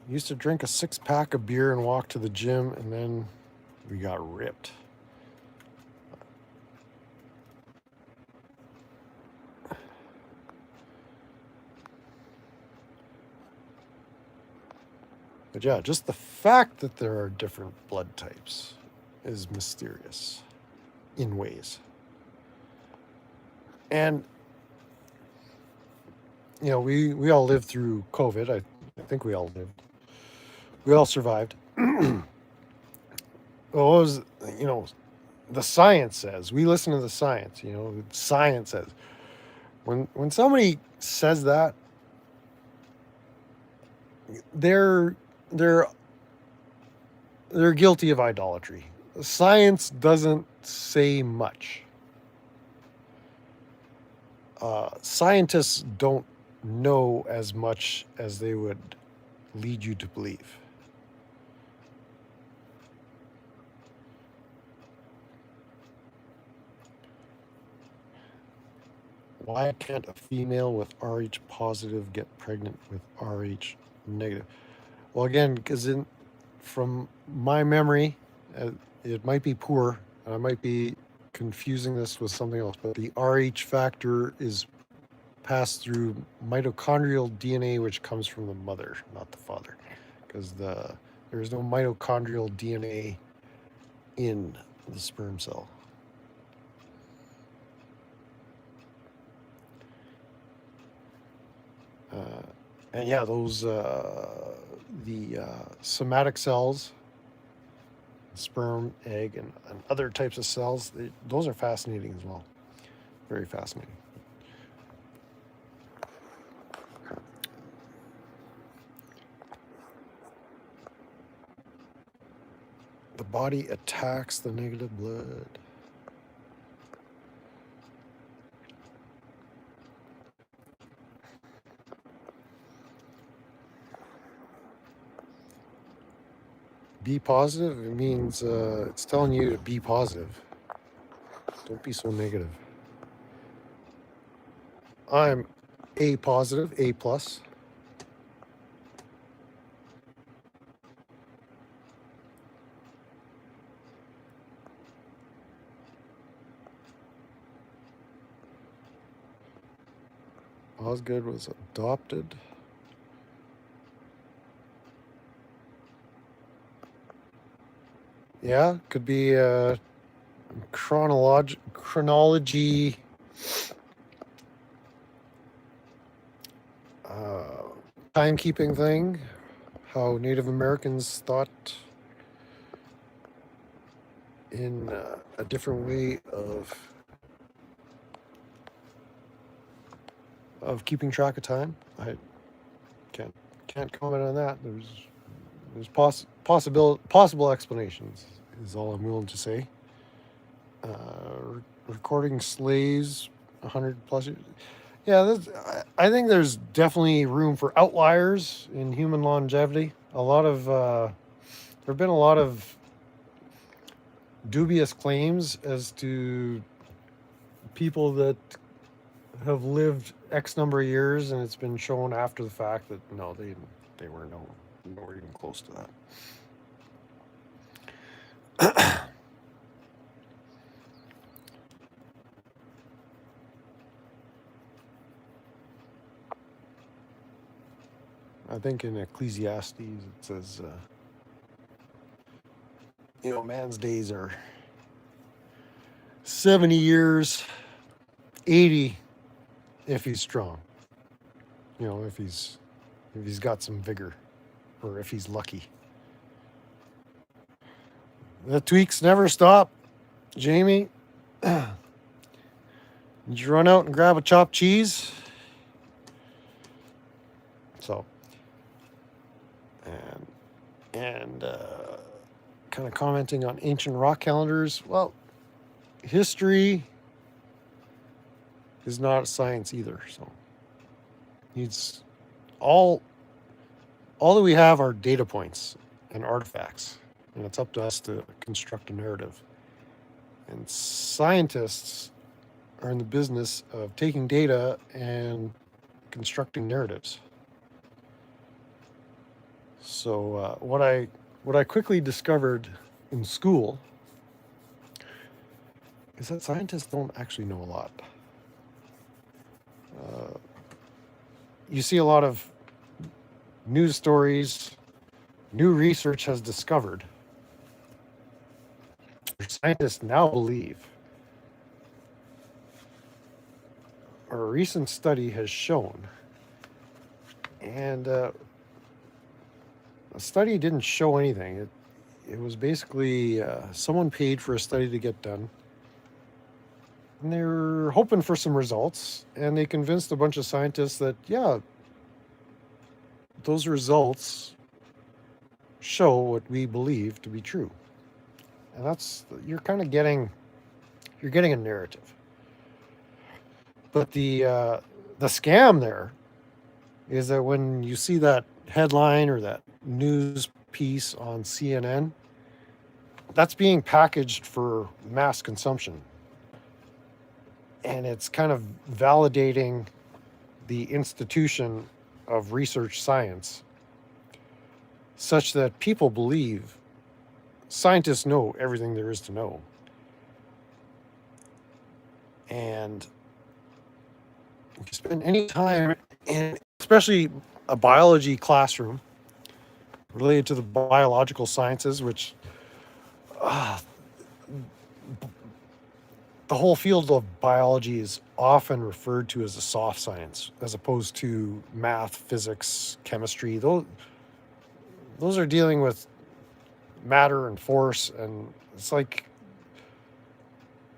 Used to drink a 6-pack of beer and walk to the gym, and then we got ripped. But yeah, just the fact that there are different blood types is mysterious in ways. And, you know, we all lived through COVID. I think we all lived. We all survived. Well, what was, you know, the science says. We listen to the science, you know, science says. When somebody says that, they're guilty of idolatry. Science doesn't say much. Scientists don't know as much as they would lead you to believe. Why can't a female with Rh positive get pregnant with Rh negative? Well, again, because from my memory, it might be poor, and I might be confusing this with something else, but the Rh factor is passed through mitochondrial DNA, which comes from the mother, not the father, because there is no mitochondrial DNA in the sperm cell. And yeah, those the somatic cells, sperm, egg, and other types of cells, those are fascinating as well. Very fascinating. The body attacks the negative blood. Be positive, it means it's telling you to be positive. Don't be so negative. I'm A positive, A plus. Osgood was adopted. Yeah, could be chronology, timekeeping thing, how Native Americans thought in a different way of keeping track of time. I can't comment on that. There's possible explanations is all I'm willing to say. Recording slaves 100 plus years. Yeah, I think there's definitely room for outliers in human longevity. There have been a lot of dubious claims as to people that have lived X number of years, and it's been shown after the fact that no, they were nowhere even close to that. I think in Ecclesiastes it says, man's days are 70 years, 80 if he's strong. If he's got some vigor, or if he's lucky. The tweaks never stop, Jamie. Did you run out and grab a chopped cheese? So, and kind of commenting on ancient rock calendars. Well, history is not science either. So, needs all that we have are data points and artifacts, and it's up to us to construct a narrative. And scientists are in the business of taking data and constructing narratives. So what I quickly discovered in school is that scientists don't actually know a lot. You see a lot of news stories, new research has discovered. Scientists now believe, or a recent study has shown, and a study didn't show anything. It was basically someone paid for a study to get done, and they were hoping for some results, and they convinced a bunch of scientists that, yeah, those results show what we believe to be true. And you're getting a narrative. But the scam there is that when you see that headline or that news piece on CNN, that's being packaged for mass consumption. and it's kind of validating the institution of research science such that people believe scientists know everything there is to know. And if you spend any time in, especially a biology classroom related to the biological sciences, which the whole field of biology is often referred to as a soft science, as opposed to math, physics, chemistry. Those are dealing with matter and force, and it's like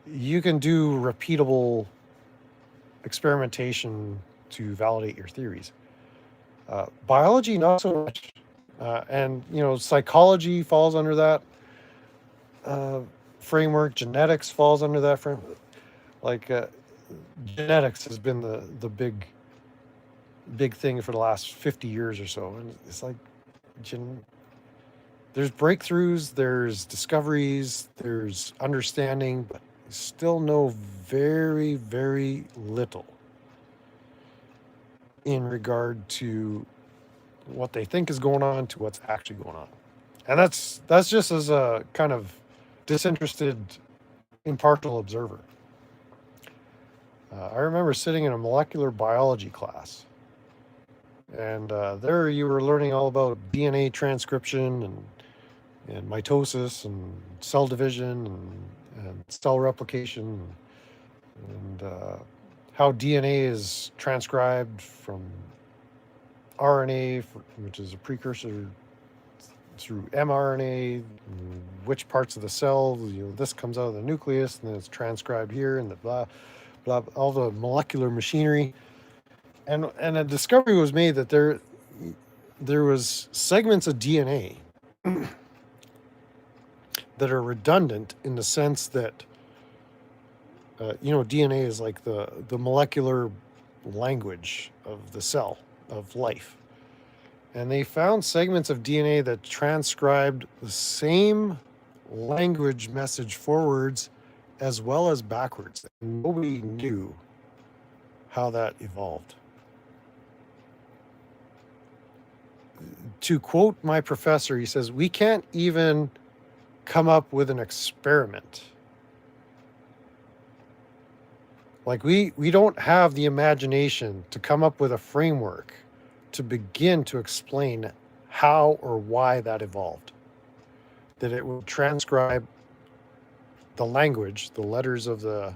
you can do repeatable experimentation to validate your theories. Biology, not so much. And, psychology falls under that framework. Genetics falls under that framework. Like, genetics has been the big thing for the last 50 years or so. And it's like, there's breakthroughs, there's discoveries, there's understanding, but you still know very, very little in regard to what they think is going on to what's actually going on. And that's just as a kind of disinterested, impartial observer. I remember sitting in a molecular biology class, and there you were learning all about DNA transcription and mitosis and cell division and cell replication and how DNA is transcribed from RNA, which is a precursor, through mRNA, which parts of the cell, this comes out of the nucleus, and then it's transcribed here, and the blah, blah, all the molecular machinery. And a discovery was made that there was segments of DNA that are redundant in the sense that, DNA is like the molecular language of the cell, of life. And they found segments of DNA that transcribed the same language message forwards as well as backwards. And nobody knew how that evolved. To quote my professor, he says, "We can't even come up with an experiment." Like we don't have the imagination to come up with a framework to begin to explain how or why that evolved. That it would transcribe the language, the letters of the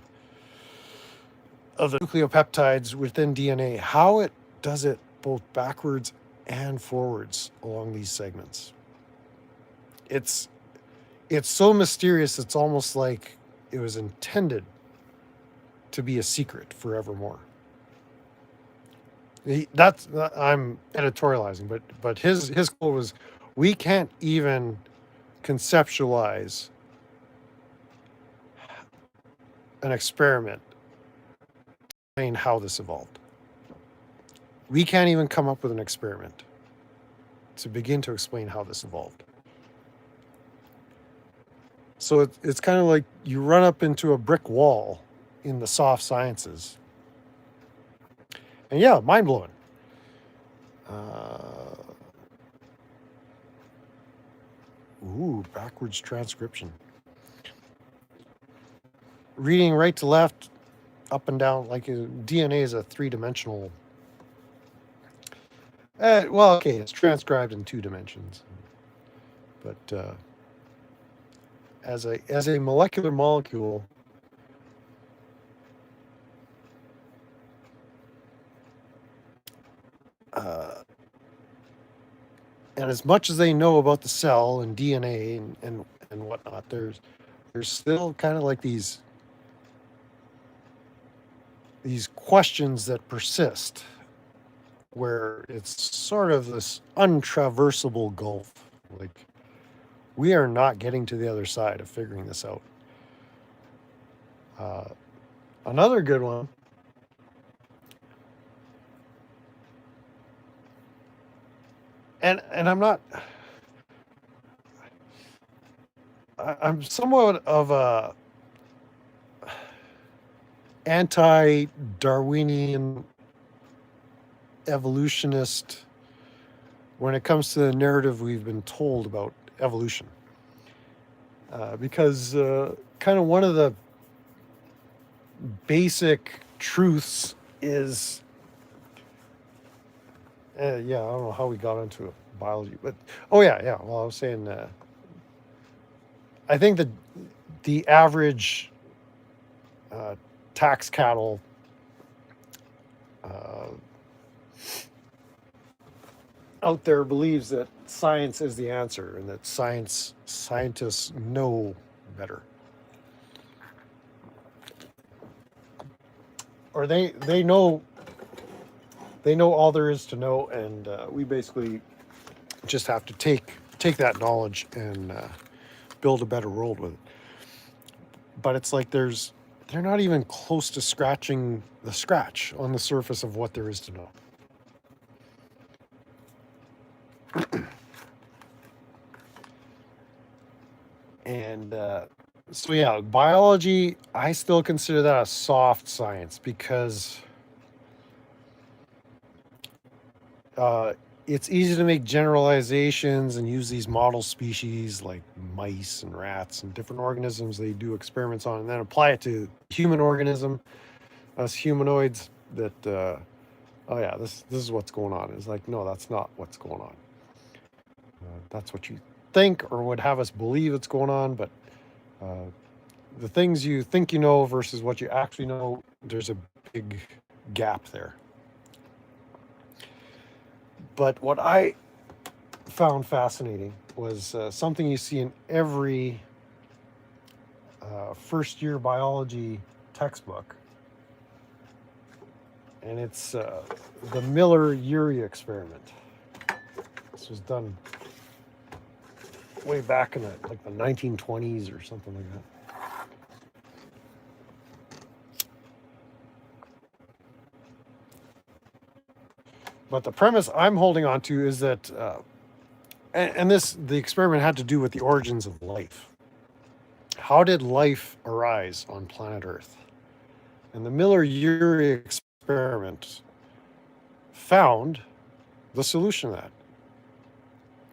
nucleopeptides within DNA, how it does it both backwards and forwards along these segments. It's so mysterious, it's almost like it was intended to be a secret forevermore. I'm editorializing, but his quote was, "We can't even conceptualize an experiment to explain how this evolved. We can't even come up with an experiment to begin to explain how this evolved." So it's kind of like you run up into a brick wall in the soft sciences. And yeah, mind-blowing. Backwards transcription. Reading right to left, up and down, like DNA is a three-dimensional. It's transcribed in 2 dimensions, but as a molecular molecule, and as much as they know about the cell and DNA and whatnot, there's still kind of like these questions that persist, where it's sort of this untraversable gulf. Like, we are not getting to the other side of figuring this out. Another good one. And I'm somewhat of a anti-Darwinian evolutionist when it comes to the narrative we've been told about evolution. Because kind of one of the basic truths is, yeah, I don't know how we got into biology, but well, I was saying, I think that the average tax cattle out there believes that science is the answer and that scientists know better, or they know all there is to know, and we basically just have to take that knowledge and build a better world with it. But it's like they're not even close to scratching the scratch on the surface of what there is to know. And so yeah, biology, I still consider that a soft science because it's easy to make generalizations and use these model species like mice and rats and different organisms they do experiments on, and then apply it to human organism, us humanoids, that this is what's going on. It's like, no, that's not what's going on. That's what you think or would have us believe it's going on, but the things you think you know versus what you actually know, there's a big gap there. But what I found fascinating was something you see in every first-year biology textbook, and it's the Miller-Urey experiment. This was done way back in the 1920s or something like that. But the premise I'm holding on to is that, the experiment had to do with the origins of life. How did life arise on planet Earth? And the Miller-Urey experiment found the solution to that.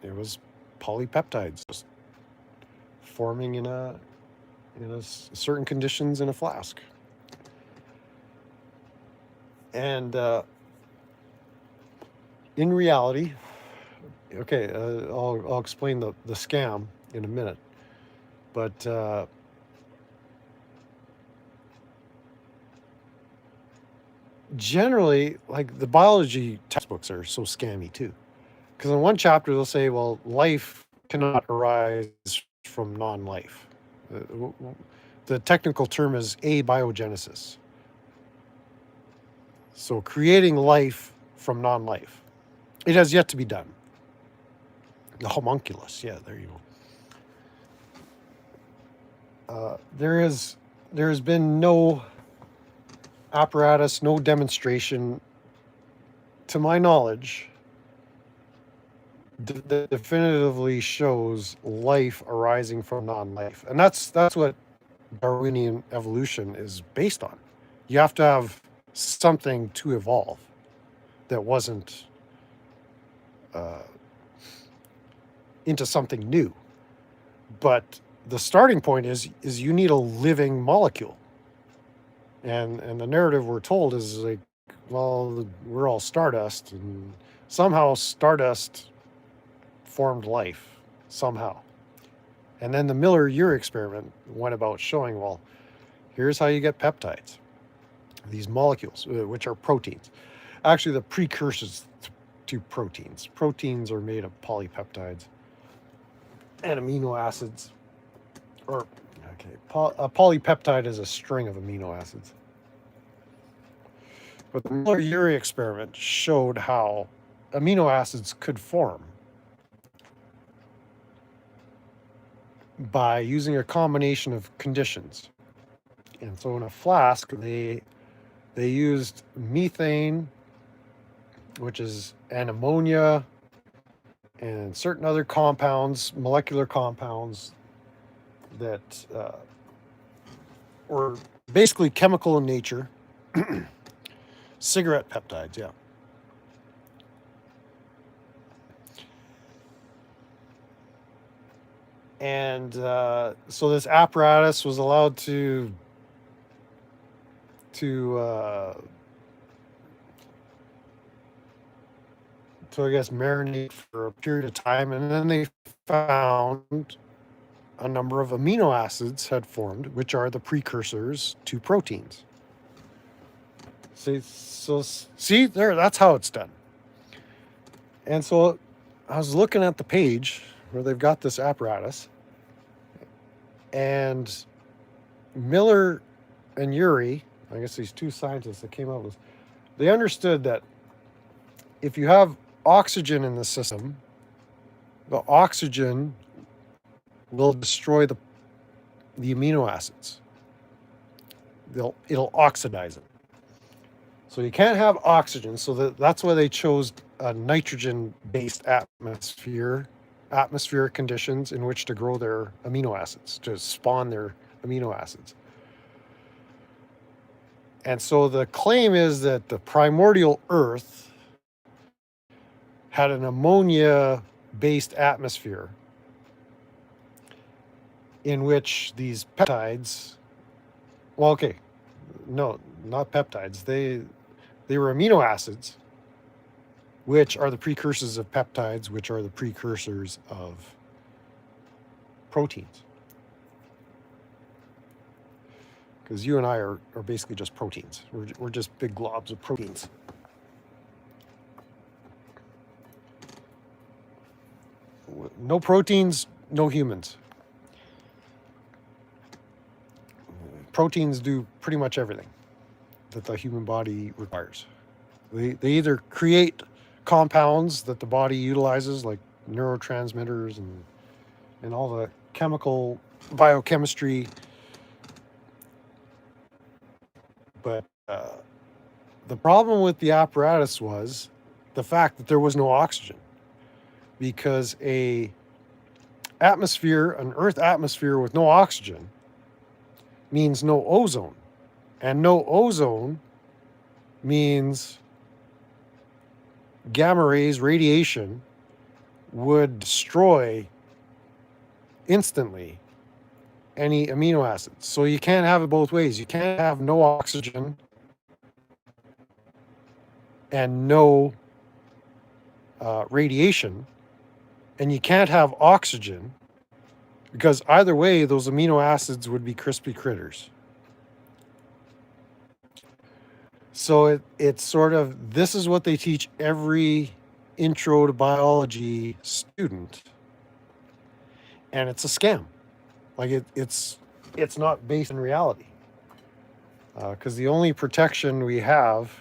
It was polypeptides just forming in certain conditions in a flask. And in reality, okay, I'll explain the scam in a minute, but generally, like, the biology textbooks are so scammy too, because in one chapter they'll say, well, life cannot arise from non-life. The technical term is abiogenesis. So creating life from non-life. It has yet to be done. The homunculus, yeah, there you go. There has been no apparatus, no demonstration, to my knowledge, that definitively shows life arising from non-life. And that's what Darwinian evolution is based on. You have to have something to evolve that wasn't into something new. But the starting point is you need a living molecule. And the narrative we're told is like, well, we're all stardust, and somehow stardust formed life, somehow. And then the Miller-Urey experiment went about showing, well, here's how you get peptides. These molecules, which are proteins. Actually, the precursors to proteins. Proteins are made of polypeptides and amino acids. A polypeptide is a string of amino acids. But the Miller-Urey experiment showed how amino acids could form by using a combination of conditions. And so in a flask, they used methane, which is an ammonia, and certain other compounds, molecular compounds, that were basically chemical in nature. Cigarette peptides, yeah. And so this apparatus was allowed to I guess marinate for a period of time, and then they found a number of amino acids had formed, which are the precursors to proteins. See there, that's how it's done. And so I was looking at the page where they've got this apparatus, and Miller and Urey, I guess these two scientists that came up with, they understood that if you have oxygen in the system, the oxygen will destroy the amino acids. It'll oxidize it. So you can't have oxygen. So that's why they chose a nitrogen-based atmospheric conditions in which to grow their amino acids, to spawn their amino acids. And so the claim is that the primordial Earth had an ammonia-based atmosphere in which these peptides, well, okay, no, not peptides. They were amino acids, which are the precursors of peptides, which are the precursors of proteins. Because you and I are basically just proteins. We're just big globs of proteins. No proteins, no humans. Proteins do pretty much everything that the human body requires. They either create compounds that the body utilizes, like neurotransmitters and all the chemical biochemistry, but the problem with the apparatus was the fact that there was no oxygen, because an Earth atmosphere with no oxygen means no ozone, and no ozone means gamma rays, radiation, would destroy instantly any amino acids. So you can't have it both ways. You can't have no oxygen and no radiation, and you can't have oxygen, because either way those amino acids would be crispy critters. So it's sort of, this is what they teach every intro to biology student, and it's a scam. Like it's not based in reality, because the only protection we have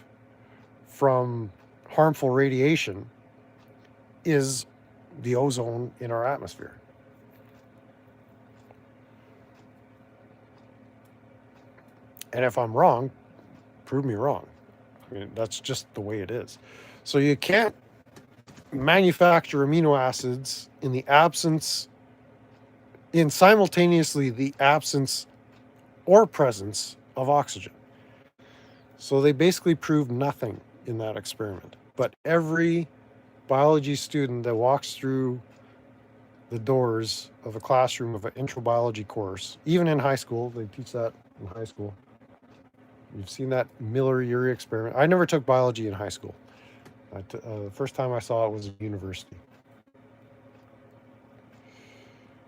from harmful radiation is the ozone in our atmosphere. And if I'm wrong, prove me wrong. I mean, that's just the way it is. So you can't manufacture amino acids in simultaneously the absence or presence of oxygen. So they basically proved nothing in that experiment. But every biology student that walks through the doors of a classroom of an intro biology course, even in high school, they teach that in high school. You've seen that Miller-Urey experiment. I never took biology in high school. The first time I saw it was at university.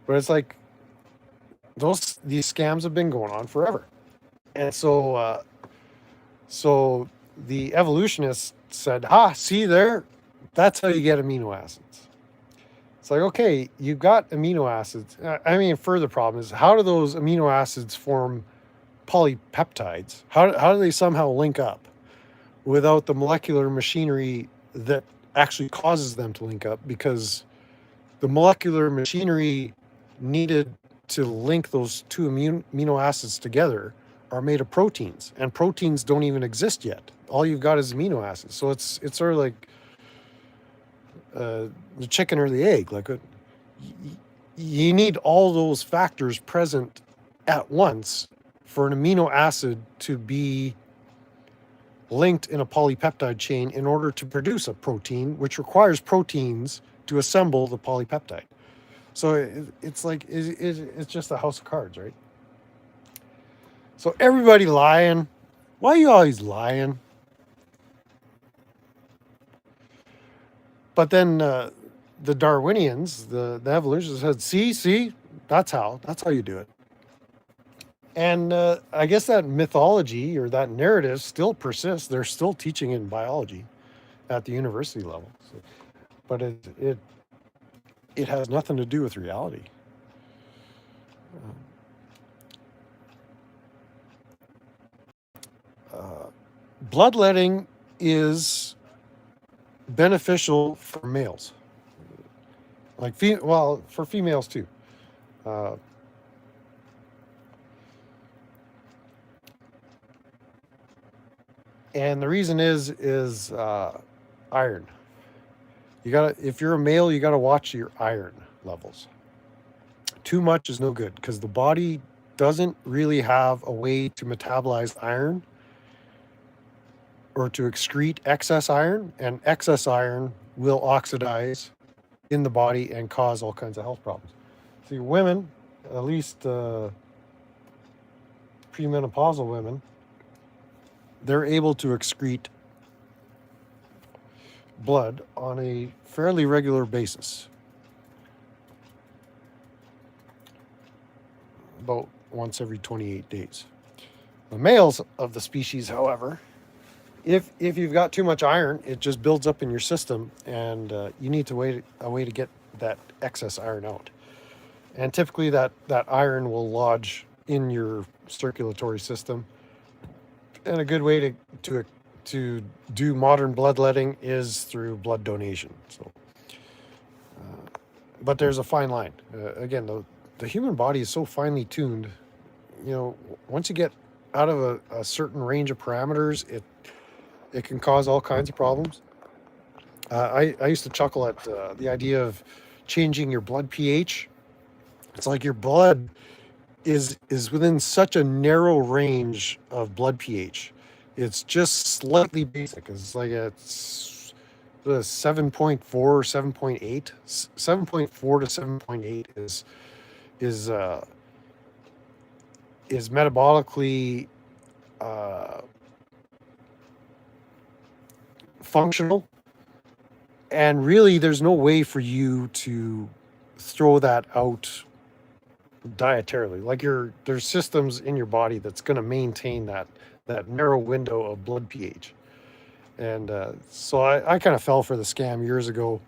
But it's like these scams have been going on forever. And so the evolutionists said, see there, that's how you get amino acids. It's like, okay, you've got amino acids. I mean, further problem is, how do those amino acids form polypeptides? How do they somehow link up without the molecular machinery that actually causes them to link up? Because the molecular machinery needed to link those two amino acids together are made of proteins, and proteins don't even exist yet. All you've got is amino acids. So it's sort of like the chicken or the egg. Like you need all those factors present at once for an amino acid to be linked in a polypeptide chain in order to produce a protein, which requires proteins to assemble the polypeptide. So it's like it's just a house of cards, right? So everybody lying. Why are you always lying? But then the Darwinians, the evolutionists said, see, that's how you do it. And I guess that mythology or that narrative still persists. They're still teaching it in biology at the university level. So, but it has nothing to do with reality. Bloodletting is beneficial for males, like for females too. Uh, and the reason is iron. You gotta, if you're a male, you gotta watch your iron levels. Too much is no good because the body doesn't really have a way to metabolize iron or to excrete excess iron, and excess iron will oxidize in the body and cause all kinds of health problems. See, women, at least premenopausal women, they're able to excrete blood on a fairly regular basis, about once every 28 days. The males of the species, however, if you've got too much iron, it just builds up in your system, and you need to wait a way to get that excess iron out. And typically, that iron will lodge in your circulatory system. And a good way to do modern bloodletting is through blood donation. So, but there's a fine line. Again, the human body is so finely tuned. You know, once you get out of a certain range of parameters, it can cause all kinds of problems. I used to chuckle at the idea of changing your blood pH. It's like your blood is within such a narrow range of blood pH. It's just slightly basic. It's like it's 7.4 or 7.8. 7.4 to 7.8 is metabolically functional, and really there's no way for you to throw that out dietarily. Like there's systems in your body that's going to maintain that narrow window of blood pH. And so I kind of fell for the scam years ago.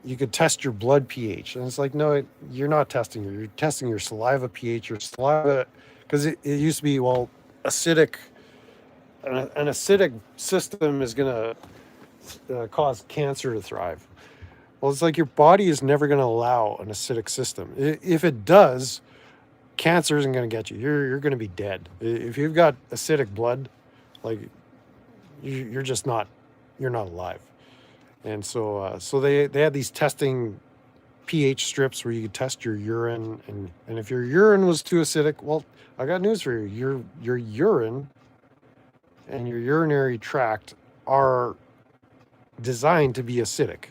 You could test your blood pH, and it's like, no, you're not testing it. You're testing your saliva pH. Your saliva, because it used to be, well, acidic. An acidic system is going to cause cancer to thrive. Well, it's like your body is never going to allow an acidic system. If it does, cancer isn't going to get you. You're going to be dead. If you've got acidic blood, like you're just not, you're not alive. And so they had these testing pH strips where you could test your urine, and if your urine was too acidic, well, I got news for you. Your urine and your urinary tract are designed to be acidic.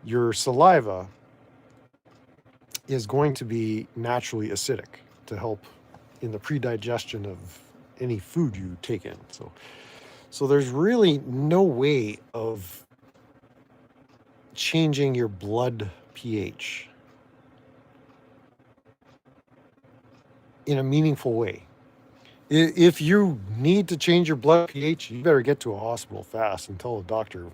Your saliva is going to be naturally acidic to help in the predigestion of any food you take in. So there's really no way of changing your blood pH in a meaningful way. If you need to change your blood pH, you better get to a hospital fast and tell the doctor,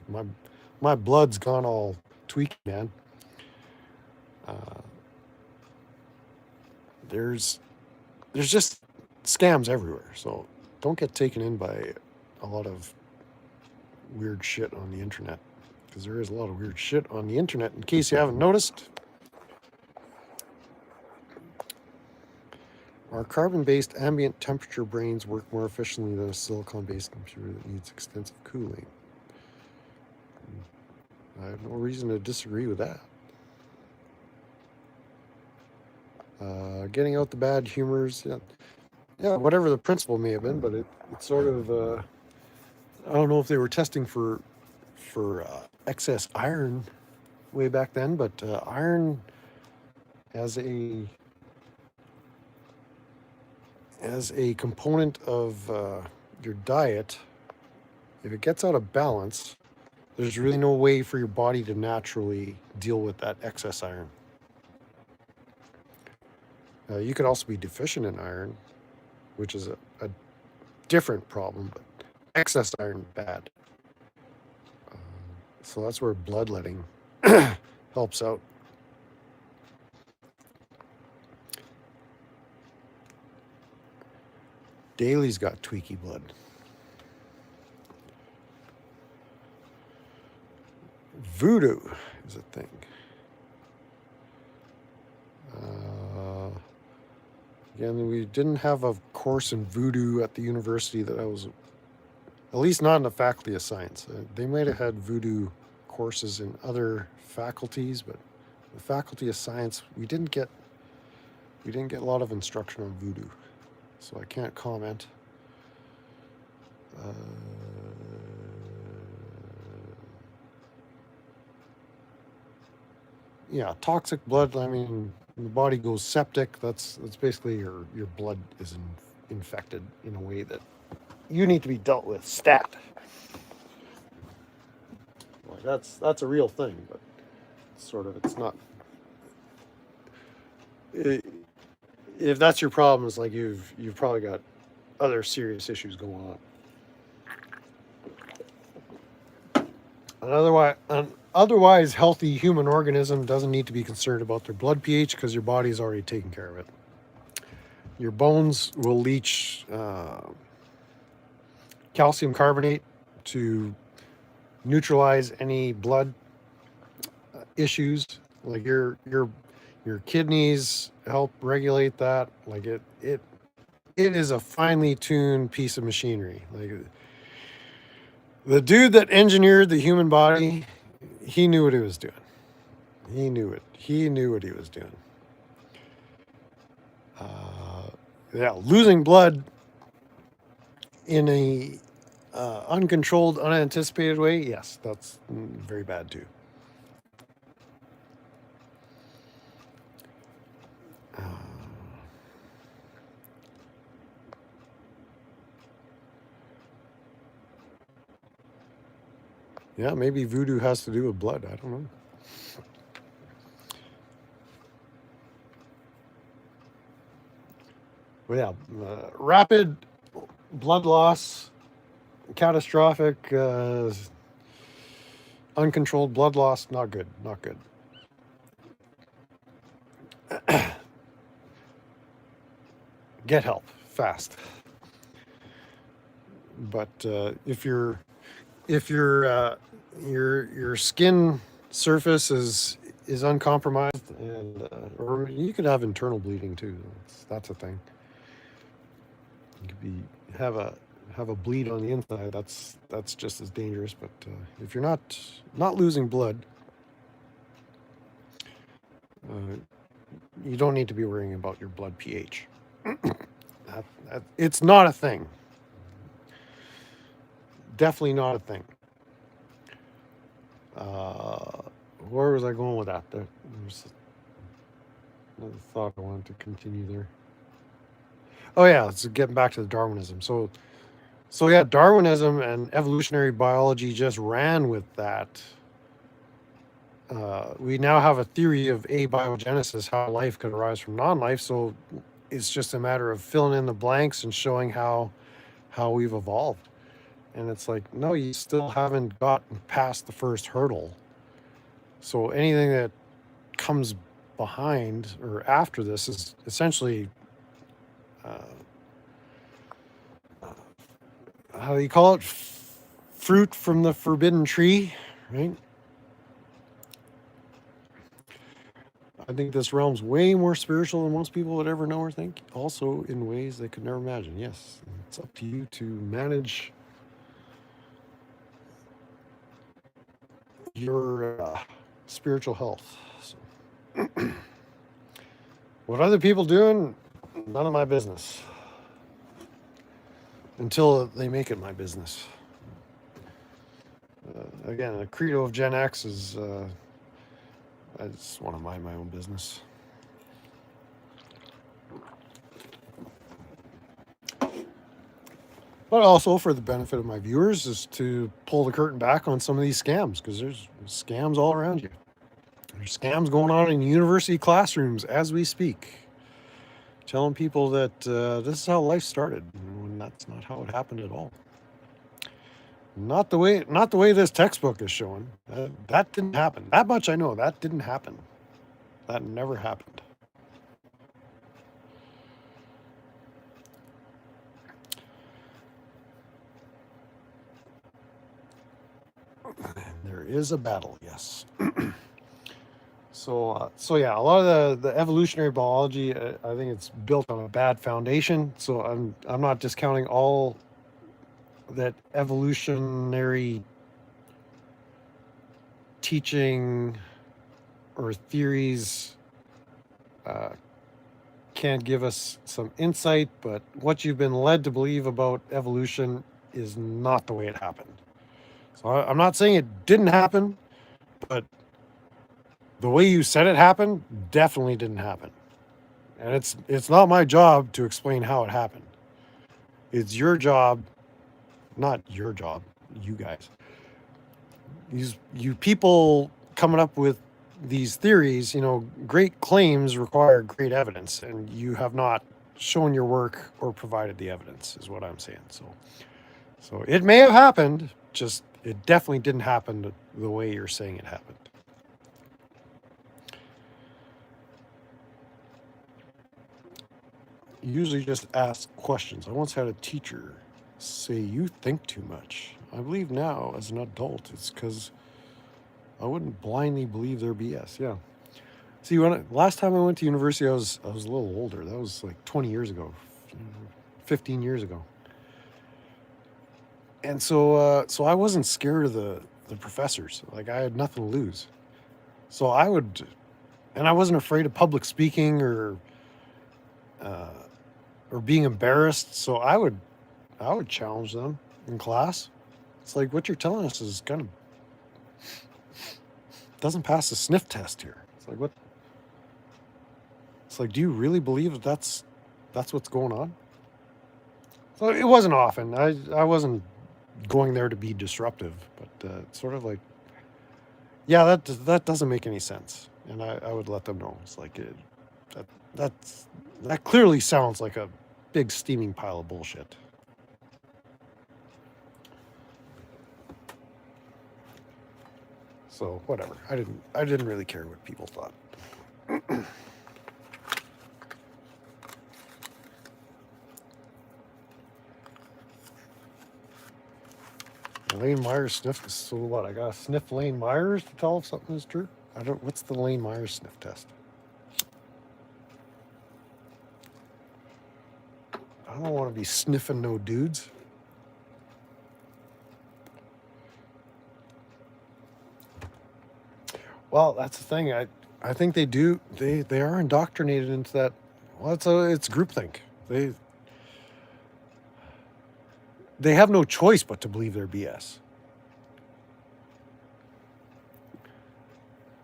my blood's gone all tweaked, man. There's just scams everywhere. So don't get taken in by a lot of weird shit on the internet, because there is a lot of weird shit on the internet, in case you haven't noticed. Our carbon-based ambient temperature brains work more efficiently than a silicon-based computer that needs extensive cooling. I have no reason to disagree with that. getting out the bad humors. Yeah, yeah, whatever the principle may have been, but it's sort of I don't know if they were testing for excess iron way back then, but iron as a component of your diet, if it gets out of balance, there's really no way for your body to naturally deal with that excess iron. You could also be deficient in iron, which is a different problem, but excess iron is bad. So that's where bloodletting helps out. Daly's got Tweekah blood. Voodoo is a thing. Again, we didn't have a course in voodoo at the university that I was, at least not in the faculty of science. They might have had voodoo courses in other faculties, but the faculty of science, we didn't get a lot of instruction on voodoo, so I can't comment. Yeah, toxic blood. I mean, the body goes septic. That's basically your blood is infected in a way that you need to be dealt with. Stat. Like that's a real thing, but it's not. If that's your problem, it's like you've probably got other serious issues going on. An otherwise healthy human organism doesn't need to be concerned about their blood pH because your body's already taken care of it. Your bones will leach calcium carbonate to neutralize any blood issues. Like your kidneys help regulate that. Like it is a finely tuned piece of machinery. Like the dude that engineered the human body, he knew what he was doing. He knew it. He knew what he was doing. Yeah, losing blood in a uncontrolled, unanticipated way, yes, that's very bad too. Yeah, maybe voodoo has to do with blood. I don't know. But yeah, rapid blood loss, catastrophic, uncontrolled blood loss, not good, not good. Get help fast. But if your skin surface is uncompromised, and or you could have internal bleeding too. That's a thing. You could have a bleed on the inside. That's just as dangerous. But if you're not losing blood, you don't need to be worrying about your blood pH. It's not a thing. Definitely not a thing. Where was I going with that? There's another thought I wanted to continue there. Oh yeah, it's getting back to the Darwinism. So yeah, Darwinism and evolutionary biology just ran with that. We now have a theory of abiogenesis, how life could arise from non-life. So it's just a matter of filling in the blanks and showing how we've evolved. And it's like, no, you still haven't gotten past the first hurdle. So anything that comes behind or after this is essentially, how do you call it? Fruit from the forbidden tree, right? I think this realm's way more spiritual than most people would ever know or think. Also in ways they could never imagine. Yes, it's up to you to manage your spiritual health. So. What other people doing, none of my business. Until they make it my business. Again, the credo of Gen X is I just want to mind my own business. But also, for the benefit of my viewers, is to pull the curtain back on some of these scams, because there's scams all around you. There's scams going on in university classrooms as we speak, telling people that this is how life started, when that's not how it happened at all. Not the way this textbook is showing. That didn't happen. That much I know. That didn't happen. That never happened. There is a battle, yes. So yeah, a lot of the evolutionary biology, I think it's built on a bad foundation. So I'm not discounting all that evolutionary teaching or theories can give us some insight, but what you've been led to believe about evolution is not the way it happened. So I'm not saying it didn't happen, but the way you said it happened definitely didn't happen. And it's not my job to explain how it happened. It's your job, not your job, you guys. You people coming up with these theories, great claims require great evidence, and you have not shown your work or provided the evidence, is what I'm saying. So it may have happened, just it definitely didn't happen the way you're saying it happened. You usually just ask questions. I once had a teacher say, "You think too much." I believe now, as an adult, it's because I wouldn't blindly believe their BS. Yeah. See, last time I went to university, I was a little older. That was like 20 years ago, 15 years ago. And so I wasn't scared of the professors. Like, I had nothing to lose. So and I wasn't afraid of public speaking or being embarrassed. So I would challenge them in class. It's like, what you're telling us is kind of doesn't pass the sniff test here. It's like, what? It's like, do you really believe that that's what's going on? So it wasn't often. I wasn't going there to be disruptive, but it's sort of like, yeah, that doesn't make any sense, and I would let them know. It's like that clearly sounds like a big steaming pile of bullshit. So whatever. I didn't really care what people thought. Lane Myers sniff. So what? I gotta sniff Lane Myers to tell if something is true. What's the Lane Myers sniff test? I don't want to be sniffing no dudes. Well, that's the thing. I think they do. They are indoctrinated into that. Well, it's groupthink. They have no choice but to believe their BS.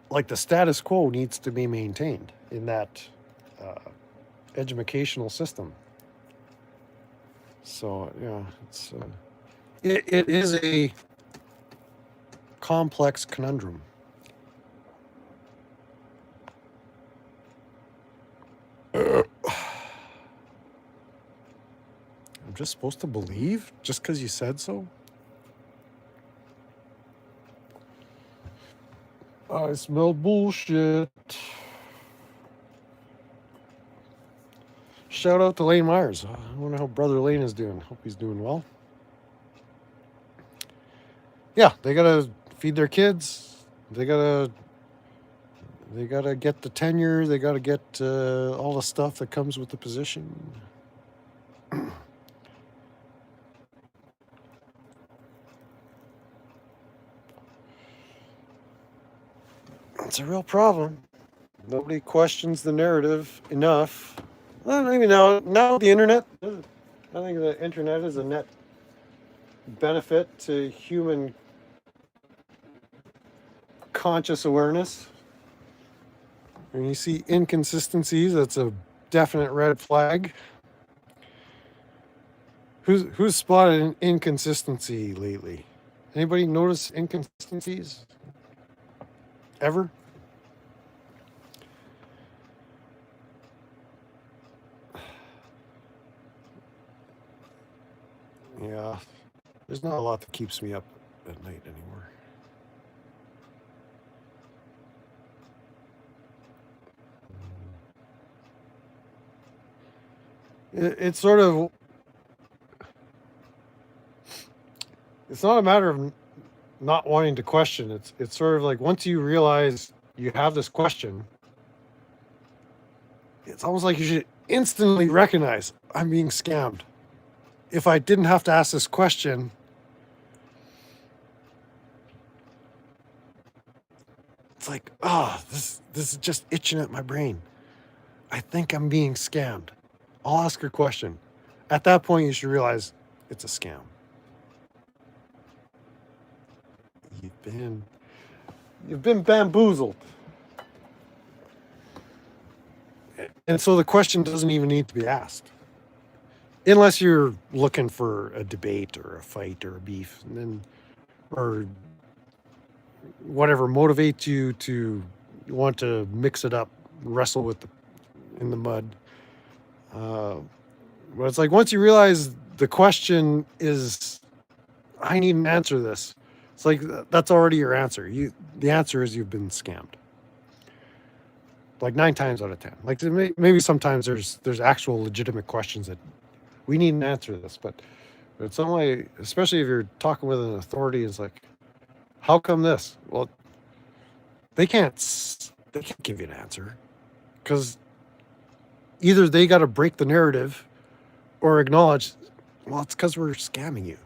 Like, the status quo needs to be maintained in that educational system. So yeah, it is a complex conundrum. I'm just supposed to believe just because you said so? I smell bullshit. Shout out to Lane Myers. I wonder how Brother Lane is doing. Hope he's doing well. Yeah, they gotta feed their kids. They gotta get the tenure. They gotta get all the stuff that comes with the position. It's a real problem. Nobody questions the narrative enough. Well, maybe now the internet. I think the internet is a net benefit to human conscious awareness. When you see inconsistencies, that's a definite red flag. Who's spotted an inconsistency lately? Anybody notice inconsistencies? Ever? Yeah. There's not a lot that keeps me up at night anymore. It's sort of, it's not a matter of not wanting to question. It's sort of like once you realize you have this question, it's almost like you should instantly recognize I'm being scammed. If I didn't have to ask this question, it's like, this is just itching at my brain. I think I'm being scammed. I'll ask a question. At that point, you should realize it's a scam. You've been bamboozled. And so the question doesn't even need to be asked. Unless you're looking for a debate or a fight or a beef, and then, or whatever motivates you to want to mix it up, wrestle with in the mud. But it's like once you realize the question is, I need an answer to this. It's like that's already your answer. The answer is you've been scammed. Like 9 times out of 10. Like maybe sometimes there's actual legitimate questions that we need an answer to this, but in some way, especially if you're talking with an authority, it's like, how come this? Well, they can't give you an answer because either they got to break the narrative or acknowledge, well, it's because we're scamming you.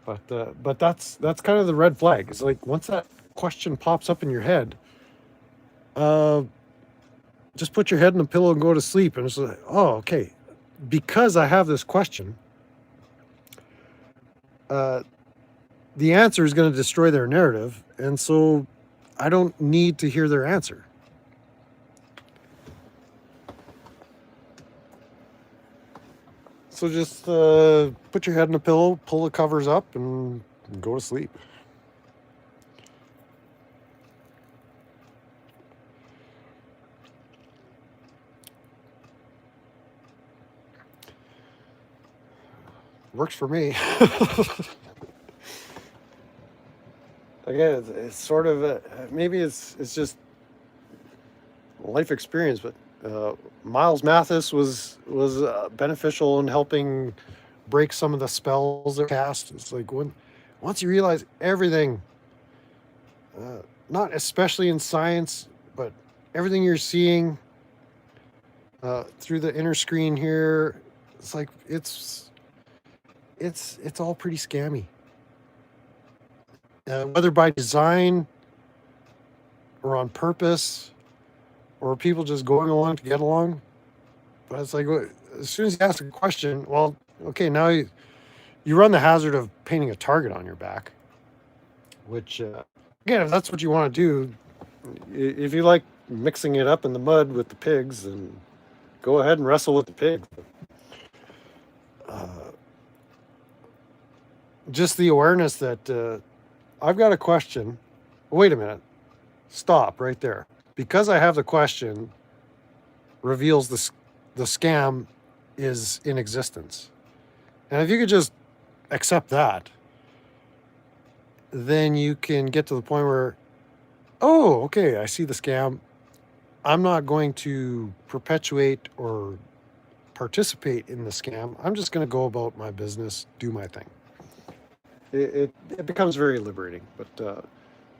But that's kind of the red flag. It's like once that question pops up in your head, just put your head in a pillow and go to sleep. And it's like, oh, okay, because I have this question, the answer is going to destroy their narrative, and so I don't need to hear their answer. So just put your head in a pillow, pull the covers up, and go to sleep. Works for me. Again, it's sort of maybe it's just life experience, but Miles Mathis was beneficial in helping break some of the spells that cast. It's like once you realize everything, not especially in science, but everything you're seeing through the inner screen here, it's like it's all pretty scammy. Whether by design or on purpose, or people just going along to get along. But it's like, as soon as you ask a question, well, okay, now you run the hazard of painting a target on your back, which, again, if that's what you want to do, if you like mixing it up in the mud with the pigs, then go ahead and wrestle with the pigs. Just the awareness that I've got a question. Wait a minute. Stop right there. Because I have the question reveals the scam is in existence. And if you could just accept that, then you can get to the point where, oh, okay, I see the scam. I'm not going to perpetuate or participate in the scam. I'm just going to go about my business, do my thing. It becomes very liberating. But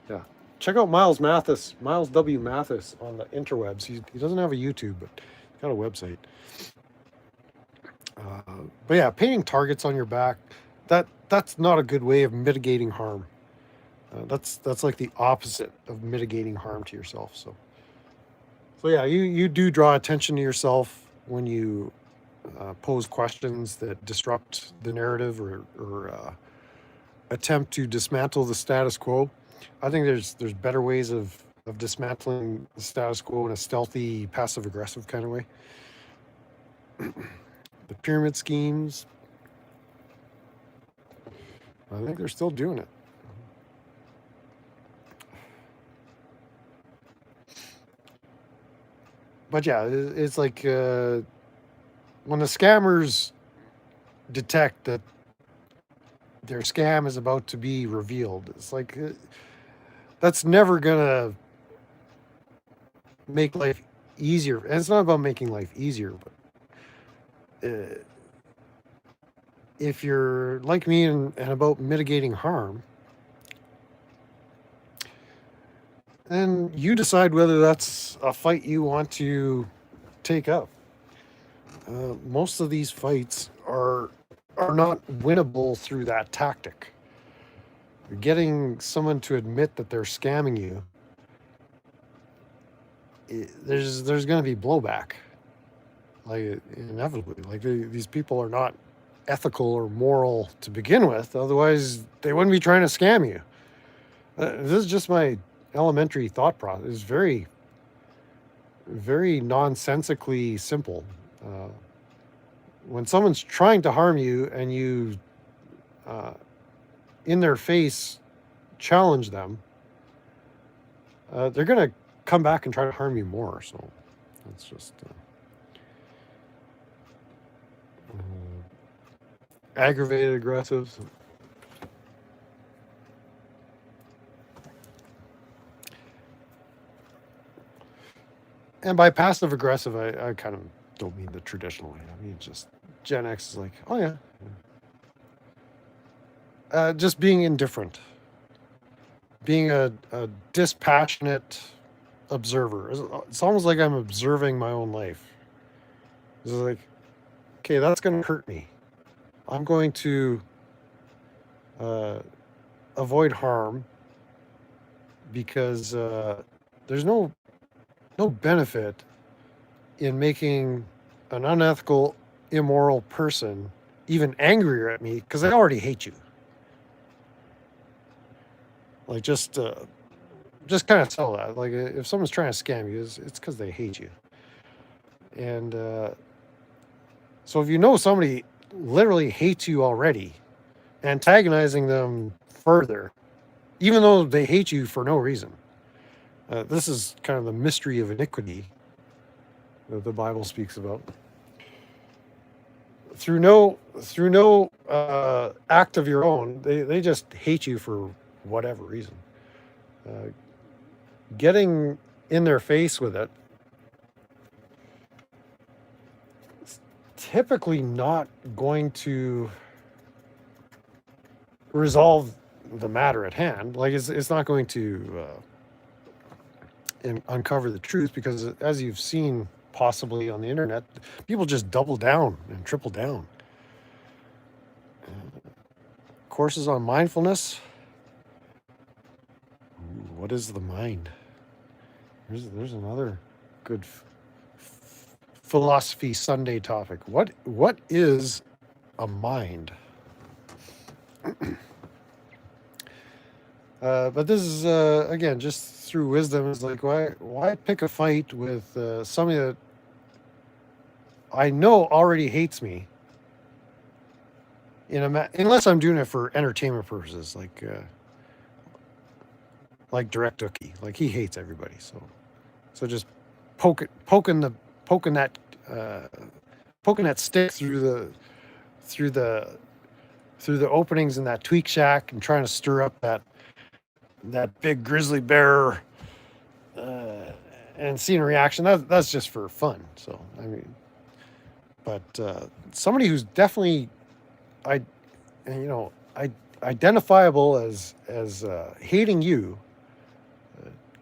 yeah. Check out Miles W. Mathis on the interwebs. He doesn't have a YouTube, but he's got a website. But yeah, painting targets on your back, that's not a good way of mitigating harm. That's like the opposite of mitigating harm to yourself. So yeah, you do draw attention to yourself when you pose questions that disrupt the narrative or attempt to dismantle the status quo. I think there's better ways of dismantling the status quo in a stealthy, passive aggressive kind of way. The pyramid schemes, I think they're still doing it. But yeah, it's like when the scammers detect that their scam is about to be revealed, it's like that's never gonna make life easier. And it's not about making life easier, but if you're like me and about mitigating harm, then you decide whether that's a fight you want to take up. Most of these fights are not winnable through that tactic. Getting someone to admit that they're scamming you, there's going to be blowback, like inevitably. Like these people are not ethical or moral to begin with. Otherwise, they wouldn't be trying to scam you. This is just my elementary thought process. It's very, very nonsensically simple. When someone's trying to harm you and you, in their face, challenge them, they're going to come back and try to harm you more. So that's just aggravated aggressive. And by passive aggressive, I kind of don't mean the traditional way. I mean just Gen X is like, oh yeah, just being indifferent, being a dispassionate observer. It's almost like I'm observing my own life. It's like, okay, that's going to hurt me. I'm going to avoid harm because there's no benefit in making an unethical, immoral person even angrier at me because I already hate you. Like just kind of tell that. Like if someone's trying to scam you, it's because they hate you. And so if you know somebody literally hates you already, antagonizing them further, even though they hate you for no reason. This is kind of the mystery of iniquity that the Bible speaks about. Through no act of your own, they just hate you for whatever reason. Getting in their face with it is typically not going to resolve the matter at hand. Like it's not going to uncover the truth because, as you've seen possibly on the internet, people just double down and triple down. Courses on mindfulness. Ooh, what is the mind? There's another good philosophy Sunday topic. What is a mind? But this is again just through wisdom. It's like why pick a fight with somebody that I know already hates me. Unless I'm doing it for entertainment purposes, like Direct Dookie, like he hates everybody. So just poking that stick through the openings in that tweak shack and trying to stir up that big grizzly bear and seeing a reaction. That's just for fun. So I mean, but somebody who's definitely identifiable as hating you,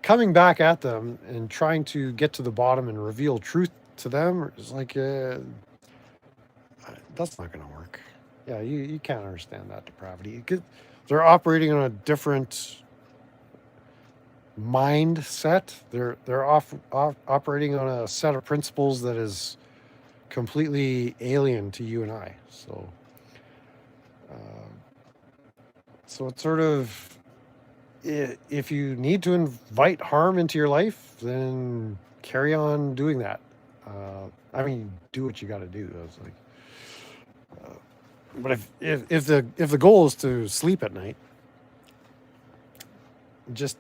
coming back at them and trying to get to the bottom and reveal truth to them is like that's not going to work. Yeah, you can't understand that depravity. They're operating on a different mindset. They're operating on a set of principles that is completely alien to you and I. Uh, so it's sort of, if you need to invite harm into your life, then carry on doing that. I mean, do what you got to do. I was like, but if the goal is to sleep at night, just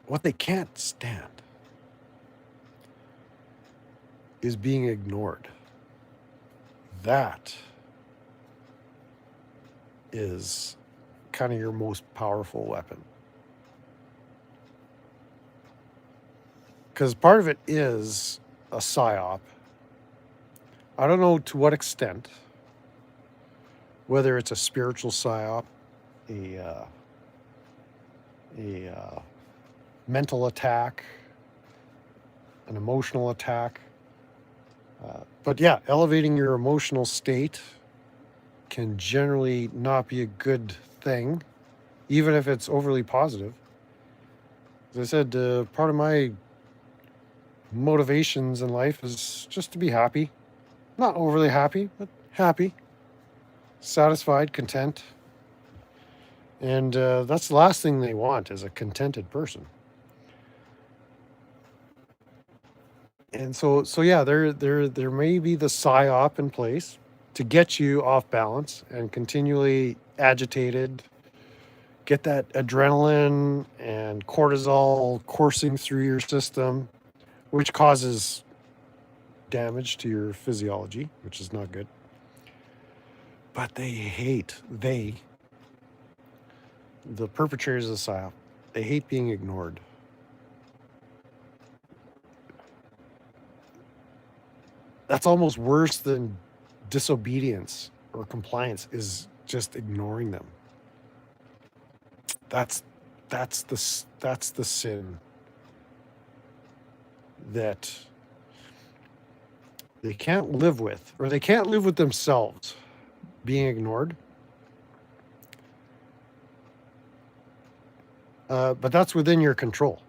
what they can't stand is being ignored. That is kind of your most powerful weapon. Because part of it is a psyop. I don't know to what extent, whether it's a spiritual psyop, a mental attack, an emotional attack. But yeah, elevating your emotional state can generally not be a good thing, even if it's overly positive. As I said, part of my motivations in life is just to be happy. Not overly happy, but happy, satisfied, content. And that's the last thing they want is a contented person. And so yeah, there may be the psyop in place to get you off balance and continually agitated, get that adrenaline and cortisol coursing through your system, which causes damage to your physiology, which is not good. But the perpetrators of the psyop, they hate being ignored. That's almost worse than disobedience or compliance, is just ignoring them. That's the sin that they can't live with, or they can't live with themselves, being ignored. But that's within your control.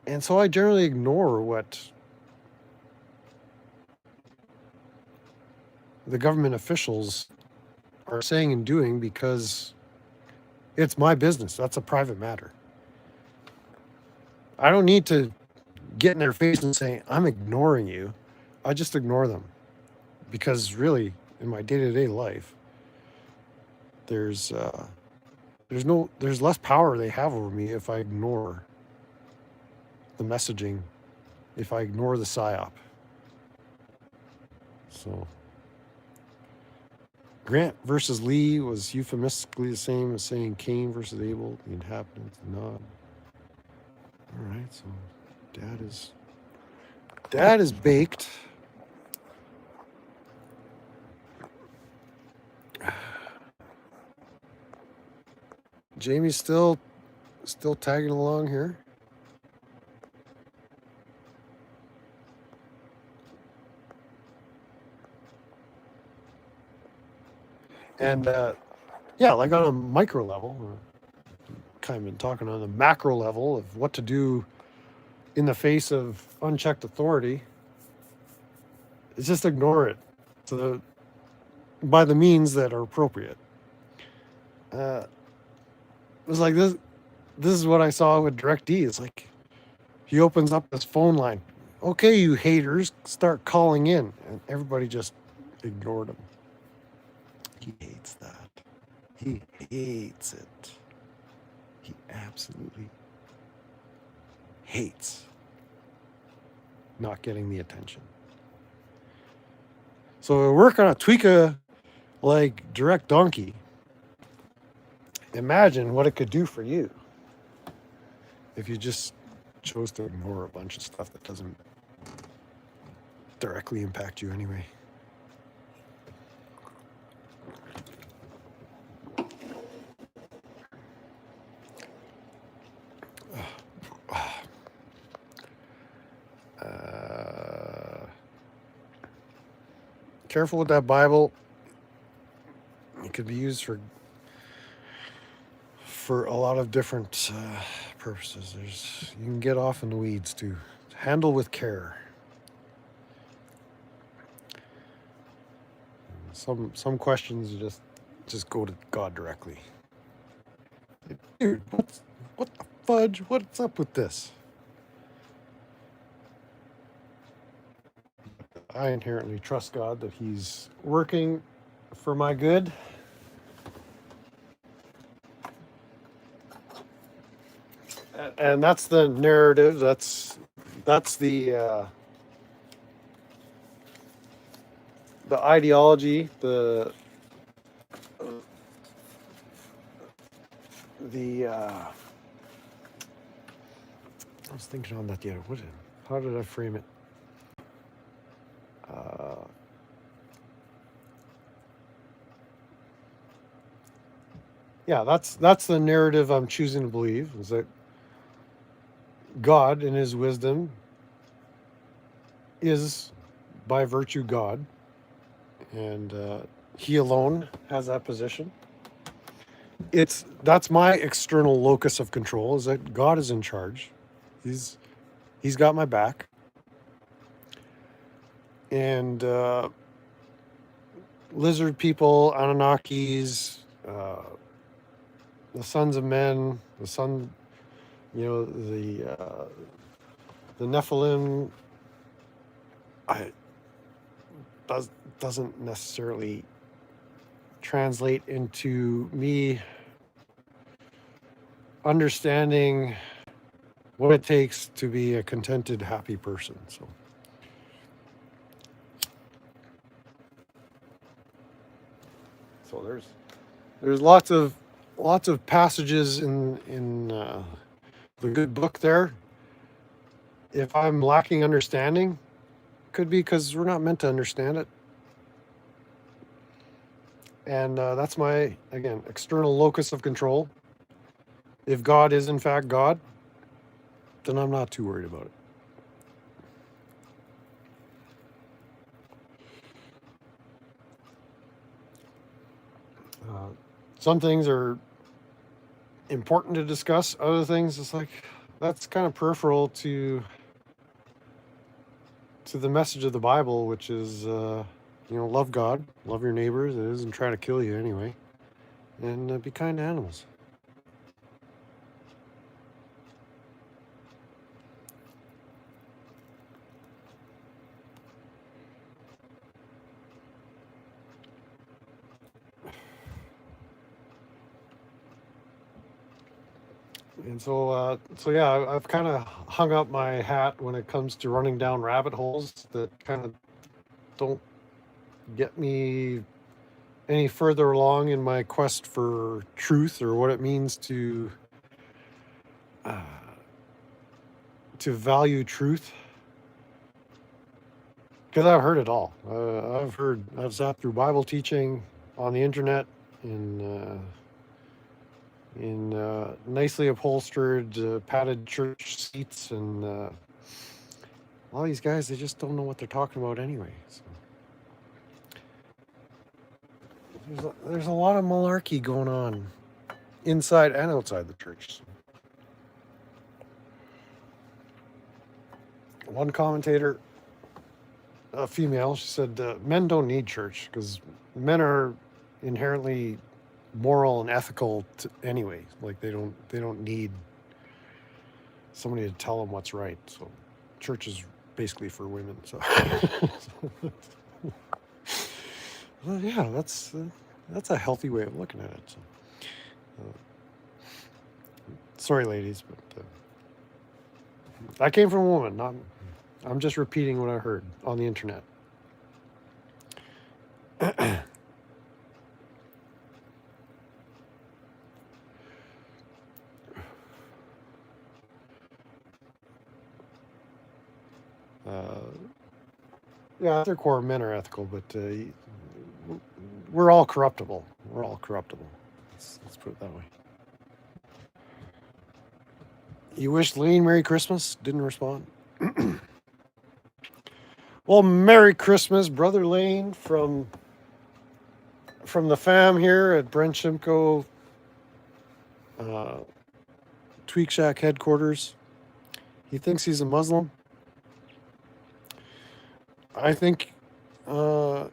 And so I generally ignore what the government officials are saying and doing because it's my business. That's a private matter. I don't need to get in their face and say, I'm ignoring you. I just ignore them. Because really, in my day-to-day life, there's less power they have over me if I ignore the messaging, if I ignore the psyop. So Grant versus Lee was euphemistically the same as saying Cain versus Abel, the inhabitants nod. All right, so dad is baked. Jamie's still tagging along here. And yeah, like on a micro level, kind of been talking on the macro level of what to do in the face of unchecked authority. Is just ignore it by the means that are appropriate. It was like this. This is what I saw with DirectD. It's like he opens up this phone line. Okay, you haters, start calling in, and everybody just ignored him. He hates that. He hates it. He absolutely hates not getting the attention. So we work on a Tweekah like direct donkey. Imagine what it could do for you if you just chose to ignore a bunch of stuff that doesn't directly impact you anyway. Careful with that Bible. It could be used for for a lot of different purposes. You can get off in the weeds too. Handle with care. Some questions you just go to God directly. Dude, what the fudge? What's up with this? I inherently trust God that He's working for my good. And that's the narrative. That's the ideology, the I was thinking on that the other. How did I frame it? Yeah, that's the narrative I'm choosing to believe, is that God in His wisdom is by virtue God, and He alone has that position. That's my external locus of control, is that God is in charge. He's got my back. And lizard people, Anunnakis, the sons of men, the Nephilim, doesn't necessarily translate into me understanding what it takes to be a contented, happy person. So there's lots of passages in the good book there. If I'm lacking understanding, could be because we're not meant to understand it. And that's my, again, external locus of control. If God is in fact God, then I'm not too worried about it. Some things are important to discuss. Other things, it's like, that's kind of peripheral to the message of the Bible, which is, love God, love your neighbors. It isn't trying to kill you anyway. And be kind to animals. And so yeah, I've kind of hung up my hat when it comes to running down rabbit holes that kind of don't get me any further along in my quest for truth, or what it means to value truth. Because I've heard it all. I've zapped through Bible teaching on the internet in nicely upholstered, padded church seats, and all these guys, they just don't know what they're talking about anyway. So there's a lot of malarkey going on inside and outside the church. One commentator, a female, she said, men don't need church because men are inherently moral and ethical anyway. Like they don't need somebody to tell them what's right. So church is basically for women. So well, yeah, that's a healthy way of looking at it. So, sorry, ladies, but that came from a woman. I'm just repeating what I heard on the internet. Yeah, at their core, men are ethical, but we're all corruptible. Let's put it that way. You wished Lane Merry Christmas? Didn't respond. Well, Merry Christmas, Brother Lane, from the fam here at Brent Shimko Tweekah headquarters. He thinks he's a Muslim. I think, uh,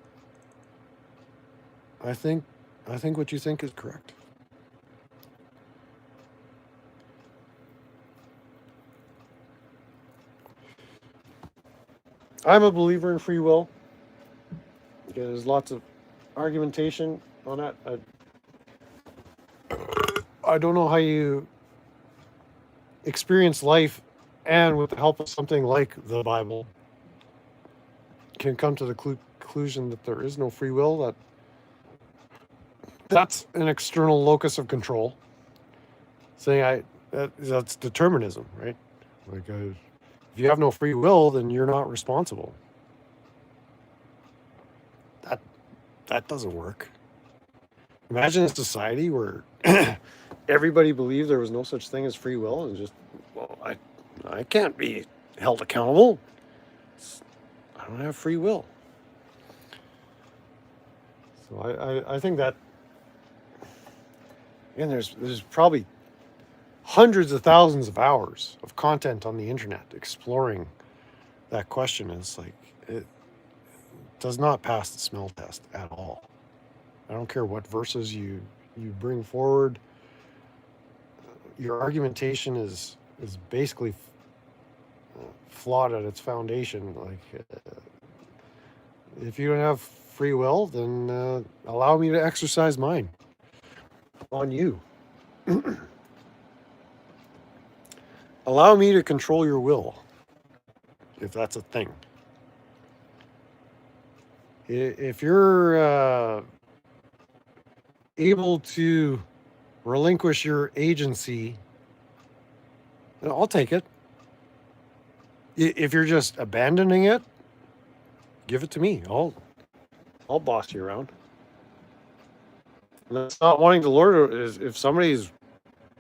I think, I think what you think is correct. I'm a believer in free will. There's lots of argumentation on that. I don't know how you experience life and with the help of something like the Bible can come to the conclusion that there is no free will, that's an external locus of control. Saying that's determinism, right? Like if you have no free will, then you're not responsible. That doesn't work. Imagine a society where everybody believed there was no such thing as free will, and just, well, I can't be held accountable. I don't have free will. So I think that, and there's probably hundreds of thousands of hours of content on the internet exploring that question. And it's like, it does not pass the smell test at all. I don't care what verses you bring forward. Your argumentation is basically flawed at its foundation. Like, if you don't have free will, then allow me to exercise mine on you. Allow me to control your will, if that's a thing. If you're able to relinquish your agency, I'll take it. If you're just abandoning it, give it to me. I'll boss you around. And that's not wanting to lord it. Is if somebody's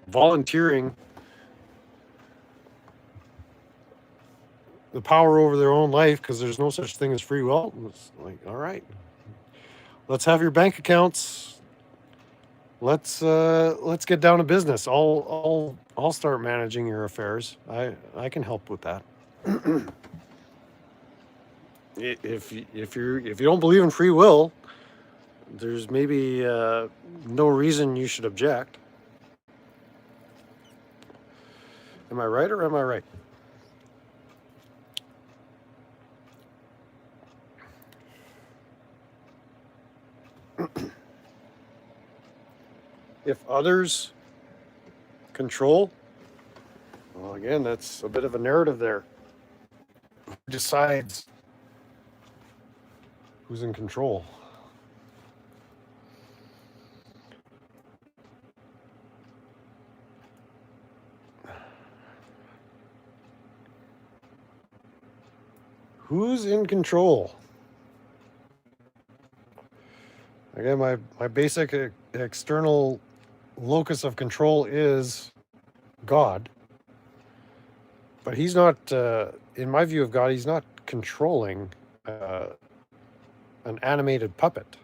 volunteering the power over their own life because there's no such thing as free will, it's like, all right, let's have your bank accounts. Let's get down to business. I'll start managing your affairs. I can help with that. If you don't believe in free will, there's maybe no reason you should object. Am I right or am I right? If others control, well, again, that's a bit of a narrative there. Who decides who's in control? Who's in control? Again, my basic external locus of control is God. But he's not, in my view of God, he's not controlling an animated puppet.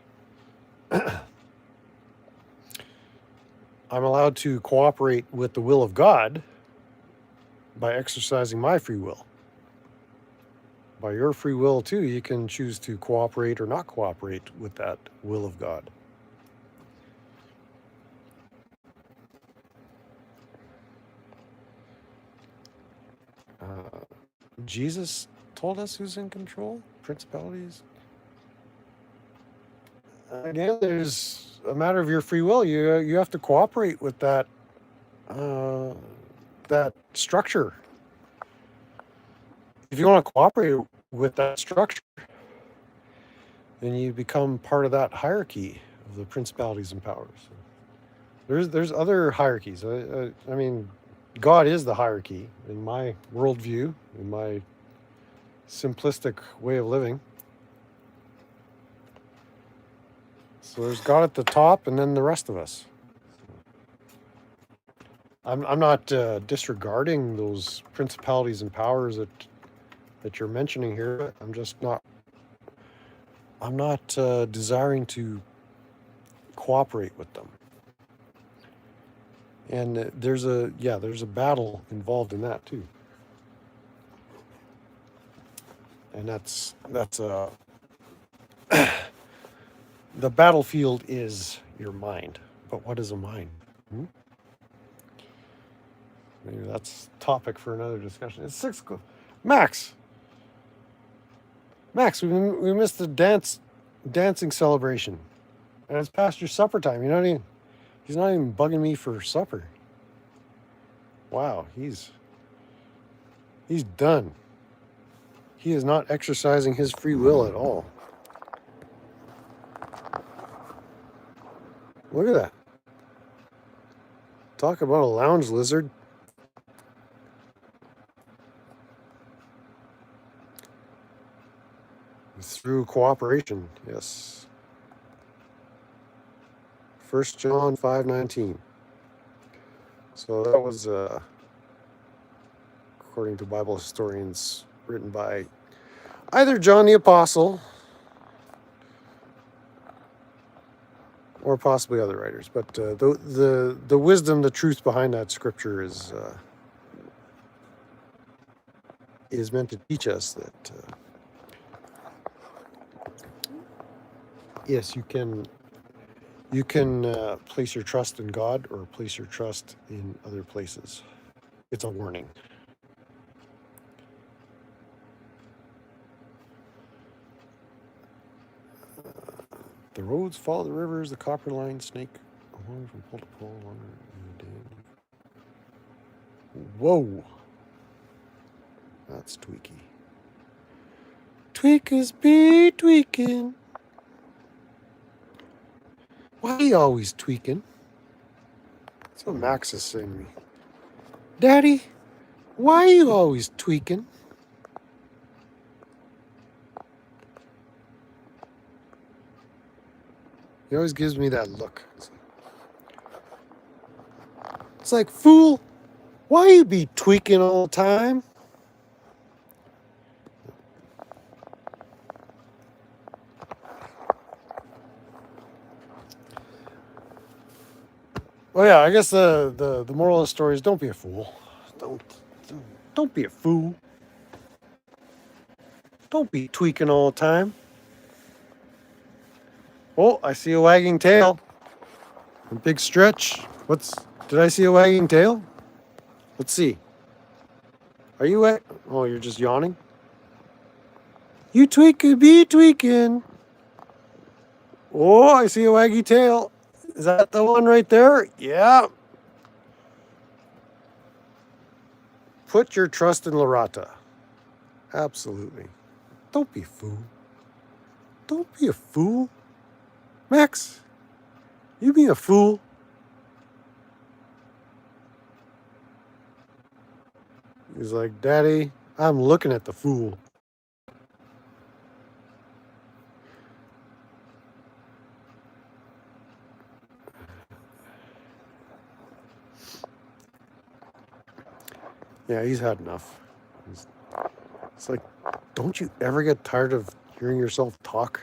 I'm allowed to cooperate with the will of God by exercising my free will. By your free will, too, you can choose to cooperate or not cooperate with that will of God. Jesus told us who's in control, principalities. Again, there's a matter of your free will. You have to cooperate with that that structure. If you want to cooperate with that structure, then you become part of that hierarchy of the principalities and powers. There's other hierarchies. I mean, God is the hierarchy in my worldview, in my simplistic way of living. So there's God at the top, and then the rest of us. I'm not disregarding those principalities and powers that you're mentioning here. I'm not desiring to cooperate with them. And there's a battle involved in that too. And that's the battlefield is your mind. But what is a mind? Maybe that's topic for another discussion. It's 6 o'clock. Max, we missed the dancing celebration, and it's past your supper time. He's not even bugging me for supper. Wow, he's done. He is not exercising his free will at all. Look at that. Talk about a lounge lizard. Through cooperation, yes. 1 John 5:19. So that was, according to Bible historians, written by either John the Apostle or possibly other writers. But the wisdom, the truth behind that scripture is meant to teach us that yes, you can place your trust in God or place your trust in other places. It's a warning. The roads follow the rivers, the copper line snake along from pole to pole. Whoa. That's Tweekah. Tweekahs be tweaking. Why are you always tweaking? That's what Max is saying to me. Daddy, why are you always tweaking? He always gives me that look. It's like, fool, why you be tweaking all the time? Well, yeah, I guess the moral of the story is don't be a fool. Don't be a fool. Don't be tweaking all the time. Oh, I see a wagging tail. A big stretch. Did I see a wagging tail? Let's see. Are you oh, you're just yawning? You be tweaking. Oh, I see a waggy tail. Is that the one right there? Yeah. Put your trust in Lorata. Absolutely. Don't be a fool. Don't be a fool. Max, you being a fool. He's like, Daddy, I'm looking at the fool. Yeah, he's had enough. It's like, don't you ever get tired of hearing yourself talk?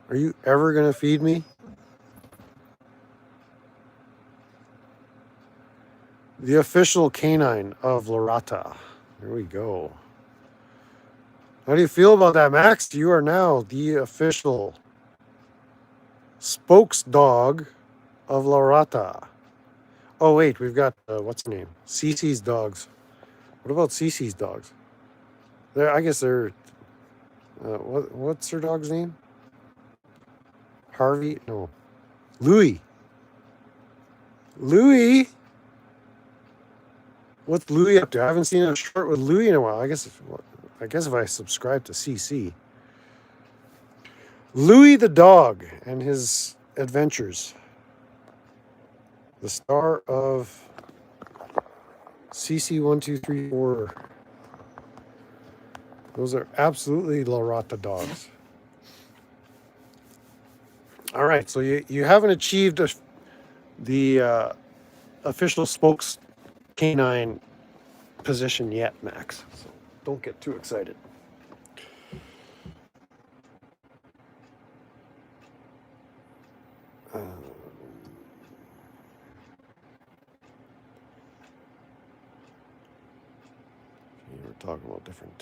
Are you ever going to feed me? The official canine of Lorata. There we go. How do you feel about that, Max? You are now the official spokes dog of Lorata. Oh, wait, we've got, what's the name? Cece's dogs. What about Cece's dogs? I guess they're, what's her dog's name? Harvey? No. Louie. Louie? What's Louie up to? I haven't seen a short with Louie in a while. I guess if I subscribe to CC. Louie the dog and his adventures. The star of CC 1, 2, 3, 4. Those are absolutely Lorata dogs. All right, so you haven't achieved the official spokes canine position yet, Max. So don't get too excited. We're talking about different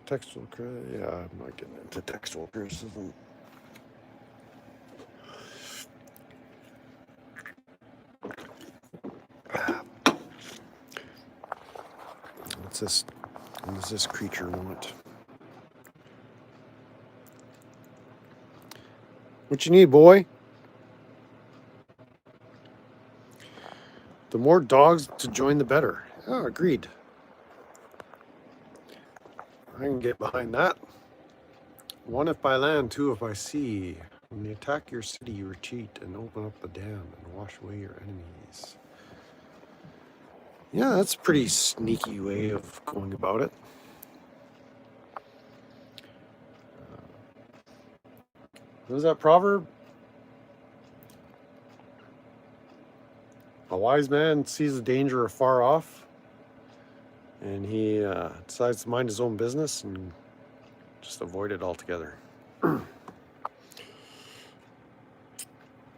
textual yeah, I'm not getting into textual criticism. What's this? What does this creature want? What you need, boy? The more dogs to join, the better. Oh, agreed. I can get behind that. 1 if by land, 2 if by sea. When they attack your city, you retreat and open up the dam and wash away your enemies. Yeah, that's a pretty sneaky way of going about it. What is that proverb? A wise man sees the danger afar off, and he decides to mind his own business and just avoid it altogether.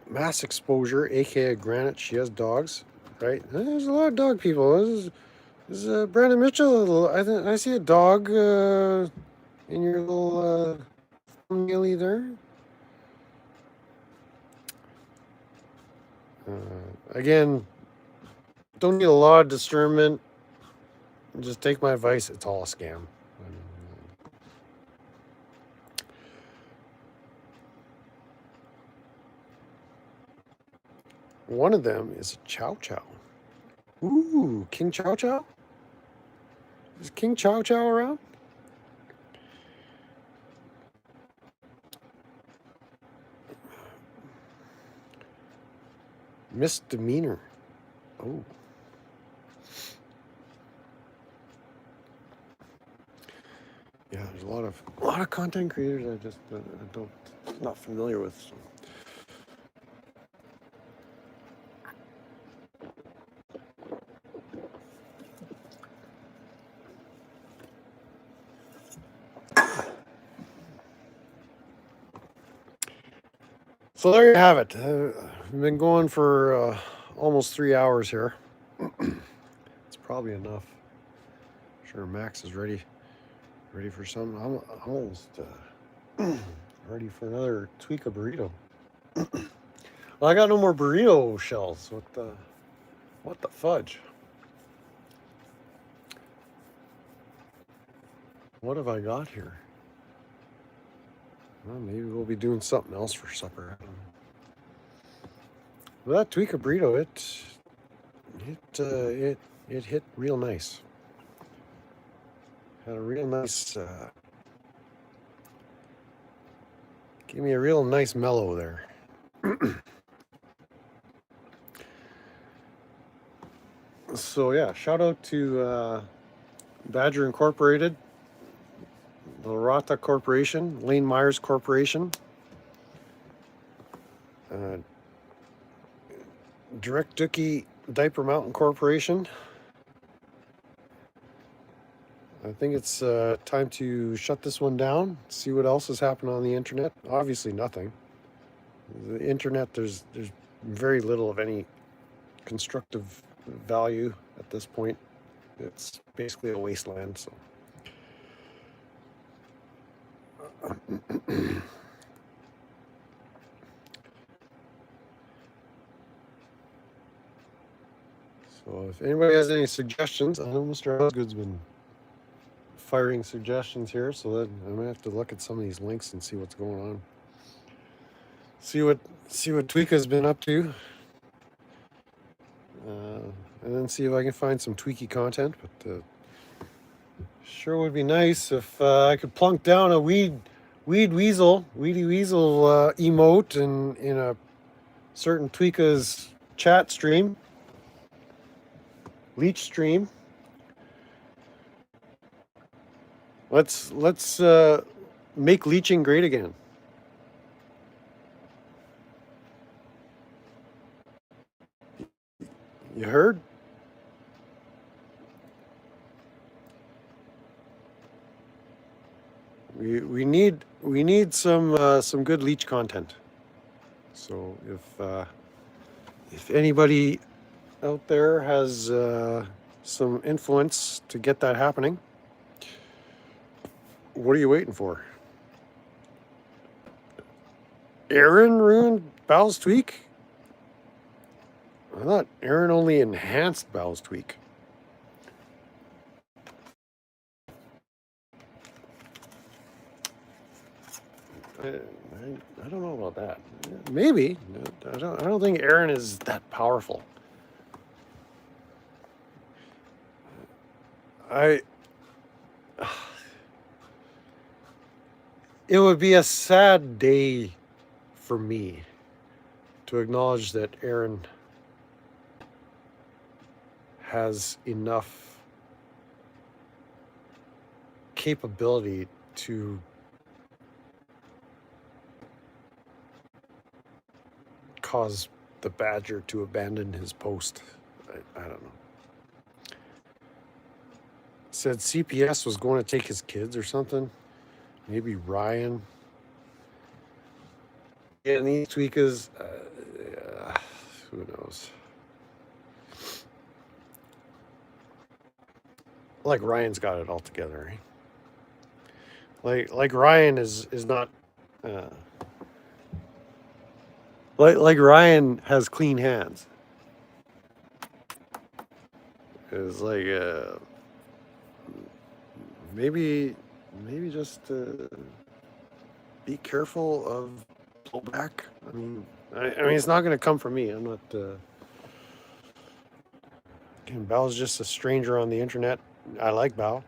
Mass exposure, aka granite. She has dogs, right? There's a lot of dog people. This is Brandon Mitchell. I see a dog in your little thumbnail there. Again, don't need a lot of discernment. Just take my advice. It's all a scam. One of them is a Chow Chow. Ooh, King Chow Chow? Is King Chow Chow around? Misdemeanor. Oh. Yeah, there's a lot of content creators I just not familiar with. So. So there you have it. I've been going for almost 3 hours here. It's probably enough. Sure, Max is ready for something. I'm almost ready for another Tweekah burrito. Well, I got no more burrito shells. What the fudge? What have I got here? Well, maybe we'll be doing something else for supper. Well, that Tweekah burrito, it hit real nice. Had a real nice, gave me a real nice mellow there. So yeah, shout out to Badger Incorporated, the Rata Corporation, Lane Myers Corporation, Direct Dookie Diaper Mountain Corporation. I think it's time to shut this one down, see what else is happening on the internet. Obviously nothing. The internet, there's very little of any constructive value at this point. It's basically a wasteland, so. So if anybody has any suggestions, I know Mr. Osgood's been firing suggestions here, so that I'm gonna have to look at some of these links and see what's going on. See what Tweekah's been up to. And then see if I can find some Tweaky content, but sure would be nice if I could plunk down a weedy weasel emote in a certain Tweekah's chat stream, leech stream. Let's make leeching great again. You heard? We need some good leech content. So if anybody out there has some influence to get that happening, What are you waiting for? Aaron ruined Bow's tweak? I thought Aaron only enhanced Bow's tweak. I don't know about that. Maybe. I don't think Aaron is that powerful. It would be a sad day for me to acknowledge that Aaron has enough capability to cause the Badger to abandon his post. I don't know. Said CPS was going to take his kids or something. Maybe Ryan. Yeah, and these Tweekahs, who knows? Like Ryan's got it all together, right? Like Ryan is not. Like Ryan has clean hands. It's like maybe just be careful of blowback. I mean, it's not going to come from me. I'm not. Again, Bao's just a stranger on the internet. I like Bao.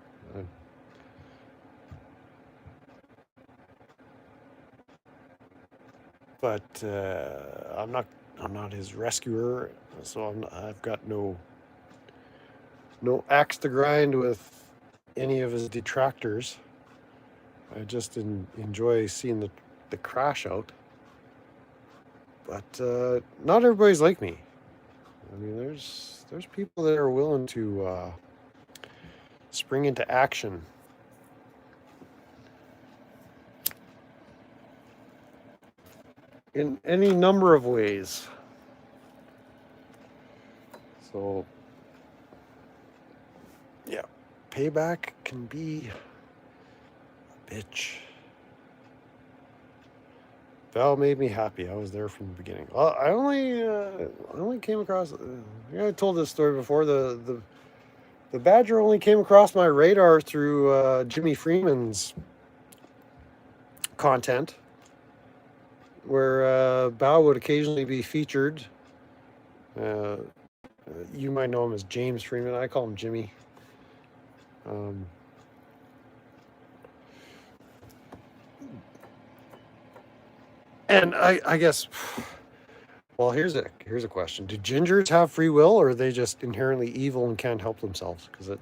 But I'm not his rescuer, so I've got no axe to grind with any of his detractors. I just enjoy seeing the crash out. But not everybody's like me. I mean, there's people that are willing to spring into action. In any number of ways. So, yeah, payback can be a bitch. Val made me happy. I was there from the beginning. I only came across. I told this story before. The Badger only came across my radar through Jimmy Freeman's content, where Bao would occasionally be featured. You might know him as James Freeman. I call him Jimmy. And I guess, well, here's a question: do gingers have free will, or are they just inherently evil and can't help themselves? Because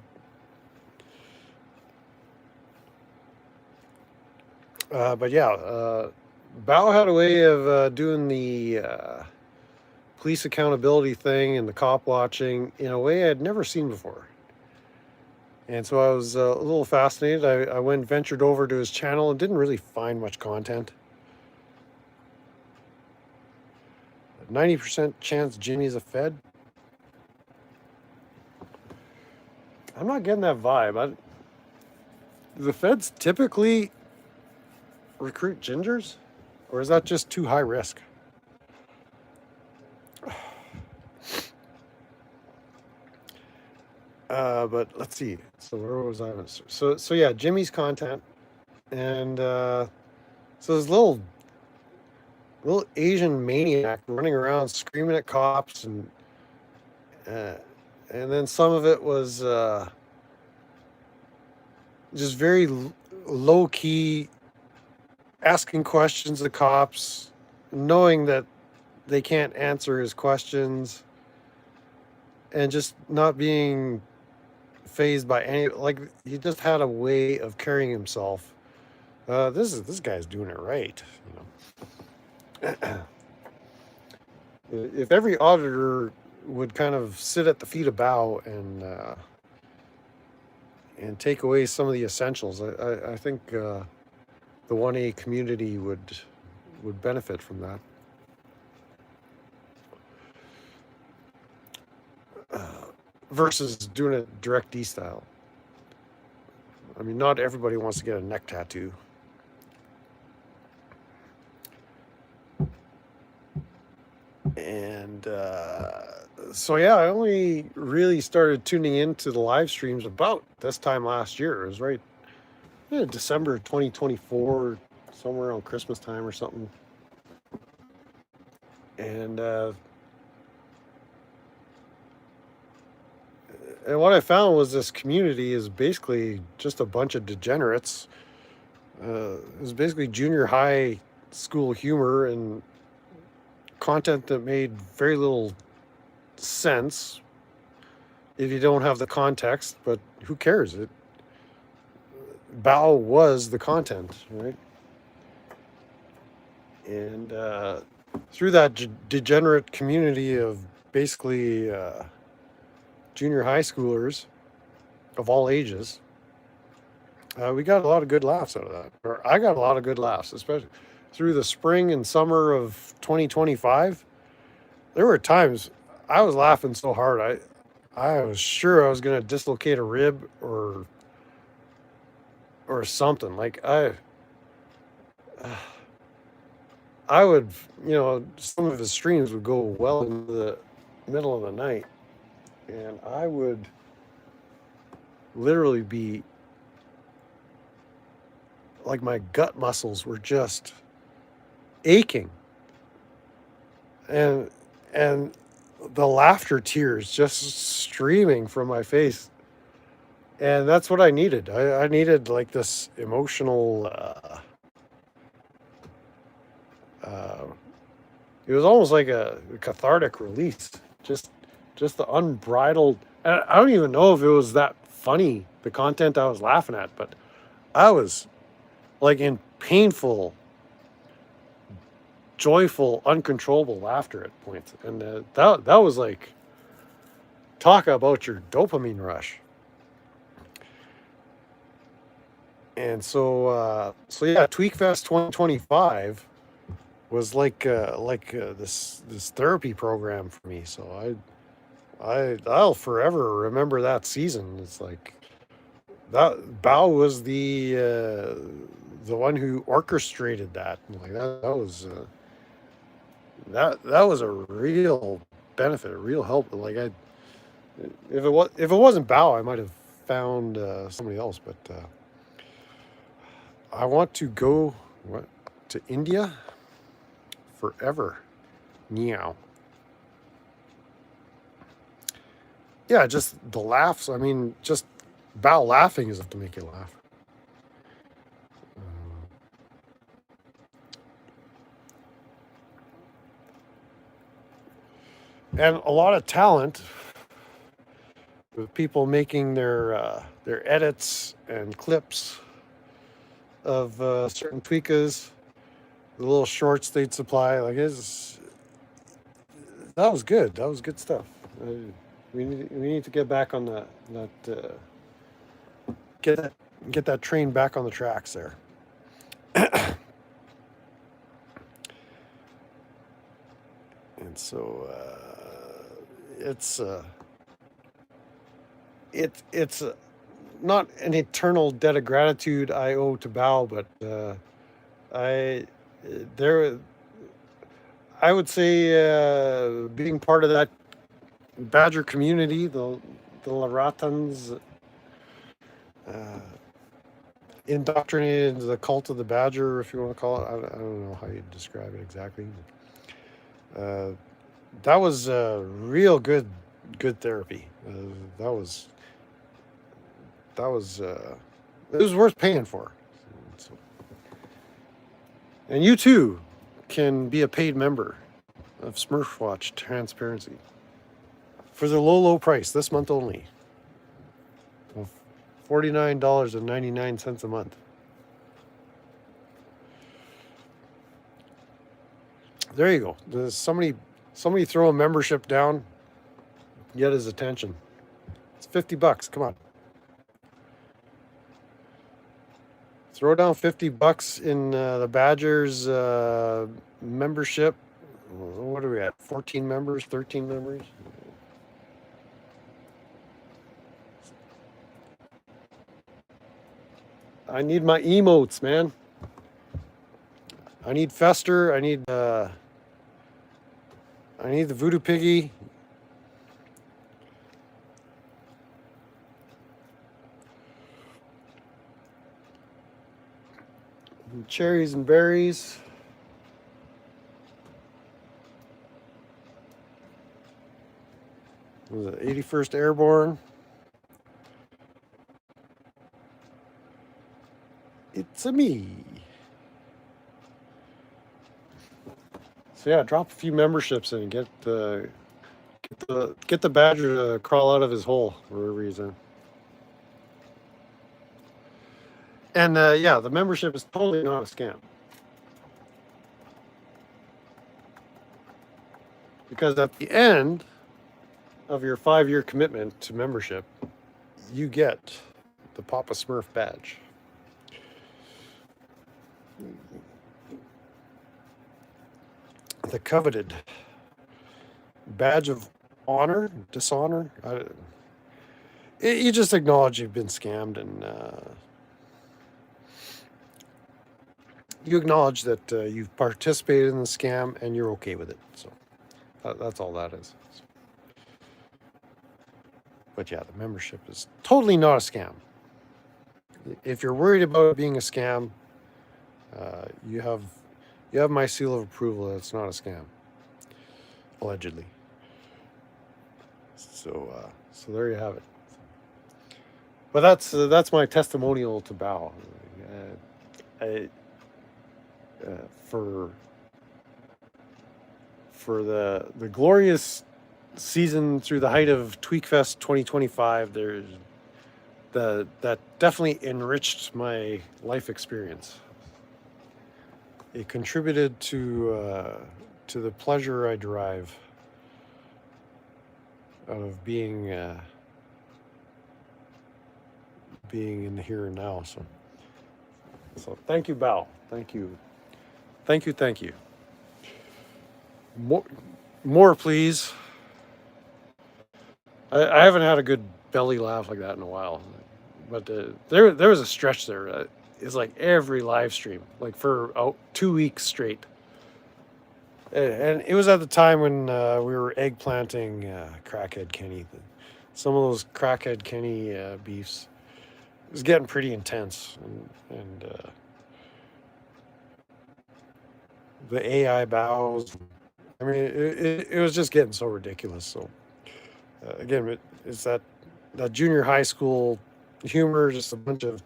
but yeah, Bao had a way of doing the police accountability thing and the cop watching in a way I'd never seen before. And so I was a little fascinated. I ventured over to his channel and didn't really find much content. 90% chance Jimmy's a Fed. I'm not getting that vibe. The Feds typically recruit gingers? Or is that just too high risk? But let's see. So where was I? So yeah, Jimmy's content. And so this little Asian maniac running around screaming at cops, and then some of it was just very low key, asking questions of the cops, knowing that they can't answer his questions, and just not being phased by any. Like, he just had a way of carrying himself. This guy's doing it right, If every auditor would kind of sit at the feet of Bao and take away some of the essentials, I think the 1A community would benefit from that. Versus doing it direct D style. I mean, not everybody wants to get a neck tattoo. And so, yeah, I only really started tuning into the live streams about this time last year. It was right December 2024, somewhere around Christmas time or something. And what I found was this community is basically just a bunch of degenerates. It was basically junior high school humor and content that made very little sense if you don't have the context, but who cares? Bao was the content, right? And through that degenerate community of basically junior high schoolers of all ages, we got a lot of good laughs out of that. Or I got a lot of good laughs, especially through the spring and summer of 2025. There were times I was laughing so hard, I was sure I was going to dislocate a rib or something. Like I would, some of his streams would go well into the middle of the night, and I would literally be like, my gut muscles were just aching, and the laughter tears just streaming from my face. And that's what I needed. I needed like this emotional it was almost like a cathartic release. Just the unbridled, and I don't even know if it was that funny, the content I was laughing at, but I was like in painful, joyful, uncontrollable laughter at points. And that was like, talk about your dopamine rush. And so yeah, Tweekfest 2025 was like this therapy program for me. So I'll forever remember that season. It's like that Bao was the one who orchestrated that. Like that was that was a real benefit, a real help. Like if it wasn't Bao, I might have found somebody else. But I want to go to India forever. Meow. Yeah, just the laughs. I mean, just Bao laughing is enough to make you laugh. And a lot of talent with people making their edits and clips of certain Tweekahs, the little shorts they'd supply. Like that was good. That was good stuff. We need to get back on that get that train back on the tracks there. And so it's not an eternal debt of gratitude I owe to Bao, but I would say being part of that Badger community, the Laratans, indoctrinated into the cult of the Badger, if you want to call it. I don't know how you describe it exactly. That was real good therapy. That was it was worth paying for. So, and you too can be a paid member of Smurfwatch Transparency for the low price this month only of $49.99 a month. There you go. There's somebody throw a membership down, get his attention. It's $50. Come on. Throw down $50 in the Badgers membership. What are we at? 14 members, 13 members? I need my emotes, man. I need Fester. I need the Voodoo Piggy. And cherries and berries. Was it 81st Airborne? It's a me. So yeah, drop a few memberships in and get the badger to crawl out of his hole for whatever reason. And yeah, the membership is totally not a scam. Because at the end of your 5-year commitment to membership, you get the Papa Smurf badge. The coveted badge of honor, dishonor. You just acknowledge you've been scammed, and you acknowledge that you've participated in the scam and you're okay with it. So that's all that is. But yeah, the membership is totally not a scam. If you're worried about it being a scam, you have my seal of approval that it's not a scam, allegedly. So there you have it. But that's my testimonial to Bao. For the glorious season through the height of Tweekfest 2025, that definitely enriched my life experience. It contributed to the pleasure I derive out of being in the here and now. So thank you, Bao. Thank you. More, please. I haven't had a good belly laugh like that in a while, but there was a stretch there. It's like every live stream, like for 2 weeks straight. And it was at the time when we were eggplanting Crackhead Kenny. Some of those Crackhead Kenny beefs. It was getting pretty intense, and the AI bows. I mean, it was just getting so ridiculous. So again, it's that junior high school humor, just a bunch of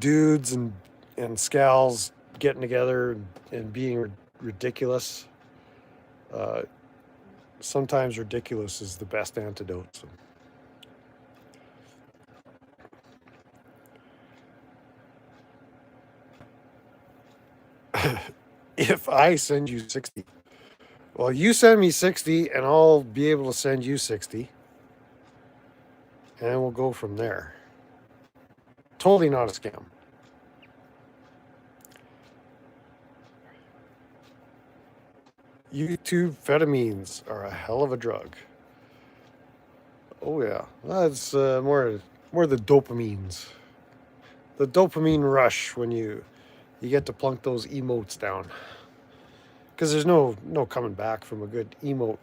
dudes and scals getting together and being ridiculous. Sometimes ridiculous is the best antidote. So. If I send you 60, well, you send me 60 and I'll be able to send you 60, and we'll go from there. Totally not a scam. YouTube amphetamines are a hell of a drug. Oh yeah, that's more the dopamines. The dopamine rush when you get to plunk those emotes down. Because there's no coming back from a good emote.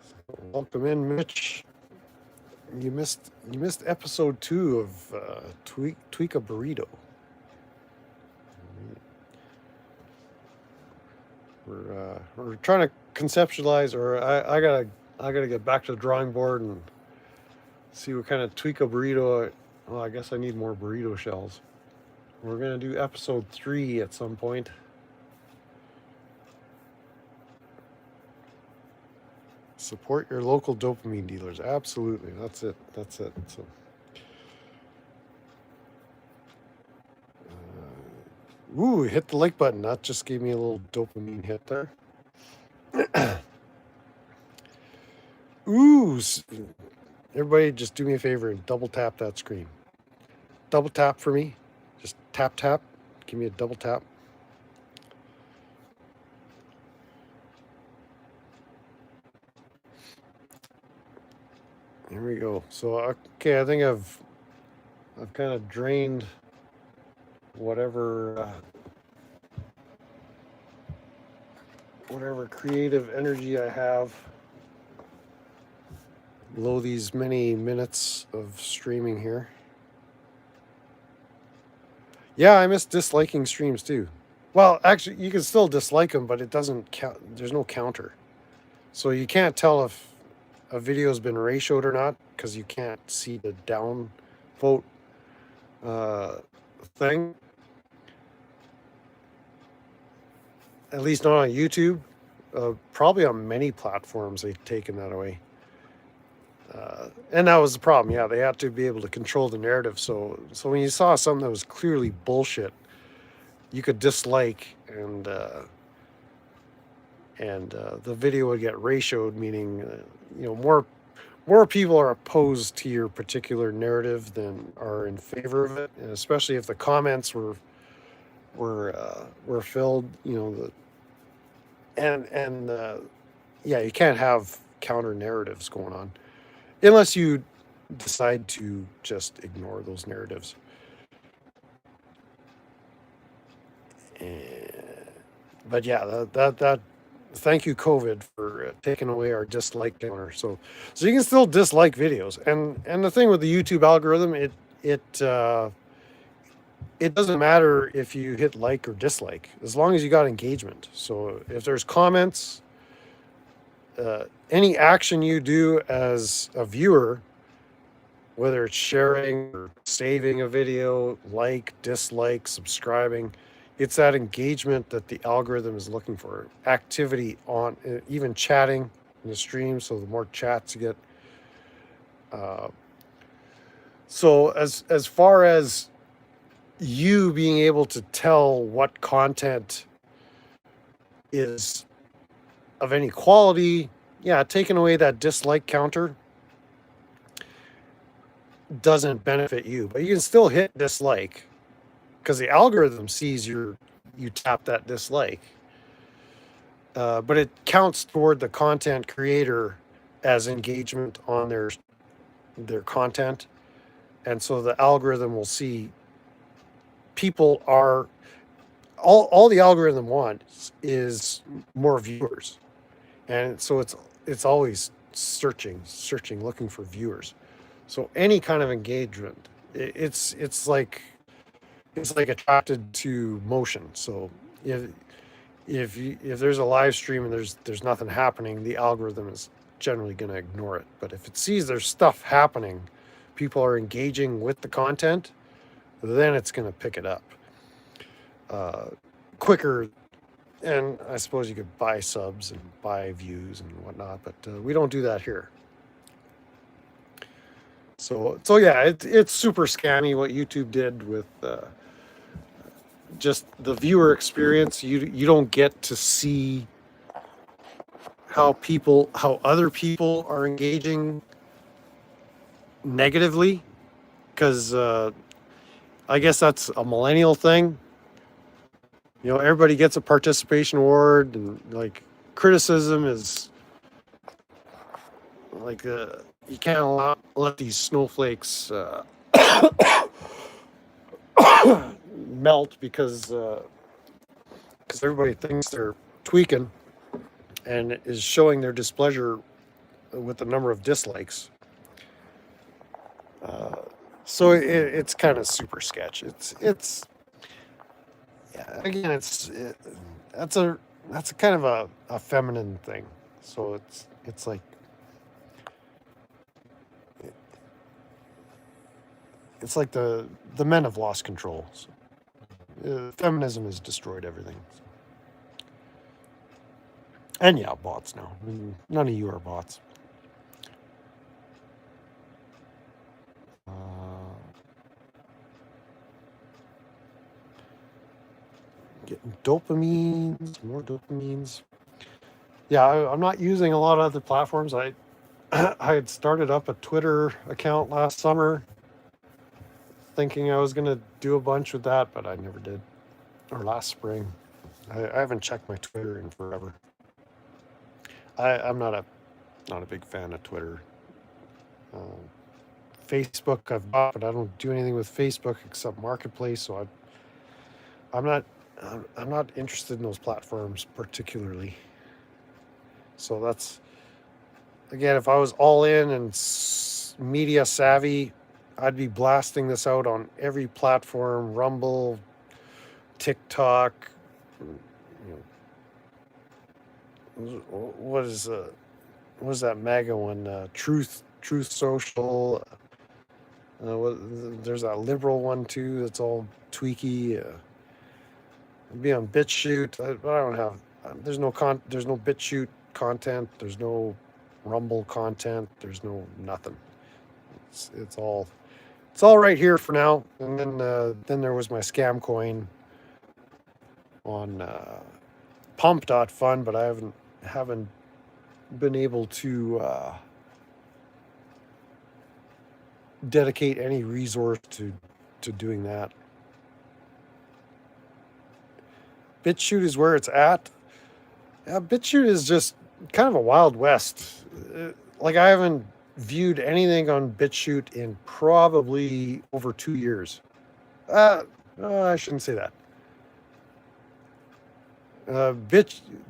So welcome in, Mitch. You missed episode 2 of Tweekah Burrito. We're trying to conceptualize, or I gotta get back to the drawing board and see what kind of Tweekah burrito. Well, I guess I need more burrito shells. We're gonna do episode 3 at some point. Support your local dopamine dealers. Absolutely, that's it. So. Ooh, hit the like button. That just gave me a little dopamine hit there. Ooh, everybody just do me a favor and double tap that screen. Double tap for me. Just tap. Give me a double tap. Here we go. So okay, I think I've kind of drained whatever whatever creative energy I have. Below these many minutes of streaming here. Yeah, I miss disliking streams too. Well, actually, you can still dislike them, but it doesn't count. There's no counter. So you can't tell if a video's been ratioed or not because you can't see the down vote thing. At least not on YouTube. Probably on many platforms they've taken that away. And that was the problem. Yeah, they had to be able to control the narrative. So when you saw something that was clearly bullshit, you could dislike, and the video would get ratioed, meaning more people are opposed to your particular narrative than are in favor of it, and especially if the comments were filled, yeah, you can't have counter narratives going on unless you decide to just ignore those narratives. But yeah, that thank you COVID for taking away our dislike counter. So you can still dislike videos, and the thing with the YouTube algorithm, it doesn't matter if you hit like or dislike as long as you got engagement. So if there's comments, any action you do as a viewer, whether it's sharing or saving a video, like, dislike, subscribing, it's that engagement that the algorithm is looking for. Activity on, even chatting in the stream. So the more chats you get. So as far as you being able to tell what content is of any quality, yeah, taking away that dislike counter doesn't benefit you, but you can still hit dislike because the algorithm sees you tap that dislike, but it counts toward the content creator as engagement on their content, and so the algorithm will see people are all the algorithm wants is more viewers, and so it's always searching looking for viewers. So any kind of engagement, it's like attracted to motion. So if there's a live stream and there's nothing happening, the algorithm is generally going to ignore it. But if it sees there's stuff happening, people are engaging with the content, then it's going to pick it up quicker. And I suppose you could buy subs and buy views and whatnot, but we don't do that here. So yeah, it's super scammy what YouTube did with just the viewer experience. You don't get to see how other people are engaging negatively, because I guess that's a millennial thing. Everybody gets a participation award, and like criticism is like you can't let these snowflakes melt because everybody thinks they're tweaking and is showing their displeasure with the number of dislikes. So it's kind of super sketch. It's again, that's a kind of a feminine thing. So it's like it's like the men have lost control. So, feminism has destroyed everything. And yeah, bots now. None of you are bots. Getting dopamines, more dopamines. Yeah, I'm not using a lot of other platforms. I had started up a Twitter account last summer, thinking I was going to do a bunch with that, but I never did. Or last spring. I haven't checked my Twitter in forever. I'm not a big fan of Twitter. Um, Facebook I've got, but I don't do anything with Facebook except Marketplace. So I'm not I'm not interested in those platforms particularly. So that's again, if I was all in and media savvy, I'd be blasting this out on every platform: Rumble, TikTok. You know, what is that mega one? Truth Social. There's that liberal one too. That's all tweaky. I'd be on BitChute. I don't have. There's no BitChute content. There's no Rumble content. There's no nothing. It's all right here for now. And then there was my scam coin on pump.fun, but I haven't been able to dedicate any resource to doing that. BitChute is where it's at. Yeah, BitChute is just kind of a wild west. Like I haven't viewed anything on BitChute in probably over 2 years. I shouldn't say that.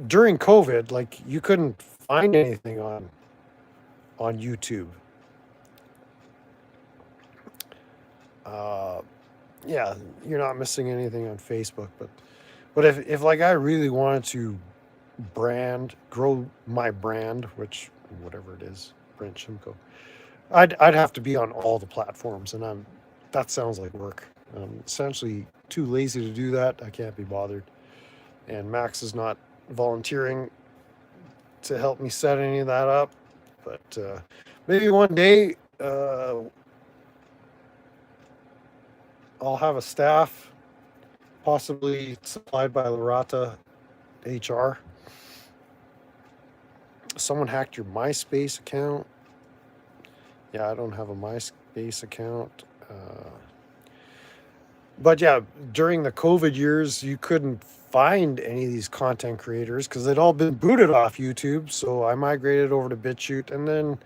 During COVID, like you couldn't find anything on YouTube. Yeah, you're not missing anything on Facebook, but if like I really wanted to grow my brand, which whatever it is, Brent Shimko, I'd have to be on all the platforms, and that sounds like work. I'm essentially too lazy to do that. I can't be bothered, and Max is not volunteering to help me set any of that up. But maybe one day I'll have a staff, possibly supplied by Lorata HR. Someone hacked your MySpace account. Yeah, I don't have a MySpace account. But yeah, during the COVID years, you couldn't find any of these content creators because they'd all been booted off YouTube. So I migrated over to BitChute, and then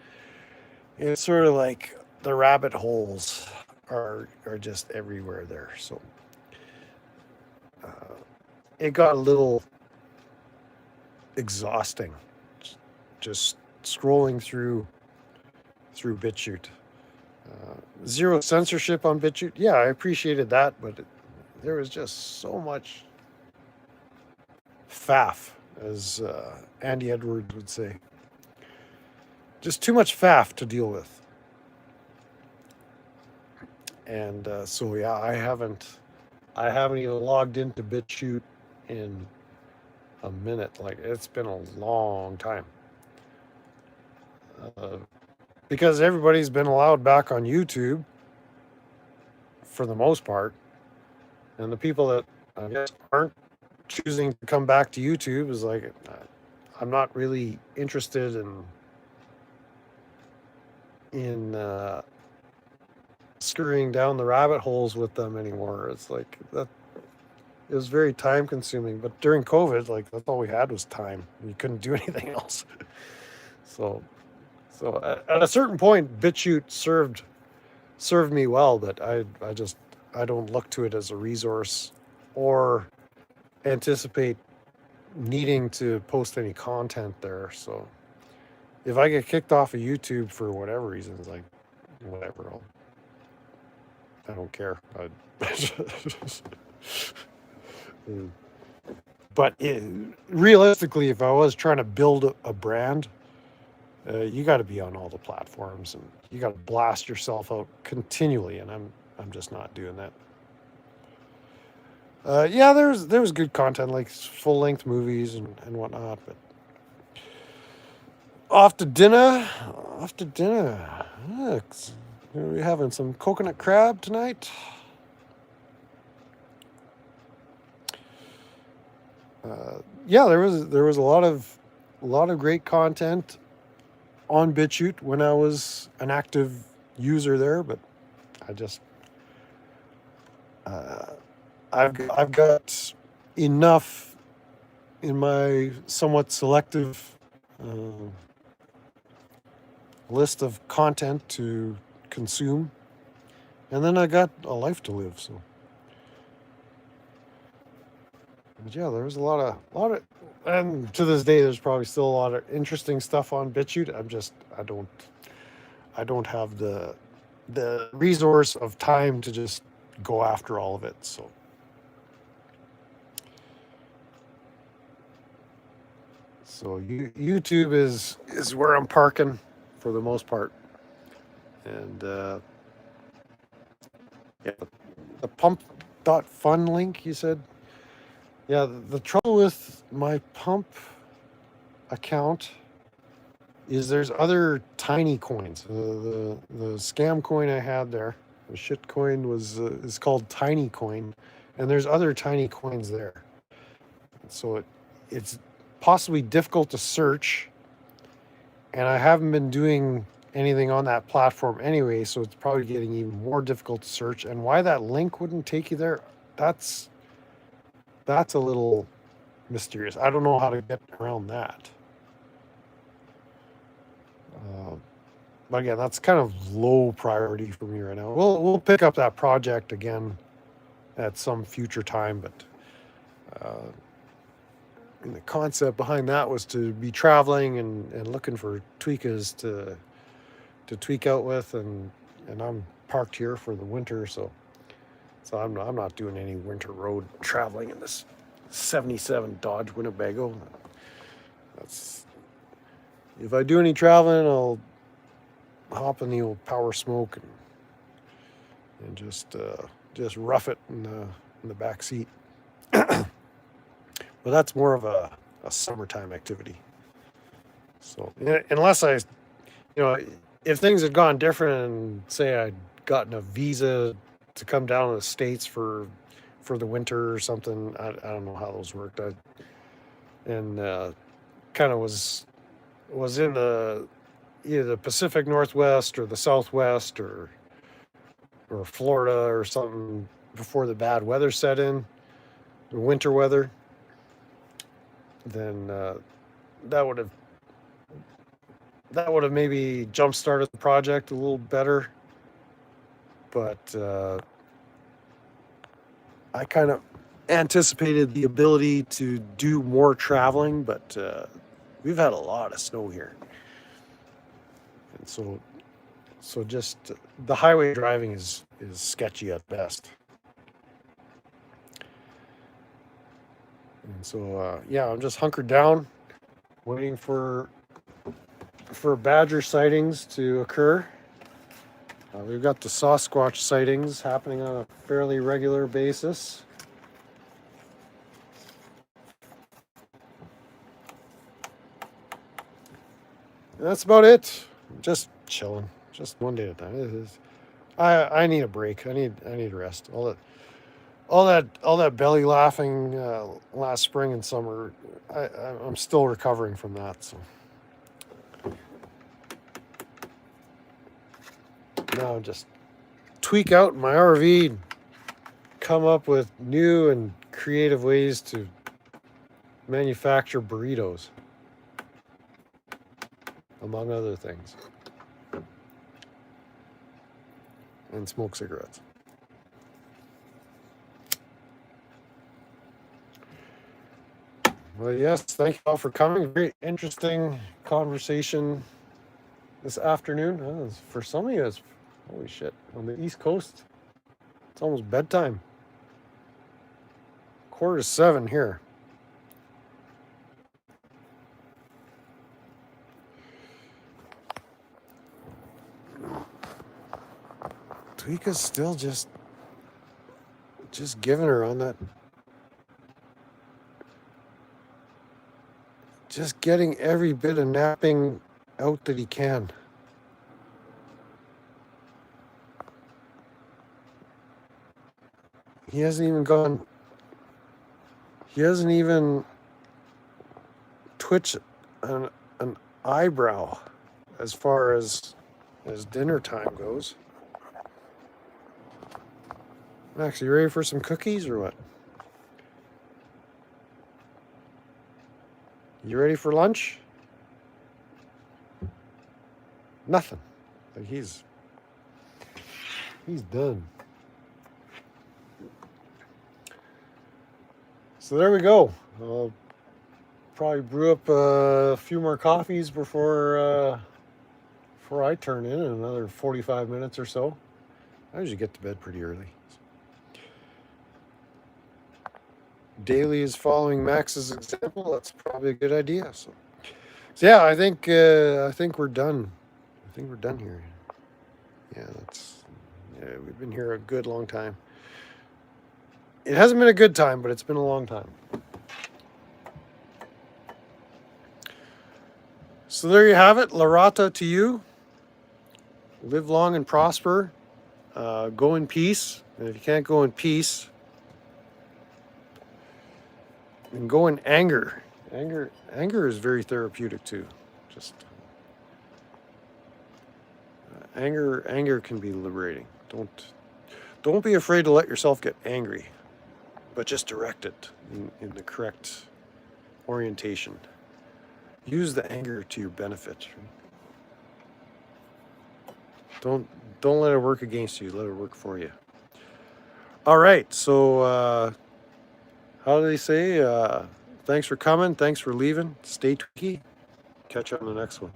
it's sort of like the rabbit holes are just everywhere there. So it got a little exhausting just scrolling through BitChute. Zero censorship on BitChute. Yeah, I appreciated that, but there was just so much faff, as Andy Edwards would say. Just too much faff to deal with. And so yeah, I haven't even logged into BitChute in a minute. Like it's been a long time. Because everybody's been allowed back on YouTube for the most part. And the people that I guess aren't choosing to come back to YouTube is like, I'm not really interested in scurrying down the rabbit holes with them anymore. It's like that. It was very time consuming. But during COVID, like that's all we had was time. You couldn't do anything else. So at a certain point, BitChute served me well, but I don't look to it as a resource or anticipate needing to post any content there. So if I get kicked off of YouTube for whatever reason, it's like whatever, I don't care. But realistically, if I was trying to build a brand, you got to be on all the platforms, and you got to blast yourself out continually, and I'm just not doing that. Yeah, there was good content like full length movies and whatnot, but off to dinner. Are we having some coconut crab tonight? Yeah, there was a lot of great content on BitChute when I was an active user there, but I just I've got enough in my somewhat selective list of content to consume, and then I got a life to live. So, but yeah, there was a lot of, and to this day, there's probably still a lot of interesting stuff on BitChute. I don't have the resource of time to just go after all of it. So YouTube is where I'm parking for the most part, and yeah, the pump.fun link you said. Yeah, the trouble with my pump account is there's other tiny coins. The scam coin I had there, the shit coin is called Tiny Coin, and there's other tiny coins there. So it's possibly difficult to search, and I haven't been doing anything on that platform anyway, so it's probably getting even more difficult to search. And why that link wouldn't take you there, that's a little mysterious. I don't know how to get around that. But again, that's kind of low priority for me right now. We'll pick up that project again at some future time, but and the concept behind that was to be traveling and looking for Tweekahs to tweak out with, and I'm parked here for the winter, so I'm not doing any winter road traveling in this 77 Dodge Winnebago. That's, if I do any traveling, I'll hop in the old Power Smoke and just rough it in the back seat. But that's more of a summertime activity. So unless if things had gone different and say I'd gotten a visa to come down to the States for the winter or something, I don't know how those worked. Kind of was in either the Pacific Northwest or the Southwest or Florida or something before the bad weather set in, the winter weather. Then that would have maybe jump started the project a little better. But I kind of anticipated the ability to do more traveling, but we've had a lot of snow here. And so just the highway driving is sketchy at best. And so yeah, I'm just hunkered down, waiting for badger sightings to occur. We've got the Sasquatch sightings happening on a fairly regular basis. And that's about it. Just chilling, just one day at a time. I need a break. I need rest. All that belly laughing last spring and summer, I'm still recovering from that. So now just tweak out my RV, come up with new and creative ways to manufacture burritos, among other things, and smoke cigarettes. Well, yes, thank you all for coming. Very interesting conversation this afternoon. For some of you, it's holy shit. On the East Coast, it's almost bedtime. 6:45 here. Tweekah's still just giving her on that. Just getting every bit of napping out that he can. He hasn't even twitched an eyebrow as far as dinner time goes. Max, you ready for some cookies or what? You ready for lunch? Nothing. Like he's done. So there we go. I'll probably brew up a few more coffees before I turn in another 45 minutes or so. I usually get to bed pretty early. Daily is following Max's example. That's probably a good idea. So yeah, I think we're done. I think we're done here. Yeah, we've been here a good long time. It hasn't been a good time, but it's been a long time. So there you have it. Larata to you. Live long and prosper. Go in peace. And if you can't go in peace, then go in anger. Anger is very therapeutic too. Just anger can be liberating. Don't be afraid to let yourself get angry, but just direct it in the correct orientation. Use the anger to your benefit. Don't let it work against you. Let it work for you. All right. So how do they say? Thanks for coming. Thanks for leaving. Stay tweaky. Catch you on the next one.